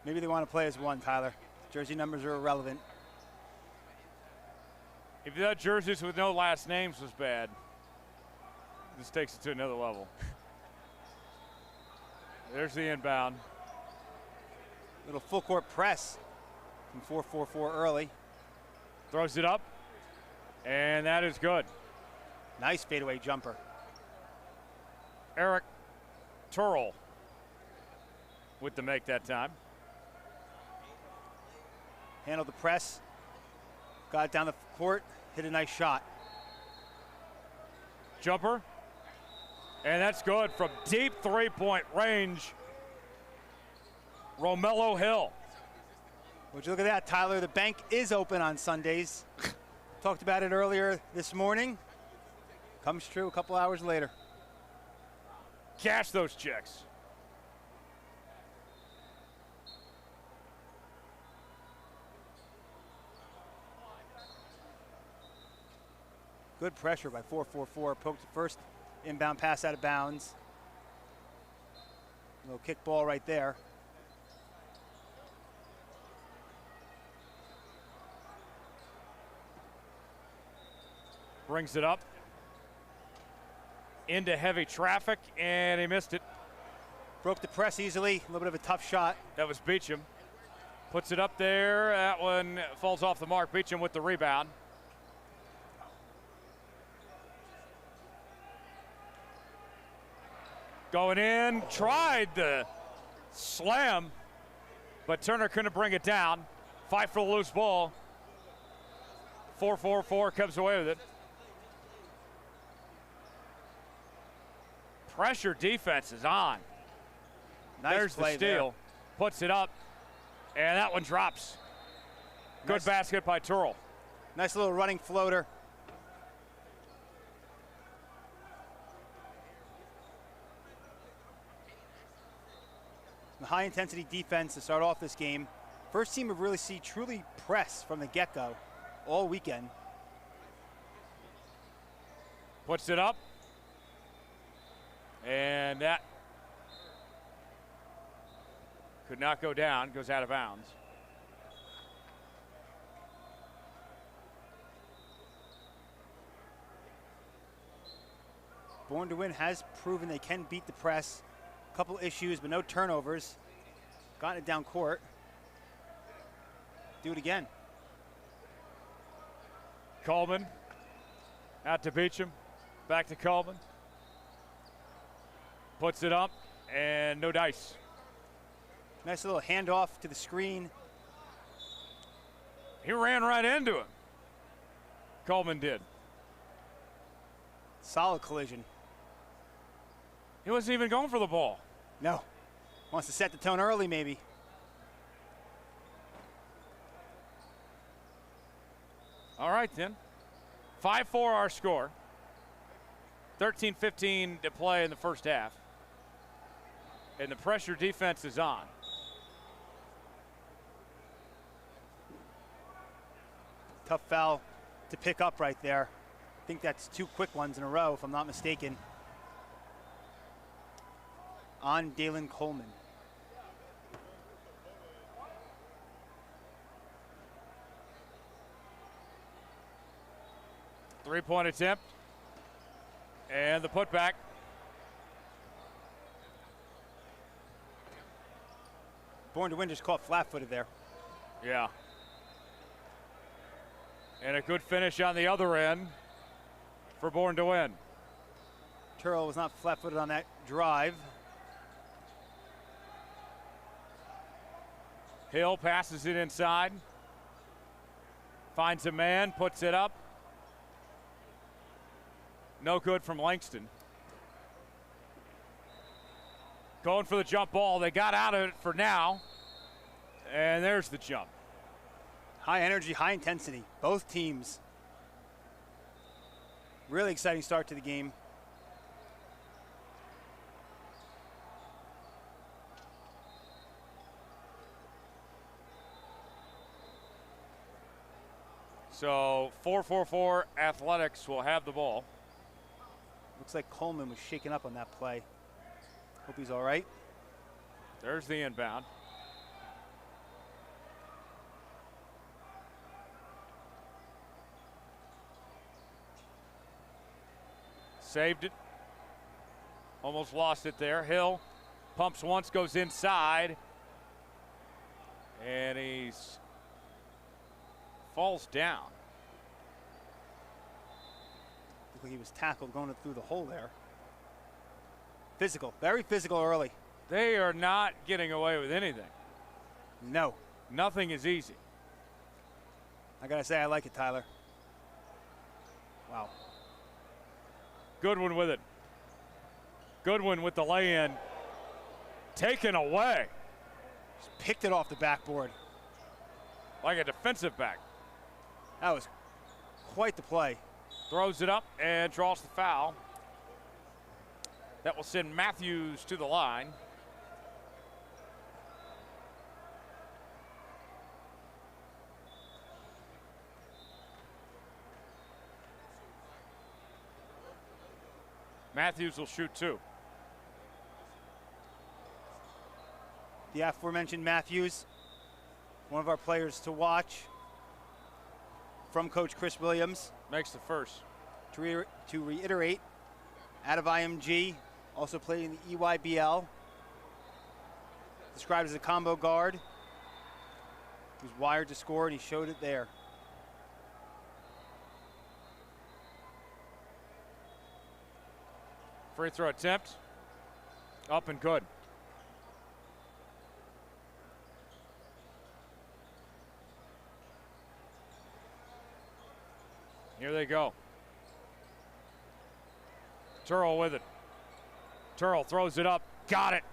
Maybe they want to play as one, Tyler. Jersey numbers are irrelevant. If you thought jerseys with no last names was bad, this takes it to another level. There's the inbound. Little full court press from 4-4-4 early. Throws it up, and that is good. Nice fadeaway jumper. Eric Turrell with the make that time. Handled the press, got it down the court, hit a nice shot. Jumper, and that's good from deep three-point range. Romello Hill. Would you look at that, Tyler? The bank is open on Sundays. Talked about it earlier this morning. Comes true a couple hours later. Cash those checks. Good pressure by 4-4-4. Poked the first inbound pass out of bounds. Little kick ball right there. Brings it up into heavy traffic, and he missed it. Broke the press easily. A little bit of a tough shot. That was Beecham. Puts it up there. That one falls off the mark. Beecham with the rebound. Going in, tried the slam, but Turner couldn't bring it down. Fight for the loose ball. 4-4-4 comes away with it. Pressure defense is on. Nice There's the play steal. there. Puts it up, and that one drops. Good Nice. basket by Turrell. Nice little running floater. High intensity defense to start off this game. First team we've really seen truly press from the get-go all weekend. Puts it up. And that could not go down, goes out of bounds. Born to Win has proven they can beat the press. A couple issues, but no turnovers. Gotten it down court. Do it again. Coleman out to Beecham. Back to Coleman. Puts it up, and no dice. Nice little handoff to the screen. He ran right into him. Coleman did. Solid collision. He wasn't even going for the ball. No. Wants to set the tone early, maybe. All right, then. 5-4 our score. 13-15 to play in the first half. And the pressure defense is on. Tough foul to pick up right there. I think that's 2 quick ones in a row, if I'm not mistaken. On Dalen Coleman. Three-point attempt. And the putback. Born to Win just caught flat-footed there. Yeah. And a good finish on the other end for Born to Win. Turl was not flat-footed on that drive. Hill passes it inside. Finds a man, puts it up. No good from Langston. Going for the jump ball. They got out of it for now. And there's the jump. High energy, high intensity. Both teams. Really exciting start to the game. So 4-4-4 Athletics will have the ball. Looks like Coleman was shaken up on that play. Hope he's all right. There's the inbound. Saved it. Almost lost it there. Hill pumps once, goes inside. And he's falls down. Looked like he was tackled going through the hole there. Physical, very physical early. They are not getting away with anything. No. Nothing is easy. I gotta say, I like it, Tyler. Wow. Goodwin with it. Goodwin with the lay-in. Taken away. Just picked it off the backboard. Like a defensive back. That was quite the play. Throws it up and draws the foul. That will send Matthews to the line. Matthews will shoot 2. The aforementioned Matthews, one of our players to watch from Coach Chris Williams. Makes the first. To reiterate, out of IMG, also played in the EYBL. Described as a combo guard. He was wired to score, and he showed it there. Free throw attempt. Up and good. Here they go. Turl with it. Turl throws it up. Got it.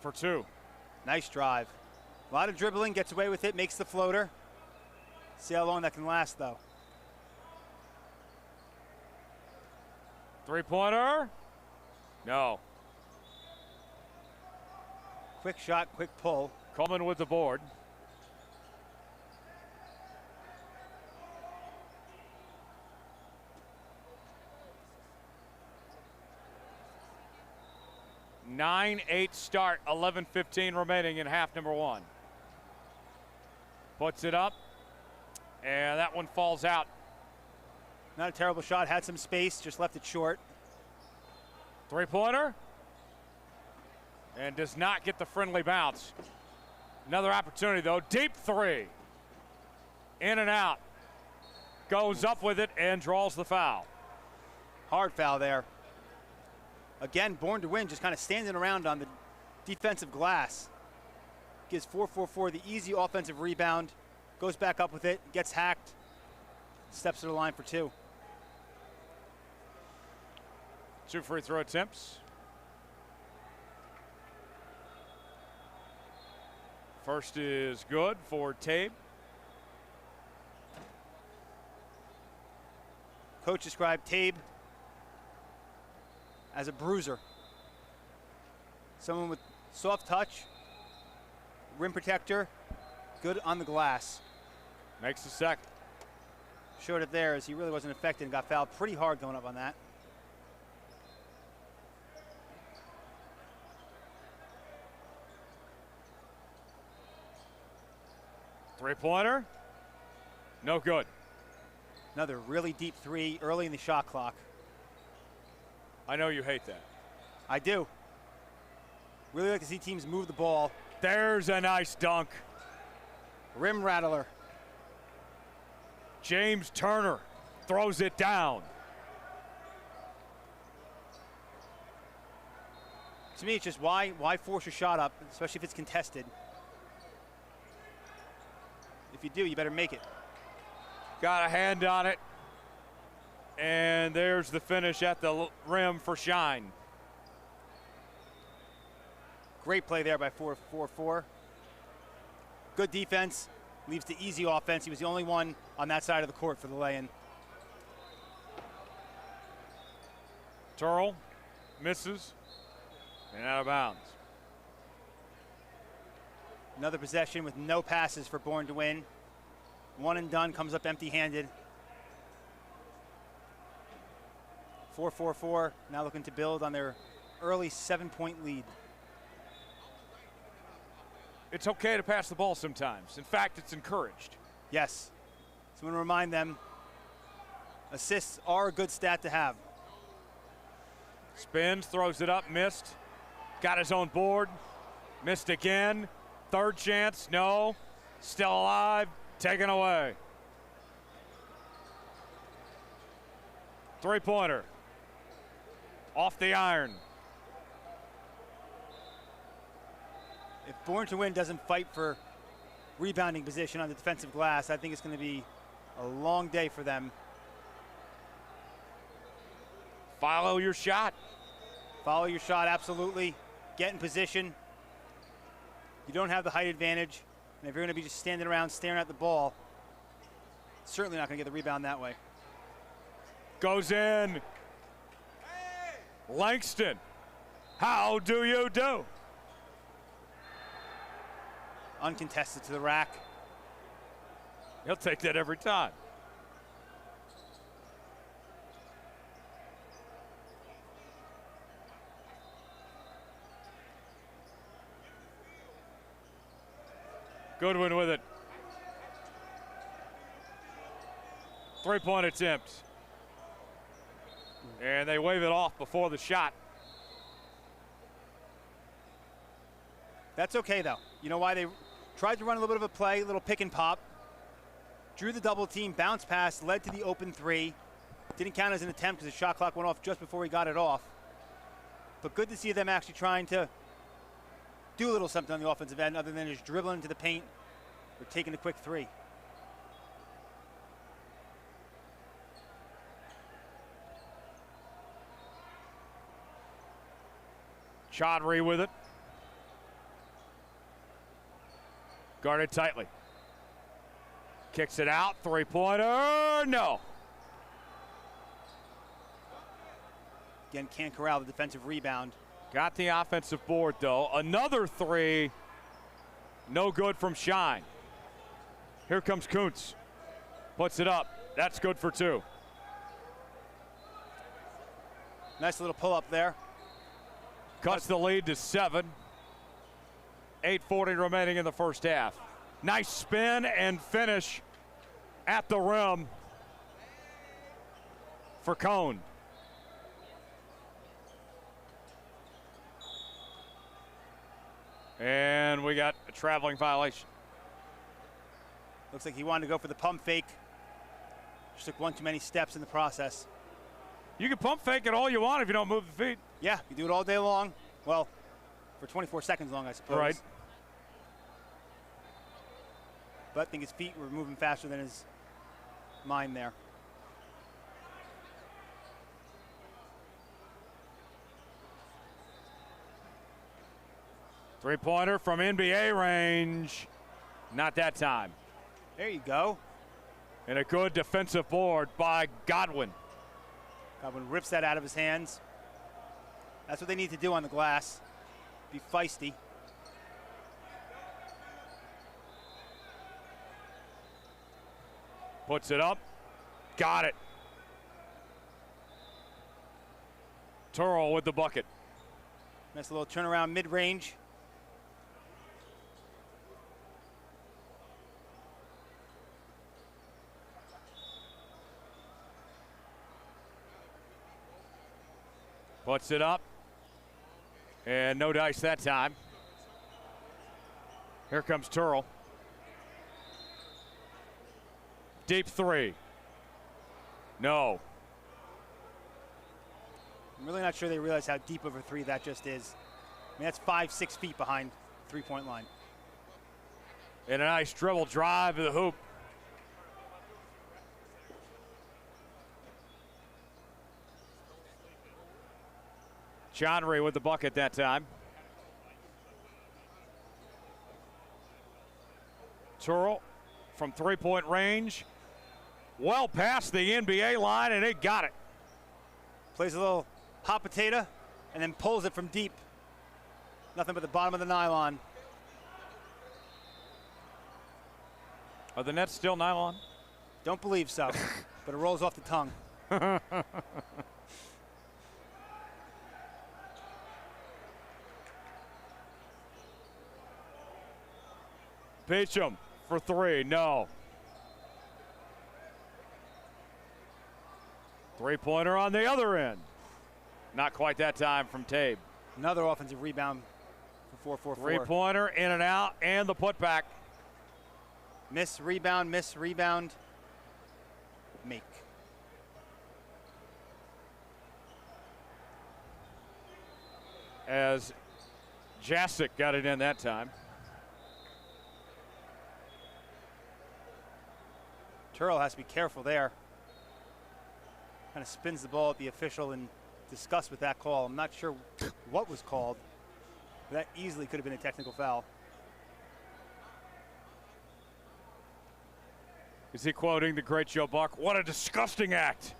For 2. Nice drive. A lot of dribbling, gets away with it, makes the floater. See how long that can last, though. Three-pointer. No. Quick shot, quick pull. Coleman with the board. (9-8) start, 11:15 remaining in half number one. Puts it up, and that one falls out. Not a terrible shot, had some space, just left it short. Three-pointer, and does not get the friendly bounce. Another opportunity, though. Deep three. In and out. Goes up with it and draws the foul. Hard foul there. Again, Born to Win just kind of standing around on the defensive glass. Gives 4-4-4 the easy offensive rebound. Goes back up with it, gets hacked. Steps to the line for two. 2 free throw attempts. First is good for Tabe. Coach described Tabe as a bruiser. Someone with soft touch, rim protector, good on the glass. Makes the second. Showed it there as he really wasn't affected and got fouled pretty hard going up on that. Three-pointer, no good. Another really deep three early in the shot clock. I know you hate that. I do. Really like to see teams move the ball. There's a nice dunk. Rim rattler. James Turner throws it down. To me, it's just why force your shot up, especially if it's contested. If you do, you better make it. Got a hand on it. And there's the finish at the rim for Shine. Great play there by 4-4-4. Good defense, leaves the easy offense. He was the only one on that side of the court for the lay-in. Turl misses and out of bounds. Another possession with no passes for Born to Win. One and done, comes up empty-handed. 4-4-4, now looking to build on their early 7-point lead. It's okay to pass the ball sometimes. In fact, it's encouraged. Yes. So I'm going to remind them, assists are a good stat to have. Spins, throws it up, missed. Got his own board, missed again. Third chance, no. Still alive, taken away. Three-pointer. Off the iron. If Born to Win doesn't fight for rebounding position on the defensive glass, I think it's going to be a long day for them. Follow your shot. Follow your shot, absolutely. Get in position. You don't have the height advantage. And if you're going to be just standing around staring at the ball, certainly not going to get the rebound that way. Goes in. Langston, how do you do? Uncontested to the rack. He'll take that every time. Goodwin with it. Three-point attempt. And they wave it off before the shot. That's okay, though. You know why? They tried to run a little bit of a play, a little pick and pop. Drew the double team, bounce pass, led to the open three. Didn't count as an attempt because the shot clock went off just before he got it off. But good to see them actually trying to do a little something on the offensive end other than just dribbling into the paint or taking a quick three. Chaudhry with it. Guarded tightly. Kicks it out. Three-pointer. No. Again, can't corral the defensive rebound. Got the offensive board, though. Another three. No good from Shine. Here comes Cooz. Puts it up. That's good for 2. Nice little pull-up there. Cuts the lead to 7. 8:40 remaining in the first half. Nice spin and finish at the rim for Cone. And we got a traveling violation. Looks like he wanted to go for the pump fake. Just took one too many steps in the process. You can pump fake it all you want if you don't move the feet. Yeah, you do it all day long. Well, for 24 seconds long, I suppose. Right. But I think his feet were moving faster than his mind there. Three-pointer from NBA range. Not that time. There you go. And a good defensive board by Godwin. Godwin rips that out of his hands. That's what they need to do on the glass. Be feisty. Puts it up. Got it. Turl with the bucket. Nice little turnaround mid-range. Puts it up. And no dice that time. Here comes Turl. Deep three. No. I'm really not sure they realize how deep of a three that just is. I mean, that's 5-6 feet behind three-point line. And a nice dribble drive to the hoop. Chandry with the bucket that time. Turl from three-point range. Well past the NBA line, and they got it. Plays a little hot potato and then pulls it from deep. Nothing but the bottom of the nylon. Are the nets still nylon? Don't believe so, but it rolls off the tongue. Beecham for three, no. Three-pointer on the other end. Not quite that time from Tabe. Another offensive rebound for 4-4-4. Three-pointer, in and out, and the putback. Miss, rebound, make. As Jasic got it in that time. Turl has to be careful there. Kind of spins the ball at the official in disgust with that call. I'm not sure what was called, but that easily could have been a technical foul. Is he quoting the great Joe Buck? What a disgusting act.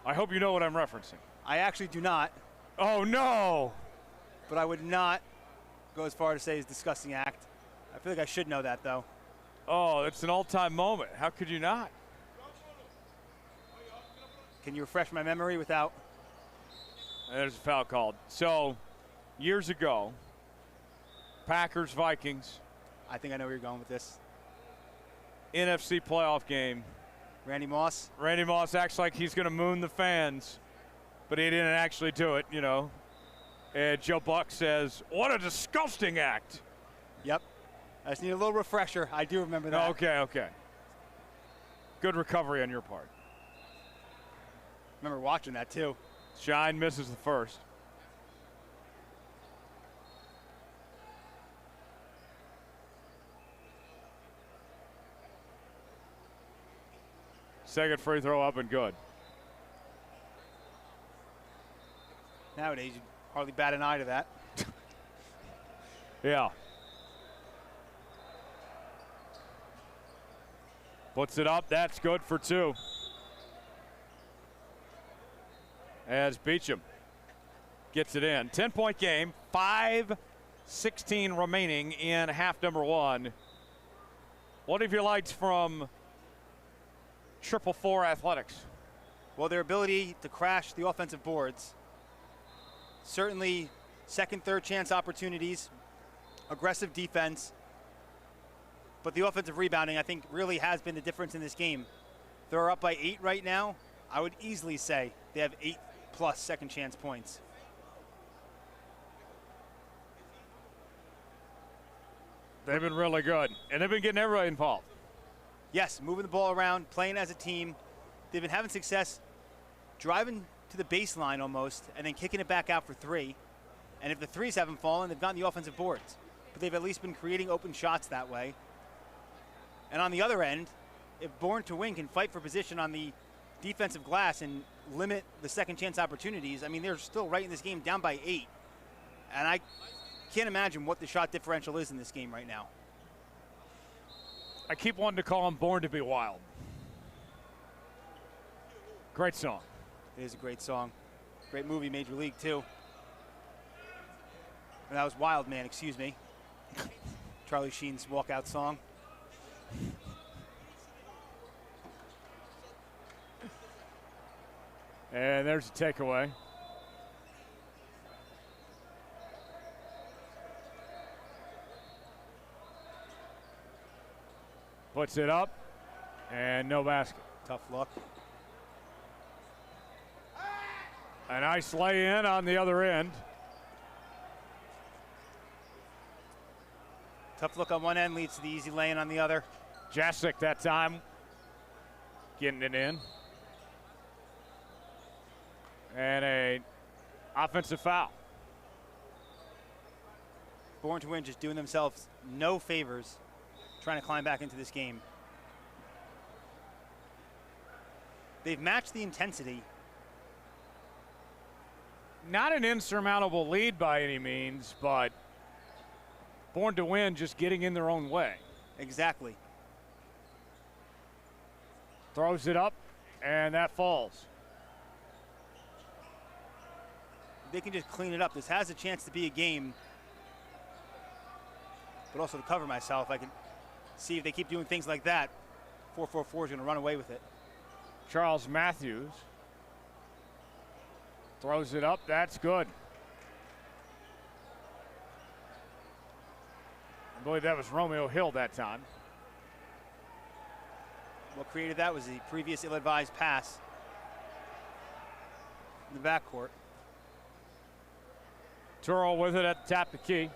I hope you know what I'm referencing. I actually do not, Oh, no. but I would not go as far to say it's a disgusting act. I feel like I should know that, though. Oh, it's an all-time moment. How could you not? Can you refresh my memory without? There's a foul called. So, years ago, Packers, Vikings, I think I know where you're going with this. NFC playoff game. Randy Moss. Randy Moss acts like he's going to moon the fans, but he didn't actually do it, you know. And Joe Buck says, what a disgusting act. Yep. I just need a little refresher. I do remember that. Okay. Good recovery on your part. Remember watching that, too. Shine misses the first. Second free throw up and good. Nowadays, you hardly bat an eye to that. Yeah. Puts it up. That's good for two. As Beecham gets it in. 10-point game, 5:16 remaining in half number one. What have you liked from 444 Athletics? Well, their ability to crash the offensive boards. Certainly second, third chance opportunities, aggressive defense. But the offensive rebounding, I think, really has been the difference in this game. They're up by 8 right now. I would easily say they have 8+ second chance points. They've been really good, and they've been getting everybody involved. Yes, moving the ball around, playing as a team. They've been having success driving to the baseline almost and then kicking it back out for 3. And if the threes haven't fallen, they've gotten the offensive boards. But they've at least been creating open shots that way. And on the other end, if Born to Win can fight for position on the defensive glass and limit the second chance opportunities, I mean, they're still right in this game down by 8. And I can't imagine what the shot differential is in this game right now. I keep wanting to call them Born to be Wild. Great song. It is a great song. Great movie, Major League, too. And that was Wild Man, excuse me. Charlie Sheen's walkout song. And there's a takeaway. Puts it up, and no basket. Tough luck. A nice lay-in on the other end. Tough look on one end leads to the easy lay-in on the other. Jasic that time getting it in. And a offensive foul. Born to Win just doing themselves no favors trying to climb back into this game. They've matched the intensity. Not an insurmountable lead by any means, but Born to Win just getting in their own way. Exactly. Throws it up, and that falls. They can just clean it up. This has a chance to be a game. But also to cover myself, I can see if they keep doing things like that, 444 is going to run away with it. Charles Matthews throws it up. That's good. I believe that was Romeo Hill that time. What created that was the previous ill-advised pass in the backcourt. Turo with it at the top of the key.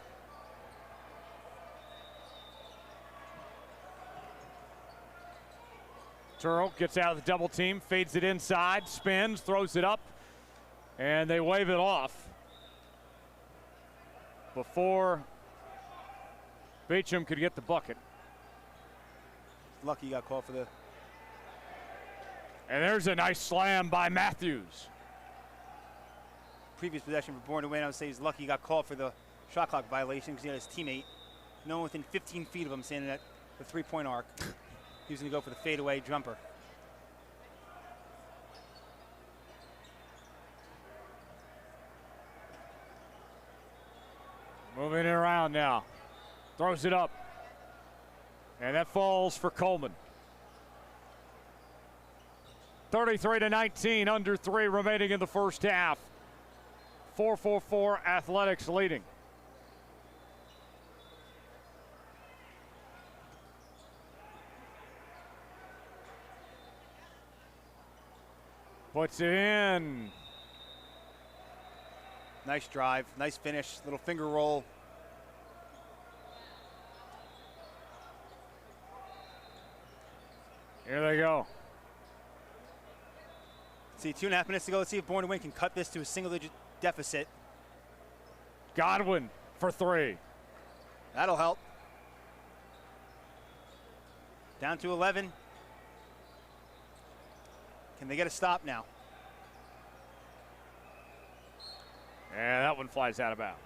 Turo gets out of the double team, fades it inside, spins, throws it up, and they wave it off before Beecham could get the bucket. Lucky he got called for the... And there's a nice slam by Matthews. Previous possession for Born to Win, I would say he's lucky he got called for the shot clock violation because he had his teammate, no one within 15 feet of him, standing at the three-point arc. He was going to go for the fadeaway jumper. Moving it around now. Throws it up. And that falls for Coleman. 33-19, under 3 remaining in the first half. 444 Athletics leading. Puts it in. Nice drive, nice finish, little finger roll. Here they go. See, 2.5 minutes to go. Let's see if Born to Win can cut this to a single-digit deficit. Godwin for 3. That'll help. Down to 11. Can they get a stop now? And that one flies out of bounds.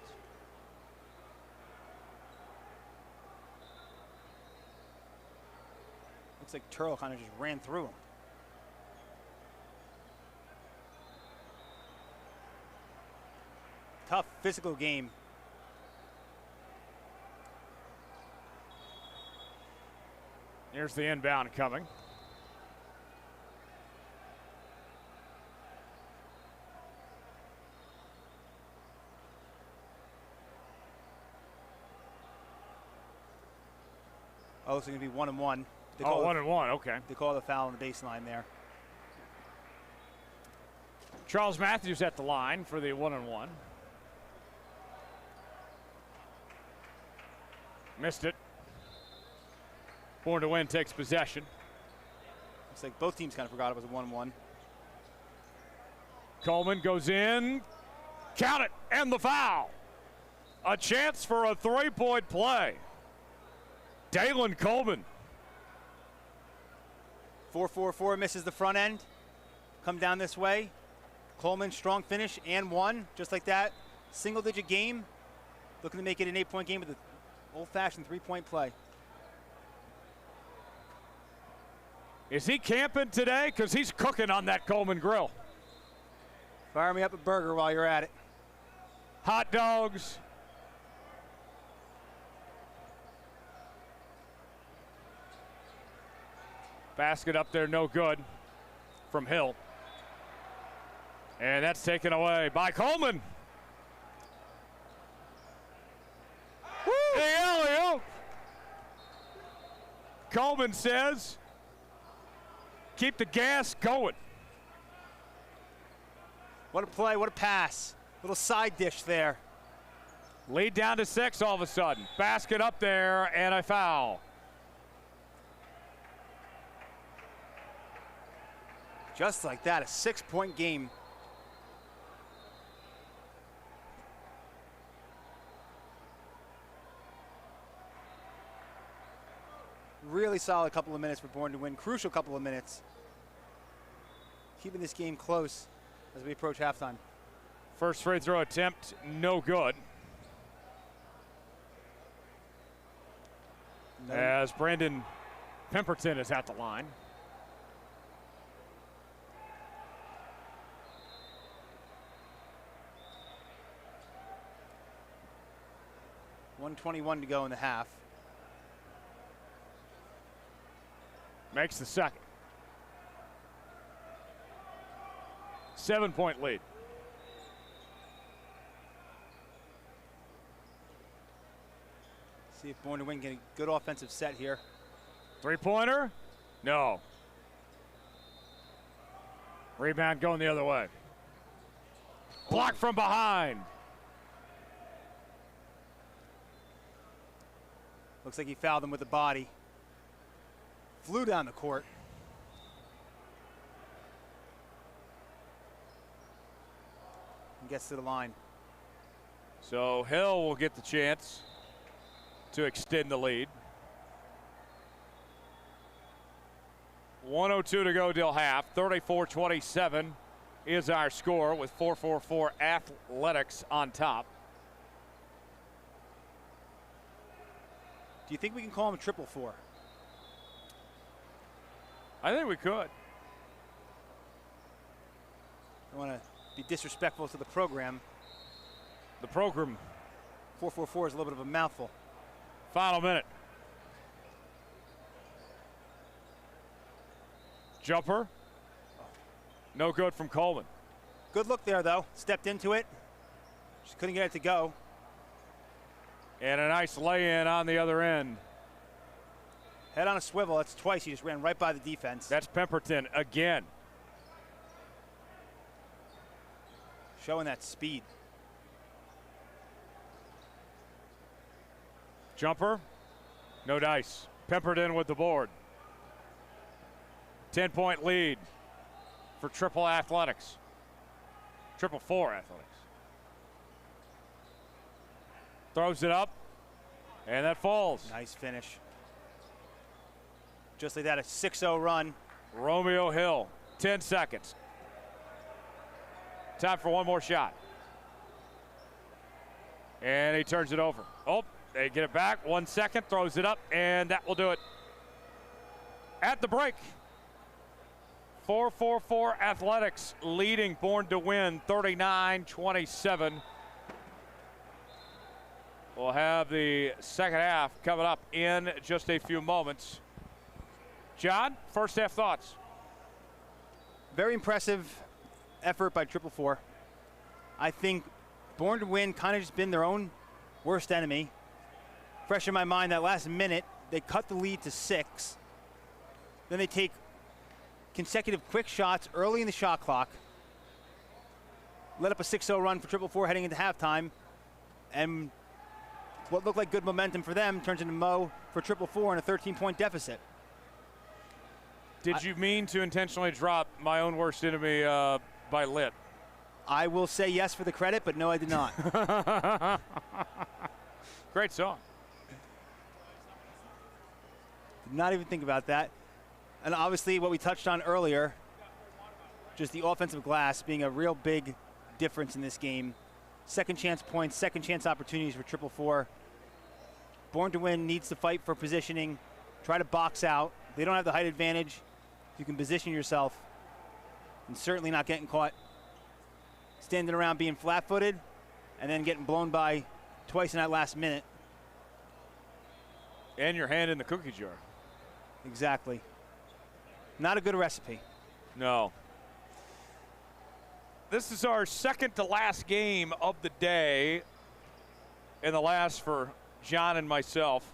Looks like Turl kind of just ran through him. tough physical game. Here's the inbound coming. Oh, it's going to be 1-1. Oh, 1-1, okay. They call the foul on the baseline there. Charles Matthews at the line for the 1-1. Missed it. Born to Win takes possession. Looks like both teams kind of forgot it was a 1-1. Coleman goes in. Count it, and the foul. A chance for a three-point play. Dalen Coleman. 4-4-4 misses the front end. Come down this way. Coleman, strong finish and one, just like that. Single-digit game. Looking to make it an 8-point game with an old-fashioned three-point play. Is he camping today? Because he's cooking on that Coleman grill. Fire me up a burger while you're at it. Hot dogs. Basket up there, no good from Hill. And that's taken away by Coleman. Woo! The alley-oop. Coleman says, keep the gas going. What a play, what a pass. Little side dish there. Lead down to 6 all of a sudden. Basket up there and a foul. Just like that, a 6-point game. Really solid couple of minutes for Born to Win. Crucial couple of minutes. Keeping this game close as we approach halftime. First free throw attempt, no good. No. As Brandon Pemberton is at the line. .121 to go in the half. Makes the second. 7-point lead. See if Born to Win get a good offensive set here. Three-pointer? No. Rebound going the other way. Blocked from behind. Looks like he fouled him with the body. Flew down the court. And gets to the line. So Hill will get the chance to extend the lead. 1:02 to go till half. 34-27 is our score with 4-4-4 Athletics on top. Do you think we can call him a 4-4-4? I think we could. I don't want to be disrespectful to the program. The program. 4-4-4 is a little bit of a mouthful. Final minute. Jumper. No good from Coleman. Good look there, though. Stepped into it. Just couldn't get it to go. And a nice lay-in on the other end. Head on a swivel. That's twice. He just ran right by the defense. That's Pemberton again. Showing that speed. Jumper. No dice. Pemberton with the board. 10-point lead for Triple Athletics. 4-4 Athletics. Throws it up, and that falls. Nice finish. Just like that, a 6-0 run. Romeo Hill, 10 seconds. Time for one more shot. And he turns it over. Oh, they get it back. 1 second, throws it up, and that will do it. At the break, 4-4-4 Athletics leading Born to Win 39-27. We'll have the second half coming up in just a few moments. John, first half thoughts? Very impressive effort by 444. I think Born to Win kind of just been their own worst enemy. Fresh in my mind, that last minute, they cut the lead to 6. Then they take consecutive quick shots early in the shot clock. Let up a 6-0 run for 444 heading into halftime. And what looked like good momentum for them turns into Mo for 444 and a 13-point deficit. Did you mean to intentionally drop My Own Worst Enemy by Lit? I will say yes for the credit, but no, I did not. Great song. Did not even think about that. And obviously what we touched on earlier, just the offensive glass being a real big difference in this game. Second chance points, second chance opportunities for 444. Born to Win needs to fight for positioning, try to box out. They don't have the height advantage. You can position yourself and certainly not getting caught standing around being flat-footed and then getting blown by twice in that last minute. And your hand in the cookie jar. Exactly. Not a good recipe. No. This is our second to last game of the day, and the last for John and myself.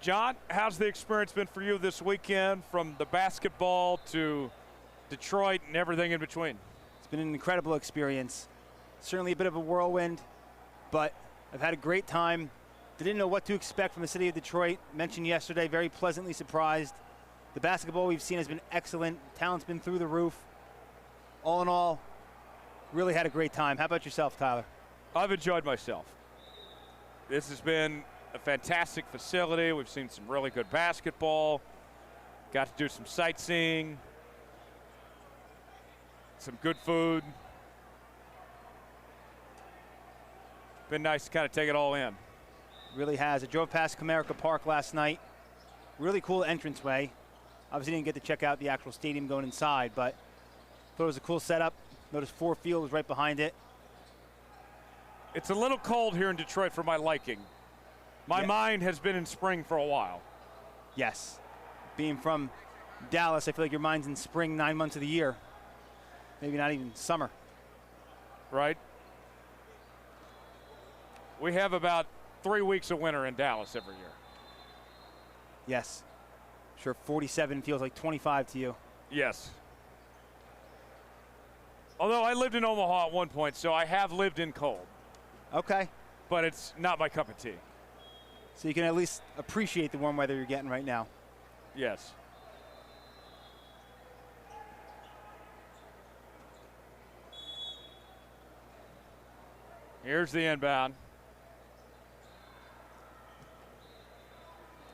John, how's the experience been for you this weekend, from the basketball to Detroit and everything in between? It's been an incredible experience. Certainly a bit of a whirlwind, but I've had a great time. Didn't know what to expect from the city of Detroit. Mentioned yesterday, very pleasantly surprised. The basketball we've seen has been excellent. Talent's been through the roof. All in all, really had a great time. How about yourself, Tyler? I've enjoyed myself. This has been a fantastic facility. We've seen some really good basketball. Got to do some sightseeing. Some good food. Been nice to kind of take it all in. Really has. I drove past Comerica Park last night. Really cool entranceway. Obviously didn't get to check out the actual stadium going inside, but thought it was a cool setup. Noticed Ford Field was right behind it. It's a little cold here in Detroit for my liking. My mind has been in spring for a while. Yes. Being from Dallas, I feel like your mind's in spring 9 months of the year. Maybe not even summer. Right? We have about 3 weeks of winter in Dallas every year. Yes. Sure, 47 feels like 25 to you. Yes. Although I lived in Omaha at one point, so I have lived in cold. Okay. But it's not my cup of tea. So you can at least appreciate the warm weather you're getting right now. Yes. Here's the inbound.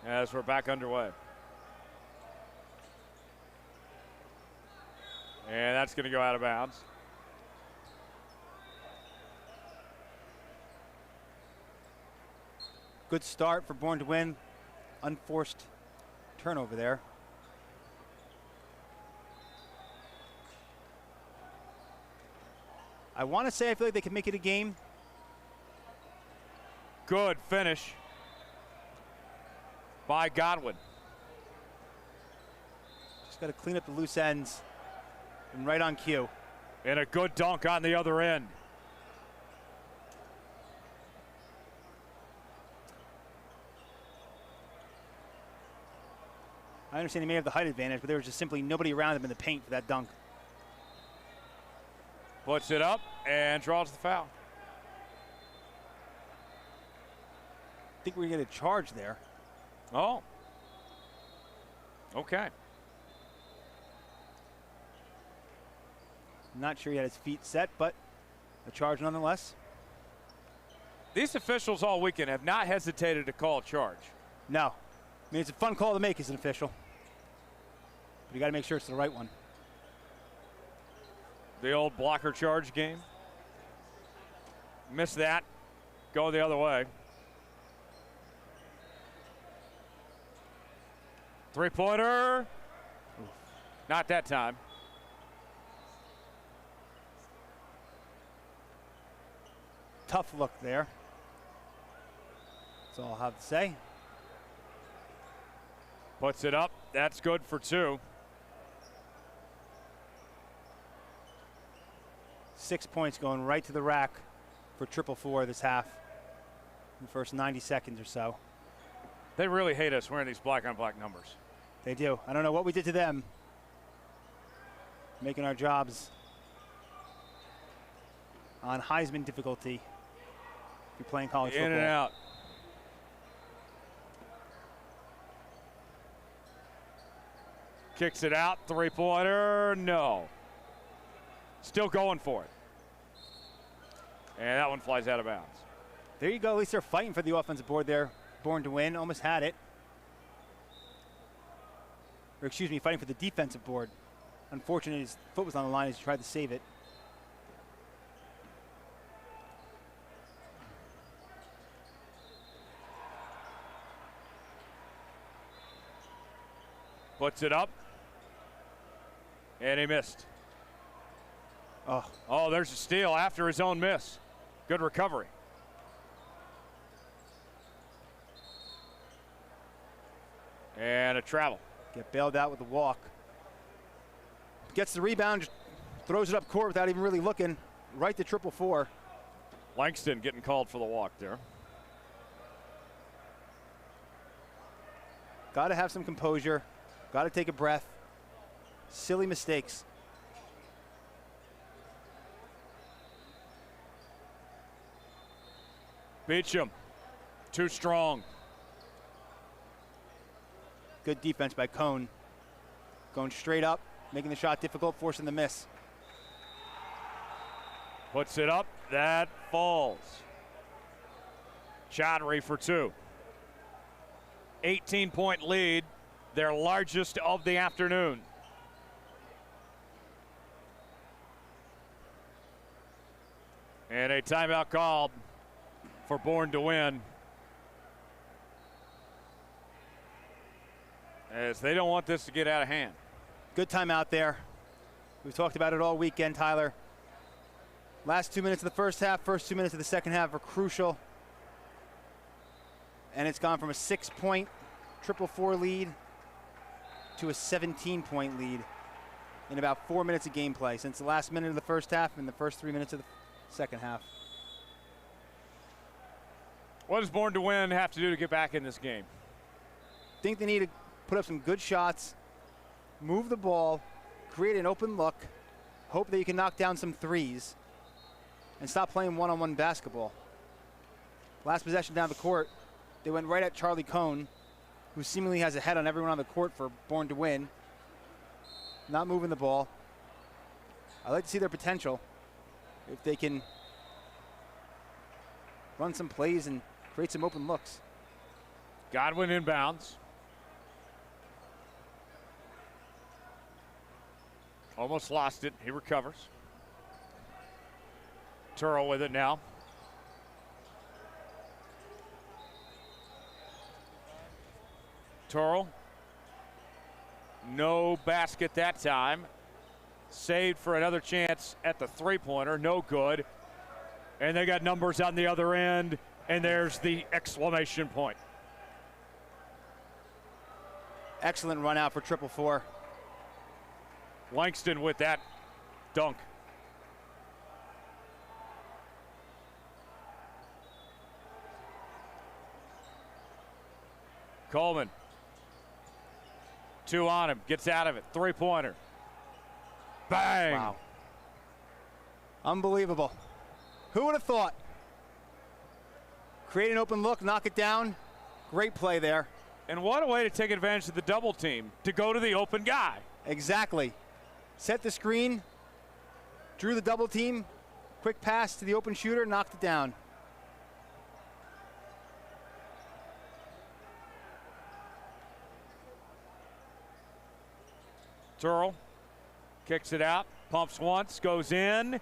As we're back underway. And that's going to go out of bounds. Good start for Born to Win. Unforced turnover there. I want to say I feel like they can make it a game. Good finish by Godwin. Just got to clean up the loose ends and right on cue. And a good dunk on the other end. I understand he may have the height advantage, but there was just simply nobody around him in the paint for that dunk. Puts it up and draws the foul. I think we're going to get a charge there. Oh. Okay. Not sure he had his feet set, but a charge nonetheless. These officials all weekend have not hesitated to call a charge. No. I mean, it's a fun call to make as an official. But you got to make sure it's the right one. The old blocker charge game. Missed that. Go the other way. Three-pointer. Not that time. tough look there. That's all I have to say. Puts it up. That's good for 2. 6 points going right to the rack for 444 this half in the first 90 seconds or so. They really hate us wearing these black-on-black numbers. They do. I don't know what we did to them, making our jobs on Heisman difficulty if you're playing college football. In and out. Kicks it out. 3-pointer. No. Still going for it. And that one flies out of bounds. There you go. At least they're fighting for the offensive board there. Born to win. Almost had it. Or excuse me, fighting for the defensive board. Unfortunately, his foot was on the line as he tried to save it. Puts it up. And he missed. Oh, There's a steal after his own miss. Good recovery. And a travel. get bailed out with a walk. Gets the rebound, just throws it up court without even really looking. Right to 444. Langston getting called for the walk there. Got to have some composure. Got to take a breath. Silly mistakes. Beecham, too strong. Good defense by Cone. Going straight up, making the shot difficult, forcing the miss. Puts it up, that falls. Chaudhry for two. 18-point lead, their largest of the afternoon. And a timeout called for Born to Win, as they don't want this to get out of hand. Good timeout there. We've talked about it all weekend, Tyler. Last 2 minutes of the first half, first 2 minutes of the second half are crucial. And it's gone from a 6-point 444 lead to a 17-point lead in about 4 minutes of gameplay since the last minute of the first half and the first 3 minutes of the second half. What does Born to Win have to do to get back in this game? Think they need to put up some good shots, move the ball, create an open look, hope that you can knock down some threes, and stop playing one-on-one basketball. Last possession down the court, they went right at Charlie Cone, who seemingly has a head on everyone on the court for Born to Win. Not moving the ball. I like to see their potential. If they can run some plays and create some open looks. Godwin inbounds. Almost lost it. He recovers. Turl with it now. Turl. No basket that time. Saved for another chance at the three-pointer. No good. And they got numbers on the other end. And there's the exclamation point. Excellent run out for 444. Langston with that dunk. Coleman. Two on him. Gets out of it. Three-pointer. Bang. Wow. Unbelievable. Who would have thought? Create an open look, knock it down. Great play there. And what a way to take advantage of the double team, to go to the open guy. Exactly. Set the screen, drew the double team, quick pass to the open shooter, knocked it down. Turl kicks it out, pumps once, goes in,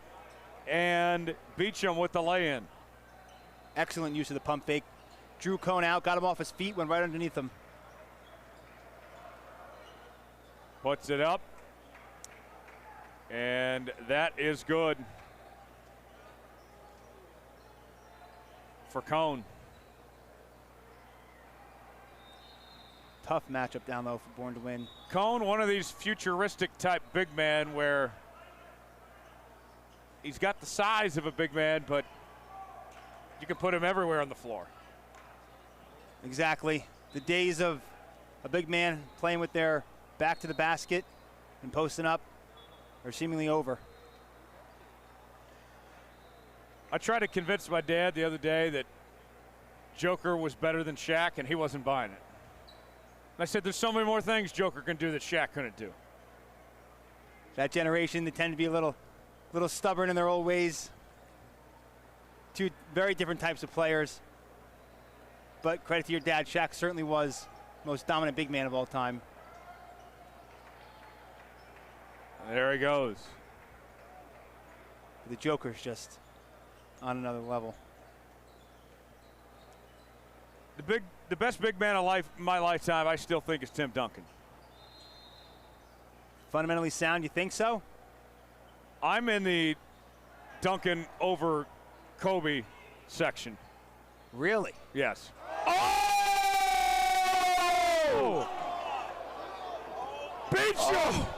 and Beecham with the lay-in. Excellent use of the pump fake. Drew Cone out, got him off his feet, went right underneath him. Puts it up, and that is good. for Cone. Tough matchup down low for Born to Win. Cone, one of these futuristic type big men where he's got the size of a big man, but you can put him everywhere on the floor. Exactly. The days of a big man playing with their back to the basket and posting up are seemingly over. I tried to convince my dad the other day that Joker was better than Shaq, and he wasn't buying it. I said, there's so many more things Joker can do that Shaq couldn't do. That generation, they tend to be a little stubborn in their old ways. Two very different types of players. But credit to your dad, Shaq certainly was the most dominant big man of all time. There he goes. The Joker's just on another level. The best big man of my lifetime, I still think, is Tim Duncan. Fundamentally sound, you think so? I'm in the Duncan over Kobe section. Really? Yes. Oh! Beach oh.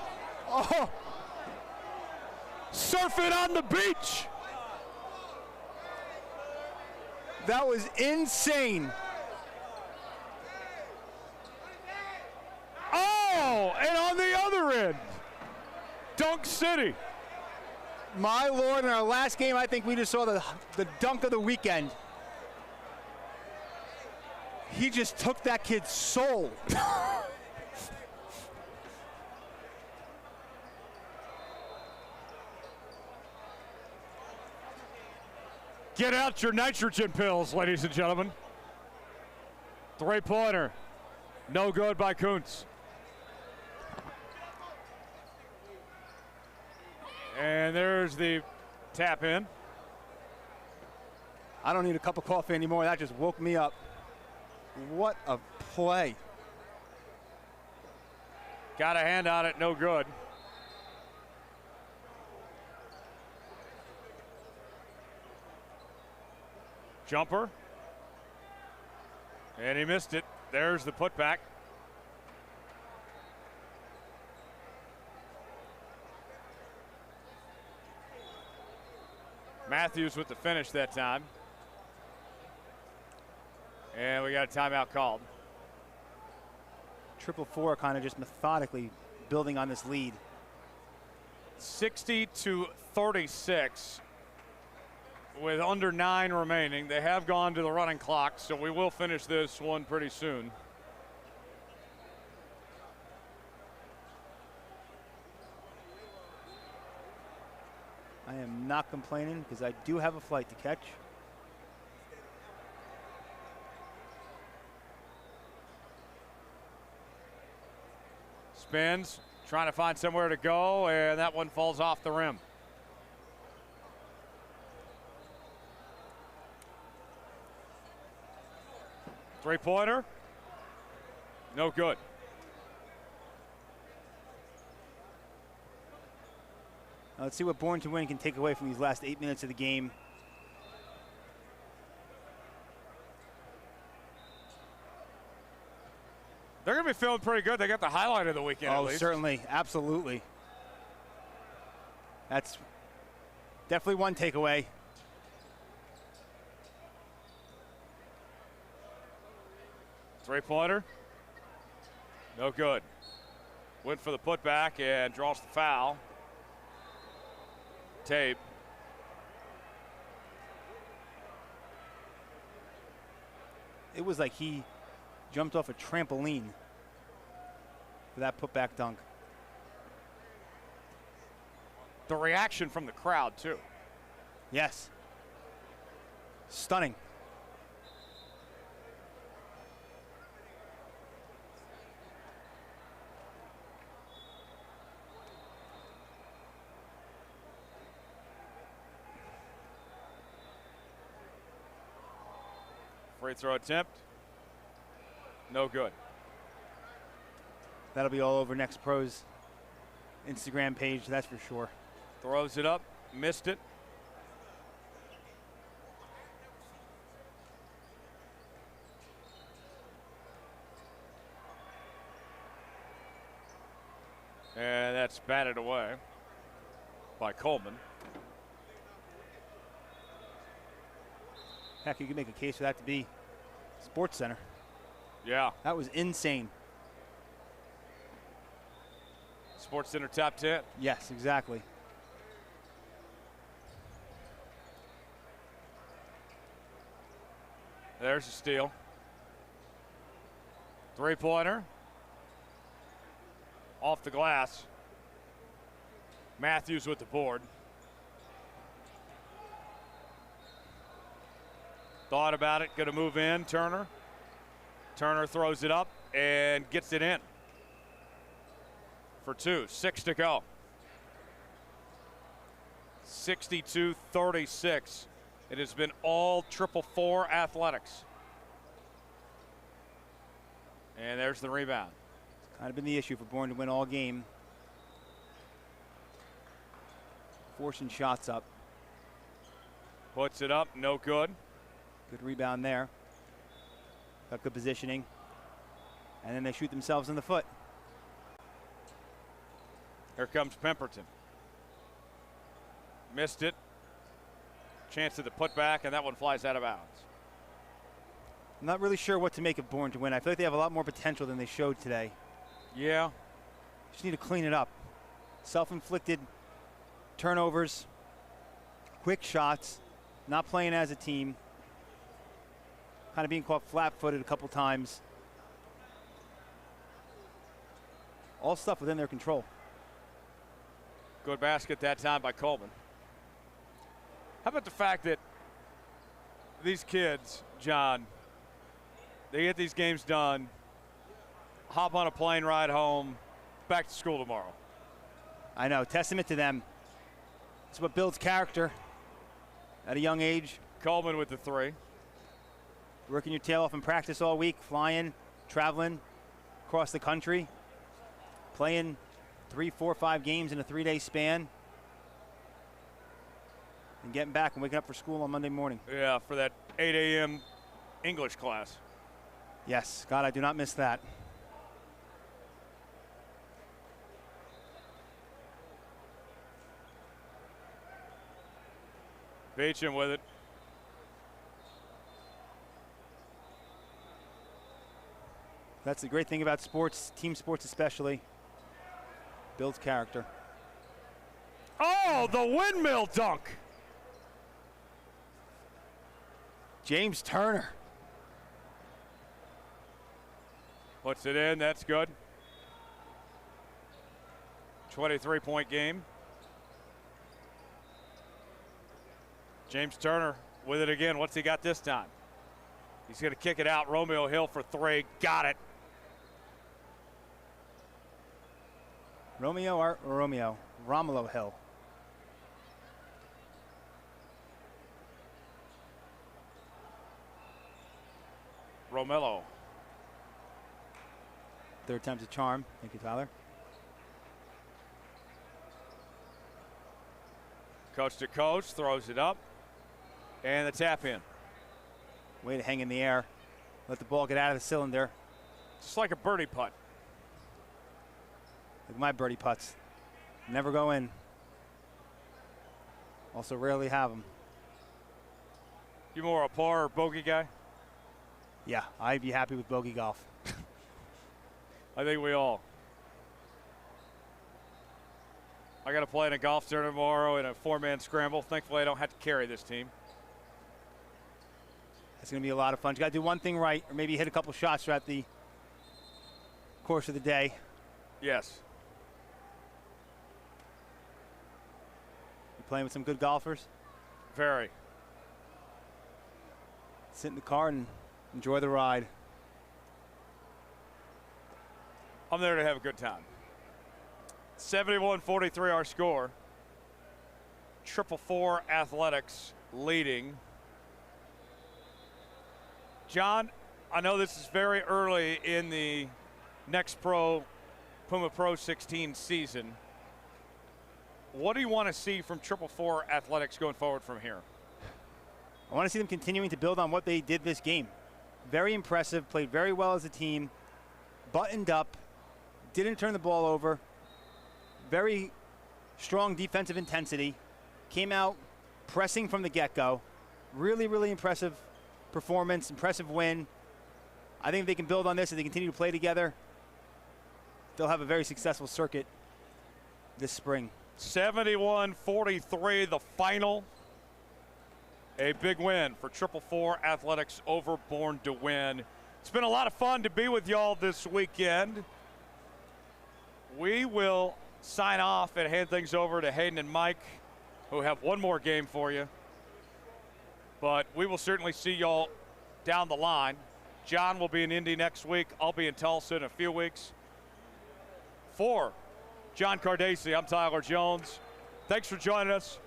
Oh. Surfing on the beach. That was insane. Oh, and on the other end, Dunk City. My Lord, in our last game, I think we just saw the dunk of the weekend. He just took that kid's soul. Get out your nitrogen pills, ladies and gentlemen. Three-pointer. No good by Cooz. And there's the tap in. I don't need a cup of coffee anymore. That just woke me up. What a play. Got a hand on it, no good. Jumper. And he missed it. There's the putback. Matthews with the finish that time. And we got a timeout called. 444 kind of just methodically building on this lead. 60-36 with under 9 remaining. They have gone to the running clock, so we will finish this one pretty soon. I am not complaining because I do have a flight to catch. Spins, trying to find somewhere to go, and that one falls off the rim. Three-pointer, no good. Now let's see what Born to Win can take away from these last 8 minutes of the game. They're going to be feeling pretty good. They got the highlight of the weekend, at least. Certainly. Absolutely. That's definitely one takeaway. Three-pointer, no good. Went for the putback and draws the foul. Tape. It was like he jumped off a trampoline for that putback dunk. The reaction from the crowd, too. Yes. Stunning. Free throw attempt. No good. That'll be all over Next Pro's Instagram page, that's for sure. Throws it up, missed it. That's batted away by Coleman. Heck, you could make a case for that to be Sports Center. Yeah. That was insane. Sports Center top 10. Yes, exactly. There's a steal. Three-pointer. Off the glass. Matthews with the board. Thought about it, gonna move in, Turner. Turner throws it up and gets it in. For two, 6 to go. 62-36. It has been all 4-4 athletics. And there's the rebound. It's kind of been the issue for Bourne to win all game. Forcing shots up. Puts it up, no good. Good rebound there. Got good positioning. And then they shoot themselves in the foot. Here comes Pemberton. Missed it. Chance of the putback, and that one flies out of bounds. I'm not really sure what to make of Bourne to win. I feel like they have a lot more potential than they showed today. Yeah. Just need to clean it up. Self-inflicted turnovers, quick shots, not playing as a team, kind of being caught flat-footed a couple times. All stuff within their control. Good basket that time by Coleman. How about the fact that these kids, John, they get these games done, hop on a plane ride home, back to school tomorrow. I know, testament to them. It's what builds character at a young age. Coleman with the three. Working your tail off in practice all week, flying, traveling across the country, playing 3, 4, 5 games in a 3-day span, and getting back and waking up for school on Monday morning. Yeah, for that 8 a.m. English class. Yes, God, I do not miss that. Beecham with it. That's the great thing about sports, team sports especially. Builds character. Oh, the windmill dunk. James Turner. Puts it in, that's good. 23-point game. James Turner with it again. What's he got this time? He's going to kick it out. Romeo Hill for three. Got it. Romulo Hill. Romelo. Third time's a charm. Thank you, Tyler. Coast to coast, throws it up. And the tap in. Way to hang in the air. Let the ball get out of the cylinder. Just like a birdie putt. Like my birdie putts. Never go in. Also rarely have them. You more a par or bogey guy? Yeah, I'd be happy with bogey golf. I think we all. I got to play in a golf tournament tomorrow in a 4-man scramble. Thankfully, I don't have to carry this team. It's going to be a lot of fun. You got to do one thing right, or maybe hit a couple shots throughout the course of the day. Yes. You playing with some good golfers? Very. Sit in the car and enjoy the ride. I'm there to have a good time. 71-43 our score. 4-4 Athletics leading. John, I know this is very early in the next Puma PRO16 season. What do you want to see from 4-4 Athletics going forward from here? I want to see them continuing to build on what they did this game. Very impressive, played very well as a team, buttoned up, didn't turn the ball over, very strong defensive intensity, came out pressing from the get-go. Really, really impressive performance, impressive win. I think if they can build on this and they continue to play together, they'll have a very successful circuit this spring. 71-43, the final. A big win for 444 Athletics over Born to Win. It's been a lot of fun to be with y'all this weekend. We will sign off and hand things over to Hayden and Mike, who have one more game for you. But we will certainly see y'all down the line. John will be in Indy next week. I'll be in Tulsa in a few weeks. For John Cardacci, I'm Tyler Jones. Thanks for joining us.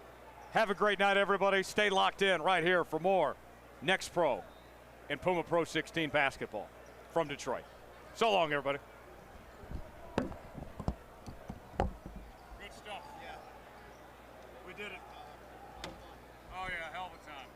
Have a great night, everybody. Stay locked in right here for more Next Pro and Puma Pro 16 basketball from Detroit. So long, everybody. Good stuff. Yeah. We did it. Oh, yeah, hell of a time.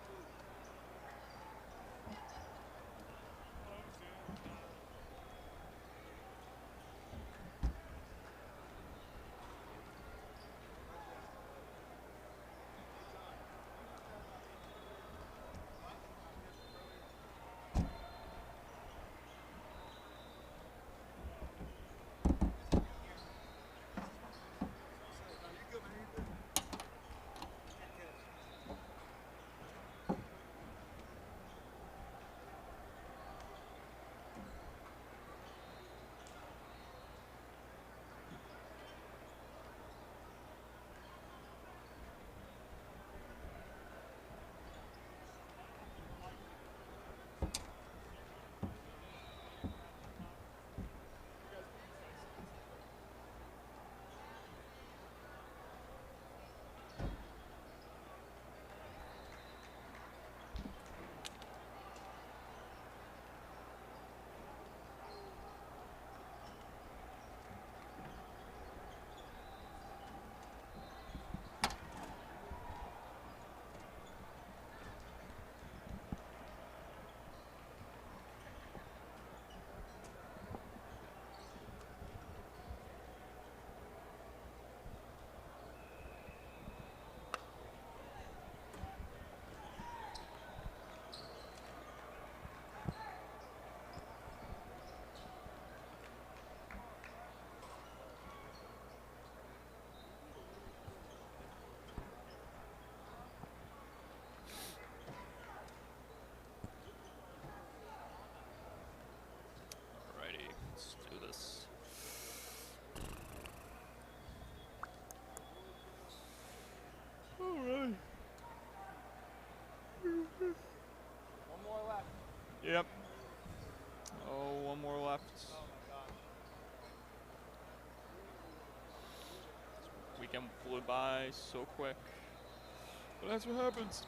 Yep. Oh, one more left. Weekend flew by so quick. But that's what happens.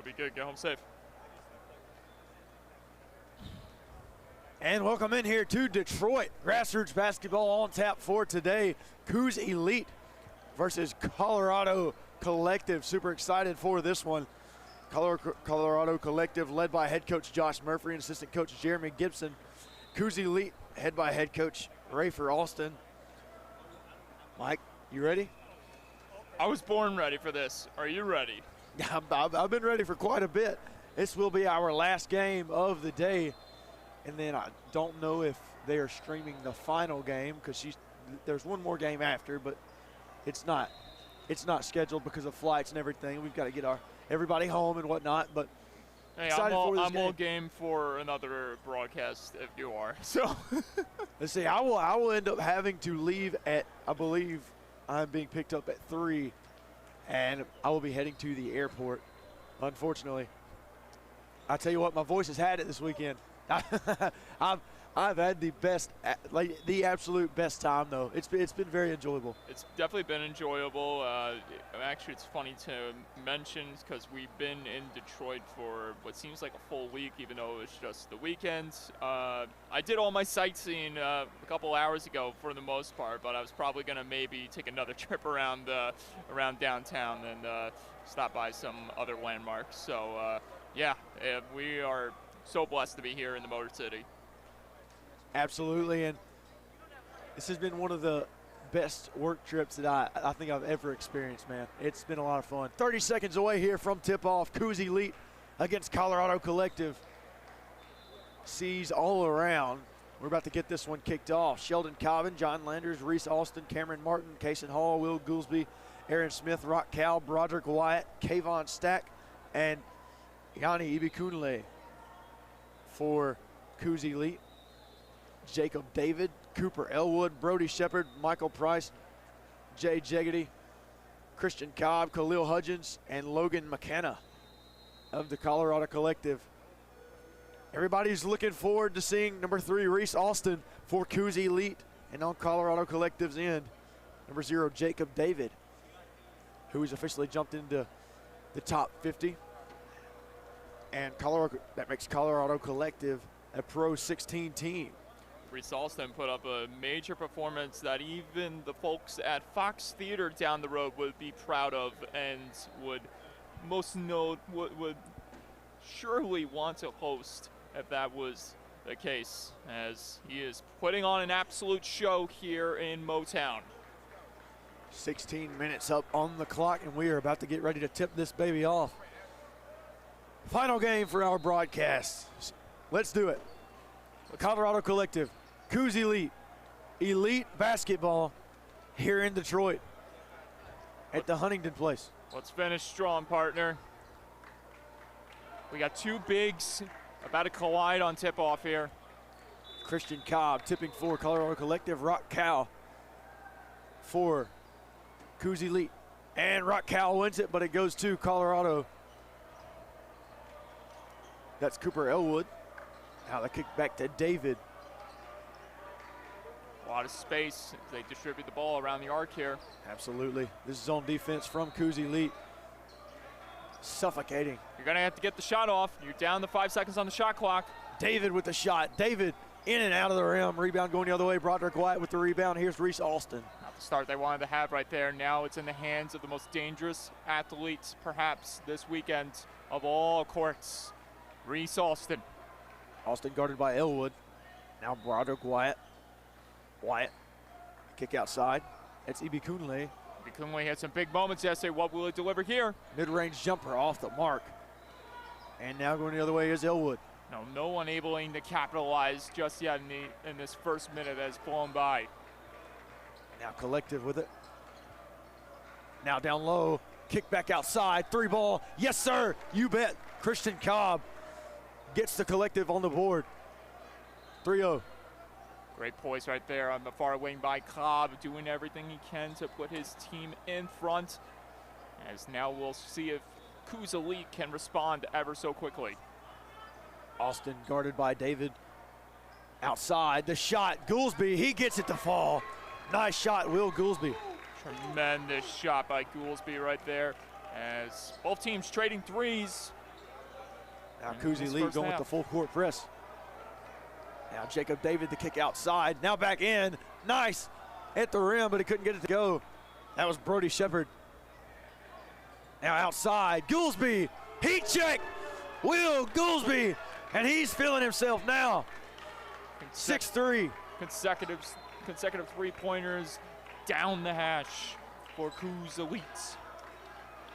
You'll be good. Get home safe. And welcome in here to Detroit. Grassroots basketball on tap for today. Cooz Elite versus Colorado Collective. Super excited for this one. Colorado Collective led by head coach Josh Murphy and assistant coach Jeremy Gibson. Cooz Elite head by head coach Rafer Alston. Mike, you ready? I was born ready for this. Are you ready? I've been ready for quite a bit. This will be our last game of the day. And then I don't know if they are streaming the final game because there's one more game after, but it's not scheduled because of flights and everything. We've got to get everybody home and whatnot. But hey, excited for this I'm all game for another broadcast if you are. So let's see. I will end up having to leave at, I believe I'm being picked up at 3, and I will be heading to the airport. Unfortunately, I tell you what, my voice has had it this weekend. I've had the absolute best time though. It's been very enjoyable. It's definitely been enjoyable. Actually, it's funny to mention because we've been in Detroit for what seems like a full week, even though it's just the weekends. I did all my sightseeing a couple hours ago for the most part, but I was probably gonna maybe take another trip around downtown and stop by some other landmarks. So yeah, we are so blessed to be here in the Motor City. Absolutely, and this has been one of the best work trips that I think I've ever experienced, man. It's been a lot of fun. 30 seconds away here from tip-off. Cooz Elite against Colorado Collective. Seas all around. We're about to get this one kicked off. Sheldon Cobbin, John Landers, Reese Alston, Cameron Martin, Kaysen Hall, Will Goolsby, Aaron Smith, Rock Cal, Broderick Wyatt, Kayvon Stack, and Yanni Ibikunle for Cooz Elite. Jacob David, Cooper Elwood, Brody Shepard, Michael Price, Jay Jeggedy, Christian Cobb, Khalil Hudgens, and Logan McKenna of the Colorado Collective. Everybody's looking forward to seeing number 3, Reese Alston for Cooz Elite. And on Colorado Collective's end, number 0, Jacob David, who has officially jumped into the top 50. And that makes Colorado Collective a PRO16 team. Reese Alston put up a major performance that even the folks at Fox Theater down the road would be proud of and would surely want to host if that was the case, as he is putting on an absolute show here in Motown. 16 minutes up on the clock, and we are about to get ready to tip this baby off. Final game for our broadcast. Let's do it. Colorado Collective, Cooz Elite, Elite Basketball here in Detroit at the Huntington Place. Let's finish strong, partner. We got two bigs about to collide on tip-off here. Christian Cobb tipping for Colorado Collective, Rock Cal for Cooz Elite. And Rock Cal wins it, but it goes to Colorado. That's Cooper Elwood. Now the kick back to David. A lot of space as they distribute the ball around the arc here. Absolutely. This is zone defense from Cooz Elite. Suffocating. You're going to have to get the shot off. You're down to 5 seconds on the shot clock. David with the shot. David in and out of the rim. Rebound going the other way. Broderick Wyatt with the rebound. Here's Reese Alston. Not the start they wanted to have right there. Now it's in the hands of the most dangerous athletes perhaps this weekend of all courts. Reese Alston. Alston guarded by Elwood. Now Broderick Wyatt. Wyatt. Kick outside. That's Ibikunle. Ibikunle had some big moments yesterday. What will it deliver here? Mid-range jumper off the mark. And now going the other way is Elwood. No one able to capitalize just yet in this first minute that has flown by. Now Collective with it. Now down low. Kick back outside. 3 ball. Yes, sir. You bet. Christian Cobb gets the Collective on the board. 3-0. Great poise right there on the far wing by Cobb, doing everything he can to put his team in front. As now we'll see if Cooz Elite can respond ever so quickly. Alston guarded by David. Outside, the shot. Goolsby, he gets it to fall. Nice shot, Will Goolsby. Tremendous shot by Goolsby right there. As both teams trading threes. Now Cooz lead going with the full court press. Now Jacob David, the kick outside. Now back in. Nice. Hit the rim, but he couldn't get it to go. That was Brody Shepard. Now outside. Goolsby. Heat check. Will Goolsby. And he's feeling himself now. 6-3. Consecutive three-pointers down the hash for Cooz Elites.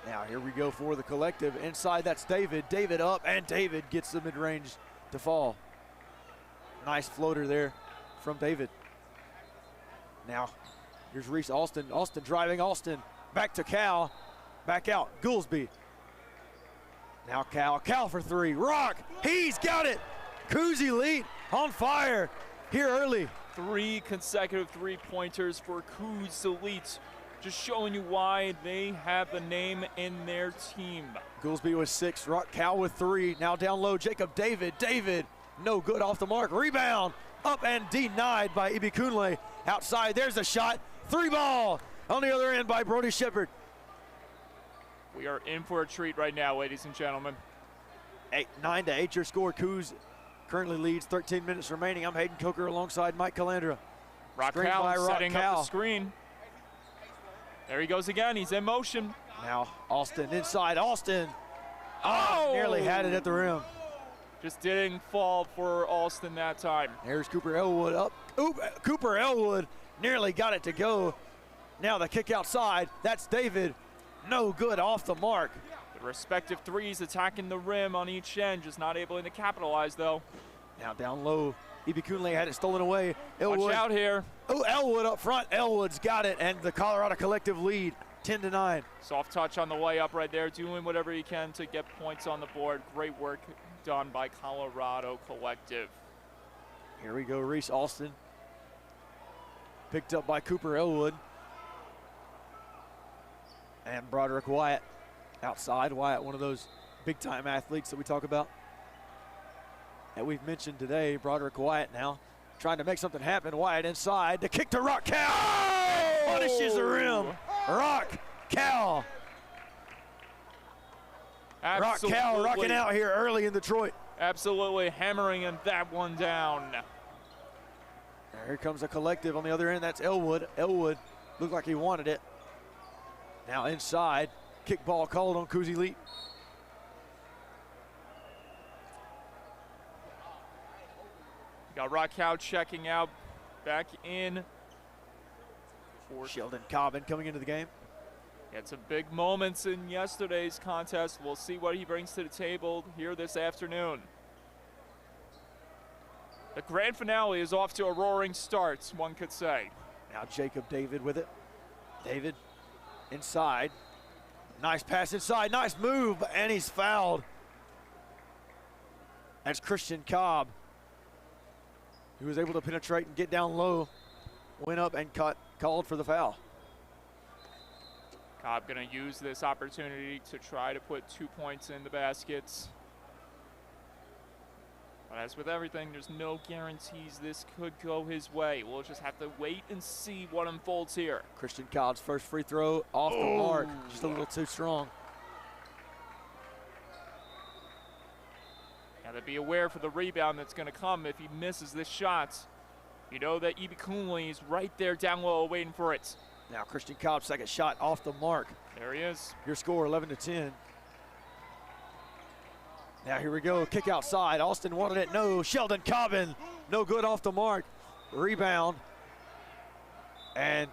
Now here we go for the collective. Inside, that's David. David up, and David gets the mid-range to fall. Nice floater there from David. Now here's Reese Alston. Alston driving. Alston back to Cal. Back out. Goolsby. Now Cal. Cal for three. Rock. He's got it. Cooz Elite on fire here early. 3 consecutive three-pointers for Cooz Elite. Just showing you why they have the name in their team. Goolsby with 6. Rock Cal with 3. Now down low. Jacob David. David. No good off the mark. Rebound. Up and denied by Ibikunle. Outside. There's a shot. 3 ball on the other end by Brody Shepard. We are in for a treat right now, ladies and gentlemen. 9-8 your score. Cooz currently leads. 13 minutes remaining. I'm Hayden Coker alongside Mike Calandra. Cal setting up the screen. There he goes again. He's in motion. Now Austin inside. Austin. Oh! Nearly had it at the rim. Just didn't fall for Alston that time. Here's Cooper Elwood up. Cooper Elwood nearly got it to go. Now the kick outside. That's David. No good off the mark. The respective threes attacking the rim on each end. Just not able to capitalize, though. Now down low. Ibikunle had it stolen away. Elwood. Watch out here. Oh, Elwood up front. Elwood's got it, and the Colorado Collective lead 10-9. Soft touch on the way up right there, doing whatever he can to get points on the board. Great work done by Colorado Collective. Here we go, Reese Alston. Picked up by Cooper Elwood. And Broderick Wyatt outside. Wyatt, one of those big-time athletes that we talk about. And we've mentioned today, Broderick Wyatt now trying to make something happen. Wyatt inside. The kick to Rock Cal. Punishes the rim. Rock Cal. Rock Cal rocking out here early in Detroit. Absolutely hammering that one down. Here comes a collective on the other end. That's Elwood. Elwood looked like he wanted it. Now inside. Kick ball called on Cooz Elite. Got Raquel checking out, back in. Sheldon Cobbin coming into the game. Had some big moments in yesterday's contest. We'll see what he brings to the table here this afternoon. The grand finale is off to a roaring start, one could say. Now Jacob David with it. David inside. Nice pass inside, nice move, and he's fouled. That's Christian Cobb, who was able to penetrate and get down low. Went up and called for the foul. Cobb gonna use this opportunity to try to put 2 points in the baskets. But as with everything, there's no guarantees this could go his way. We'll just have to wait and see what unfolds here. Christian Cobb's first free throw off the mark, just a little too strong. Got to be aware for the rebound that's gonna come if he misses this shot. You know that Ibikunle is right there down low waiting for it. Now Christian Cobb's second shot off the mark. There he is. Your score 11-10. Now here we go, kick outside. Austin wanted it, no. Sheldon Cobbin, no good off the mark. Rebound. And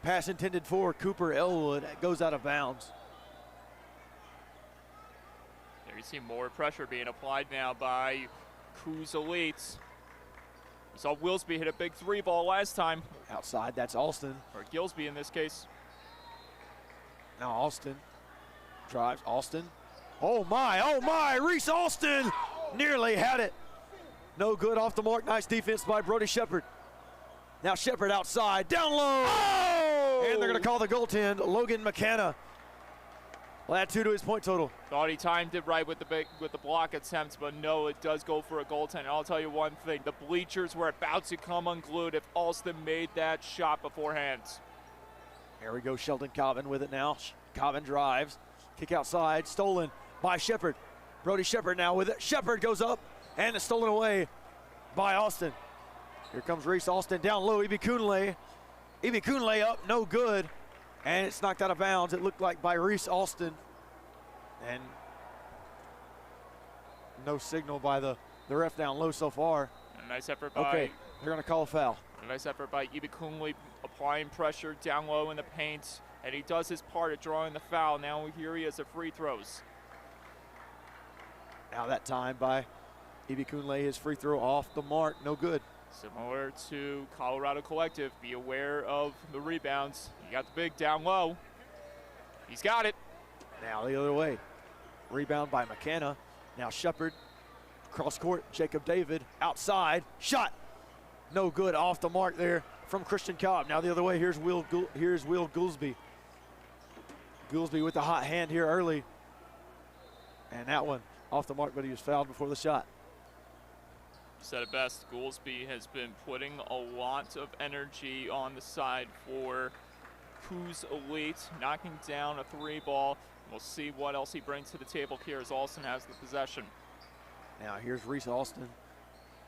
pass intended for Cooper Elwood. It goes out of bounds. There you see more pressure being applied now by Cooz Elites. We saw Willsby hit a big 3-ball last time. Outside, that's Alston. Or Gillsby in this case. Now Alston drives. Alston. Oh my, Reese Alston nearly had it. No good off the mark. Nice defense by Brody Shepard. Now Shepard outside, down low. Oh! And they're gonna call the goaltend. Logan McKenna will add 2 to his point total. Thought he timed it right with the block attempt, but no, it does go for a goaltend. I'll tell you one thing, the bleachers were about to come unglued if Alston made that shot beforehand. Here we go, Sheldon Cobbin with it now. Cobbin drives, kick outside, stolen by Shepard. Brody Shepard now with it. Shepard goes up and it's stolen away by Austin. Here comes Reese Austin down low. Ibikunle up, no good. And it's knocked out of bounds. It looked like by Reese Austin. And no signal by the ref down low so far. A nice effort by. Okay, they're going to call a foul. A nice effort by Ibikunle applying pressure down low in the paint. And he does his part at drawing the foul. Now here he is at free throws. Now that time by Ibikunle, his free throw off the mark, no good. Similar to Colorado Collective, be aware of the rebounds. You got the big down low. He's got it. Now the other way. Rebound by McKenna. Now Shepard, cross court, Jacob David, outside, shot. No good, off the mark there from Christian Cobb. Now the other way, here's Will Goolsby. Goolsby with the hot hand here early. And that one off the mark, but he was fouled before the shot. You said it best. Goolsby has been putting a lot of energy on the side for Cooz Elite, knocking down a 3-ball. We'll see what else he brings to the table here as Austin has the possession. Now here's Reese Austin.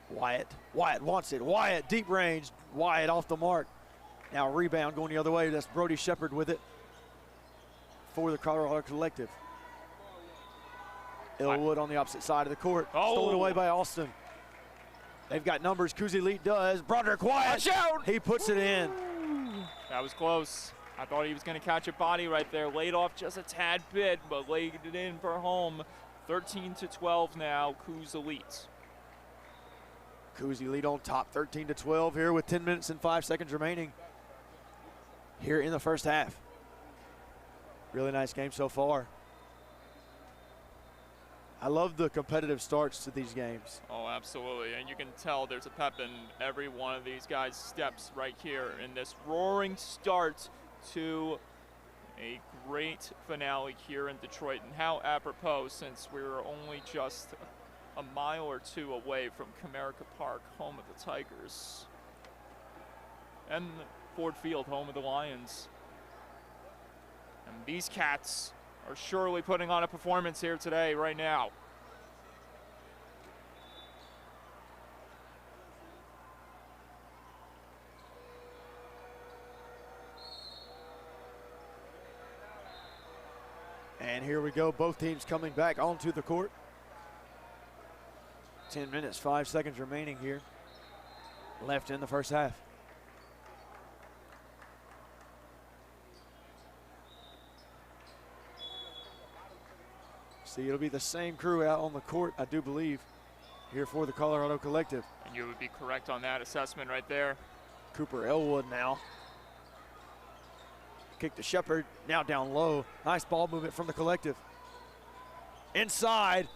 Wyatt wants it. Wyatt, deep range. Wyatt off the mark. Now rebound going the other way. That's Brody Shepard with it for the Colorado Collective. Elwood on the opposite side of the court. Stolen away by Austin. They've got numbers. Cooz Elite does. Broderick Wyatt. He puts it in. That was close. I thought he was going to catch a body right there. Laid off just a tad bit, but laid it in for home. 13-12 now, Cooz Elite. Cooz Elite on top, 13-12 here with 10 minutes and 5 seconds remaining here in the first half. Really nice game so far. I love the competitive starts to these games. Oh, absolutely, and you can tell there's a pep in every one of these guys' steps right here in this roaring start to a great finale here in Detroit, and how apropos since we're only just a mile or two away from Comerica Park, home of the Tigers, and Ford Field, home of the Lions. And these cats are surely putting on a performance here today, right now. And here we go, both teams coming back onto the court. 10 minutes, 5 seconds remaining here left in the first half. See, it'll be the same crew out on the court, I do believe, here for the Colorado Collective. And you would be correct on that assessment right there. Cooper Elwood now. Kick to Shepard, now down low. Nice ball movement from the Collective. Inside,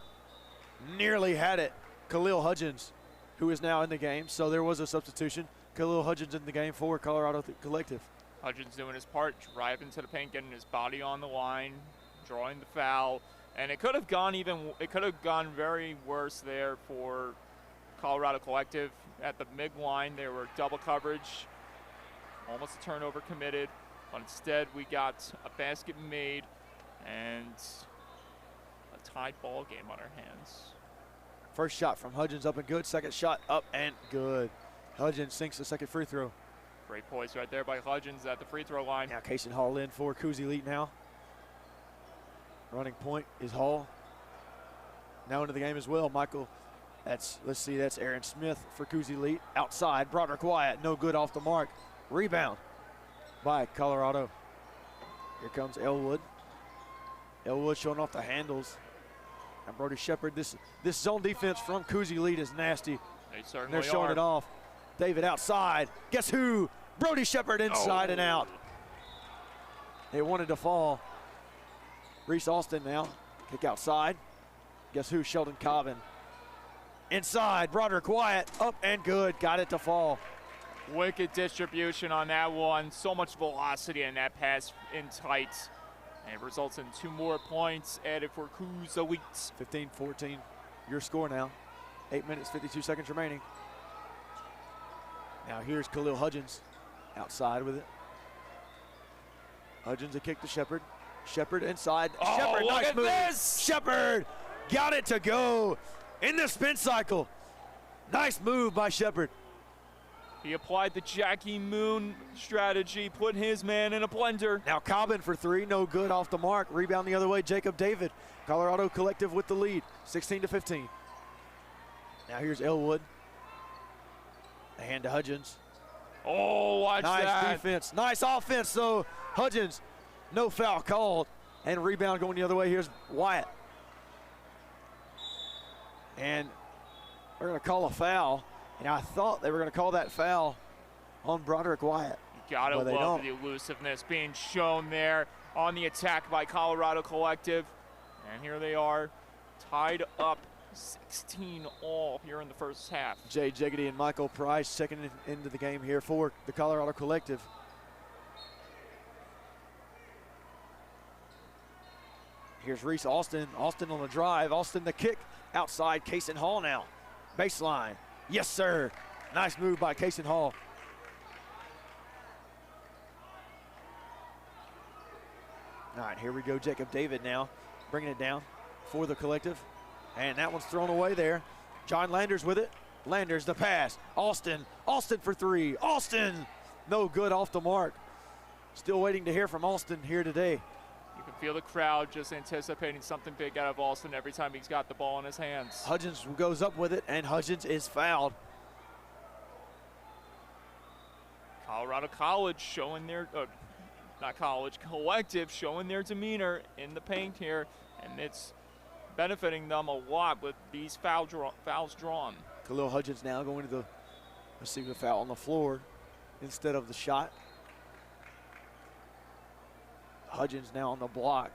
nearly had it. Khalil Hudgens, who is now in the game, so there was a substitution. Khalil Hudgens in the game for Colorado Collective. Hudgens doing his part, driving to the paint, getting his body on the line, drawing the foul. And it could have gone very worse there for Colorado Collective. At the mid-line, there were double coverage, almost a turnover committed. But instead, we got a basket made and a tied ball game on our hands. First shot from Hudgens up and good. Second shot up and good. Hudgens sinks the second free throw. Great poise right there by Hudgens at the free throw line. Now Kaysen Hall in for Cooz Elite now. Running point is Hall. Now into the game as well. Michael, that's Aaron Smith for Cooz Elite. Outside, Broderick Wyatt, no good off the mark. Rebound by Colorado. Here comes Elwood. Elwood showing off the handles. And Brody Shepard, this zone defense from Cooz Elite is nasty. They're showing it off. David outside. Guess who? Brody Shepard inside and out. They wanted to fall. Reese Austin now. Kick outside. Guess who? Sheldon Cobbin. Inside. Broderick Wyatt. Up and good. Got it to fall. Wicked distribution on that one. So much velocity in that pass in tight. And it results in 2 more points added for Cooz Elite. 15-14. Your score now. 8 minutes, 52 seconds remaining. Now here's Khalil Hudgens outside with it. Hudgens a kick to Shepard. Shepard inside. Oh, Shepard, look nice at move. this! Shepard got it to go in the spin cycle. Nice move by Shepard. He applied the Jackie Moon strategy, put his man in a blender. Now Cobbin for three, no good, off the mark. Rebound the other way, Jacob David. Colorado Collective with the lead, 16-15. Now here's Elwood. A hand to Hudgens. Oh, watch Nice that. defense, nice offense though. Hudgens, no foul called. And rebound going the other way, here's Wyatt. And we're gonna call a foul. And I thought they were going to call that foul on Broderick Wyatt. You gotta But they love don't. the elusiveness being shown there on the attack by Colorado Collective. And here they are, tied up 16 all here in the first half. Jay Jeggedy and Michael Price checking into the game here for the Colorado Collective. Here's Reese Austin. Austin on the drive. Austin the kick outside. Kaysen Hall now. Baseline. Yes, sir. Nice move by Kaysen Hall. All right, here we go. Jacob David now bringing it down for the Collective. And that one's thrown away there. John Landers with it. Landers the pass. Austin. Austin for three. Austin. No good, off the mark. Still waiting to hear from Austin here today. You can feel the crowd just anticipating something big out of Austin every time he's got the ball in his hands. Hudgens goes up with it, and Hudgens is fouled. Colorado College showing their, not college, Collective showing their demeanor in the paint here, and it's benefiting them a lot with these fouls drawn. Khalil Hudgens now going to the receive the foul on the floor instead of the shot. Hudgens now on the block,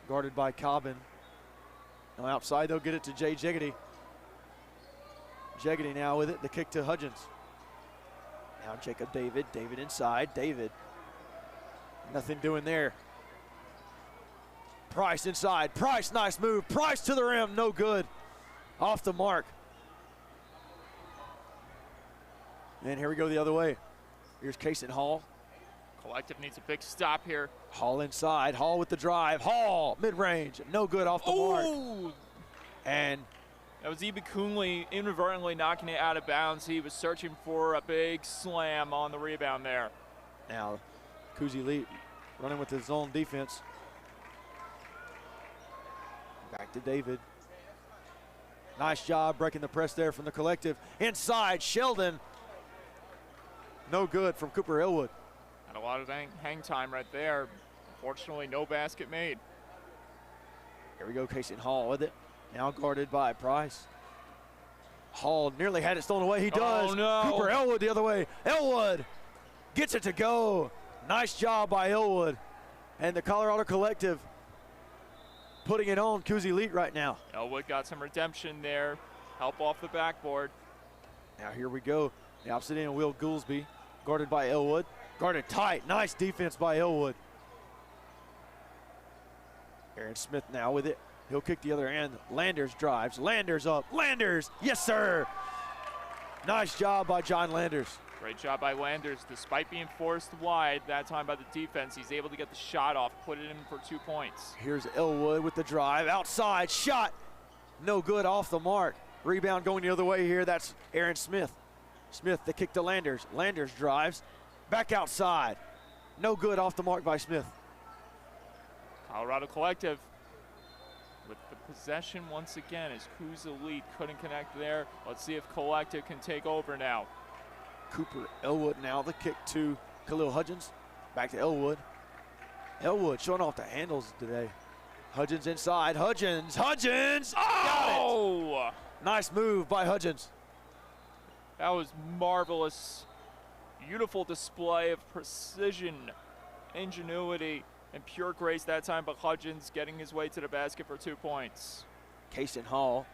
guarded by Cobbin. Now outside, they'll get it to Jay Jeggedy. Jeggedy now with it, the kick to Hudgens. Now Jacob David, David inside, David. Nothing doing there. Price inside, Price, nice move. Price to the rim, no good. Off the mark. And here we go the other way. Here's Kaysen Hall. Collective needs a big stop here. Hall inside, Hall with the drive. Hall, mid-range, no good, off the mark. Ooh! And That was Ibe Kunle inadvertently knocking it out of bounds. He was searching for a big slam on the rebound there. now Cooz Elite running with his zone defense. Back to David. Nice job breaking the press there from the Collective. Inside, Sheldon. No good from Cooper Elwood. Had a lot of hang time right there. Unfortunately, no basket made. Here we go, Kaysen Hall with it. Now guarded by Price. Hall nearly had it stolen away. He does. Oh, no. Cooper Elwood the other way. Elwood gets it to go. Nice job by Elwood. And the Colorado Collective putting it on Cooz Elite right now. Elwood got some redemption there. Help off the backboard. Now here we go. The opposite end, Will Goolsby, guarded by Elwood. Guarded tight. Nice defense by Elwood. Aaron Smith now with it. He'll kick the other end. Landers drives. Landers up. Landers. Yes, sir. Nice job by John Landers. Great job by Landers. Despite being forced wide that time by the defense, he's able to get the shot off, put it in for 2 points. Here's Elwood with the drive. Outside. Shot. No good, off the mark. Rebound going the other way here. That's Aaron Smith. Smith, the kick to Landers. Landers drives. Back outside. No good, off the mark by Smith. Colorado Collective with the possession once again as Cooz Elite couldn't connect there. Let's see if Collective can take over now. Cooper Elwood now, the kick to Khalil Hudgens. Back to Elwood. Elwood showing off the handles today. Hudgens inside. Hudgens. Hudgens. Got it. Oh! Nice move by Hudgens. That was marvelous. Beautiful display of precision, ingenuity, and pure grace that time by Hudgens getting his way to the basket for 2 points. Kaysen Hall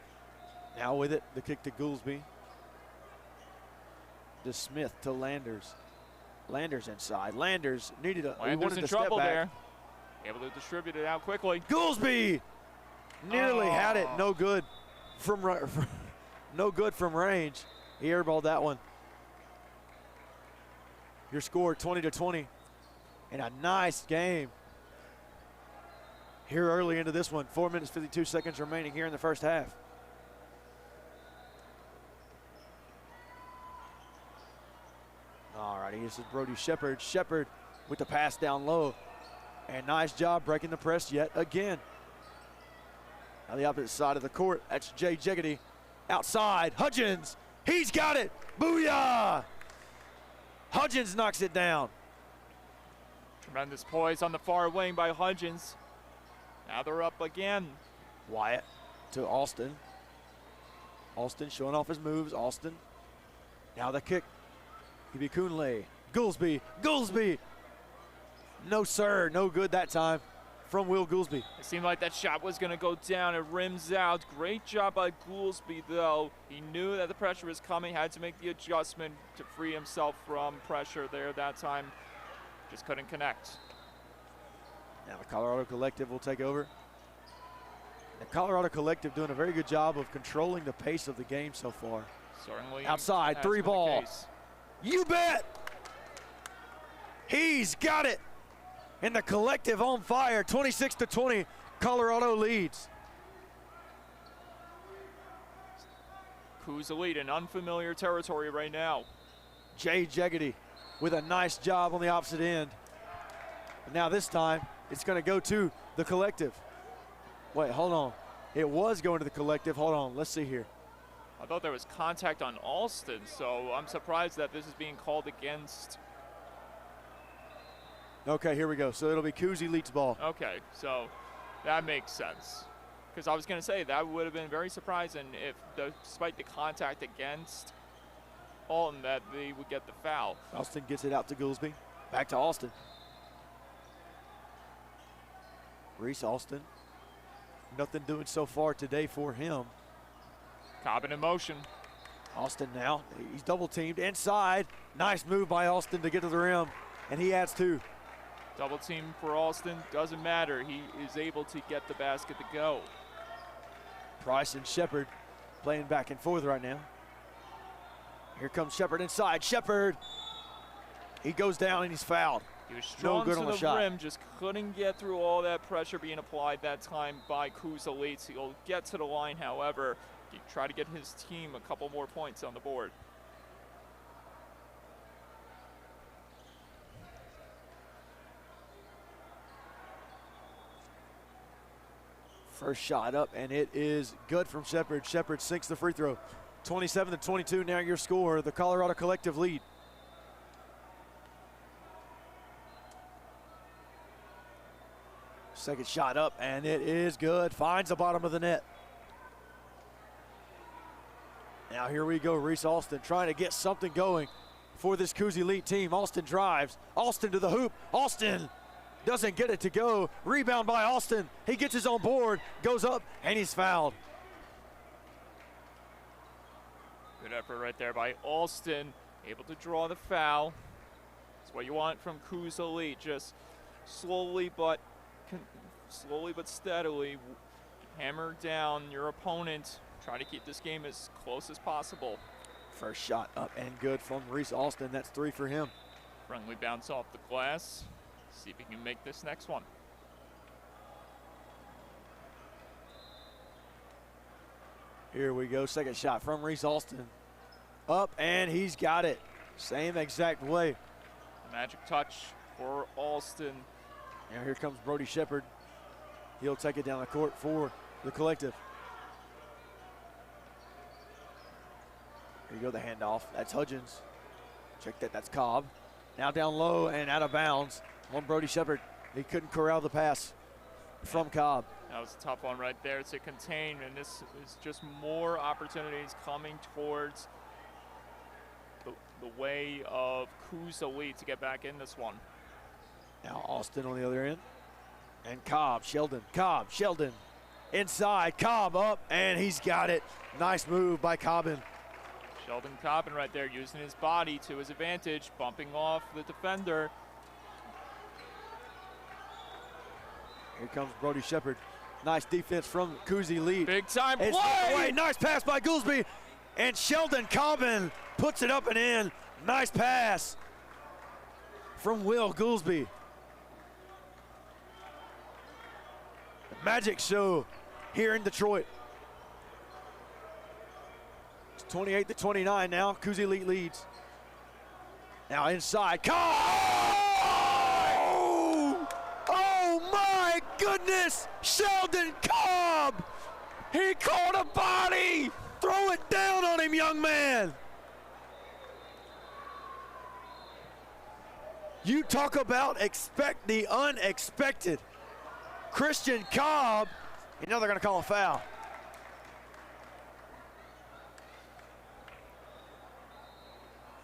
now with it. The kick to Goolsby. To Smith to Landers. Landers inside. Landers needed a. Landers wanted in to step trouble back. there. Able to distribute it out quickly. Goolsby nearly had it. Oh. No good no good from range. He airballed that one. Your score 20-20. And a nice game here early into this one. 4 minutes, 52 seconds remaining here in the first half. All righty, this is Brody Shepard. Shepard with the pass down low. And nice job breaking the press yet again. On the opposite side of the court, that's Jay Jeggedy. Outside, Hudgens, he's got it. Booyah! Hudgens knocks it down. Tremendous poise on the far wing by Hudgens. Now they're up again. Wyatt to Alston. Alston showing off his moves. Alston. Now the kick. Kunle. Goolsby. Goolsby. No, sir. No good that time from Will Goolsby. It seemed like that shot was going to go down. It rims out. Great job by Goolsby, though. He knew that the pressure was coming, had to make the adjustment to free himself from pressure there that time. Just couldn't connect. Now the Colorado Collective will take over. The Colorado Collective doing a very good job of controlling the pace of the game so far. Certainly. Outside, three ball. You bet. He's got it. And the Collective on fire, 26-20, Colorado leads. Cooz elite in unfamiliar territory right now. Jay Jeggedy with a nice job on the opposite end. But now this time, it's going to go to the Collective. Wait, hold on. It was going to the Collective. Hold on, let's see here. I thought there was contact on Alston, so I'm surprised that this is being called against. Okay, here we go. So it'll be Cooz Elite's ball. Okay, so that makes sense. Because I was going to say that would have been very surprising if, despite the contact against Alton, that they would get the foul. Alston gets it out to Goolsby. Back to Alston. Reese Alston. Nothing doing so far today for him. Cobbin in motion. Alston now. He's double teamed inside. Nice move by Alston to get to the rim. And he adds two. Double team for Alston, doesn't matter. He is able to get the basket to go. Price and Shepard playing back and forth right now. Here comes Shepard inside. Shepard. He goes down and he's fouled. He was strong no good to on the the shot. rim, just couldn't get through all that pressure being applied that time by Cooz Elites. He'll get to the line, however, he try to get his team a couple more points on the board. First shot up, and it is good from Shepard. Shepard sinks the free throw. 27-22, now your score. The Colorado Collective lead. Second shot up, and it is good. Finds the bottom of the net. Now here we go, Reese Alston trying to get something going for this Cooz Elite team. Alston drives. Alston to the hoop. Alston doesn't get it to go. Rebound by Alston. He gets his own board, goes up, and he's fouled. Good effort right there by Alston. Able to draw the foul. That's what you want from Cooz Elite. Just slowly but steadily hammer down your opponent. Try to keep this game as close as possible. First shot up and good from Reese Alston. That's three for him. Friendly bounce off the glass. See if he can make this next one. Here we go. Second shot from Reese Alston. Up, and he's got it. Same exact way. Magic touch for Alston. Now here comes Brody Shepard. He'll take it down the court for the Collective. Here you go, the handoff. That's Hudgens. Check that, that's Cobb. Now down low and out of bounds on Brody Shepard. He couldn't corral the pass from Cobb. That was a tough one right there to contain, and this is just more opportunities coming towards the way of Cooz Elite to get back in this one. Now Alston on the other end. And Cobb, Sheldon, inside, Cobb up, and he's got it. Nice move by Cobbin. Sheldon Cobbin right there using his body to his advantage, bumping off the defender. Here comes Brody Shepard. Nice defense from Cooz Elite. Big time play! Away. Nice pass by Goolsby. And Sheldon Cobbin puts it up and in. Nice pass from Will Goolsby. magic show here in Detroit. It's 28-29 now. Cooz Elite leads. Now inside. Oh my goodness! Sheldon Cobb! He caught a body! Throw it down on him, young man! You talk about expect the unexpected. Christian Cobb, you know they're going to call a foul.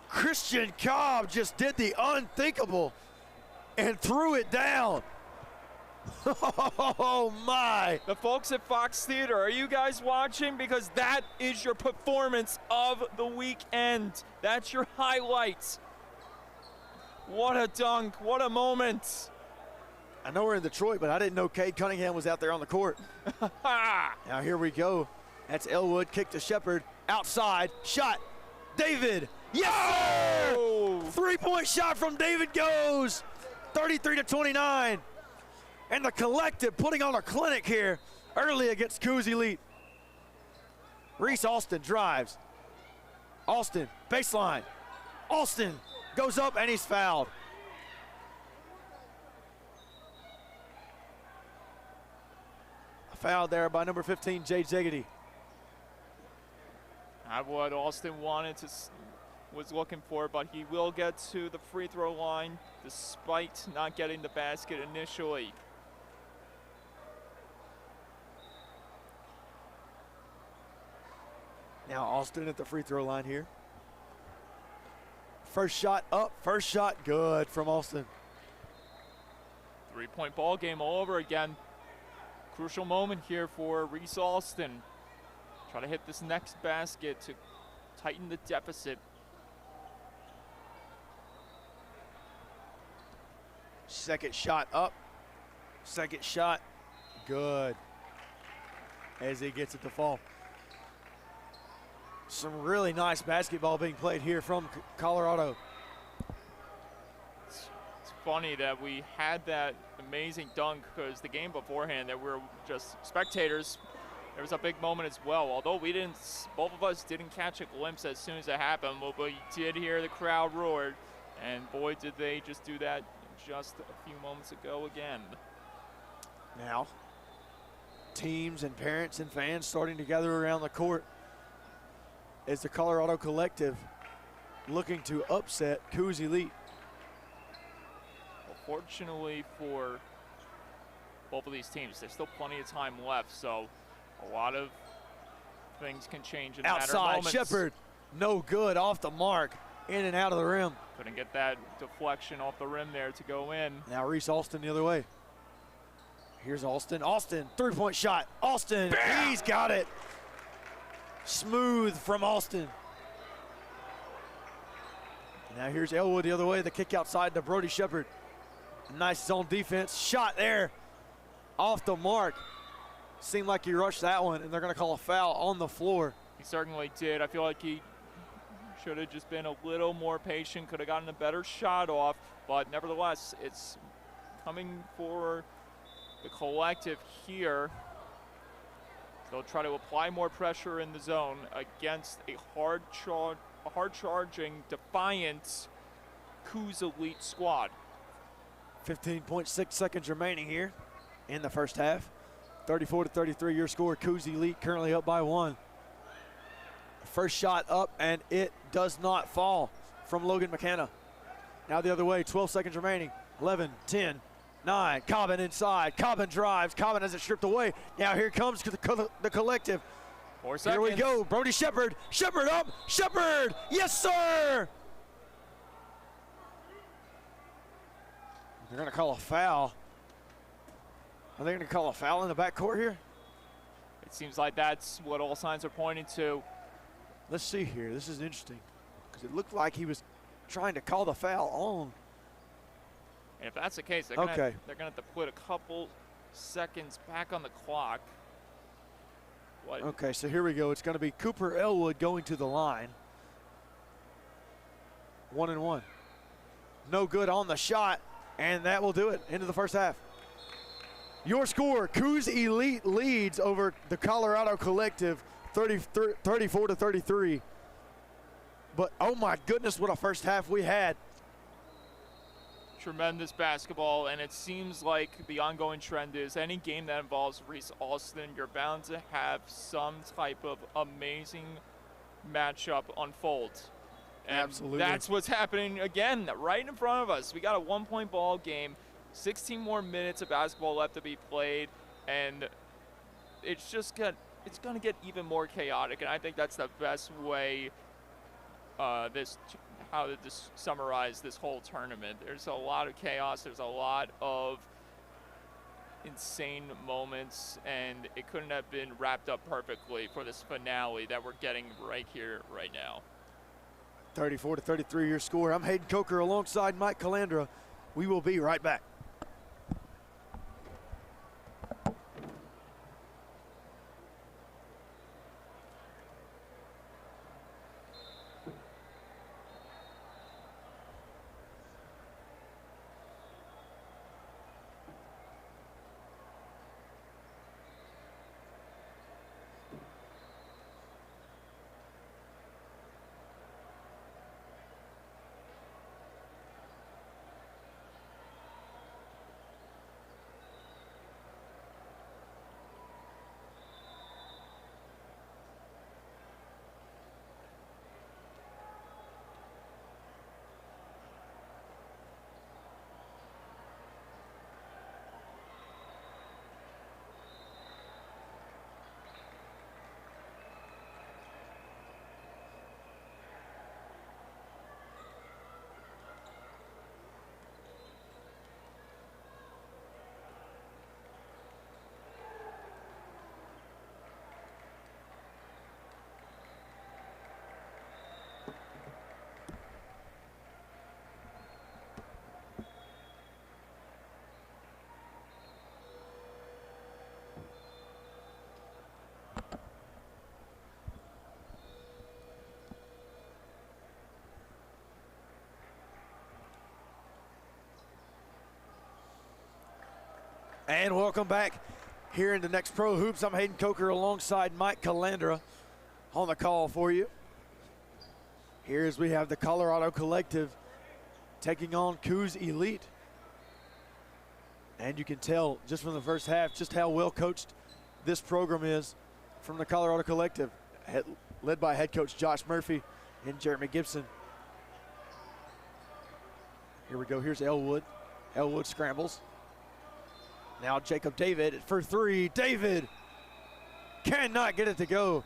Christian Cobb just did the unthinkable and threw it down. Oh my. The folks at Fox Theater, are you guys watching? Because that is your performance of the weekend. That's your highlights. What a dunk, what a moment. I know we're in Detroit, but I didn't know Cade Cunningham was out there on the court. Now here we go. That's Elwood, kick to Shepard, outside, shot, David, yes sir! Oh! 3-point shot from David goes, 33-29. And the collective putting on a clinic here early against Cooz Elite. Reese Alston drives. Alston, baseline. Alston goes up and he's fouled. A foul there by number 15, Jay Zegedy. Not what Alston was looking for, but he will get to the free throw line despite not getting the basket initially. Now Alston at the free throw line here. First shot up, first shot good from Alston. 3-point ball game all over again. Crucial moment here for Reese Alston. Try to hit this next basket to tighten the deficit. Second shot up, second shot good as he gets it to fall. Some really nice basketball being played here from Colorado. It's funny that we had that amazing dunk because the game beforehand that we were just spectators, there was a big moment as well. Although both of us didn't catch a glimpse as soon as it happened, but we did hear the crowd roar, and boy did they just do that just a few moments ago again. Now, teams and parents and fans starting to gather around the court as the Colorado collective looking to upset Cooz Elite. Well, fortunately for both of these teams, there's still plenty of time left, so a lot of things can change in a matter of moments. Outside, Shepard, no good, off the mark, in and out of the rim. Couldn't get that deflection off the rim there to go in. Now Reese Alston the other way. Here's Alston. Alston, 3-point shot. Alston, Bam! He's got it. Smooth from Alston. Now here's Elwood the other way. The kick outside to Brody Shepard. Nice zone defense. Shot there. Off the mark. Seemed like he rushed that one, and they're going to call a foul on the floor. He certainly did. I feel like he should have just been a little more patient, could have gotten a better shot off, but nevertheless, it's coming for the collective here. They'll try to apply more pressure in the zone against a hard-charging, defiant Cooz Elite squad. 15.6 seconds remaining here in the first half. 34-33 your score. Cooz Elite currently up by 1. First shot up, and it does not fall from Logan McKenna. Now the other way, 12 seconds remaining. 11, 10, 9, Cobbin inside. Cobbin drives. Cobbin has it stripped away. Now here comes the collective. 4 seconds. Here we go. Brody Shepard. Shepard up. Shepard. Yes, sir. They're going to call a foul. Are they going to call a foul in the backcourt here? It seems like that's what all signs are pointing to. Let's see here. This is interesting because it looked like he was trying to call the foul on. And if that's the case, they're gonna have to put a couple seconds back on the clock. What? Okay, so here we go. It's going to be Cooper Elwood going to the line. 1-1. No good on the shot, and that will do it into the first half. Your score, Cooz Elite leads over the Colorado Collective 34-33. But oh my goodness, what a first half we had. Tremendous basketball, and it seems like the ongoing trend is any game that involves Reese Alston, you're bound to have some type of amazing matchup unfold. And Absolutely. That's what's happening again right in front of us. We got a 1-point ball game, 16 more minutes of basketball left to be played, and it's just going to get even more chaotic, and I think that's the best way how to just summarize this whole tournament. There's a lot of chaos. There's a lot of insane moments, and it couldn't have been wrapped up perfectly for this finale that we're getting right here, right now. 34-33 your score. I'm Hayden Coker alongside Mike Calandra. We will be right back. And welcome back here into Next Pro Hoops. I'm Hayden Coker alongside Mike Calandra on the call for you. Here as we have the Colorado Collective taking on Cooz Elite. And you can tell just from the first half just how well coached this program is from the Colorado Collective, led by head coach Josh Murphy and Jeremy Gibson. Here we go, here's Elwood. Elwood scrambles. Now Jacob David for three. David cannot get it to go.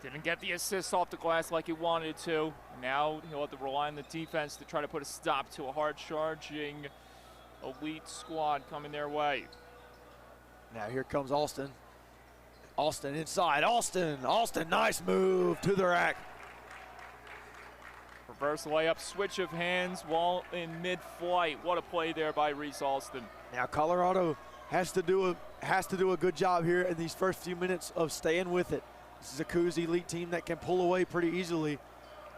Didn't get the assist off the glass like he wanted to. Now he'll have to rely on the defense to try to put a stop to a hard-charging elite squad coming their way. Now here comes Alston. Alston inside. Alston, nice move to the rack. Reverse layup, switch of hands while in mid-flight. What a play there by Reese Alston. Now Colorado has to do a good job here in these first few minutes of staying with it. This is a Cooz Elite team that can pull away pretty easily.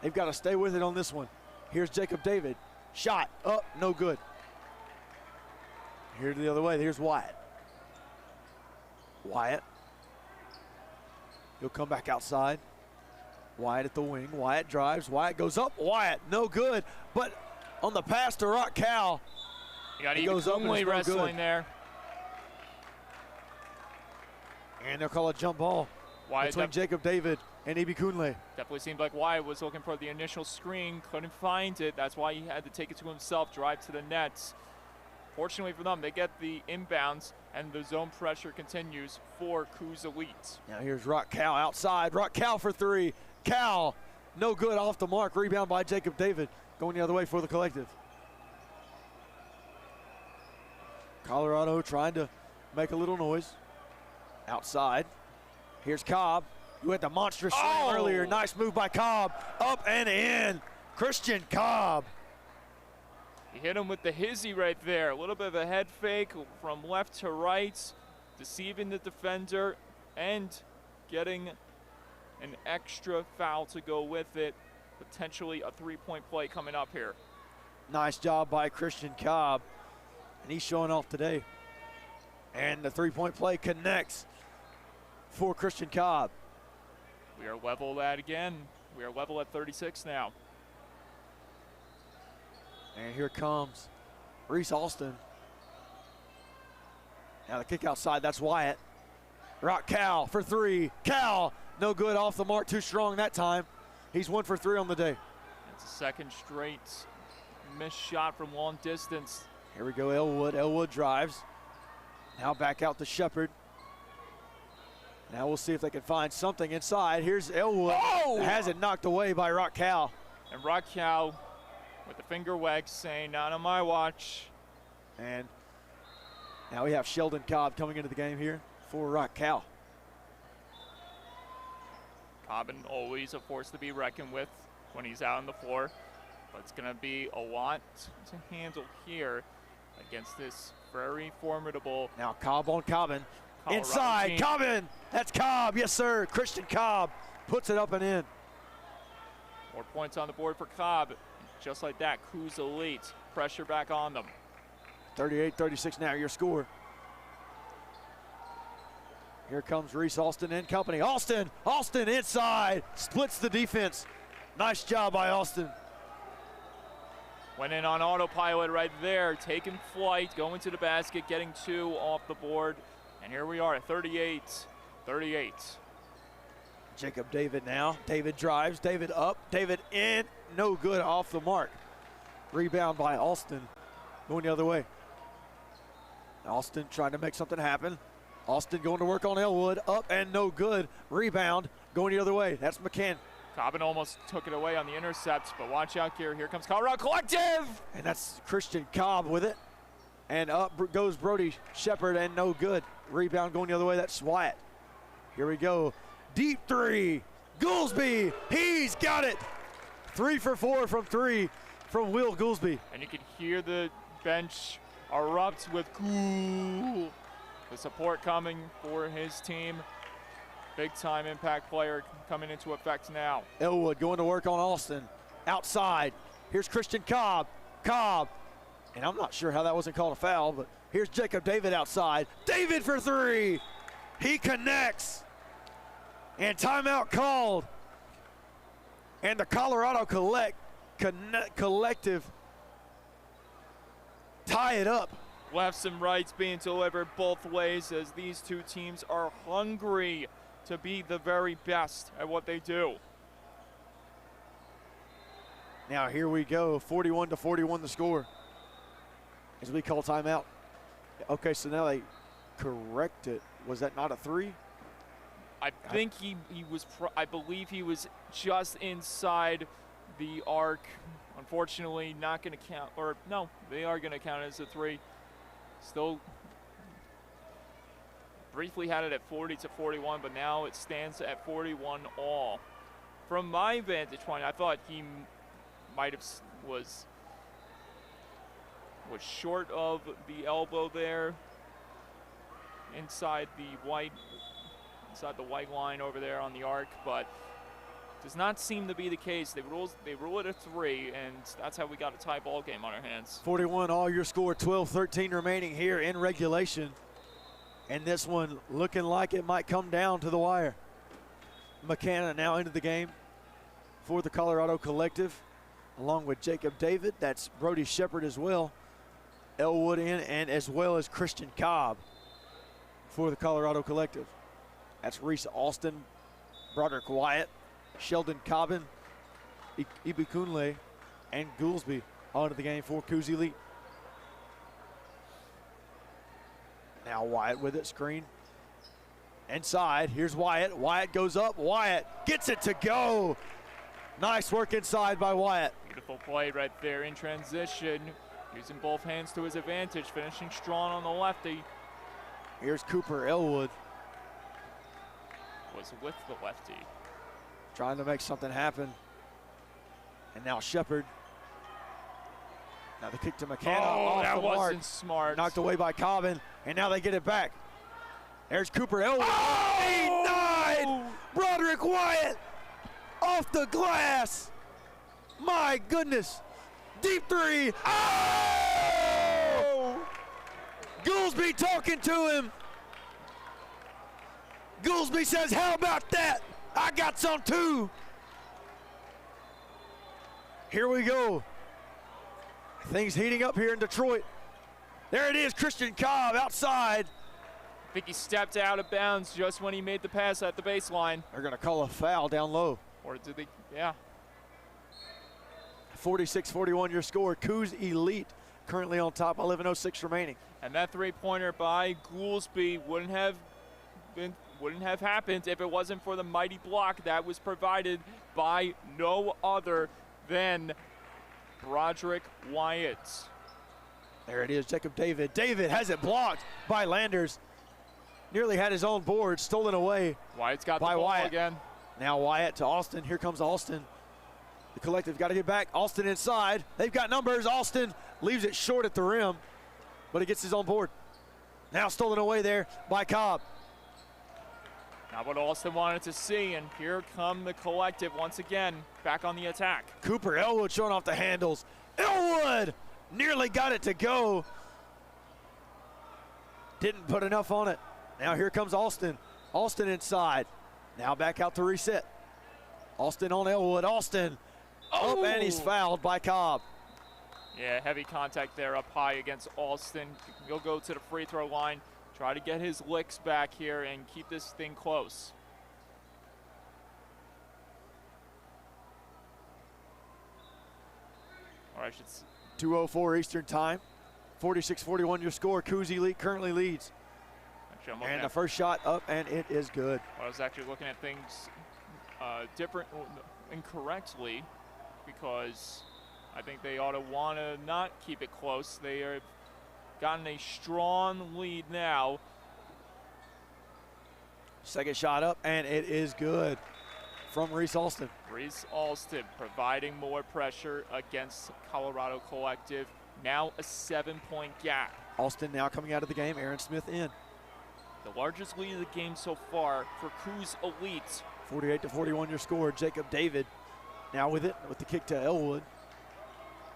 They've got to stay with it on this one. Here's Jacob David. Shot up, no good. Here the other way, here's Wyatt. Wyatt. He'll come back outside. Wyatt at the wing. Wyatt drives. Wyatt goes up. Wyatt, no good. But on the pass to Rock Cal, you got he goes up and it's no wrestling good. There. And they'll call a jump ball between Jacob David and Ibi Kunle. Definitely seemed like Wyatt was looking for the initial screen, couldn't find it. That's why he had to take it to himself, drive to the nets. Fortunately for them, they get the inbounds, and the zone pressure continues for Cooz Elite. Now here's Rock Cal outside. Rock Cal for three. Cal, no good, off the mark. Rebound by Jacob David. Going the other way for the Collective. Colorado trying to make a little noise. Outside. Here's Cobb, who had the monstrous slam earlier. Nice move by Cobb. Up and in. Christian Cobb. He hit him with the hizzy right there. A little bit of a head fake from left to right, deceiving the defender and getting an extra foul to go with it. Potentially a three-point play coming up here. Nice job by Christian Cobb, and he's showing off today. And the three-point play connects for Christian Cobb. We are level at again. We are level at 36 now. And here comes Reese Alston. Now the kick outside, that's Wyatt. Rock Cal for three. Cal, no good, off the mark, too strong that time. He's 1 for 3 on the day. It's a second straight missed shot from long distance. Here we go, Elwood. Elwood drives. Now back out to Shepard. Now we'll see if they can find something inside. Here's Elwood. Oh! Has it knocked away by Rock Cal. And Rock Cal with the finger wags saying, not on my watch. And now we have Sheldon Cobb coming into the game here for Rock Cal. Cobbin always a force to be reckoned with when he's out on the floor. But it's going to be a lot to handle here against this very formidable. Now Cobb on Cobbin. Colorado Inside, team. Cobbin. That's Cobb, yes sir. Christian Cobb puts it up and in. More points on the board for Cobb. Just like that, Cooz elite. Pressure back on them. 38-36 now, your score. Here comes Reese Alston and company. Alston inside, splits the defense. Nice job by Alston. Went in on autopilot right there, taking flight, going to the basket, getting 2 off the board. And here we are at 38-38. Jacob David now. David drives, David up, David in. No good, off the mark. Rebound by Alston, going the other way. Alston trying to make something happen. Alston going to work on Elwood, up and no good. Rebound, going the other way. That's McCann. Cobbin almost took it away on the intercept, but watch out here. Here comes Colorado Collective! And that's Christian Cobb with it. And up goes Brody Shepard, and no good. Rebound going the other way, that's Wyatt. Here we go. Deep three. Goolsby, he's got it. 3 for 4 from 3 from Will Goolsby. And you can hear the bench erupt with cool. The support coming for his team. Big time impact player coming into effect now. Elwood going to work on Alston. Outside, here's Christian Cobb. Cobb, and I'm not sure how that wasn't called a foul, but here's Jacob David outside. David for 3. He connects. And timeout called. And the Colorado Collective tie it up. Lefts and rights being delivered both ways as these two teams are hungry to be the very best at what they do. Now here we go, 41-41 the score as we call timeout. Okay, so now they correct it. Was that not a 3? I think he was, I believe he was just inside the arc. Unfortunately, not going to count, or no, they are going to count it as a 3. Still briefly had it at 40-41, but now it stands at 41 all. From my vantage point, I thought he might have was short of the elbow there, inside the white line over there on the arc, but does not seem to be the case. They rule it a 3, and that's how we got a tie ball game on our hands. 41 all, your score, 12-13 remaining here in regulation. And this one looking like it might come down to the wire. McCann now into the game for the Colorado Collective, along with Jacob David. That's Brody Shepard as well. Elwood in, and as well as Christian Cobb for the Colorado Collective. That's Reese Alston, Broderick Wyatt, Sheldon Cobbin, Ibikunle, and Goolsby onto the game for Cooz Elite. Now Wyatt with it, screen. Inside, here's Wyatt. Wyatt goes up, Wyatt gets it to go. Nice work inside by Wyatt. Beautiful play right there in transition. Using both hands to his advantage, finishing strong on the lefty. Here's Cooper Elwood. Was with the lefty. Trying to make something happen. And now Shepard. Now the kick to McCann. Oh, that the mark. wasn't smart. Knocked away by Cobbin, and now they get it back. There's Cooper Elwood. Oh! Denied! Broderick Wyatt off the glass. My goodness. Deep 3. Oh! Goolsby talking to him. Goolsby says, how about that? I got some too. Here we go. Things heating up here in Detroit. There it is, Christian Cobb outside. I think he stepped out of bounds just when he made the pass at the baseline. They're going to call a foul down low. Or did they? Yeah. 46-41 your score. Cooz Elite currently on top, 11:06 remaining. And that three-pointer by Goolsby wouldn't have happened if it wasn't for the mighty block that was provided by no other than Broderick Wyatt. There it is, Jacob David. David has it blocked by Landers. Nearly had his own board stolen away. Wyatt's got by the ball Wyatt. again. Now Wyatt to Austin. Here comes Austin. The collective got to get back. Austin inside. They've got numbers. Austin leaves it short at the rim, but he gets his own board. Now stolen away there by Cobb. Not what Austin wanted to see, and here come the collective once again, back on the attack. Cooper Elwood showing off the handles. Elwood nearly got it to go. Didn't put enough on it. Now here comes Austin. Austin inside. Now back out to reset. Austin on Elwood. Austin up, and he's fouled by Cobb. Yeah, heavy contact there up high against Austin. He'll go to the free throw line, try to get his licks back here and keep this thing close. Or I should 2:04 Eastern time. 46-41 your score. Cooz Elite currently leads. Actually, I'm looking And at the first shot up, and it is good. I was actually looking at things incorrectly, because I think they ought to want to not keep it close. They have gotten a strong lead now. Second shot up, and it is good from Reese Alston. Reese Alston providing more pressure against Colorado Collective. Now a 7-point gap. Alston now coming out of the game. Aaron Smith in. The largest lead of the game so far for Cooz Elite. 48-41 your score. Jacob David now with it, with the kick to Elwood.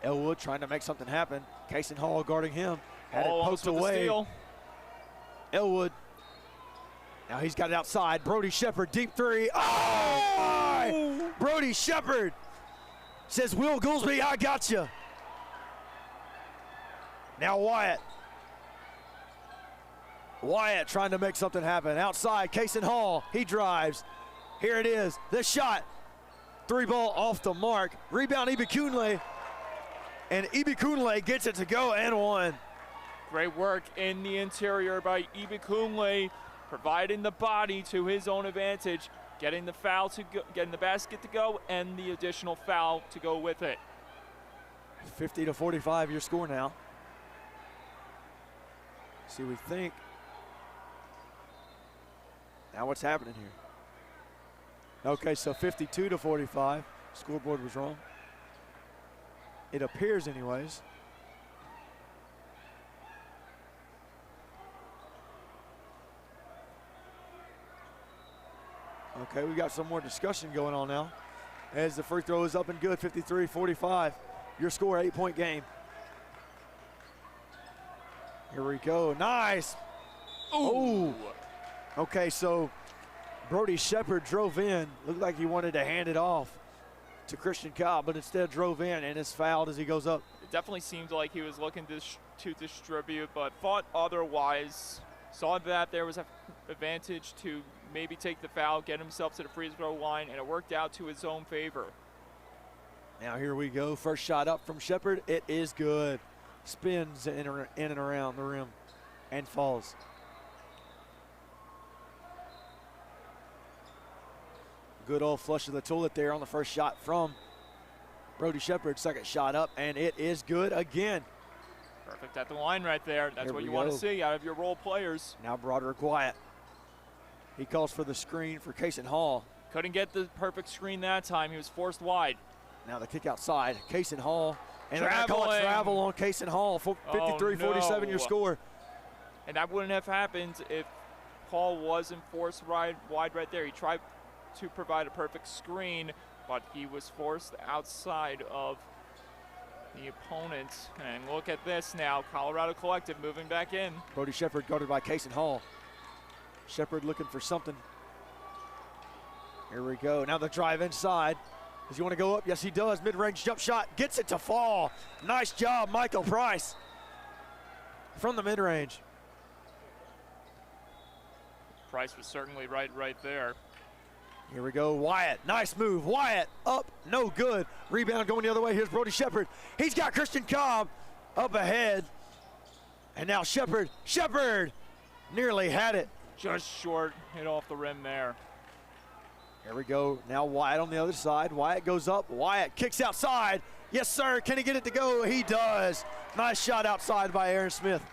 Elwood trying to make something happen. Kaysen Hall guarding him. Had it poked away. Elwood. Now he's got it outside. Brody Shepard, deep three. Oh! Brody Shepard says, Will Goolsby, I got you. Now Wyatt. Wyatt trying to make something happen. Outside, Kaysen Hall. He drives. Here it is. The shot. Three ball off the mark. Rebound, Ibikunle. And Ibikunle gets it to go and one. Great work in the interior by Ibikunle, providing the body to his own advantage, getting the foul to go, getting the basket to go, and the additional foul to go with it. 50-45 your score now. See, we think. Now what's happening here? Okay, so 52-45. Scoreboard was wrong. It appears anyways. Okay, we got some more discussion going on now. As the free throw is up and good, 53-45. Your score, 8-point game. Here we go, nice. Ooh. Okay, so Brody Shepard drove in. Looked like he wanted to hand it off to Christian Cobb, but instead drove in and is fouled as he goes up. It definitely seemed like he was looking to distribute, but thought otherwise. Saw that there was an advantage to maybe take the foul, get himself to the free throw line, and it worked out to his own favor. Now here we go. First shot up from Shepard. It is good. Spins in and around the rim and falls. Good old flush of the toilet there on the first shot from Brody Shepard. Second shot up, and it is good again. Perfect at the line right there. That's what you want to see out of your role players. Now Broderick Wyatt. He calls for the screen for Kaysen Hall. Couldn't get the perfect screen that time. He was forced wide. Now the kick outside. Kaysen Hall. And they're going to call it travel on Kaysen Hall. 53-47 your score. And that wouldn't have happened if Hall wasn't forced wide right there. He tried to provide a perfect screen, but he was forced outside of the opponent. And look at this now, Colorado Collective moving back in. Brody Shepard guarded by Cason Hall. Shepard looking for something. Here we go. Now the drive inside. Does he want to go up? Yes, he does. Mid-range jump shot. Gets it to fall. Nice job, Michael Price. From the mid-range. Price was certainly right there. Here we go. Wyatt. Nice move. Wyatt up. No good. Rebound going the other way. Here's Brody Shepard. He's got Christian Cobb up ahead. And now Shepard. Shepard nearly had it. Just short. Hit off the rim there. Here we go. Now Wyatt on the other side. Wyatt goes up. Wyatt kicks outside. Yes, sir. Can he get it to go? He does. Nice shot outside by Aaron Smith.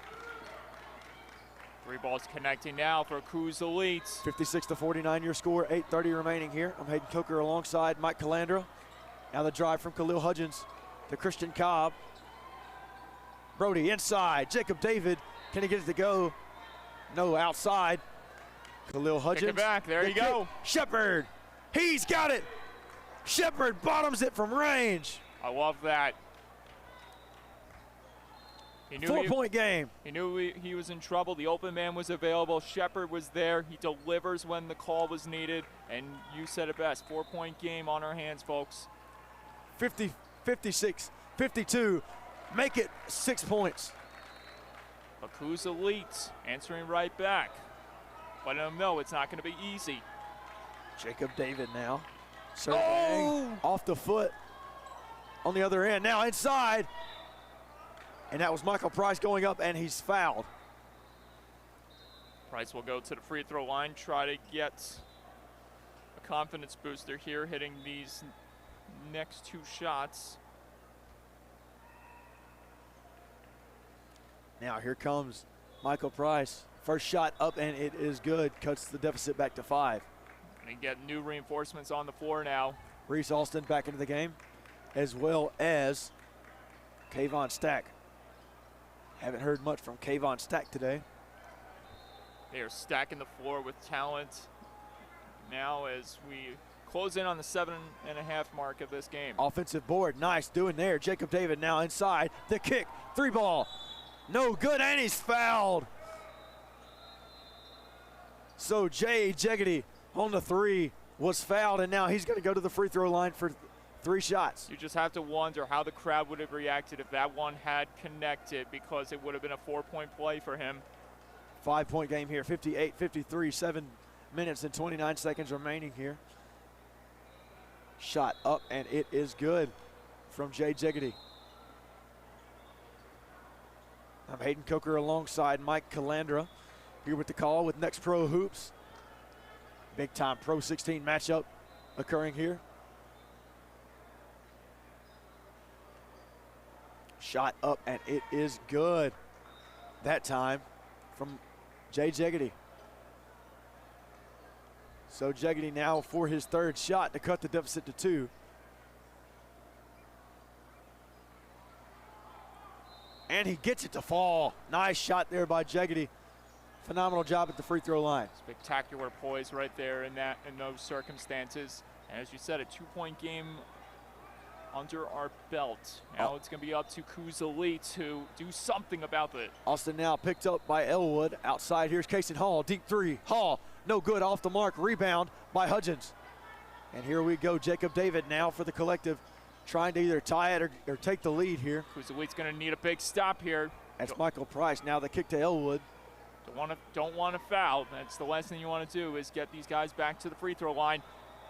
3 balls connecting now for Cooz Elites. 56-49 your score. 8:30 remaining here. I'm Hayden Coker alongside Mike Calandra. Now the drive from Khalil Hudgens to Christian Cobb. Brody inside. Jacob David. Can he get it to go? No, outside. Khalil Hudgens. Kick it back. There you go. Shepard. He's got it. Shepard bottoms it from range. I love that. 4-point game. He knew he was in trouble. The open man was available. Shepard was there. He delivers when the call was needed. And you said it best. 4-point game on our hands, folks. 50, 56, 52. Make it 6 points. But Cooz Elites answering right back. Letting them know it's not going to be easy. Jacob David now. Surveying off the foot on the other end. Now inside. And that was Michael Price going up, and he's fouled. Price will go to the free throw line, try to get a confidence booster here, hitting these next 2 shots. Now here comes Michael Price. First shot up, and it is good. Cuts the deficit back to 5. And you get new reinforcements on the floor now. Reese Alston back into the game, as well as Kayvon Stack. Haven't heard much from Kayvon Stack today. They are stacking the floor with talent now as we close in on the 7.5 mark of this game. Offensive board, nice doing there. Jacob David now inside. The kick, 3 ball. No good, and he's fouled. So Jay Jeggedy on the 3 was fouled, and now he's going to go to the free throw line for 3 shots. You just have to wonder how the crowd would have reacted if that one had connected, because it would have been a 4-point play for him. 5-point game here, 58-53, 7 minutes and 29 seconds remaining here. Shot up, and it is good from Jay Jeggedy. I'm Hayden Coker alongside Mike Calandra here with the call with Next Pro Hoops. Big time PRO16 matchup occurring here. Shot up, and it is good. That time from Jay Jeggedy. So Jeggedy now for his 3rd shot to cut the deficit to 2. And he gets it to fall. Nice shot there by Jeggedy. Phenomenal job at the free throw line. Spectacular poise right there in those circumstances. And as you said, a 2-point game under our belt. Now it's going to be up to Cooz Elite to do something about it. Austin now picked up by Elwood. Outside, here's Cason Hall. Deep 3. Hall, no good, off the mark. Rebound by Hudgens. And here we go. Jacob David now for the collective, trying to either tie it or take the lead here. Cooz Elite's going to need a big stop here. That's Michael Price. Now the kick to Elwood. Don't want to foul. That's the last thing you want to do, is get these guys back to the free throw line.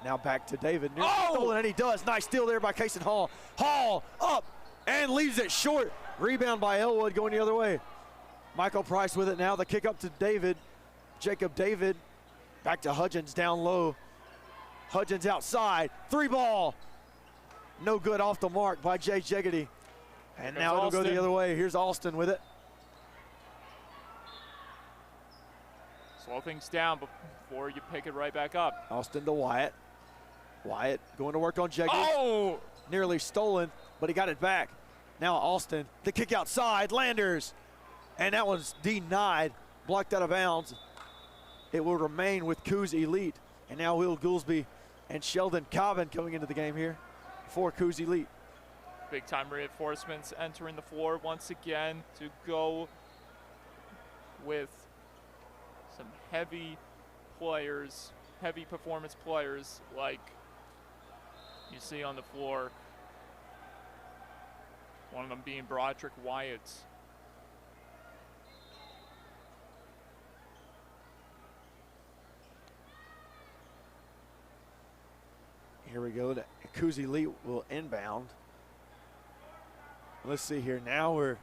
Now back to David. Stolen, and he does. Nice steal there by Cason Hall. Hall up and leaves it short. Rebound by Elwood going the other way. Michael Price with it now. The kick up to David. Jacob David back to Hudgens down low. Hudgens outside. 3 ball. No good, off the mark by Jay Jeggedy. And now it'll go the other way. Here's Alston with it. Slow things down before you pick it right back up. Alston to Wyatt. Wyatt going to work on Jeggedy. Oh! Nearly stolen, but he got it back. Now Alston, the kick outside, Landers. And that one's denied, blocked out of bounds. It will remain with Cooz Elite. And now Will Goolsby and Sheldon Cobbin coming into the game here for Cooz Elite. Big-time reinforcements entering the floor once again to go with some heavy players, heavy performance players like you see on the floor. One of them being Broderick Wyatt. Here we go. The Cooz Elite will inbound. Let's see here. Now we're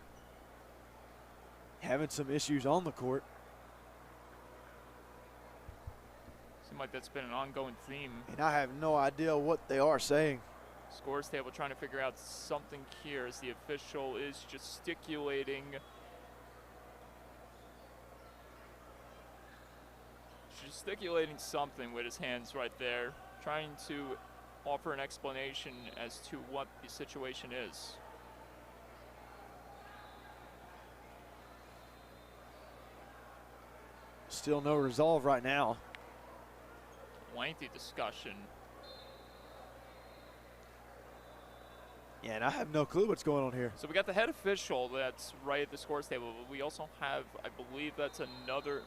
having some issues on the court. Seems like that's been an ongoing theme. And I have no idea what they are saying. Scores table trying to figure out something here as the official is gesticulating. Gesticulating something with his hands right there, trying to offer an explanation as to what the situation is. Still no resolve right now. Lengthy discussion. Yeah, and I have no clue what's going on here. So we got the head official that's right at the scores table, but we also have, I believe that's another,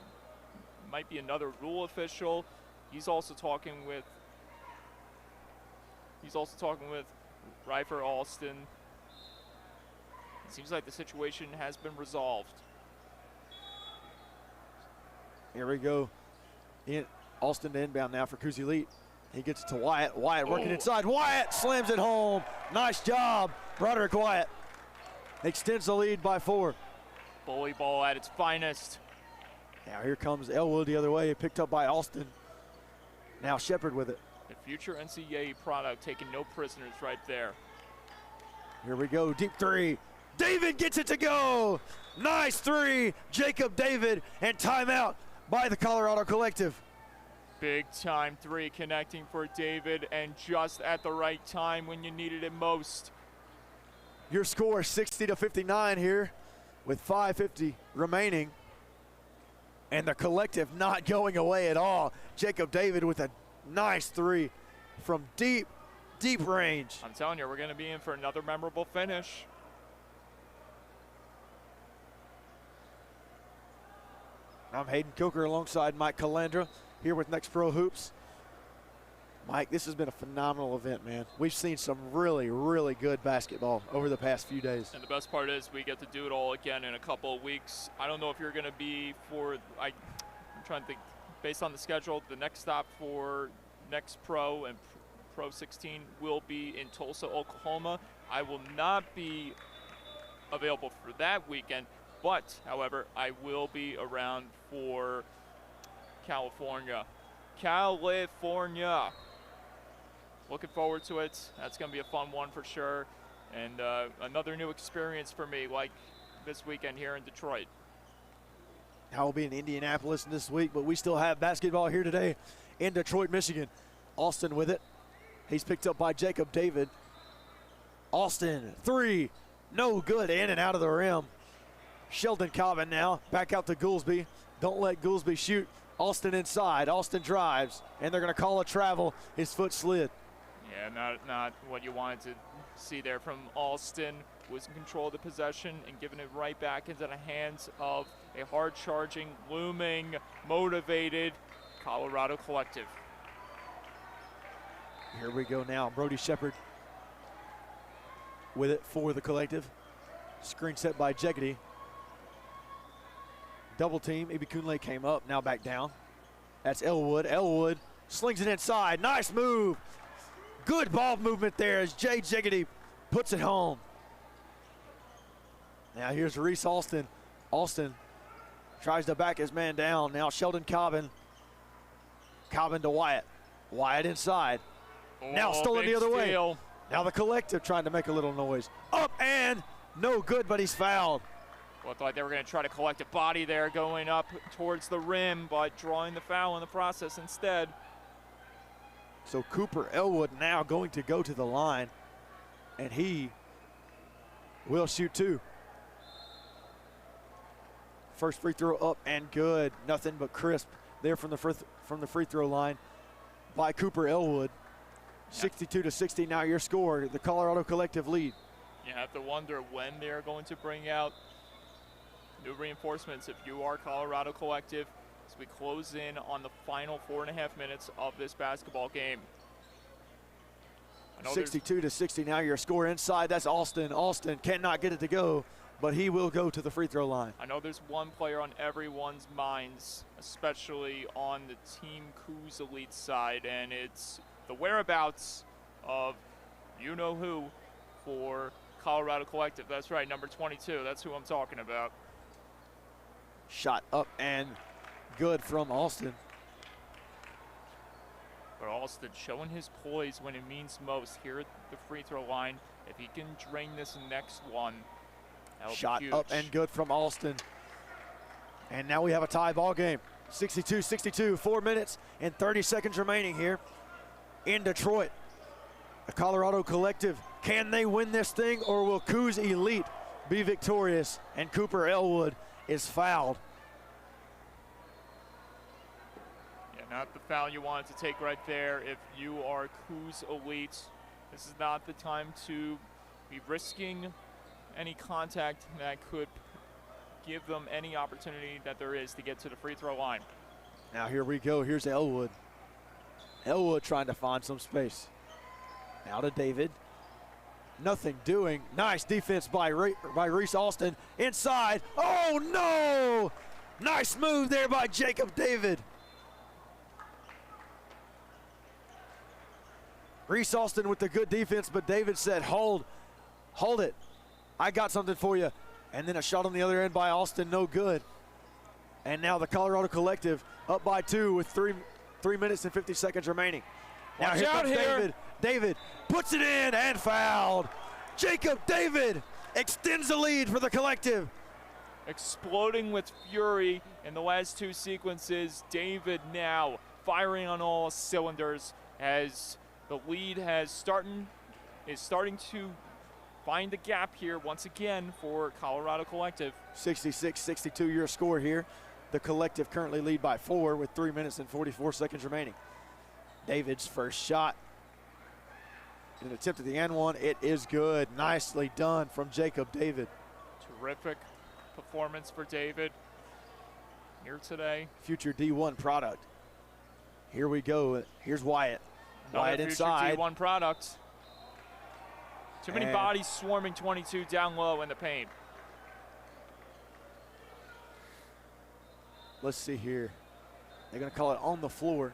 might be another rule official. He's also talking with Rifer Alston. It seems like the situation has been resolved. Here we go. Alston to inbound now for Cooz Elite. He gets it to Wyatt. Wyatt working inside. Wyatt slams it home. Nice job, Broderick Wyatt. Extends the lead by 4. Bully ball at its finest. Now here comes Elwood the other way, picked up by Alston. Now Shepard with it. The future NCAA product taking no prisoners right there. Here we go, deep 3. David gets it to go. Nice 3, Jacob David, and timeout by the Colorado Collective. Big time 3 connecting for David, and just at the right time when you needed it most. Your score 60-59 here with 5:50 remaining. And the Collective not going away at all. Jacob David with a nice 3 from deep range. I'm telling you, we're going to be in for another memorable finish. I'm Hayden Coker alongside Mike Calandra here with Next Pro Hoops. Mike, this has been a phenomenal event, man. We've seen some really, really good basketball over the past few days. And the best part is we get to do it all again in a couple of weeks. I don't know if you're going to be I'm trying to think, based on the schedule, the next stop for Next Pro and PRO16 will be in Tulsa, Oklahoma. I will not be available for that weekend, but, however, I will be around for California. Looking forward to it. That's going to be a fun one for sure. And another new experience for me, like this weekend here in Detroit. I will be in Indianapolis this week, but we still have basketball here today in Detroit, Michigan. Alston with it. He's picked up by Jacob David. Alston, 3, no good, in and out of the rim. Sheldon Cobbin now, back out to Goolsby. Don't let Goolsby shoot. Alston inside, Alston drives, and they're gonna call a travel. His foot slid. Yeah, not what you wanted to see there from Alston. Was in control of the possession and giving it right back into the hands of a hard-charging, looming, motivated Colorado Collective. Here we go now, Brody Shepard with it for the Collective. Screen set by Jegedy. Double team, Ibikunle came up, now back down. That's Elwood. Elwood slings it inside, nice move. Good ball movement there as Jay Jegedy puts it home. Now here's Reese Alston. Alston tries to back his man down. Now Sheldon Cobbin. Cobbin to Wyatt. Wyatt inside. Now stolen the other way. Now the Collective trying to make a little noise. Up and no good, but he's fouled. Looked like they were going to try to collect a body there going up towards the rim, but drawing the foul in the process instead. So Cooper Elwood now going to go to the line, and he will shoot 2. First free throw up and good. Nothing but crisp there from the free throw line by Cooper Elwood. 62-60 now your score. The Colorado Collective lead. You have to wonder when they're going to bring out new reinforcements if you are Colorado Collective as we close in on the final 4.5 minutes of this basketball game. 62-60 now your score inside. That's Alston. Alston cannot get it to go, but he will go to the free throw line. I know there's one player on everyone's minds, especially on the Team Cooz Elite side, and it's the whereabouts of you-know-who for Colorado Collective. That's right, number 22. That's who I'm talking about. Shot up and good from Alston. But Alston showing his poise when it means most here at the free throw line. If he can drain this next one, that'll Shot be huge. up and good from Alston. And now we have a tie ball game. 62-62, 4 minutes and 30 seconds remaining here in Detroit. The Colorado Collective, can they win this thing, or will Cooz Elite be victorious? And Cooper Elwood is fouled. Not the foul you wanted to take right there. If you are Cooz Elite, this is not the time to be risking any contact that could give them any opportunity that there is to get to the free throw line. Now here we go. Here's Elwood. Elwood trying to find some space. Now to David. Nothing doing. Nice defense by Reese Alston. Inside. Oh, no! Nice move there by Jacob David. Reese Alston with the good defense, but David said, hold it. I got something for you. And then a shot on the other end by Alston, no good. And now the Colorado Collective up by 2 with 3 minutes and 50 seconds remaining. Now Watch here out comes here. David. David puts it in and fouled. Jacob David extends the lead for the Collective. Exploding with fury in the last 2 sequences. David now firing on all cylinders as the lead is starting to find the gap here once again for Colorado Collective. 66-62 your score here. The Collective currently lead by 4 with 3 minutes and 44 seconds remaining. David's first shot. An attempt at the end one. It is good. Nicely done from Jacob David. Terrific performance for David here today. Future D1 product. Here we go. Here's Wyatt. Wyatt Another inside. future D1 product. Too many And bodies swarming 22 down low in the paint. let's see here. They're going to call it on the floor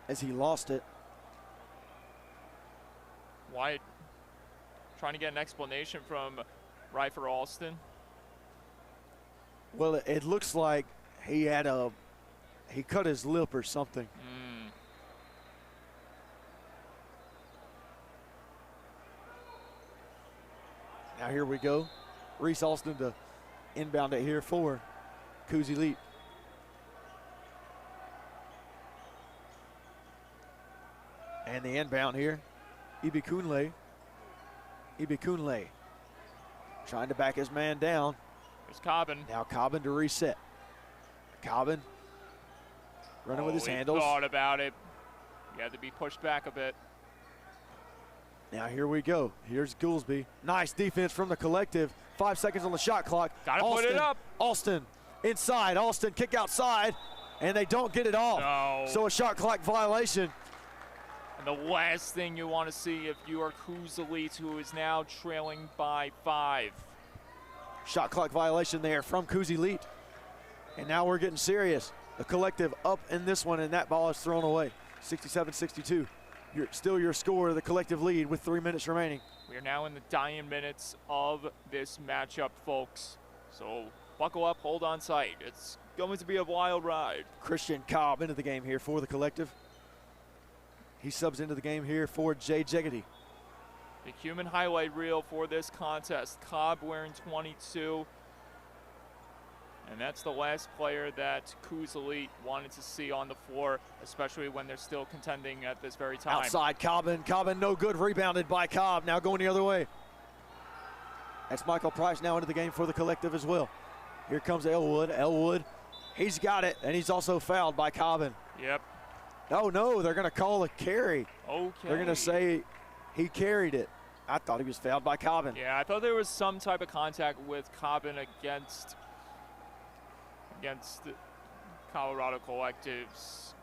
as he lost it. Wyatt trying to get an explanation from Ryfer Alston. Well, it looks like he cut his lip or something. Now here we go. Reese Alston to inbound it here for Cooz Elite. And the inbound here, Ibikunle trying to back his man down. There's Cobbin. Now Cobbin to reset. Cobbin running with his handles. Thought about it. He had to be pushed back a bit. Now here we go. Here's Goolsby. Nice defense from the collective. 5 seconds on the shot clock. Gotta put it up. Alston inside. Alston kick outside, and they don't get it off. No. So a shot clock violation. And the last thing you want to see if you are Cooz Elite, who is now trailing by 5. Shot clock violation there from Cooz Elite. And now we're getting serious. The collective up in this one, and that ball is thrown away. 67-62. Still your score, the collective lead with 3 minutes remaining. We are now in the dying minutes of this matchup, folks. So buckle up, hold on tight. It's going to be a wild ride. Christian Cobb into the game here for the collective. He subs into the game here for Jay Jeggedy. The human highlight reel for this contest. Cobb wearing 22. And that's the last player that Cooz Elite wanted to see on the floor, especially when they're still contending at this very time. Outside Cobbin. Cobbin no good. Rebounded by Cobb. Now going the other way. That's Michael Price now into the game for the collective as well. Here comes Elwood. Elwood, he's got it, and he's also fouled by Cobbin. Yep. Oh, no, they're going to call a carry. Okay. They're going to say he carried it. I thought he was fouled by Cobbin. Yeah, I thought there was some type of contact with Cobbin against the Colorado Collectives.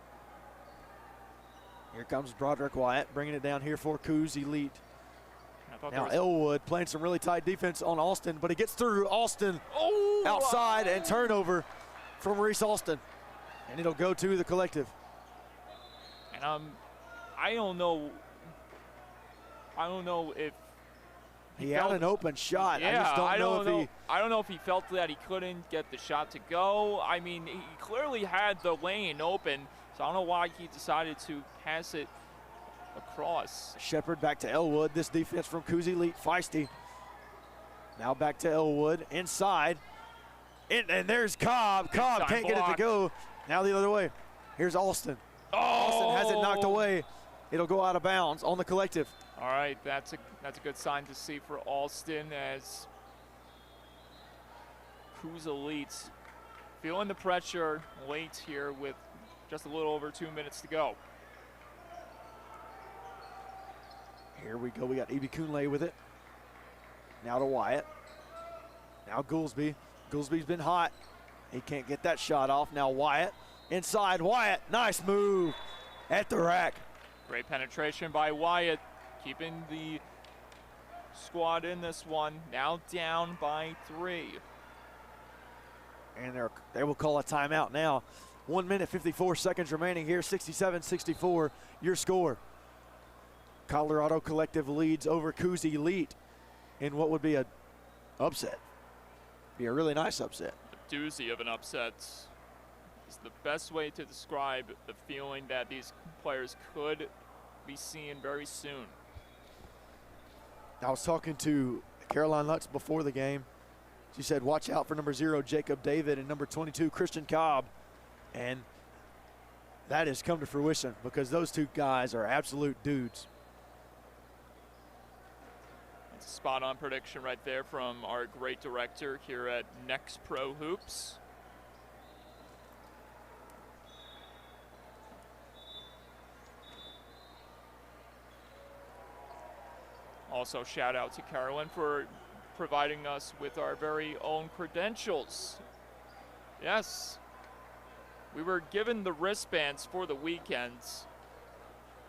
Here comes Broderick Wyatt, bringing it down here for Cooz Elite. I thought Now Elwood playing some really tight defense on Austin, but he gets through. Austin outside and turnover from Reese Austin. And it'll go to the Collective. And I don't know if he had an open shot. Yeah, I just don't know if he felt that he couldn't get the shot to go. I mean, he clearly had the lane open, so I don't know why he decided to pass it across. Shepard back to Elwood. This defense from Cooz Elite, feisty. Now back to Elwood, inside. And there's Cobb. Cobb can't get it to go. Now the other way. Here's Austin. Austin has it knocked away. It'll go out of bounds on the Collective. All right, that's a good sign to see for Austin as Cooz Elite feeling the pressure late here with just a little over 2 minutes to go. Here we go. We got E.B. Kunle with it. Now to Wyatt. Now Goolsby. Goolsby's been hot. He can't get that shot off. Now Wyatt. Inside Wyatt. Nice move at the rack. Great penetration by Wyatt, keeping the squad in this one. Now down by 3. And they will call a timeout now. 1 minute, 54 seconds remaining here. 67-64, your score. Colorado Collective leads over Cooz Elite in what would be a upset. Be a really nice upset. A doozy of an upset is the best way to describe the feeling that these players could be seeing very soon. I was talking to Caroline Lutz before the game. She said, watch out for number 0, Jacob David, and number 22, Christian Cobb. And that has come to fruition because those two guys are absolute dudes. That's a spot-on prediction right there from our great director here at Next Pro Hoops. Also, shout out to Carolyn for providing us with our very own credentials. Yes, we were given the wristbands for the weekends,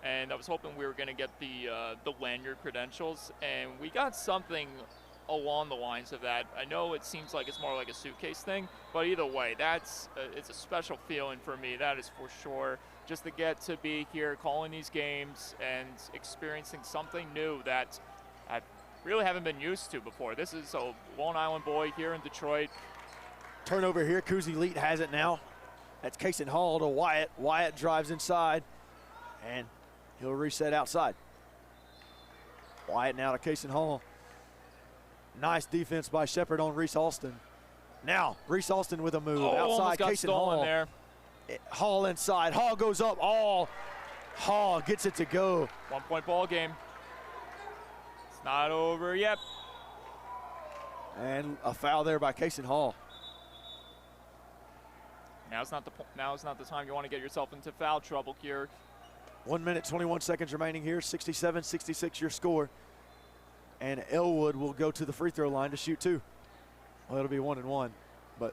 and I was hoping we were going to get the lanyard credentials, and we got something along the lines of that. I know it seems like it's more like a suitcase thing, but either way, it's a special feeling for me. That is for sure. Just to get to be here, calling these games, and experiencing something new that I really haven't been used to before. This is a Long Island boy here in Detroit. Turnover here. Cooz Elite has it now. That's Kason Hall to Wyatt. Wyatt drives inside, and he'll reset outside. Wyatt now to Kason Hall. Nice defense by Shepard on Reese Austin. Now, Reese Austin with a move. Outside, Kason Hall. There. Hall inside. Hall goes up. Hall gets it to go. 1 point ball game. It's not over yet. And a foul there by Kason Hall. Now's not the time you want to get yourself into foul trouble here. 1 minute, 21 seconds remaining here. 67-66 your score. And Elwood will go to the free throw line to shoot 2. Well, it'll be 1-1, but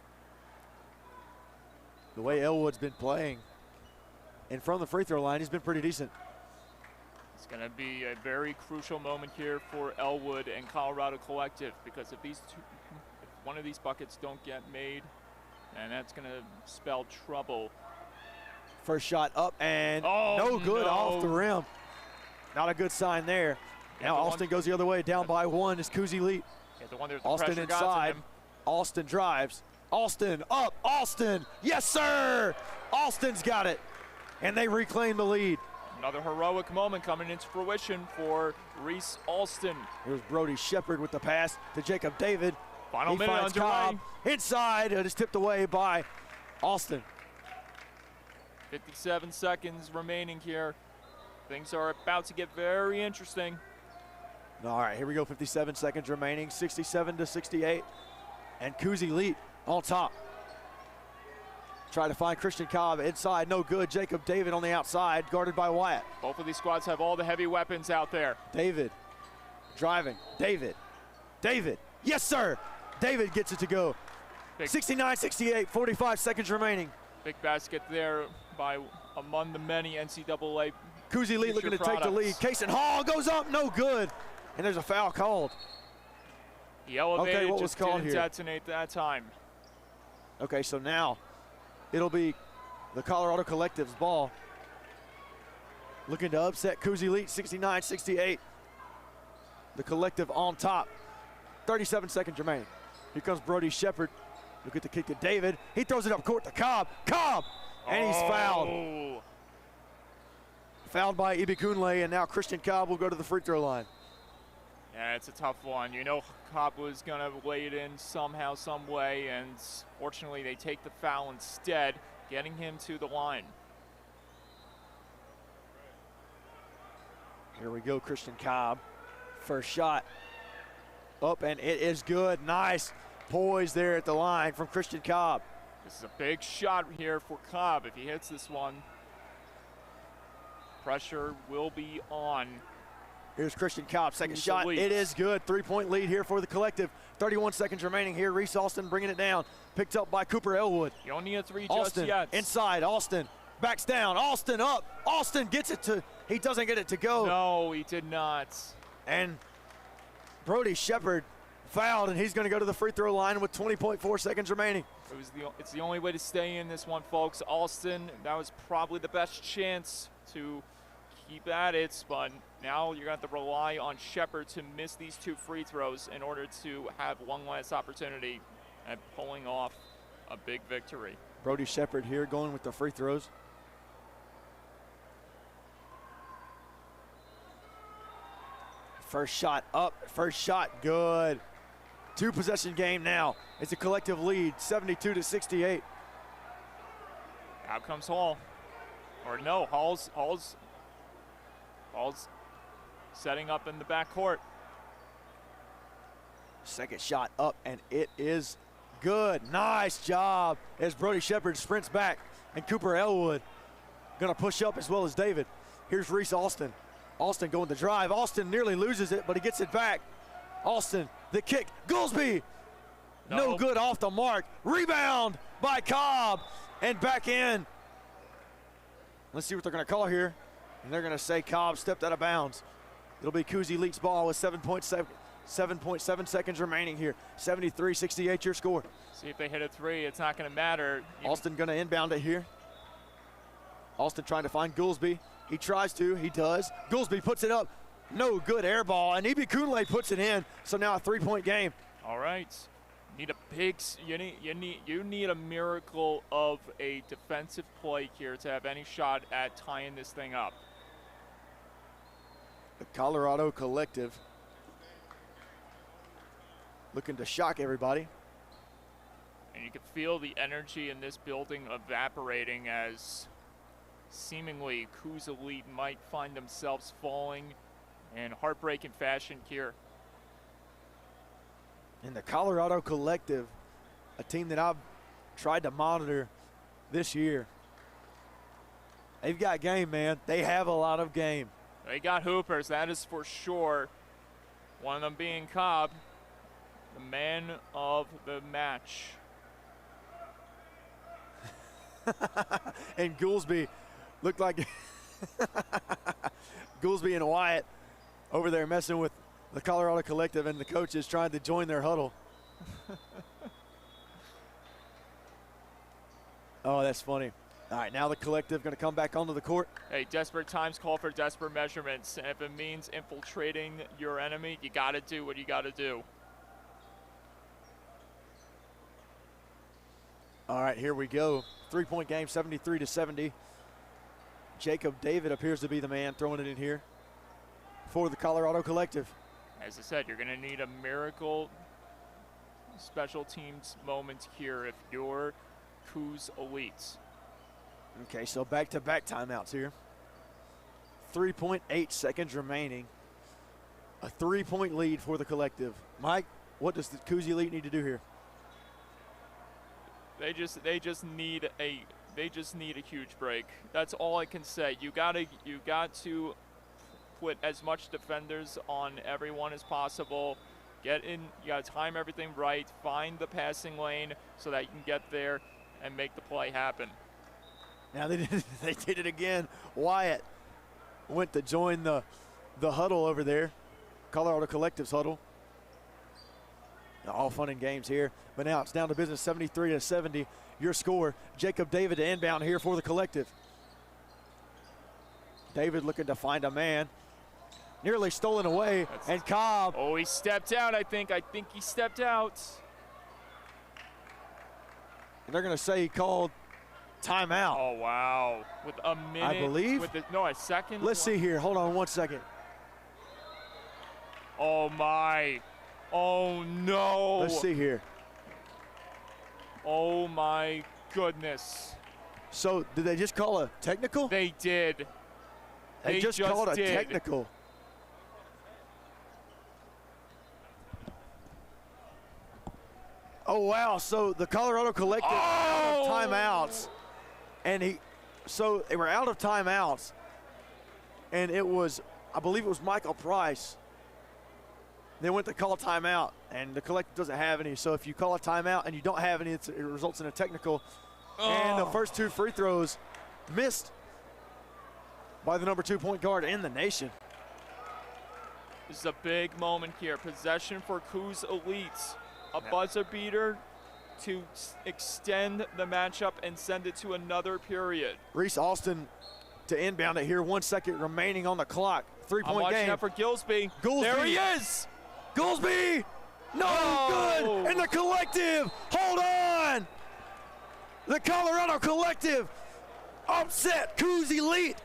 the way Elwood's been playing and from the free throw line, he's been pretty decent. It's going to be a very crucial moment here for Elwood and Colorado Collective, because if one of these buckets don't get made, and that's going to spell trouble. First shot up and no good off the rim. Not a good sign there. Now Austin goes the other way, down by 1 is Cooz Elite. Austin inside. Austin drives. Austin up. Austin. Yes, sir. Austin's got it. And they reclaim the lead. Another heroic moment coming into fruition for Reese Austin. Here's Brody Shepard with the pass to Jacob David. Final minute underway. Cobb inside. It is tipped away by Austin. 57 seconds remaining here. Things are about to get very interesting. All right, here we go. 57 seconds remaining. 67-68. And Cooz Elite on top. Try to find Christian Cobb inside. No good. Jacob David on the outside, guarded by Wyatt. Both of these squads have all the heavy weapons out there. David Driving. David. Yes, sir. David gets it to go. 69-68, 45 seconds remaining. Big basket there by among the many NCAA. Cooz Elite looking to take the lead. Kason Hall goes up, no good. And there's a foul called. He elevated, okay, what was called didn't here? Detonate that time. Okay, so now it'll be the Colorado Collective's ball. Looking to upset Cooz Elite, 69-68. The Collective on top. 37 seconds remaining. Here comes Brody Shepard. Look at the kick to David. He throws it up court to Cobb. And he's fouled. Fouled by Ibikunle, and now Christian Cobb will go to the free throw line. Yeah, it's a tough one. You know Cobb was going to lay it in somehow, some way, and fortunately they take the foul instead, getting him to the line. Here we go, Christian Cobb. First shot. Up, and it is good. Nice poise there at the line from Christian Cobb. This is a big shot here for Cobb. If he hits this one, pressure will be on. Here's Christian Cobb, second shot. Elite. It is good. 3-point lead here for the Collective. 31 seconds remaining here. Reese Austin bringing it down. Picked up by Cooper Elwood. You don't need a three Austin just yet. inside. Austin backs down. Austin up. Austin gets it to, he doesn't get it to go. No, he did not. And Brody Shepard fouled, and he's going to go to the free throw line with 20.4 seconds remaining. It's the only way to stay in this one, folks. Austin, that was probably the best chance to keep at it, but now you're going to have to rely on Shepard to miss these two free throws in order to have one last opportunity at pulling off a big victory. Brody Shepard here going with the free throws. First shot up, first shot good. Two possession game now. It's a Collective lead, 72-68. Out comes Hall. Or no, Hall's setting up in the backcourt. Second shot up, and it is good. Nice job as Brody Shepard sprints back, and Cooper Elwood gonna push up as well as David. Here's Reese Austin. Austin going to drive. Austin nearly loses it, but he gets it back. Austin, the kick. Goolsby, no good off the mark. Rebound by Cobb, and back in. Let's see what they're going to call here. And they're going to say Cobb stepped out of bounds. It'll be Cooz Elite's ball with 7.7 seconds remaining here. 73-68 your score. See if they hit a three. It's not going to matter. Austin going to inbound it here. Austin trying to find Goolsby. He tries to, he does. Goolsby puts it up. No good air ball, and Ibikunle puts it in. So now a 3-point game. All right. Need a big. You need a miracle of a defensive play here to have any shot at tying this thing up. The Colorado Collective looking to shock everybody. And you can feel the energy in this building evaporating as seemingly Cooz Elite might find themselves falling in heartbreaking fashion here. And the Colorado Collective, a team that I've tried to monitor this year. They've got game, man. They have a lot of game. They got hoopers, that is for sure. One of them being Cobb, the man of the match. And Goolsby looked like Goolsby and Wyatt over there messing with the Colorado Collective, and the coaches trying to join their huddle. Oh, that's funny. All right, now the Collective going to come back onto the court. Hey, desperate times call for desperate measurements. And if it means infiltrating your enemy, you got to do what you got to do. All right, here we go. 3-point game, 73-70. Jacob David appears to be the man throwing it in here for the Colorado Collective. As I said, you're going to need a miracle special teams moment here if you're Cooz Elite. Okay, so back-to-back timeouts here. 3.8 seconds remaining. A 3-point lead for the Collective. Mike, what does the Cooz Elite need to do here? They just need a huge break. That's all I can say. You got to put as much defenders on everyone as possible. Get in, you got to time everything right, find the passing lane so that you can get there and make the play happen. Now they did it again. Wyatt went to join the huddle over there, Colorado Collective's huddle. All fun and games here, but now it's down to business, 73-70. Your score. Jacob David to inbound here for the Collective. David looking to find a man. Nearly stolen away, and Cobb. Oh, he stepped out, I think. I think he stepped out. And they're going to say he called timeout. Oh, wow. With a minute. I believe. No, a second. Let's see here. Hold on 1 second. Oh, my. Oh, no. Let's see here. Oh, my goodness. So, did they just call a technical? They did. They just called a technical. Oh, wow. So the Colorado Collective out of timeouts. And so they were out of timeouts. And it was, I believe it was Michael Price. They went to call timeout, and the Collective doesn't have any. So if you call a timeout and you don't have any, it results in a technical. And the first 2 free throws missed by the number 2 point guard in the nation. This is a big moment here. Possession for Cooz Elites. A buzzer beater to extend the matchup and send it to another period. Reese Austin to inbound it here. 1 second remaining on the clock. 3 point game. I'm watching out for Gillespie. There he is. Goolsby. No good. And the Collective. Hold on. The Colorado Collective upset Cooz Elite.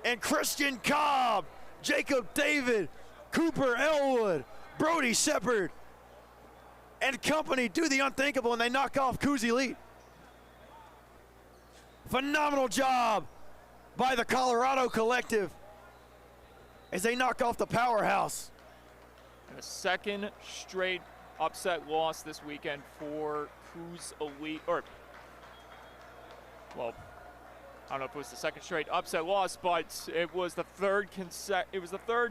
And Christian Cobb, Jacob David, Cooper Elwood, Brody Shepard, and company do the unthinkable, and they knock off Cooz Elite. Phenomenal job by the Colorado Collective as they knock off the powerhouse. And a second straight upset loss this weekend for Cooz Elite, or, well, I don't know if it was the second straight upset loss, but it was the third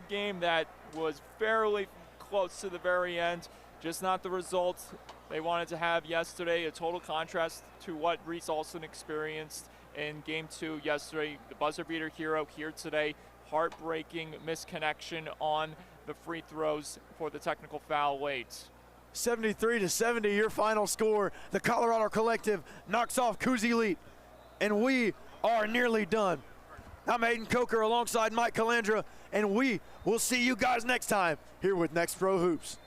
game that was fairly close to the very end. Just not the results they wanted to have yesterday. A total contrast to what Reese Olson experienced in Game 2 yesterday. The buzzer beater hero here today. Heartbreaking misconnection on the free throws for the technical foul late. 73-70, your final score. The Colorado Collective knocks off Cooz Elite, and we are nearly done. I'm Hayden Coker alongside Mike Calandra, and we will see you guys next time here with Next Pro Hoops.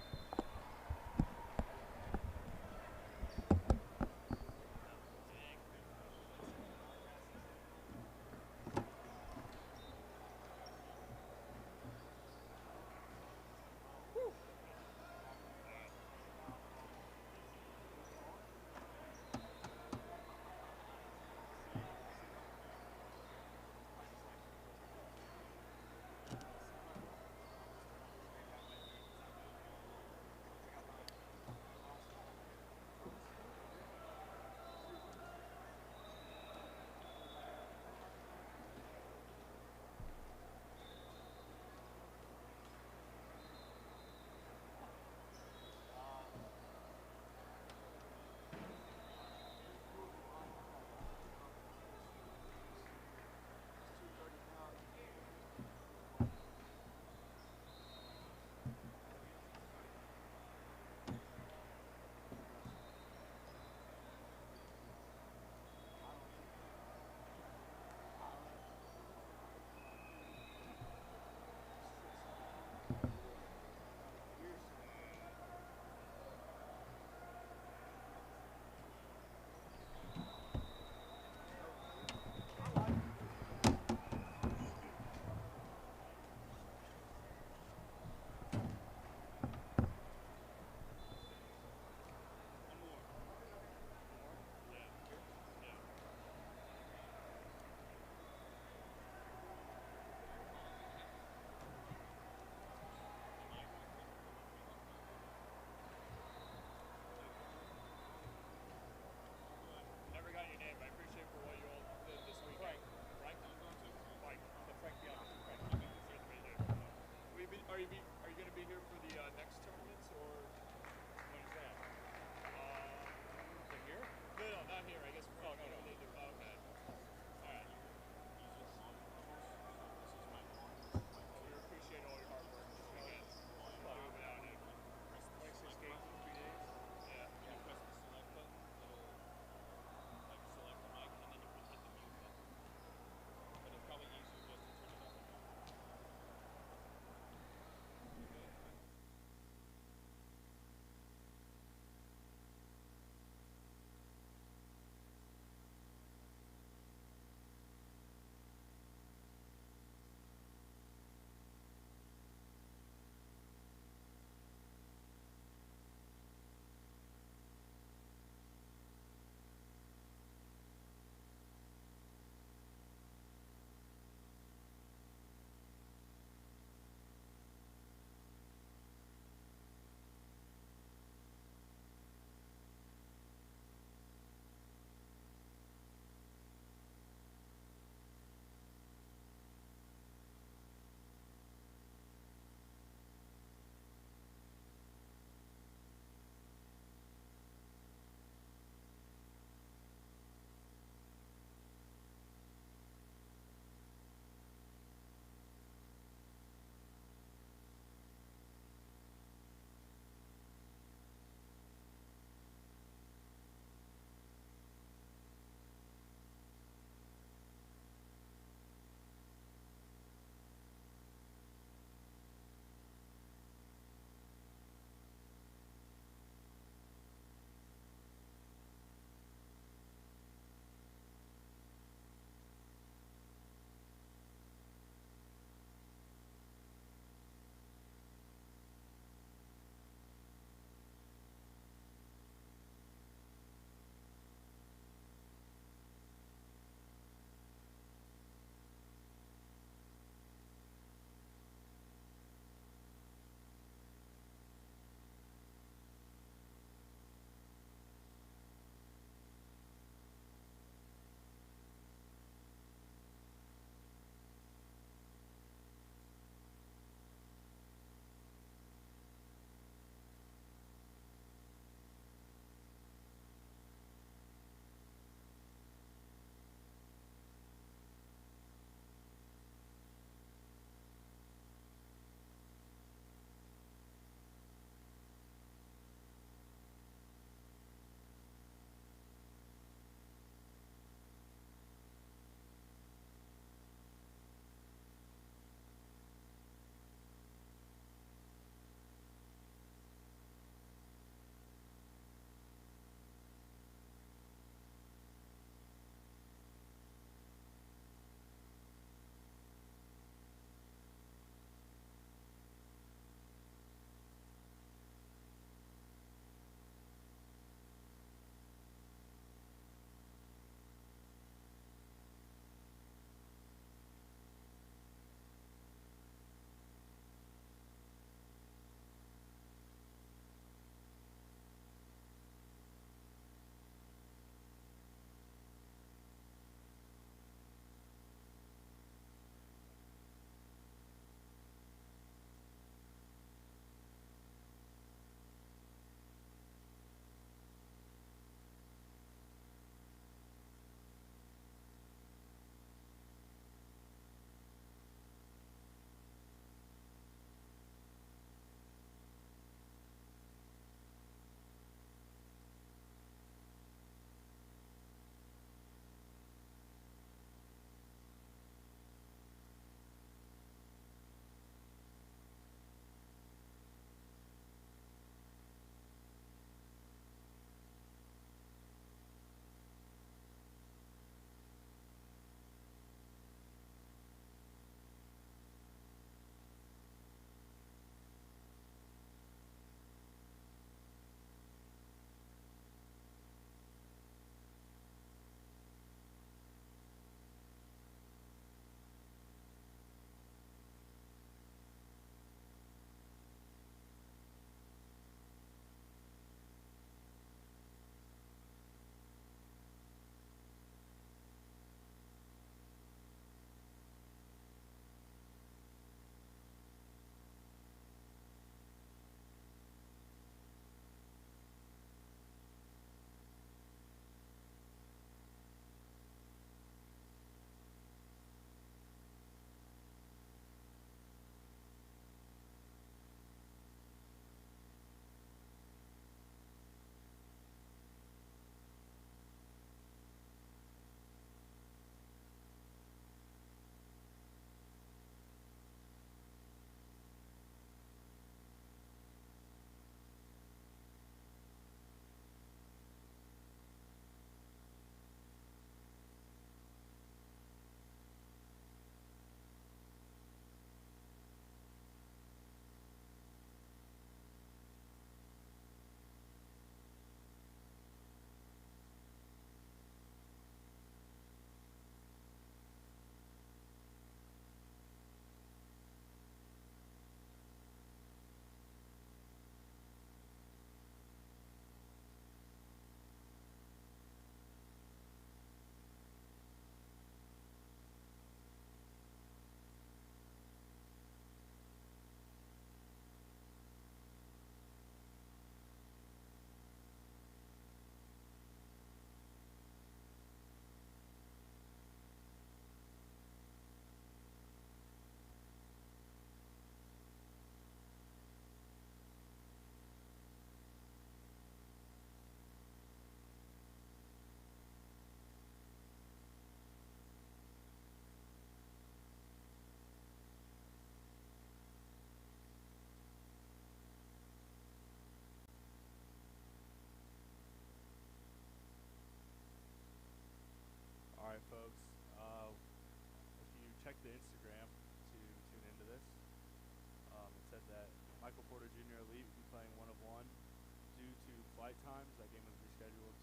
scheduled.